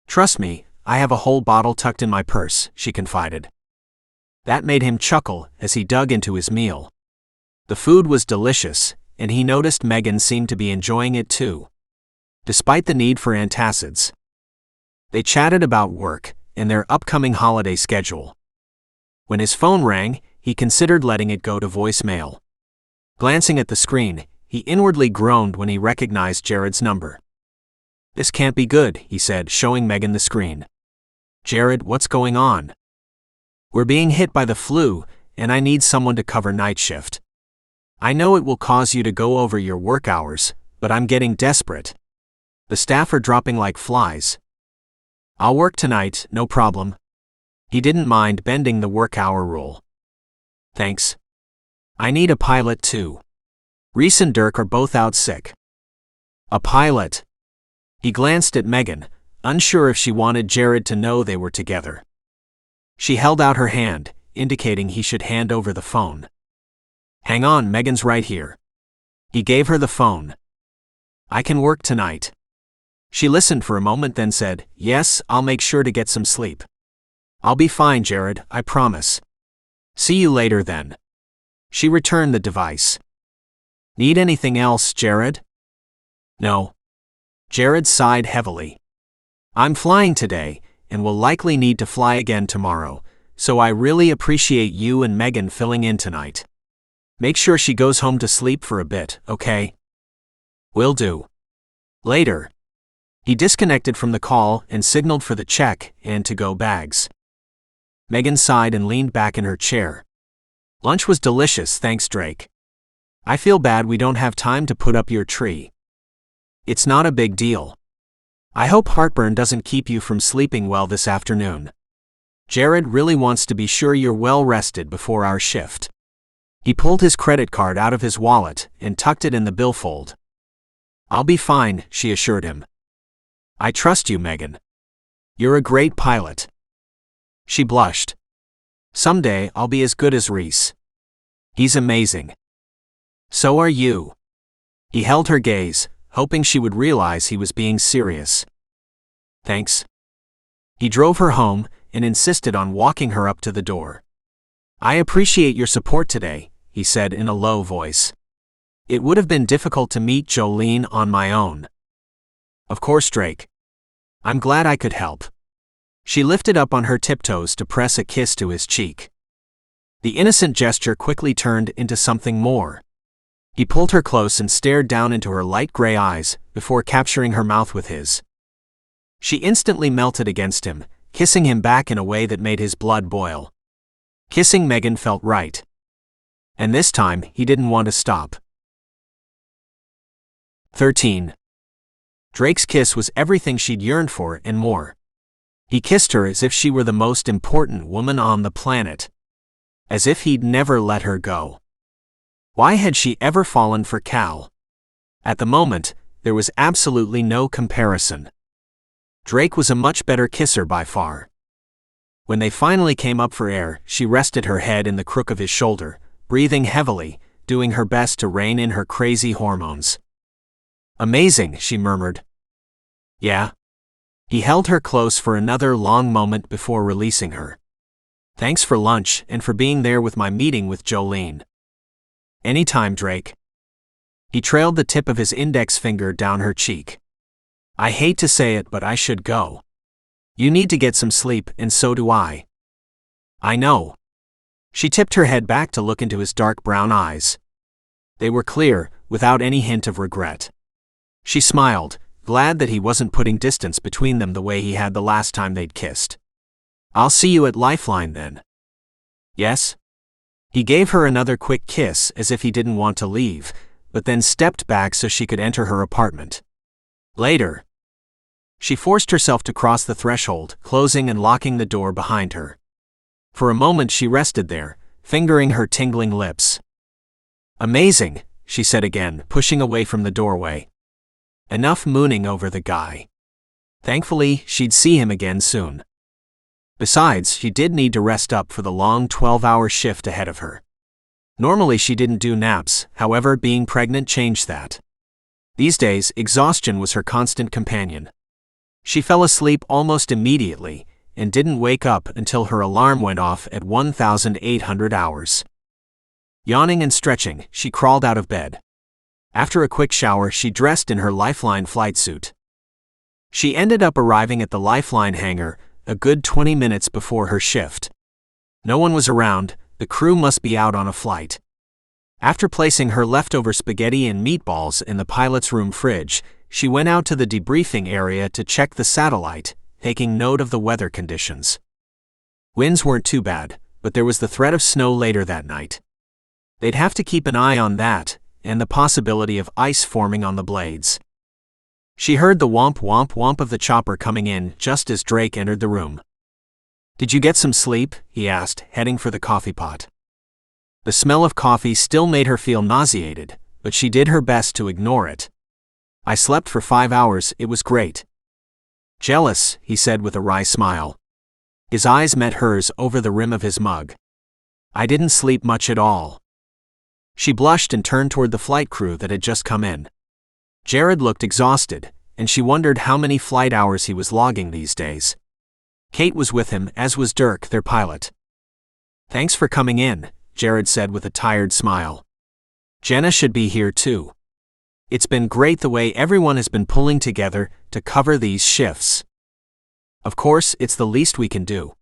"Trust me, I have a whole bottle tucked in my purse," she confided. That made him chuckle as he dug into his meal. The food was delicious, and he noticed Megan seemed to be enjoying it too, despite the need for antacids. They chatted about work and their upcoming holiday schedule. When his phone rang, he considered letting it go to voicemail. Glancing at the screen, he inwardly groaned when he recognized Jared's number. "This can't be good," he said, showing Megan the screen. "Jared, what's going on?" "We're being hit by the flu, and I need someone to cover night shift. I know it will cause you to go over your work hours, but I'm getting desperate. The staff are dropping like flies." "I'll work tonight, no problem." He didn't mind bending the work hour rule. "Thanks. I need a pilot too. Reese and Dirk are both out sick." "A pilot?" He glanced at Megan, unsure if she wanted Jared to know they were together. She held out her hand, indicating he should hand over the phone. Hang on, Megan's right here. He gave her the phone. I can work tonight. She listened for a moment, then said, Yes, I'll make sure to get some sleep. I'll be fine, Jared, I promise. See you later then. She returned the device. Need anything else, Jared? No. Jared sighed heavily. I'm flying today, and will likely need to fly again tomorrow, so I really appreciate you and Megan filling in tonight. Make sure she goes home to sleep for a bit, okay? Will do. Later. He disconnected from the call and signaled for the check and to-go bags. Megan sighed and leaned back in her chair. Lunch was delicious, thanks, Drake. I feel bad we don't have time to put up your tree. It's not a big deal. I hope heartburn doesn't keep you from sleeping well this afternoon. Jared really wants to be sure you're well rested before our shift. He pulled his credit card out of his wallet and tucked it in the billfold. I'll be fine, she assured him. I trust you, Megan. You're a great pilot. She blushed. Someday I'll be as good as Reese. He's amazing. So are you. He held her gaze, hoping she would realize he was being serious. Thanks. He drove her home and insisted on walking her up to the door. I appreciate your support today, he said in a low voice. It would have been difficult to meet Jolene on my own. Of course, Drake. I'm glad I could help. She lifted up on her tiptoes to press a kiss to his cheek. The innocent gesture quickly turned into something more. He pulled her close and stared down into her light gray eyes before capturing her mouth with his. She instantly melted against him, kissing him back in a way that made his blood boil. Kissing Megan felt right. And this time, he didn't want to stop. 13. Drake's kiss was everything she'd yearned for and more. He kissed her as if she were the most important woman on the planet. As if he'd never let her go. Why had she ever fallen for Cal? At the moment, there was absolutely no comparison. Drake was a much better kisser by far. When they finally came up for air, she rested her head in the crook of his shoulder, breathing heavily, doing her best to rein in her crazy hormones. Amazing, she murmured. Yeah. He held her close for another long moment before releasing her. Thanks for lunch and for being there with my meeting with Jolene. Anytime, Drake. He trailed the tip of his index finger down her cheek. I hate to say it, but I should go. You need to get some sleep, and so do I. I know. She tipped her head back to look into his dark brown eyes. They were clear, without any hint of regret. She smiled, glad that he wasn't putting distance between them the way he had the last time they'd kissed. I'll see you at Lifeline then. Yes? He gave her another quick kiss as if he didn't want to leave, but then stepped back so she could enter her apartment. Later. She forced herself to cross the threshold, closing and locking the door behind her. For a moment she rested there, fingering her tingling lips. Amazing, she said again, pushing away from the doorway. Enough mooning over the guy. Thankfully, she'd see him again soon. Besides, she did need to rest up for the long 12-hour shift ahead of her. Normally she didn't do naps, however, being pregnant changed that. These days, exhaustion was her constant companion. She fell asleep almost immediately, and didn't wake up until her alarm went off at 1,800 hours. Yawning and stretching, she crawled out of bed. After a quick shower, she dressed in her Lifeline flight suit. She ended up arriving at the Lifeline hangar a good 20 minutes before her shift. No one was around, the crew must be out on a flight. After placing her leftover spaghetti and meatballs in the pilot's room fridge, she went out to the debriefing area to check the satellite, taking note of the weather conditions. Winds weren't too bad, but there was the threat of snow later that night. They'd have to keep an eye on that, and the possibility of ice forming on the blades. She heard the womp womp womp of the chopper coming in just as Drake entered the room. Did you get some sleep? He asked, heading for the coffee pot. The smell of coffee still made her feel nauseated, but she did her best to ignore it. I slept for 5 hours, it was great. Jealous, he said with a wry smile. His eyes met hers over the rim of his mug. I didn't sleep much at all. She blushed and turned toward the flight crew that had just come in. Jared looked exhausted, and she wondered how many flight hours he was logging these days. Kate was with him, as was Dirk, their pilot. "Thanks for coming in," Jared said with a tired smile. "Jenna should be here too. It's been great the way everyone has been pulling together to cover these shifts." "Of course, it's the least we can do."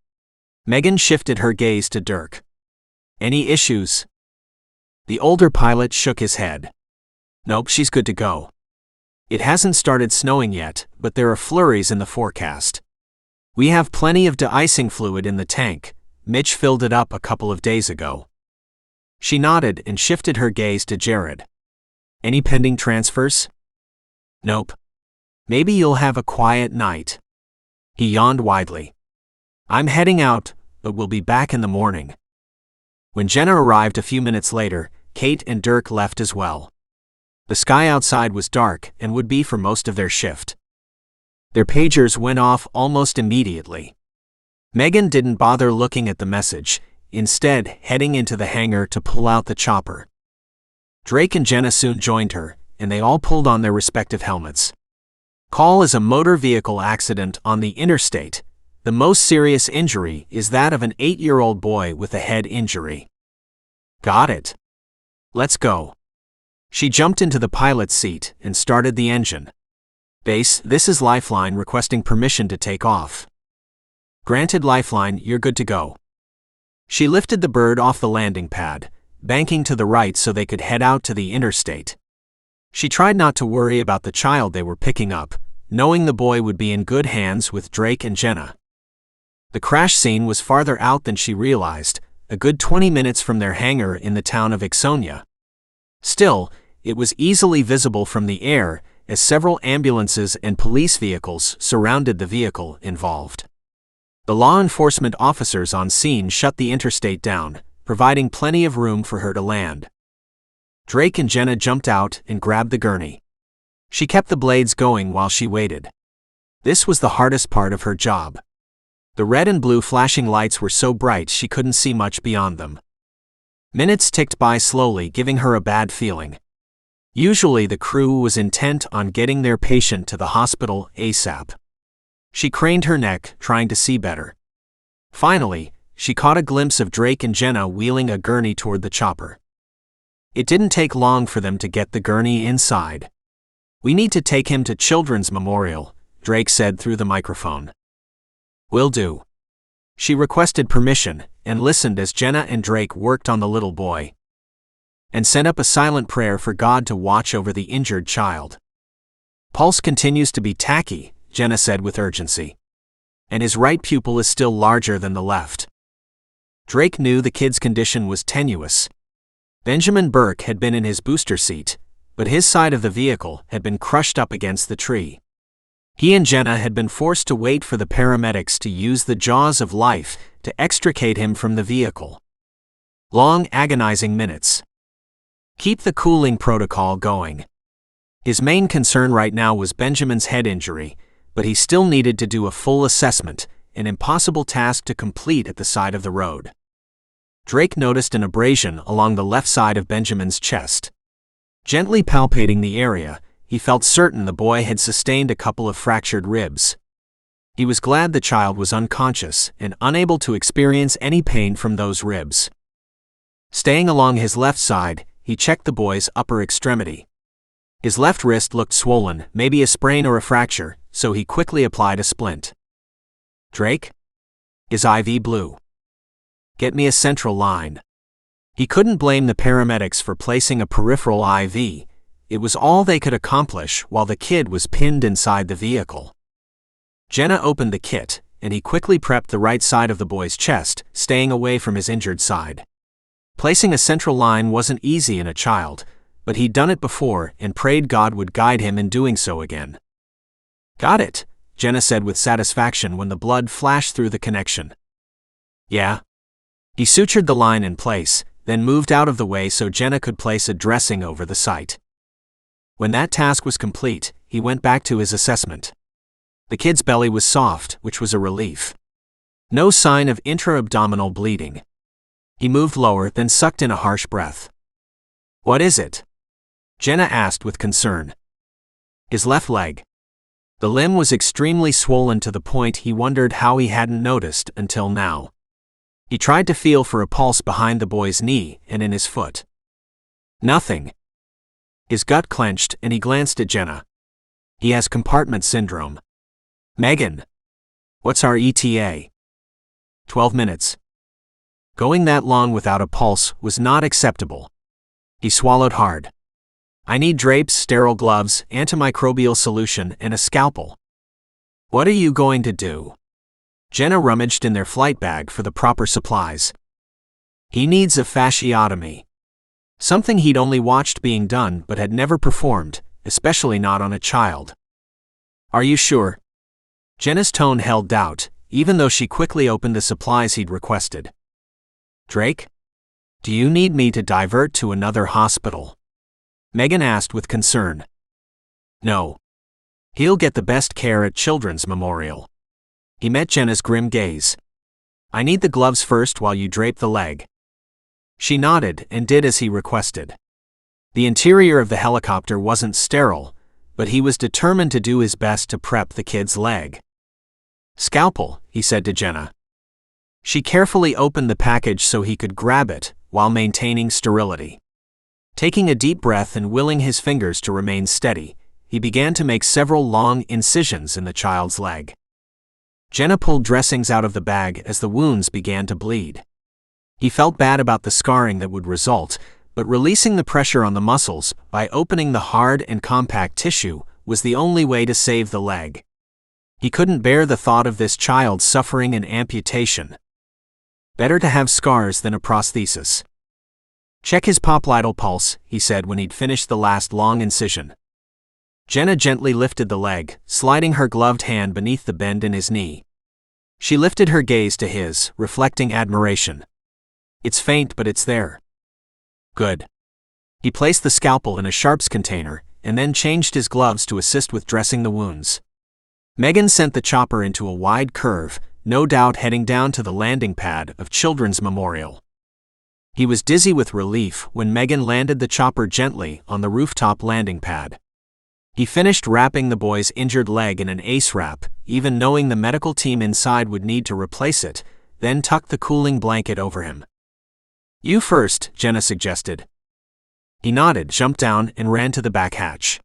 Megan shifted her gaze to Dirk. "Any issues?" The older pilot shook his head. "Nope, she's good to go. It hasn't started snowing yet, but there are flurries in the forecast. We have plenty of de-icing fluid in the tank. Mitch filled it up a couple of days ago." She nodded and shifted her gaze to Jared. "Any pending transfers?" "Nope. Maybe you'll have a quiet night." He yawned widely. "I'm heading out, but we'll be back in the morning." When Jenna arrived a few minutes later, Kate and Dirk left as well. The sky outside was dark and would be for most of their shift. Their pagers went off almost immediately. Megan didn't bother looking at the message, instead heading into the hangar to pull out the chopper. Drake and Jenna soon joined her, and they all pulled on their respective helmets. Call is a motor vehicle accident on the interstate. The most serious injury is that of an 8-year-old boy with a head injury. "Got it. Let's go." She jumped into the pilot's seat and started the engine. "Base, this is Lifeline requesting permission to take off." "Granted, Lifeline, you're good to go." She lifted the bird off the landing pad, banking to the right so they could head out to the interstate. She tried not to worry about the child they were picking up, knowing the boy would be in good hands with Drake and Jenna. The crash scene was farther out than she realized, a good 20 minutes from their hangar in the town of Ixonia. Still, it was easily visible from the air, as several ambulances and police vehicles surrounded the vehicle involved. The law enforcement officers on scene shut the interstate down, providing plenty of room for her to land. Drake and Jenna jumped out and grabbed the gurney. She kept the blades going while she waited. This was the hardest part of her job. The red and blue flashing lights were so bright she couldn't see much beyond them. Minutes ticked by slowly, giving her a bad feeling. Usually the crew was intent on getting their patient to the hospital ASAP. She craned her neck, trying to see better. Finally, she caught a glimpse of Drake and Jenna wheeling a gurney toward the chopper. It didn't take long for them to get the gurney inside. "We need to take him to Children's Memorial," Drake said through the microphone. "Will do." She requested permission and listened as Jenna and Drake worked on the little boy. And sent up a silent prayer for God to watch over the injured child. "Pulse continues to be tacky," Jenna said with urgency. "And his right pupil is still larger than the left." Drake knew the kid's condition was tenuous. Benjamin Burke had been in his booster seat, but his side of the vehicle had been crushed up against the tree. He and Jenna had been forced to wait for the paramedics to use the jaws of life to extricate him from the vehicle. Long, agonizing minutes. Keep the cooling protocol going. His main concern right now was Benjamin's head injury, but he still needed to do a full assessment, an impossible task to complete at the side of the road. Drake noticed an abrasion along the left side of Benjamin's chest. Gently palpating the area, he felt certain the boy had sustained a couple of fractured ribs. He was glad the child was unconscious and unable to experience any pain from those ribs. Staying along his left side, he checked the boy's upper extremity. His left wrist looked swollen, maybe a sprain or a fracture, so he quickly applied a splint. "Drake?" His IV blew. "Get me a central line." He couldn't blame the paramedics for placing a peripheral IV. It was all they could accomplish while the kid was pinned inside the vehicle. Jenna opened the kit, and he quickly prepped the right side of the boy's chest, staying away from his injured side. Placing a central line wasn't easy in a child, but he'd done it before and prayed God would guide him in doing so again. "Got it," Jenna said with satisfaction when the blood flashed through the connection. "Yeah." He sutured the line in place, then moved out of the way so Jenna could place a dressing over the site. When that task was complete, he went back to his assessment. The kid's belly was soft, which was a relief. No sign of intra-abdominal bleeding. He moved lower, then sucked in a harsh breath. What is it? Jenna asked with concern. His left leg. The limb was extremely swollen to the point he wondered how he hadn't noticed until now. He tried to feel for a pulse behind the boy's knee and in his foot. Nothing. His gut clenched and he glanced at Jenna. He has compartment syndrome. Megan. What's our ETA? 12 minutes. Going that long without a pulse was not acceptable. He swallowed hard. I need drapes, sterile gloves, antimicrobial solution, and a scalpel. What are you going to do? Jenna rummaged in their flight bag for the proper supplies. He needs a fasciotomy. Something he'd only watched being done but had never performed, especially not on a child. Are you sure? Jenna's tone held doubt, even though she quickly opened the supplies he'd requested. Drake? Do you need me to divert to another hospital? Megan asked with concern. No. He'll get the best care at Children's Memorial. He met Jenna's grim gaze. I need the gloves first while you drape the leg. She nodded and did as he requested. The interior of the helicopter wasn't sterile, but he was determined to do his best to prep the kid's leg. Scalpel, he said to Jenna. She carefully opened the package so he could grab it, while maintaining sterility. Taking a deep breath and willing his fingers to remain steady, he began to make several long incisions in the child's leg. Jenna pulled dressings out of the bag as the wounds began to bleed. He felt bad about the scarring that would result, but releasing the pressure on the muscles by opening the hard and compact tissue was the only way to save the leg. He couldn't bear the thought of this child suffering an amputation. Better to have scars than a prosthesis. Check his popliteal pulse, he said when he'd finished the last long incision. Jenna gently lifted the leg, sliding her gloved hand beneath the bend in his knee. She lifted her gaze to his, reflecting admiration. It's faint, but it's there. Good. He placed the scalpel in a sharps container, and then changed his gloves to assist with dressing the wounds. Megan sent the chopper into a wide curve, no doubt heading down to the landing pad of Children's Memorial. He was dizzy with relief when Megan landed the chopper gently on the rooftop landing pad. He finished wrapping the boy's injured leg in an ace wrap, even knowing the medical team inside would need to replace it, then tucked the cooling blanket over him. You first, Jenna suggested. He nodded, jumped down, and ran to the back hatch.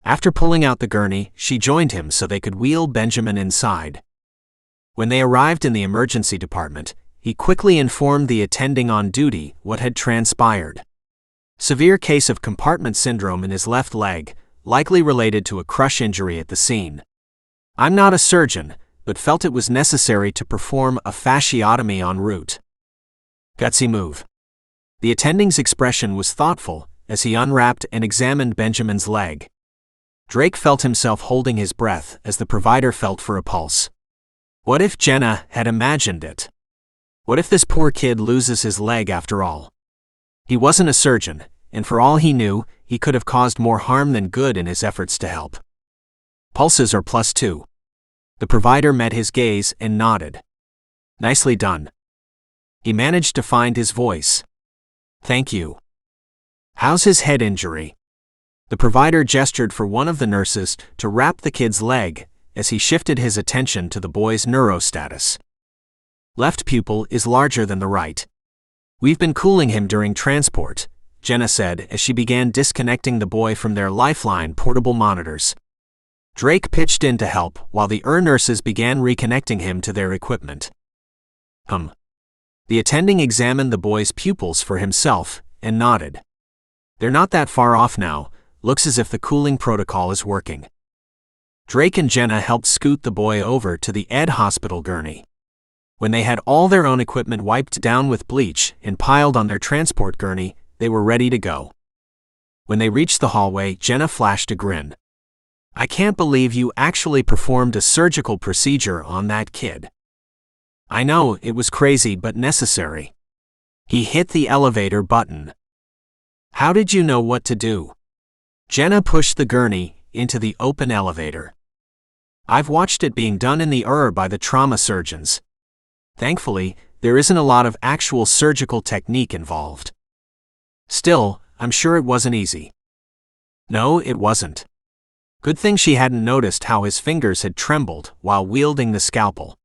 After pulling out the gurney, she joined him so they could wheel Benjamin inside. When they arrived in the emergency department, he quickly informed the attending on duty what had transpired. Severe case of compartment syndrome in his left leg, likely related to a crush injury at the scene. I'm not a surgeon, but felt it was necessary to perform a fasciotomy en route. Gutsy move. The attending's expression was thoughtful as he unwrapped and examined Benjamin's leg. Drake felt himself holding his breath as the provider felt for a pulse. What if Jenna had imagined it? What if this poor kid loses his leg after all? He wasn't a surgeon, and for all he knew, he could have caused more harm than good in his efforts to help. Pulses are +2. The provider met his gaze and nodded. Nicely done. He managed to find his voice. Thank you. How's his head injury? The provider gestured for one of the nurses to wrap the kid's leg as he shifted his attention to the boy's neurostatus. Left pupil is larger than the right. We've been cooling him during transport, Jenna said as she began disconnecting the boy from their Lifeline portable monitors. Drake pitched in to help while the nurses began reconnecting him to their equipment. The attending examined the boy's pupils for himself and nodded. They're not that far off now, looks as if the cooling protocol is working. Drake and Jenna helped scoot the boy over to the Ed Hospital gurney. When they had all their own equipment wiped down with bleach and piled on their transport gurney, they were ready to go. When they reached the hallway, Jenna flashed a grin. I can't believe you actually performed a surgical procedure on that kid. I know, it was crazy but necessary. He hit the elevator button. How did you know what to do? Jenna pushed the gurney into the open elevator. I've watched it being done in the by the trauma surgeons. Thankfully, there isn't a lot of actual surgical technique involved. Still, I'm sure it wasn't easy. No, it wasn't. Good thing she hadn't noticed how his fingers had trembled while wielding the scalpel.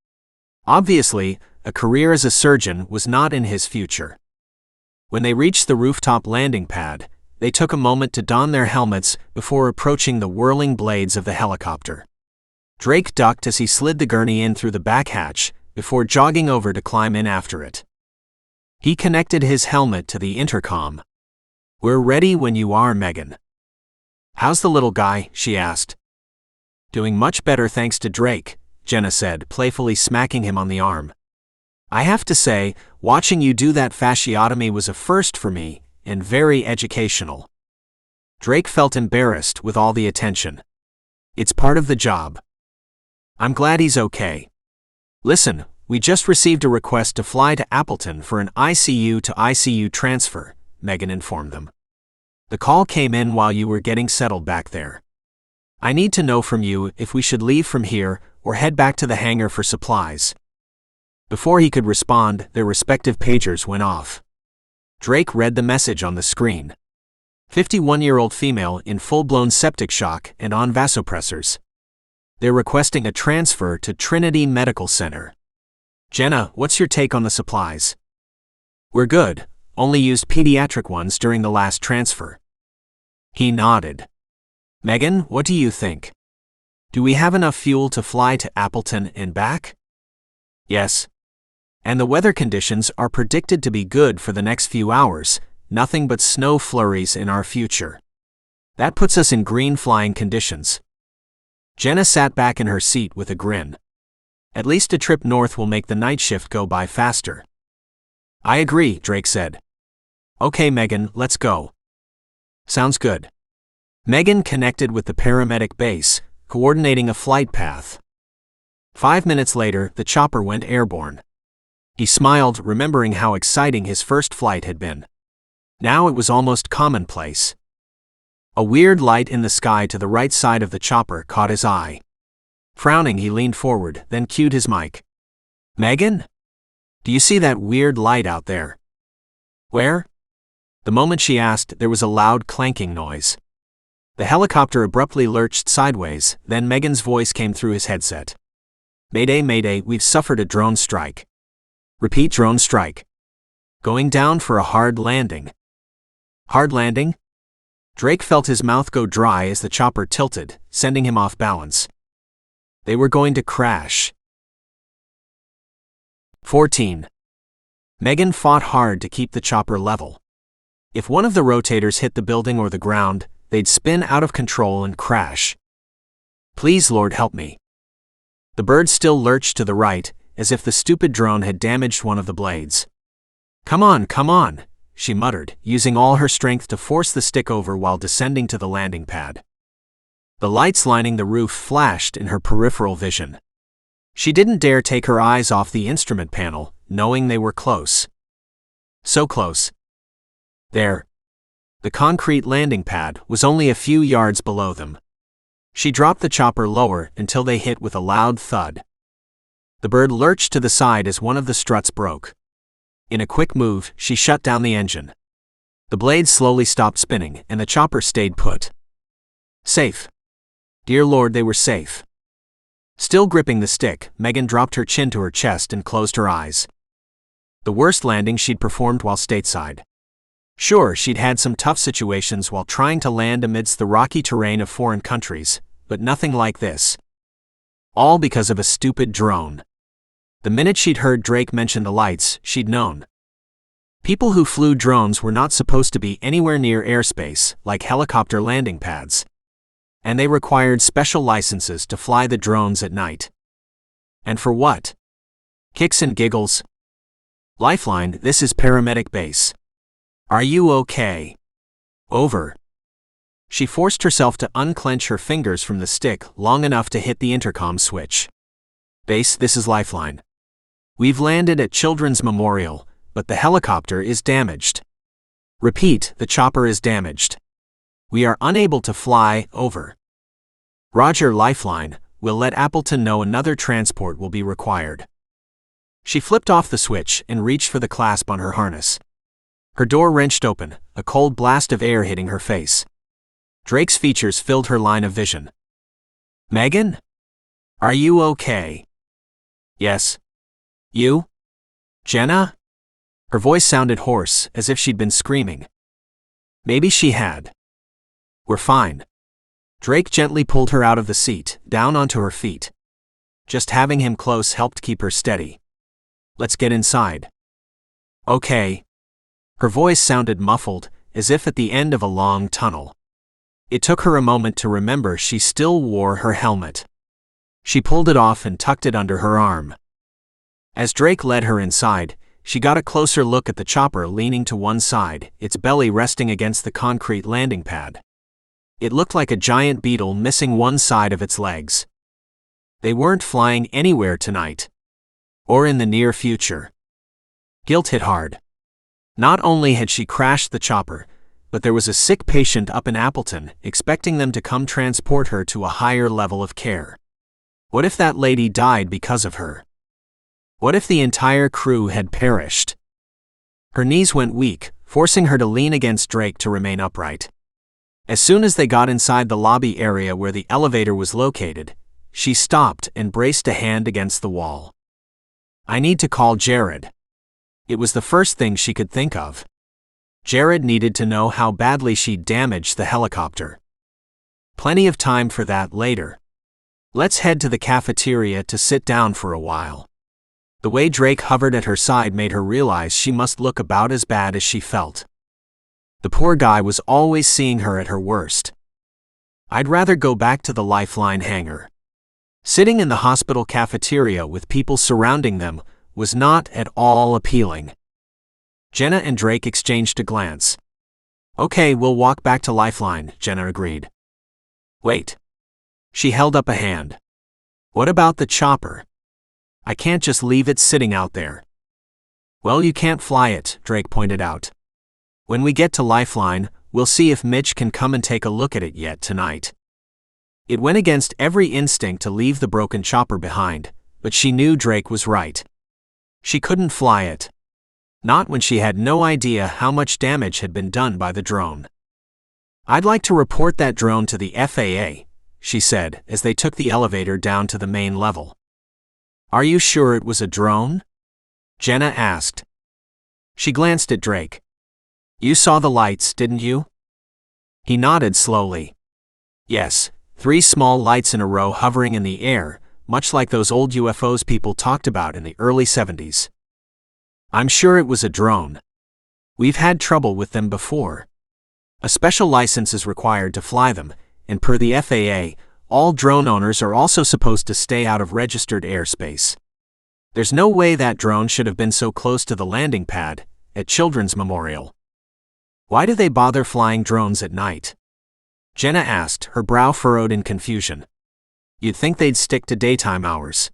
Obviously, a career as a surgeon was not in his future. When they reached the rooftop landing pad, they took a moment to don their helmets before approaching the whirling blades of the helicopter. Drake ducked as he slid the gurney in through the back hatch before jogging over to climb in after it. He connected his helmet to the intercom. "We're ready when you are, Megan." "How's the little guy?" she asked. "Doing much better thanks to Drake," Jenna said, playfully smacking him on the arm. "I have to say, watching you do that fasciotomy was a first for me, and very educational." Drake felt embarrassed with all the attention. "It's part of the job." "I'm glad he's okay. Listen, we just received a request to fly to Appleton for an ICU to ICU transfer," Megan informed them. "The call came in while you were getting settled back there. I need to know from you if we should leave from here or head back to the hangar for supplies." Before he could respond, their respective pagers went off. Drake read the message on the screen. 51-year-old female in full-blown septic shock and on vasopressors. They're requesting a transfer to Trinity Medical Center. "Jenna, what's your take on the supplies?" "We're good, only used pediatric ones during the last transfer." He nodded. "Megan, what do you think? Do we have enough fuel to fly to Appleton and back?" "Yes. And the weather conditions are predicted to be good for the next few hours, nothing but snow flurries in our future. That puts us in green flying conditions." Jenna sat back in her seat with a grin. "At least a trip north will make the night shift go by faster." "I agree," Drake said. "Okay, Megan, let's go." "Sounds good." Megan connected with the paramedic base, coordinating a flight path. 5 minutes later, the chopper went airborne. He smiled, remembering how exciting his first flight had been. Now it was almost commonplace. A weird light in the sky to the right side of the chopper caught his eye. Frowning, he leaned forward, then cued his mic. "Megan? Do you see that weird light out there?" "Where?" The moment she asked, there was a loud clanking noise. The helicopter abruptly lurched sideways, then Megan's voice came through his headset. "Mayday, mayday, we've suffered a drone strike." "Repeat, drone strike." "Going down for a hard landing." "Hard landing?" Drake felt his mouth go dry as the chopper tilted, sending him off balance. They were going to crash. 14. Megan fought hard to keep the chopper level. If one of the rotators hit the building or the ground, they'd spin out of control and crash. "Please, Lord, help me." The bird still lurched to the right, as if the stupid drone had damaged one of the blades. Come on," she muttered, using all her strength to force the stick over while descending to the landing pad. The lights lining the roof flashed in her peripheral vision. She didn't dare take her eyes off the instrument panel, knowing they were close. So close. There. The concrete landing pad was only a few yards below them. She dropped the chopper lower until they hit with a loud thud. The bird lurched to the side as one of the struts broke. In a quick move, she shut down the engine. The blades slowly stopped spinning, and the chopper stayed put. Safe. Dear Lord, they were safe. Still gripping the stick, Megan dropped her chin to her chest and closed her eyes. The worst landing she'd performed while stateside. Sure, she'd had some tough situations while trying to land amidst the rocky terrain of foreign countries, but nothing like this. All because of a stupid drone. The minute she'd heard Drake mention the lights, she'd known. People who flew drones were not supposed to be anywhere near airspace, like helicopter landing pads. And they required special licenses to fly the drones at night. And for what? Kicks and giggles. Lifeline, this is paramedic base. Are you okay? Over. She forced herself to unclench her fingers from the stick long enough to hit the intercom switch. Base, this is Lifeline. We've landed at Children's Memorial, but the helicopter is damaged. Repeat, the chopper is damaged. We are unable to fly, over. Roger, Lifeline, we'll let Appleton know another transport will be required. She flipped off the switch and reached for the clasp on her harness. Her door wrenched open, a cold blast of air hitting her face. Drake's features filled her line of vision. "Megan? Are you okay?" "Yes. You? Jenna?" Her voice sounded hoarse, as if she'd been screaming. Maybe she had. "We're fine." Drake gently pulled her out of the seat, down onto her feet. Just having him close helped keep her steady. "Let's get inside." "Okay." Her voice sounded muffled, as if at the end of a long tunnel. It took her a moment to remember she still wore her helmet. She pulled it off and tucked it under her arm. As Drake led her inside, she got a closer look at the chopper leaning to one side, its belly resting against the concrete landing pad. It looked like a giant beetle missing one side of its legs. They weren't flying anywhere tonight. Or in the near future. Guilt hit hard. Not only had she crashed the chopper, but there was a sick patient up in Appleton, expecting them to come transport her to a higher level of care. What if that lady died because of her? What if the entire crew had perished? Her knees went weak, forcing her to lean against Drake to remain upright. As soon as they got inside the lobby area where the elevator was located, she stopped and braced a hand against the wall. "I need to call Jared." It was the first thing she could think of. Jared needed to know how badly she'd damaged the helicopter. Plenty of time for that later. Let's head to the cafeteria to sit down for a while. The way Drake hovered at her side made her realize she must look about as bad as she felt. The poor guy was always seeing her at her worst. I'd rather go back to the Lifeline hangar. Sitting in the hospital cafeteria with people surrounding them was not at all appealing. Jenna and Drake exchanged a glance. "Okay, we'll walk back to Lifeline," Jenna agreed. "Wait." She held up a hand. "What about the chopper? I can't just leave it sitting out there." "Well, you can't fly it," Drake pointed out. "When we get to Lifeline, we'll see if Mitch can come and take a look at it yet tonight." It went against every instinct to leave the broken chopper behind, but she knew Drake was right. She couldn't fly it. Not when she had no idea how much damage had been done by the drone. "I'd like to report that drone to the FAA," she said as they took the elevator down to the main level. "Are you sure it was a drone?" Jenna asked. She glanced at Drake. "You saw the lights, didn't you?" He nodded slowly. "Yes, 3 small lights in a row hovering in the air, much like those old UFOs people talked about in the early 70s. I'm sure it was a drone. We've had trouble with them before. A special license is required to fly them, and per the FAA, all drone owners are also supposed to stay out of registered airspace. There's no way that drone should have been so close to the landing pad at Children's Memorial. Why do they bother flying drones at night?" Jenna asked, her brow furrowed in confusion. "You'd think they'd stick to daytime hours."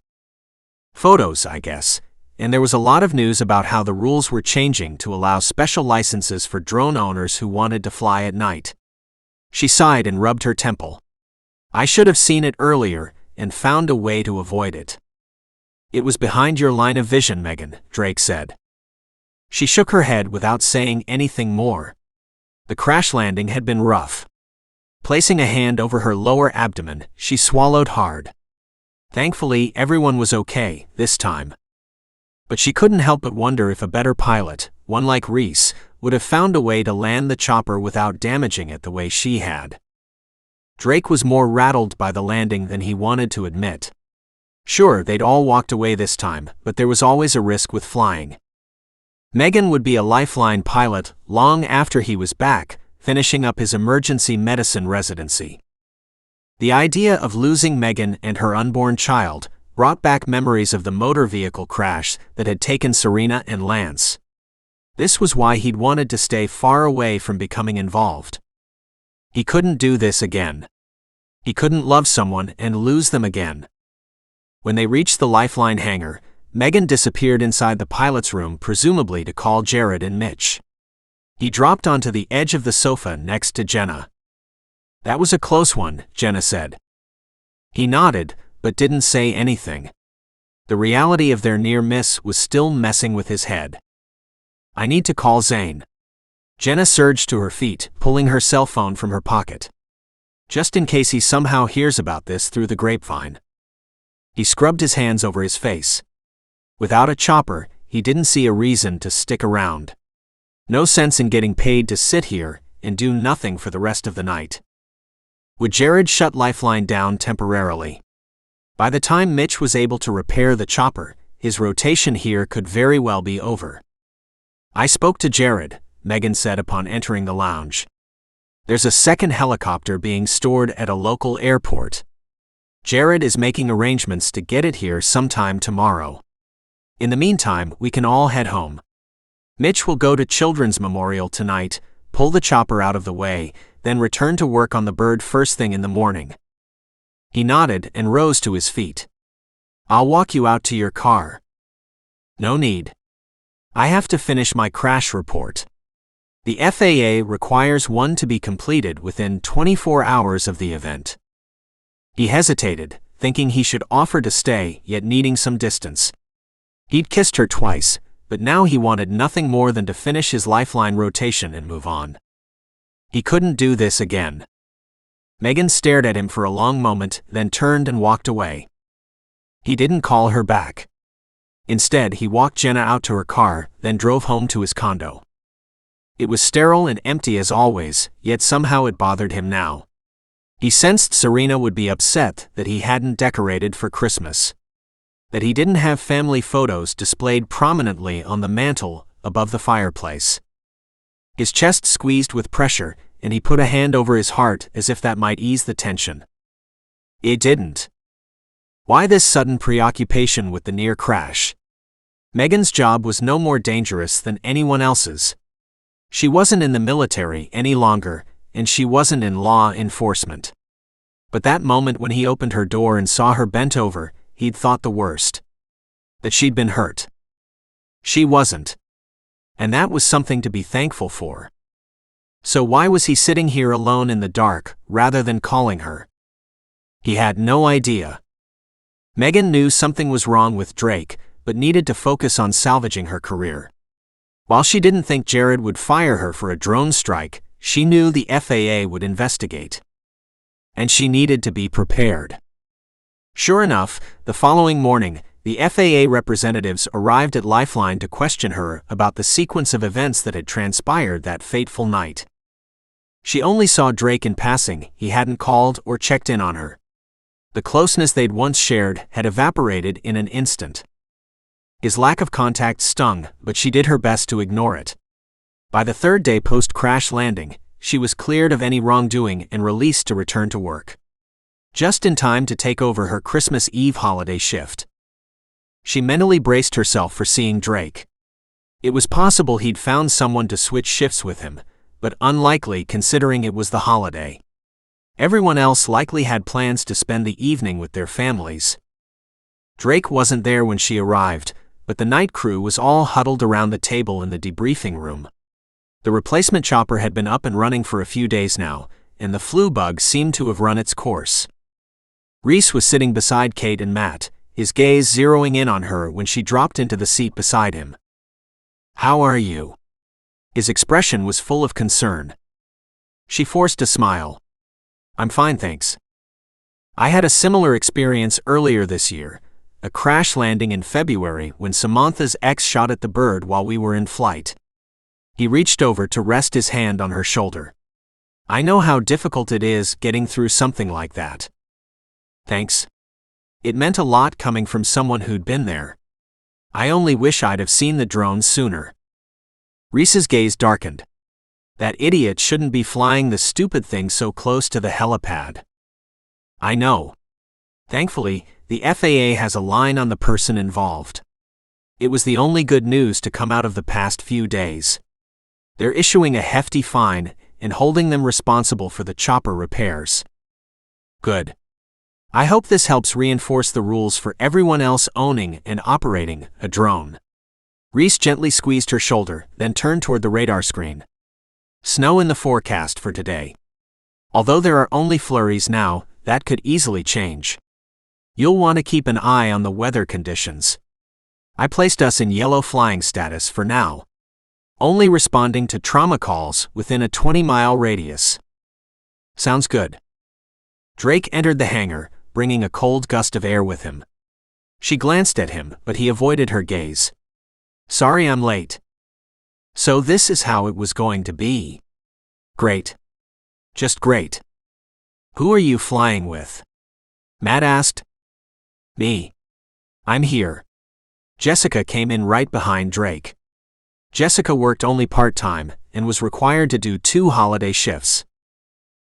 "Photos, I guess." And there was a lot of news about how the rules were changing to allow special licenses for drone owners who wanted to fly at night. She sighed and rubbed her temple. "I should have seen it earlier and found a way to avoid it." "It was behind your line of vision, Megan," Drake said. She shook her head without saying anything more. The crash landing had been rough. Placing a hand over her lower abdomen, she swallowed hard. Thankfully, everyone was okay this time. But she couldn't help but wonder if a better pilot, one like Reese, would have found a way to land the chopper without damaging it the way she had. Drake was more rattled by the landing than he wanted to admit. Sure, they'd all walked away this time, but there was always a risk with flying. Megan would be a Lifeline pilot long after he was back, finishing up his emergency medicine residency. The idea of losing Megan and her unborn child brought back memories of the motor vehicle crash that had taken Serena and Lance. This was why he'd wanted to stay far away from becoming involved. He couldn't do this again. He couldn't love someone and lose them again. When they reached the Lifeline hangar, Megan disappeared inside the pilot's room, presumably to call Jared and Mitch. He dropped onto the edge of the sofa next to Jenna. "That was a close one," Jenna said. He nodded, but didn't say anything. The reality of their near miss was still messing with his head. "I need to call Zane." Jenna surged to her feet, pulling her cell phone from her pocket. Just in case he somehow hears about this through the grapevine. He scrubbed his hands over his face. Without a chopper, he didn't see a reason to stick around. No sense in getting paid to sit here and do nothing for the rest of the night. Would Jared shut Lifeline down temporarily? By the time Mitch was able to repair the chopper, his rotation here could very well be over. I spoke to Jared, Megan said upon entering the lounge. There's a second helicopter being stored at a local airport. Jared is making arrangements to get it here sometime tomorrow. In the meantime, we can all head home. Mitch will go to Children's Memorial tonight, pull the chopper out of the way, then return to work on the bird first thing in the morning. He nodded and rose to his feet. I'll walk you out to your car. No need. I have to finish my crash report. The FAA requires one to be completed within 24 hours of the event. He hesitated, thinking he should offer to stay, yet needing some distance. He'd kissed her twice, but now he wanted nothing more than to finish his Lifeline rotation and move on. He couldn't do this again. Megan stared at him for a long moment, then turned and walked away. He didn't call her back. Instead, he walked Jenna out to her car, then drove home to his condo. It was sterile and empty as always, yet somehow it bothered him now. He sensed Serena would be upset that he hadn't decorated for Christmas. That he didn't have family photos displayed prominently on the mantel above the fireplace. His chest squeezed with pressure, and he put a hand over his heart as if that might ease the tension. It didn't. Why this sudden preoccupation with the near crash? Megan's job was no more dangerous than anyone else's. She wasn't in the military any longer, and she wasn't in law enforcement. But that moment when he opened her door and saw her bent over, he'd thought the worst. That she'd been hurt. She wasn't. And that was something to be thankful for. So why was he sitting here alone in the dark, rather than calling her? He had no idea. Megan knew something was wrong with Drake, but needed to focus on salvaging her career. While she didn't think Jared would fire her for a drone strike, she knew the FAA would investigate. And she needed to be prepared. Sure enough, the following morning, the FAA representatives arrived at Lifeline to question her about the sequence of events that had transpired that fateful night. She only saw Drake in passing, he hadn't called or checked in on her. The closeness they'd once shared had evaporated in an instant. His lack of contact stung, but she did her best to ignore it. By the third day post-crash landing, she was cleared of any wrongdoing and released to return to work. Just in time to take over her Christmas Eve holiday shift. She mentally braced herself for seeing Drake. It was possible he'd found someone to switch shifts with him, but unlikely considering it was the holiday. Everyone else likely had plans to spend the evening with their families. Drake wasn't there when she arrived, but the night crew was all huddled around the table in the debriefing room. The replacement chopper had been up and running for a few days now, and the flu bug seemed to have run its course. Reese was sitting beside Kate and Matt, his gaze zeroing in on her when she dropped into the seat beside him. "How are you?" His expression was full of concern. She forced a smile. "I'm fine, thanks. I had a similar experience earlier this year, a crash landing in February when Samantha's ex shot at the bird while we were in flight." He reached over to rest his hand on her shoulder. "I know how difficult it is getting through something like that." "Thanks." It meant a lot coming from someone who'd been there. "I only wish I'd have seen the drone sooner." Reese's gaze darkened. That idiot shouldn't be flying the stupid thing so close to the helipad. "I know. Thankfully, the FAA has a line on the person involved. It was the only good news to come out of the past few days. They're issuing a hefty fine and holding them responsible for the chopper repairs." "Good. I hope this helps reinforce the rules for everyone else owning and operating a drone." Reese gently squeezed her shoulder, then turned toward the radar screen. "Snow in the forecast for today. Although there are only flurries now, that could easily change. You'll want to keep an eye on the weather conditions. I placed us in yellow flying status for now. only responding to trauma calls within a 20-mile radius. Sounds good. Drake entered the hangar, bringing a cold gust of air with him. She glanced at him, but he avoided her gaze. Sorry I'm late. So this is how it was going to be. Great. Just great. Who are you flying with? Matt asked. Me. I'm here. Jessica came in right behind Drake. Jessica worked only part-time and was required to do 2 holiday shifts.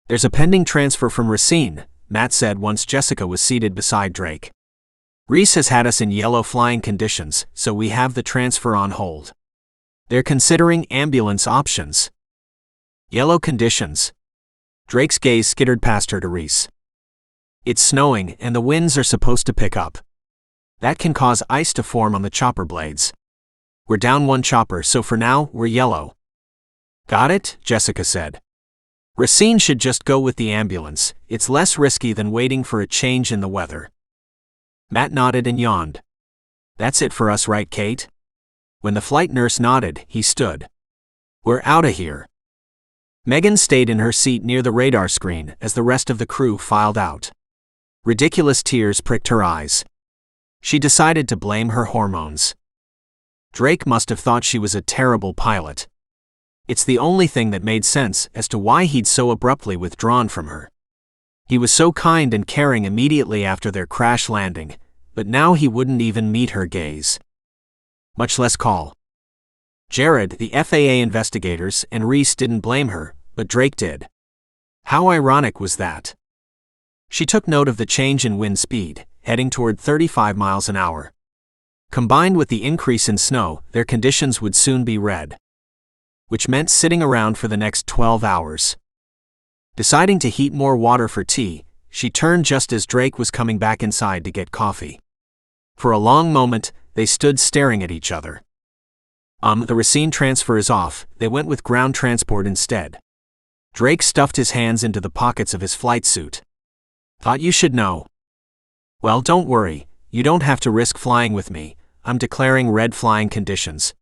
There's a pending transfer from Racine, Matt said once Jessica was seated beside Drake. Reese has had us in yellow flying conditions, so we have the transfer on hold. They're considering ambulance options. Yellow conditions. Drake's gaze skittered past her to Reese. It's snowing and the winds are supposed to pick up. That can cause ice to form on the chopper blades. We're down 1 chopper, so for now, we're yellow. Got it, Jessica said. Racine should just go with the ambulance. It's less risky than waiting for a change in the weather. Matt nodded and yawned. That's it for us, right, Kate? When the flight nurse nodded, he stood. We're outta here. Megan stayed in her seat near the radar screen as the rest of the crew filed out. Ridiculous tears pricked her eyes. She decided to blame her hormones. Drake must have thought she was a terrible pilot. It's the only thing that made sense as to why he'd so abruptly withdrawn from her. He was so kind and caring immediately after their crash landing, but now he wouldn't even meet her gaze. Much less call. Jared, the FAA investigators, and Reese didn't blame her, but Drake did. How ironic was that? She took note of the change in wind speed, heading toward 35 miles an hour. Combined with the increase in snow, their conditions would soon be red. Which meant sitting around for the next 12 hours. Deciding to heat more water for tea, she turned just as Drake was coming back inside to get coffee. For a long moment, they stood staring at each other. The Racine transfer is off, they went with ground transport instead. Drake stuffed his hands into the pockets of his flight suit. Thought you should know. Well, don't worry, you don't have to risk flying with me, I'm declaring red flying conditions.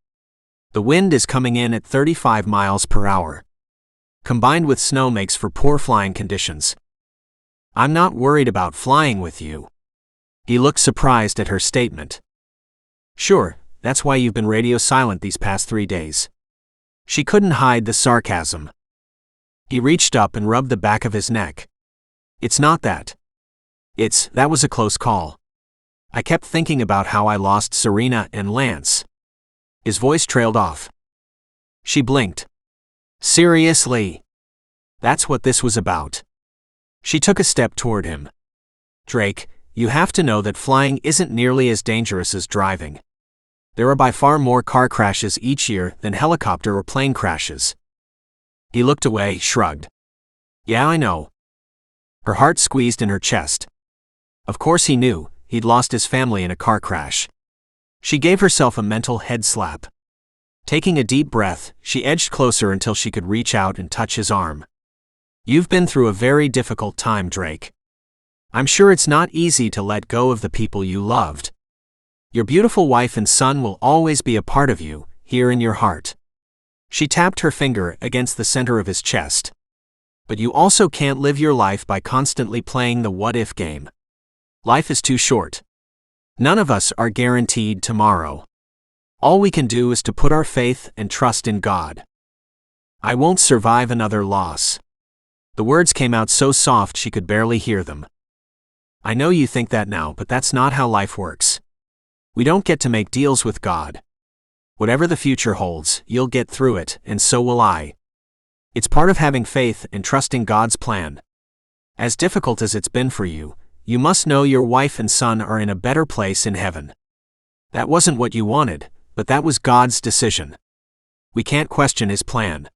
The wind is coming in at 35 miles per hour. Combined with snow makes for poor flying conditions. I'm not worried about flying with you. He looked surprised at her statement. Sure, that's why you've been radio silent these past 3 days. She couldn't hide the sarcasm. He reached up and rubbed the back of his neck. It's not that. That was a close call. I kept thinking about how I lost Serena and Lance. His voice trailed off. She blinked. Seriously? That's what this was about. She took a step toward him. Drake, you have to know that flying isn't nearly as dangerous as driving. There are by far more car crashes each year than helicopter or plane crashes. He looked away, shrugged. Yeah, I know. Her heart squeezed in her chest. Of course he knew, he'd lost his family in a car crash. She gave herself a mental head slap. Taking a deep breath, she edged closer until she could reach out and touch his arm. You've been through a very difficult time, Drake. I'm sure it's not easy to let go of the people you loved. Your beautiful wife and son will always be a part of you, here in your heart. She tapped her finger against the center of his chest. But you also can't live your life by constantly playing the what-if game. Life is too short. None of us are guaranteed tomorrow. All we can do is to put our faith and trust in God. I won't survive another loss. The words came out so soft she could barely hear them. I know you think that now, but that's not how life works. We don't get to make deals with God. Whatever the future holds, you'll get through it, and so will I. It's part of having faith and trusting God's plan. As difficult as it's been for you, you must know your wife and son are in a better place in heaven. That wasn't what you wanted, but that was God's decision. We can't question His plan.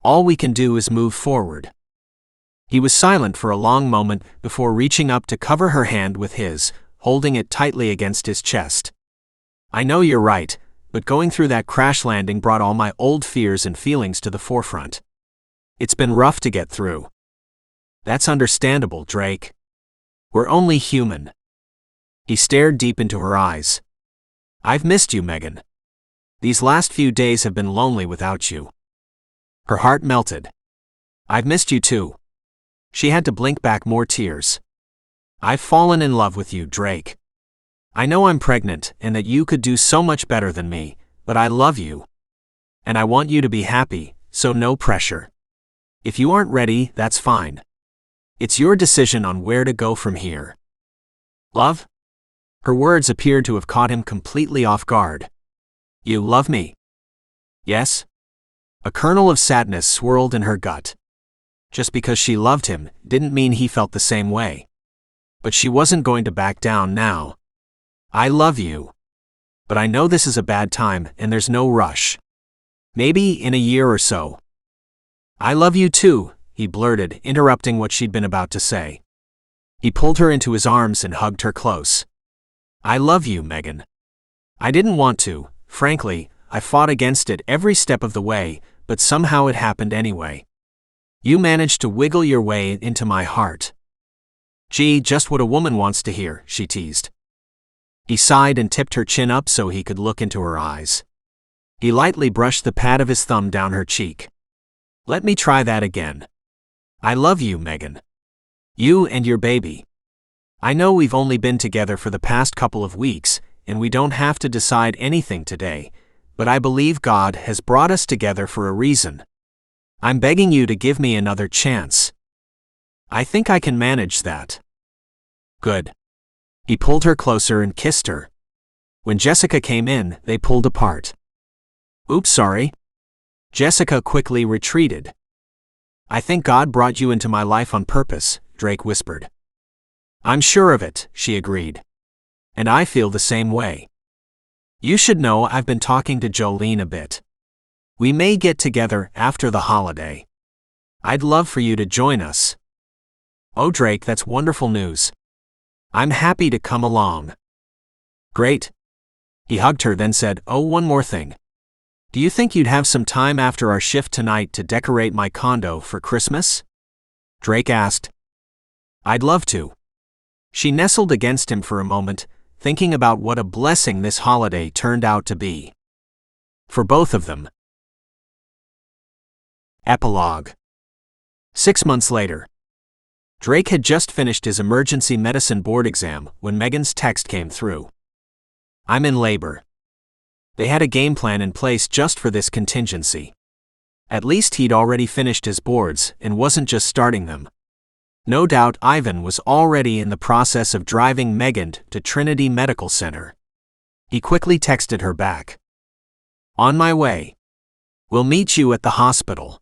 All we can do is move forward. He was silent for a long moment before reaching up to cover her hand with his, holding it tightly against his chest. I know you're right, but going through that crash landing brought all my old fears and feelings to the forefront. It's been rough to get through. That's understandable, Drake. We're only human. He stared deep into her eyes. I've missed you, Megan. These last few days have been lonely without you." Her heart melted. "I've missed you too." She had to blink back more tears. "I've fallen in love with you, Drake. I know I'm pregnant and that you could do so much better than me, but I love you. And I want you to be happy, so no pressure. If you aren't ready, that's fine. It's your decision on where to go from here." "Love?" Her words appeared to have caught him completely off guard. "You love me?" "Yes." A kernel of sadness swirled in her gut. Just because she loved him didn't mean he felt the same way. But she wasn't going to back down now. "I love you. But I know this is a bad time and there's no rush. Maybe in a year or so." "I love you too," he blurted, interrupting what she'd been about to say. He pulled her into his arms and hugged her close. "I love you, Megan. I didn't want to, frankly. I fought against it every step of the way, but somehow it happened anyway. You managed to wiggle your way into my heart." "Gee, just what a woman wants to hear," she teased. He sighed and tipped her chin up so he could look into her eyes. He lightly brushed the pad of his thumb down her cheek. "Let me try that again. I love you, Megan. You and your baby. I know we've only been together for the past couple of weeks, and we don't have to decide anything today, but I believe God has brought us together for a reason. I'm begging you to give me another chance. I think I can manage that." "Good." He pulled her closer and kissed her. When Jessica came in, they pulled apart. "Oops, sorry." Jessica quickly retreated. "I think God brought you into my life on purpose," Drake whispered. "I'm sure of it," she agreed. "And I feel the same way. You should know I've been talking to Jolene a bit. We may get together after the holiday. I'd love for you to join us." "Oh, Drake, that's wonderful news. I'm happy to come along." "Great." He hugged her, then said, "Oh, one more thing. Do you think you'd have some time after our shift tonight to decorate my condo for Christmas?" Drake asked. "I'd love to." She nestled against him for a moment, thinking about what a blessing this holiday turned out to be. For both of them. Epilogue. 6 months later. Drake had just finished his emergency medicine board exam when Megan's text came through. "I'm in labor." They had a game plan in place just for this contingency. At least he'd already finished his boards and wasn't just starting them. No doubt Ivan was already in the process of driving Megan to Trinity Medical Center. He quickly texted her back. "On my way. We'll meet you at the hospital."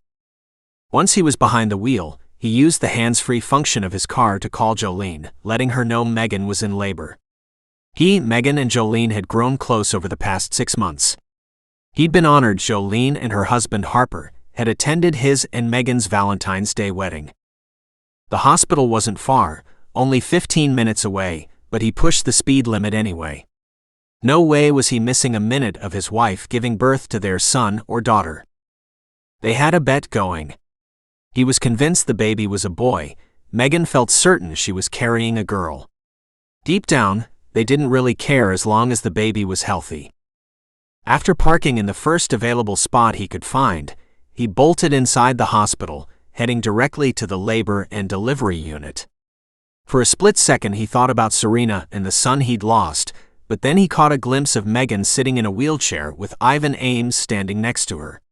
Once he was behind the wheel, he used the hands-free function of his car to call Jolene, letting her know Megan was in labor. Megan and Jolene had grown close over the past 6 months. He'd been honored Jolene and her husband Harper had attended his and Megan's Valentine's Day wedding. The hospital wasn't far, only 15 minutes away, but he pushed the speed limit anyway. No way was he missing a minute of his wife giving birth to their son or daughter. They had a bet going. He was convinced the baby was a boy. Megan felt certain she was carrying a girl. Deep down, they didn't really care as long as the baby was healthy. After parking in the first available spot he could find, he bolted inside the hospital, heading directly to the labor and delivery unit. For a split second he thought about Serena and the son he'd lost, but then he caught a glimpse of Megan sitting in a wheelchair with Ivan Ames standing next to her.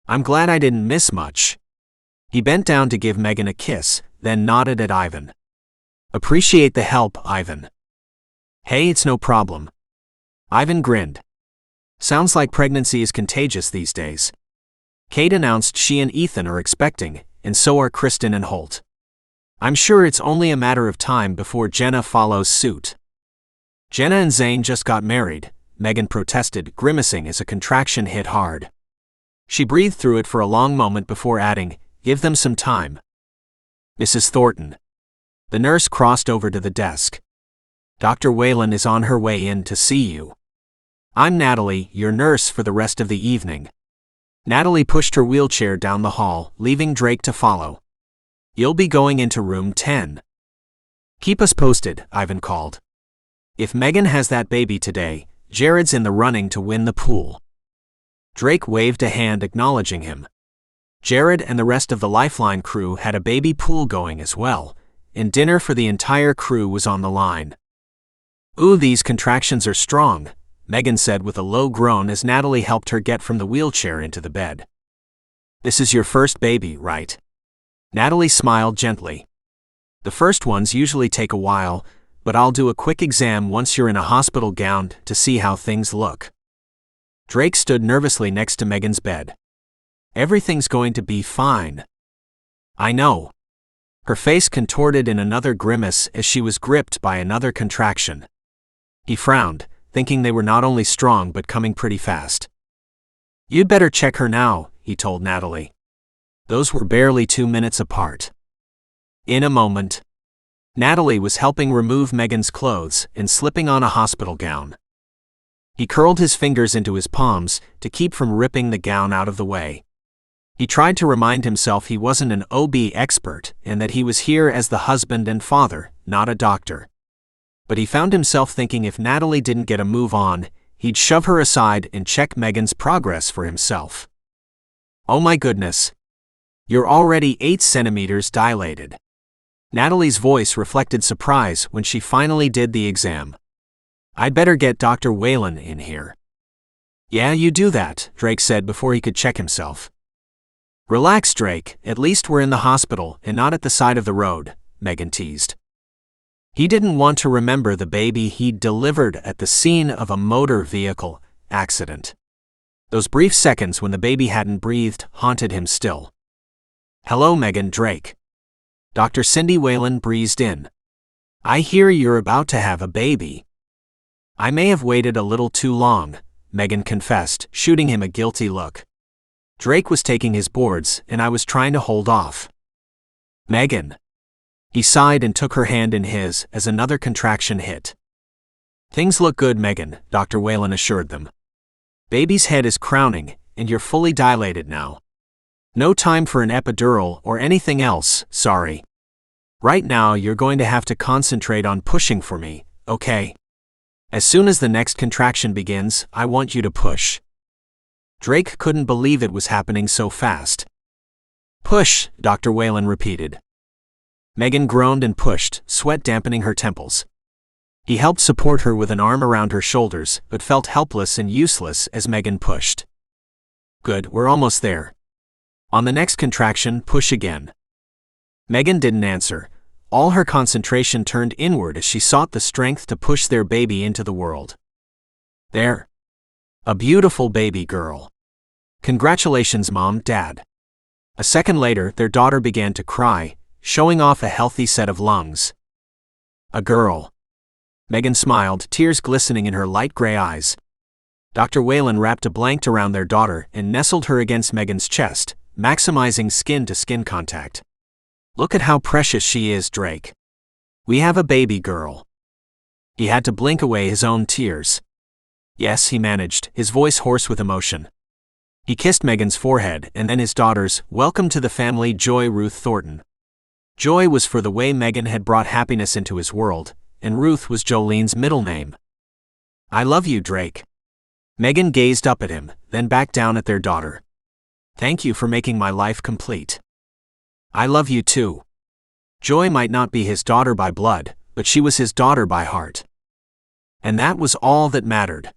"I'm glad I didn't miss much." He bent down to give Megan a kiss, then nodded at Ivan. "Appreciate the help, Ivan." "Hey, it's no problem." Ivan grinned. "Sounds like pregnancy is contagious these days." Kate announced she and Ethan are expecting, and so are Kristen and Holt. "I'm sure it's only a matter of time before Jenna follows suit." "Jenna and Zane just got married," Megan protested, grimacing as a contraction hit hard. She breathed through it for a long moment before adding, "Give them some time." "Mrs. Thornton." The nurse crossed over to the desk. "Dr. Whalen is on her way in to see you." "I'm Natalie, your nurse for the rest of the evening." Natalie pushed her wheelchair down the hall, leaving Drake to follow. "You'll be going into room 10. Keep us posted," Ivan called. "If Megan has that baby today, Jared's in the running to win the pool." Drake waved a hand acknowledging him. Jared and the rest of the Lifeline crew had a baby pool going as well, and dinner for the entire crew was on the line. "Ooh, these contractions are strong," Megan said with a low groan as Natalie helped her get from the wheelchair into the bed. "This is your first baby, right?" Natalie smiled gently. "The first ones usually take a while, but I'll do a quick exam once you're in a hospital gown to see how things look." Drake stood nervously next to Megan's bed. "Everything's going to be fine." "I know." Her face contorted in another grimace as she was gripped by another contraction. He frowned, thinking they were not only strong but coming pretty fast. "You'd better check her now," he told Natalie. Those were barely 2 minutes apart. In a moment, Natalie was helping remove Megan's clothes and slipping on a hospital gown. He curled his fingers into his palms to keep from ripping the gown out of the way. He tried to remind himself he wasn't an OB expert and that he was here as the husband and father, not a doctor. But he found himself thinking if Natalie didn't get a move on, he'd shove her aside and check Megan's progress for himself. "Oh my goodness. You're already 8 centimeters dilated." Natalie's voice reflected surprise when she finally did the exam. "I'd better get Dr. Whalen in here." "Yeah, you do that," Drake said before he could check himself. "Relax, Drake, at least we're in the hospital and not at the side of the road," Megan teased. He didn't want to remember the baby he'd delivered at the scene of a motor vehicle accident. Those brief seconds when the baby hadn't breathed haunted him still. "Hello, Megan." Drake. Dr. Cindy Whalen breezed in. "I hear you're about to have a baby." "I may have waited a little too long," Megan confessed, shooting him a guilty look. Drake was taking his boards, and I was trying to hold off. "Megan." He sighed and took her hand in his as another contraction hit. "Things look good, Megan," Dr. Whalen assured them. "Baby's head is crowning, and you're fully dilated now. No time for an epidural or anything else, sorry. Right now you're going to have to concentrate on pushing for me, okay? As soon as the next contraction begins, I want you to push." Drake couldn't believe it was happening so fast. "Push," Dr. Whalen repeated. Megan groaned and pushed, sweat dampening her temples. He helped support her with an arm around her shoulders, but felt helpless and useless as Megan pushed. "Good, we're almost there. On the next contraction, push again." Megan didn't answer. All her concentration turned inward as she sought the strength to push their baby into the world. There. A beautiful baby girl. "Congratulations, Mom, Dad." A second later, their daughter began to cry, showing off a healthy set of lungs. "A girl." Megan smiled, tears glistening in her light gray eyes. Dr. Whalen wrapped a blanket around their daughter and nestled her against Megan's chest, maximizing skin-to-skin contact. "Look at how precious she is, Drake. We have a baby girl." He had to blink away his own tears. "Yes," he managed, his voice hoarse with emotion. He kissed Megan's forehead and then his daughter's. "Welcome to the family, Joy." Ruth Thornton. Joy was for the way Megan had brought happiness into his world, and Ruth was Jolene's middle name. "I love you, Drake." Megan gazed up at him, then back down at their daughter. "Thank you for making my life complete." "I love you too." Joy might not be his daughter by blood, but she was his daughter by heart. And that was all that mattered.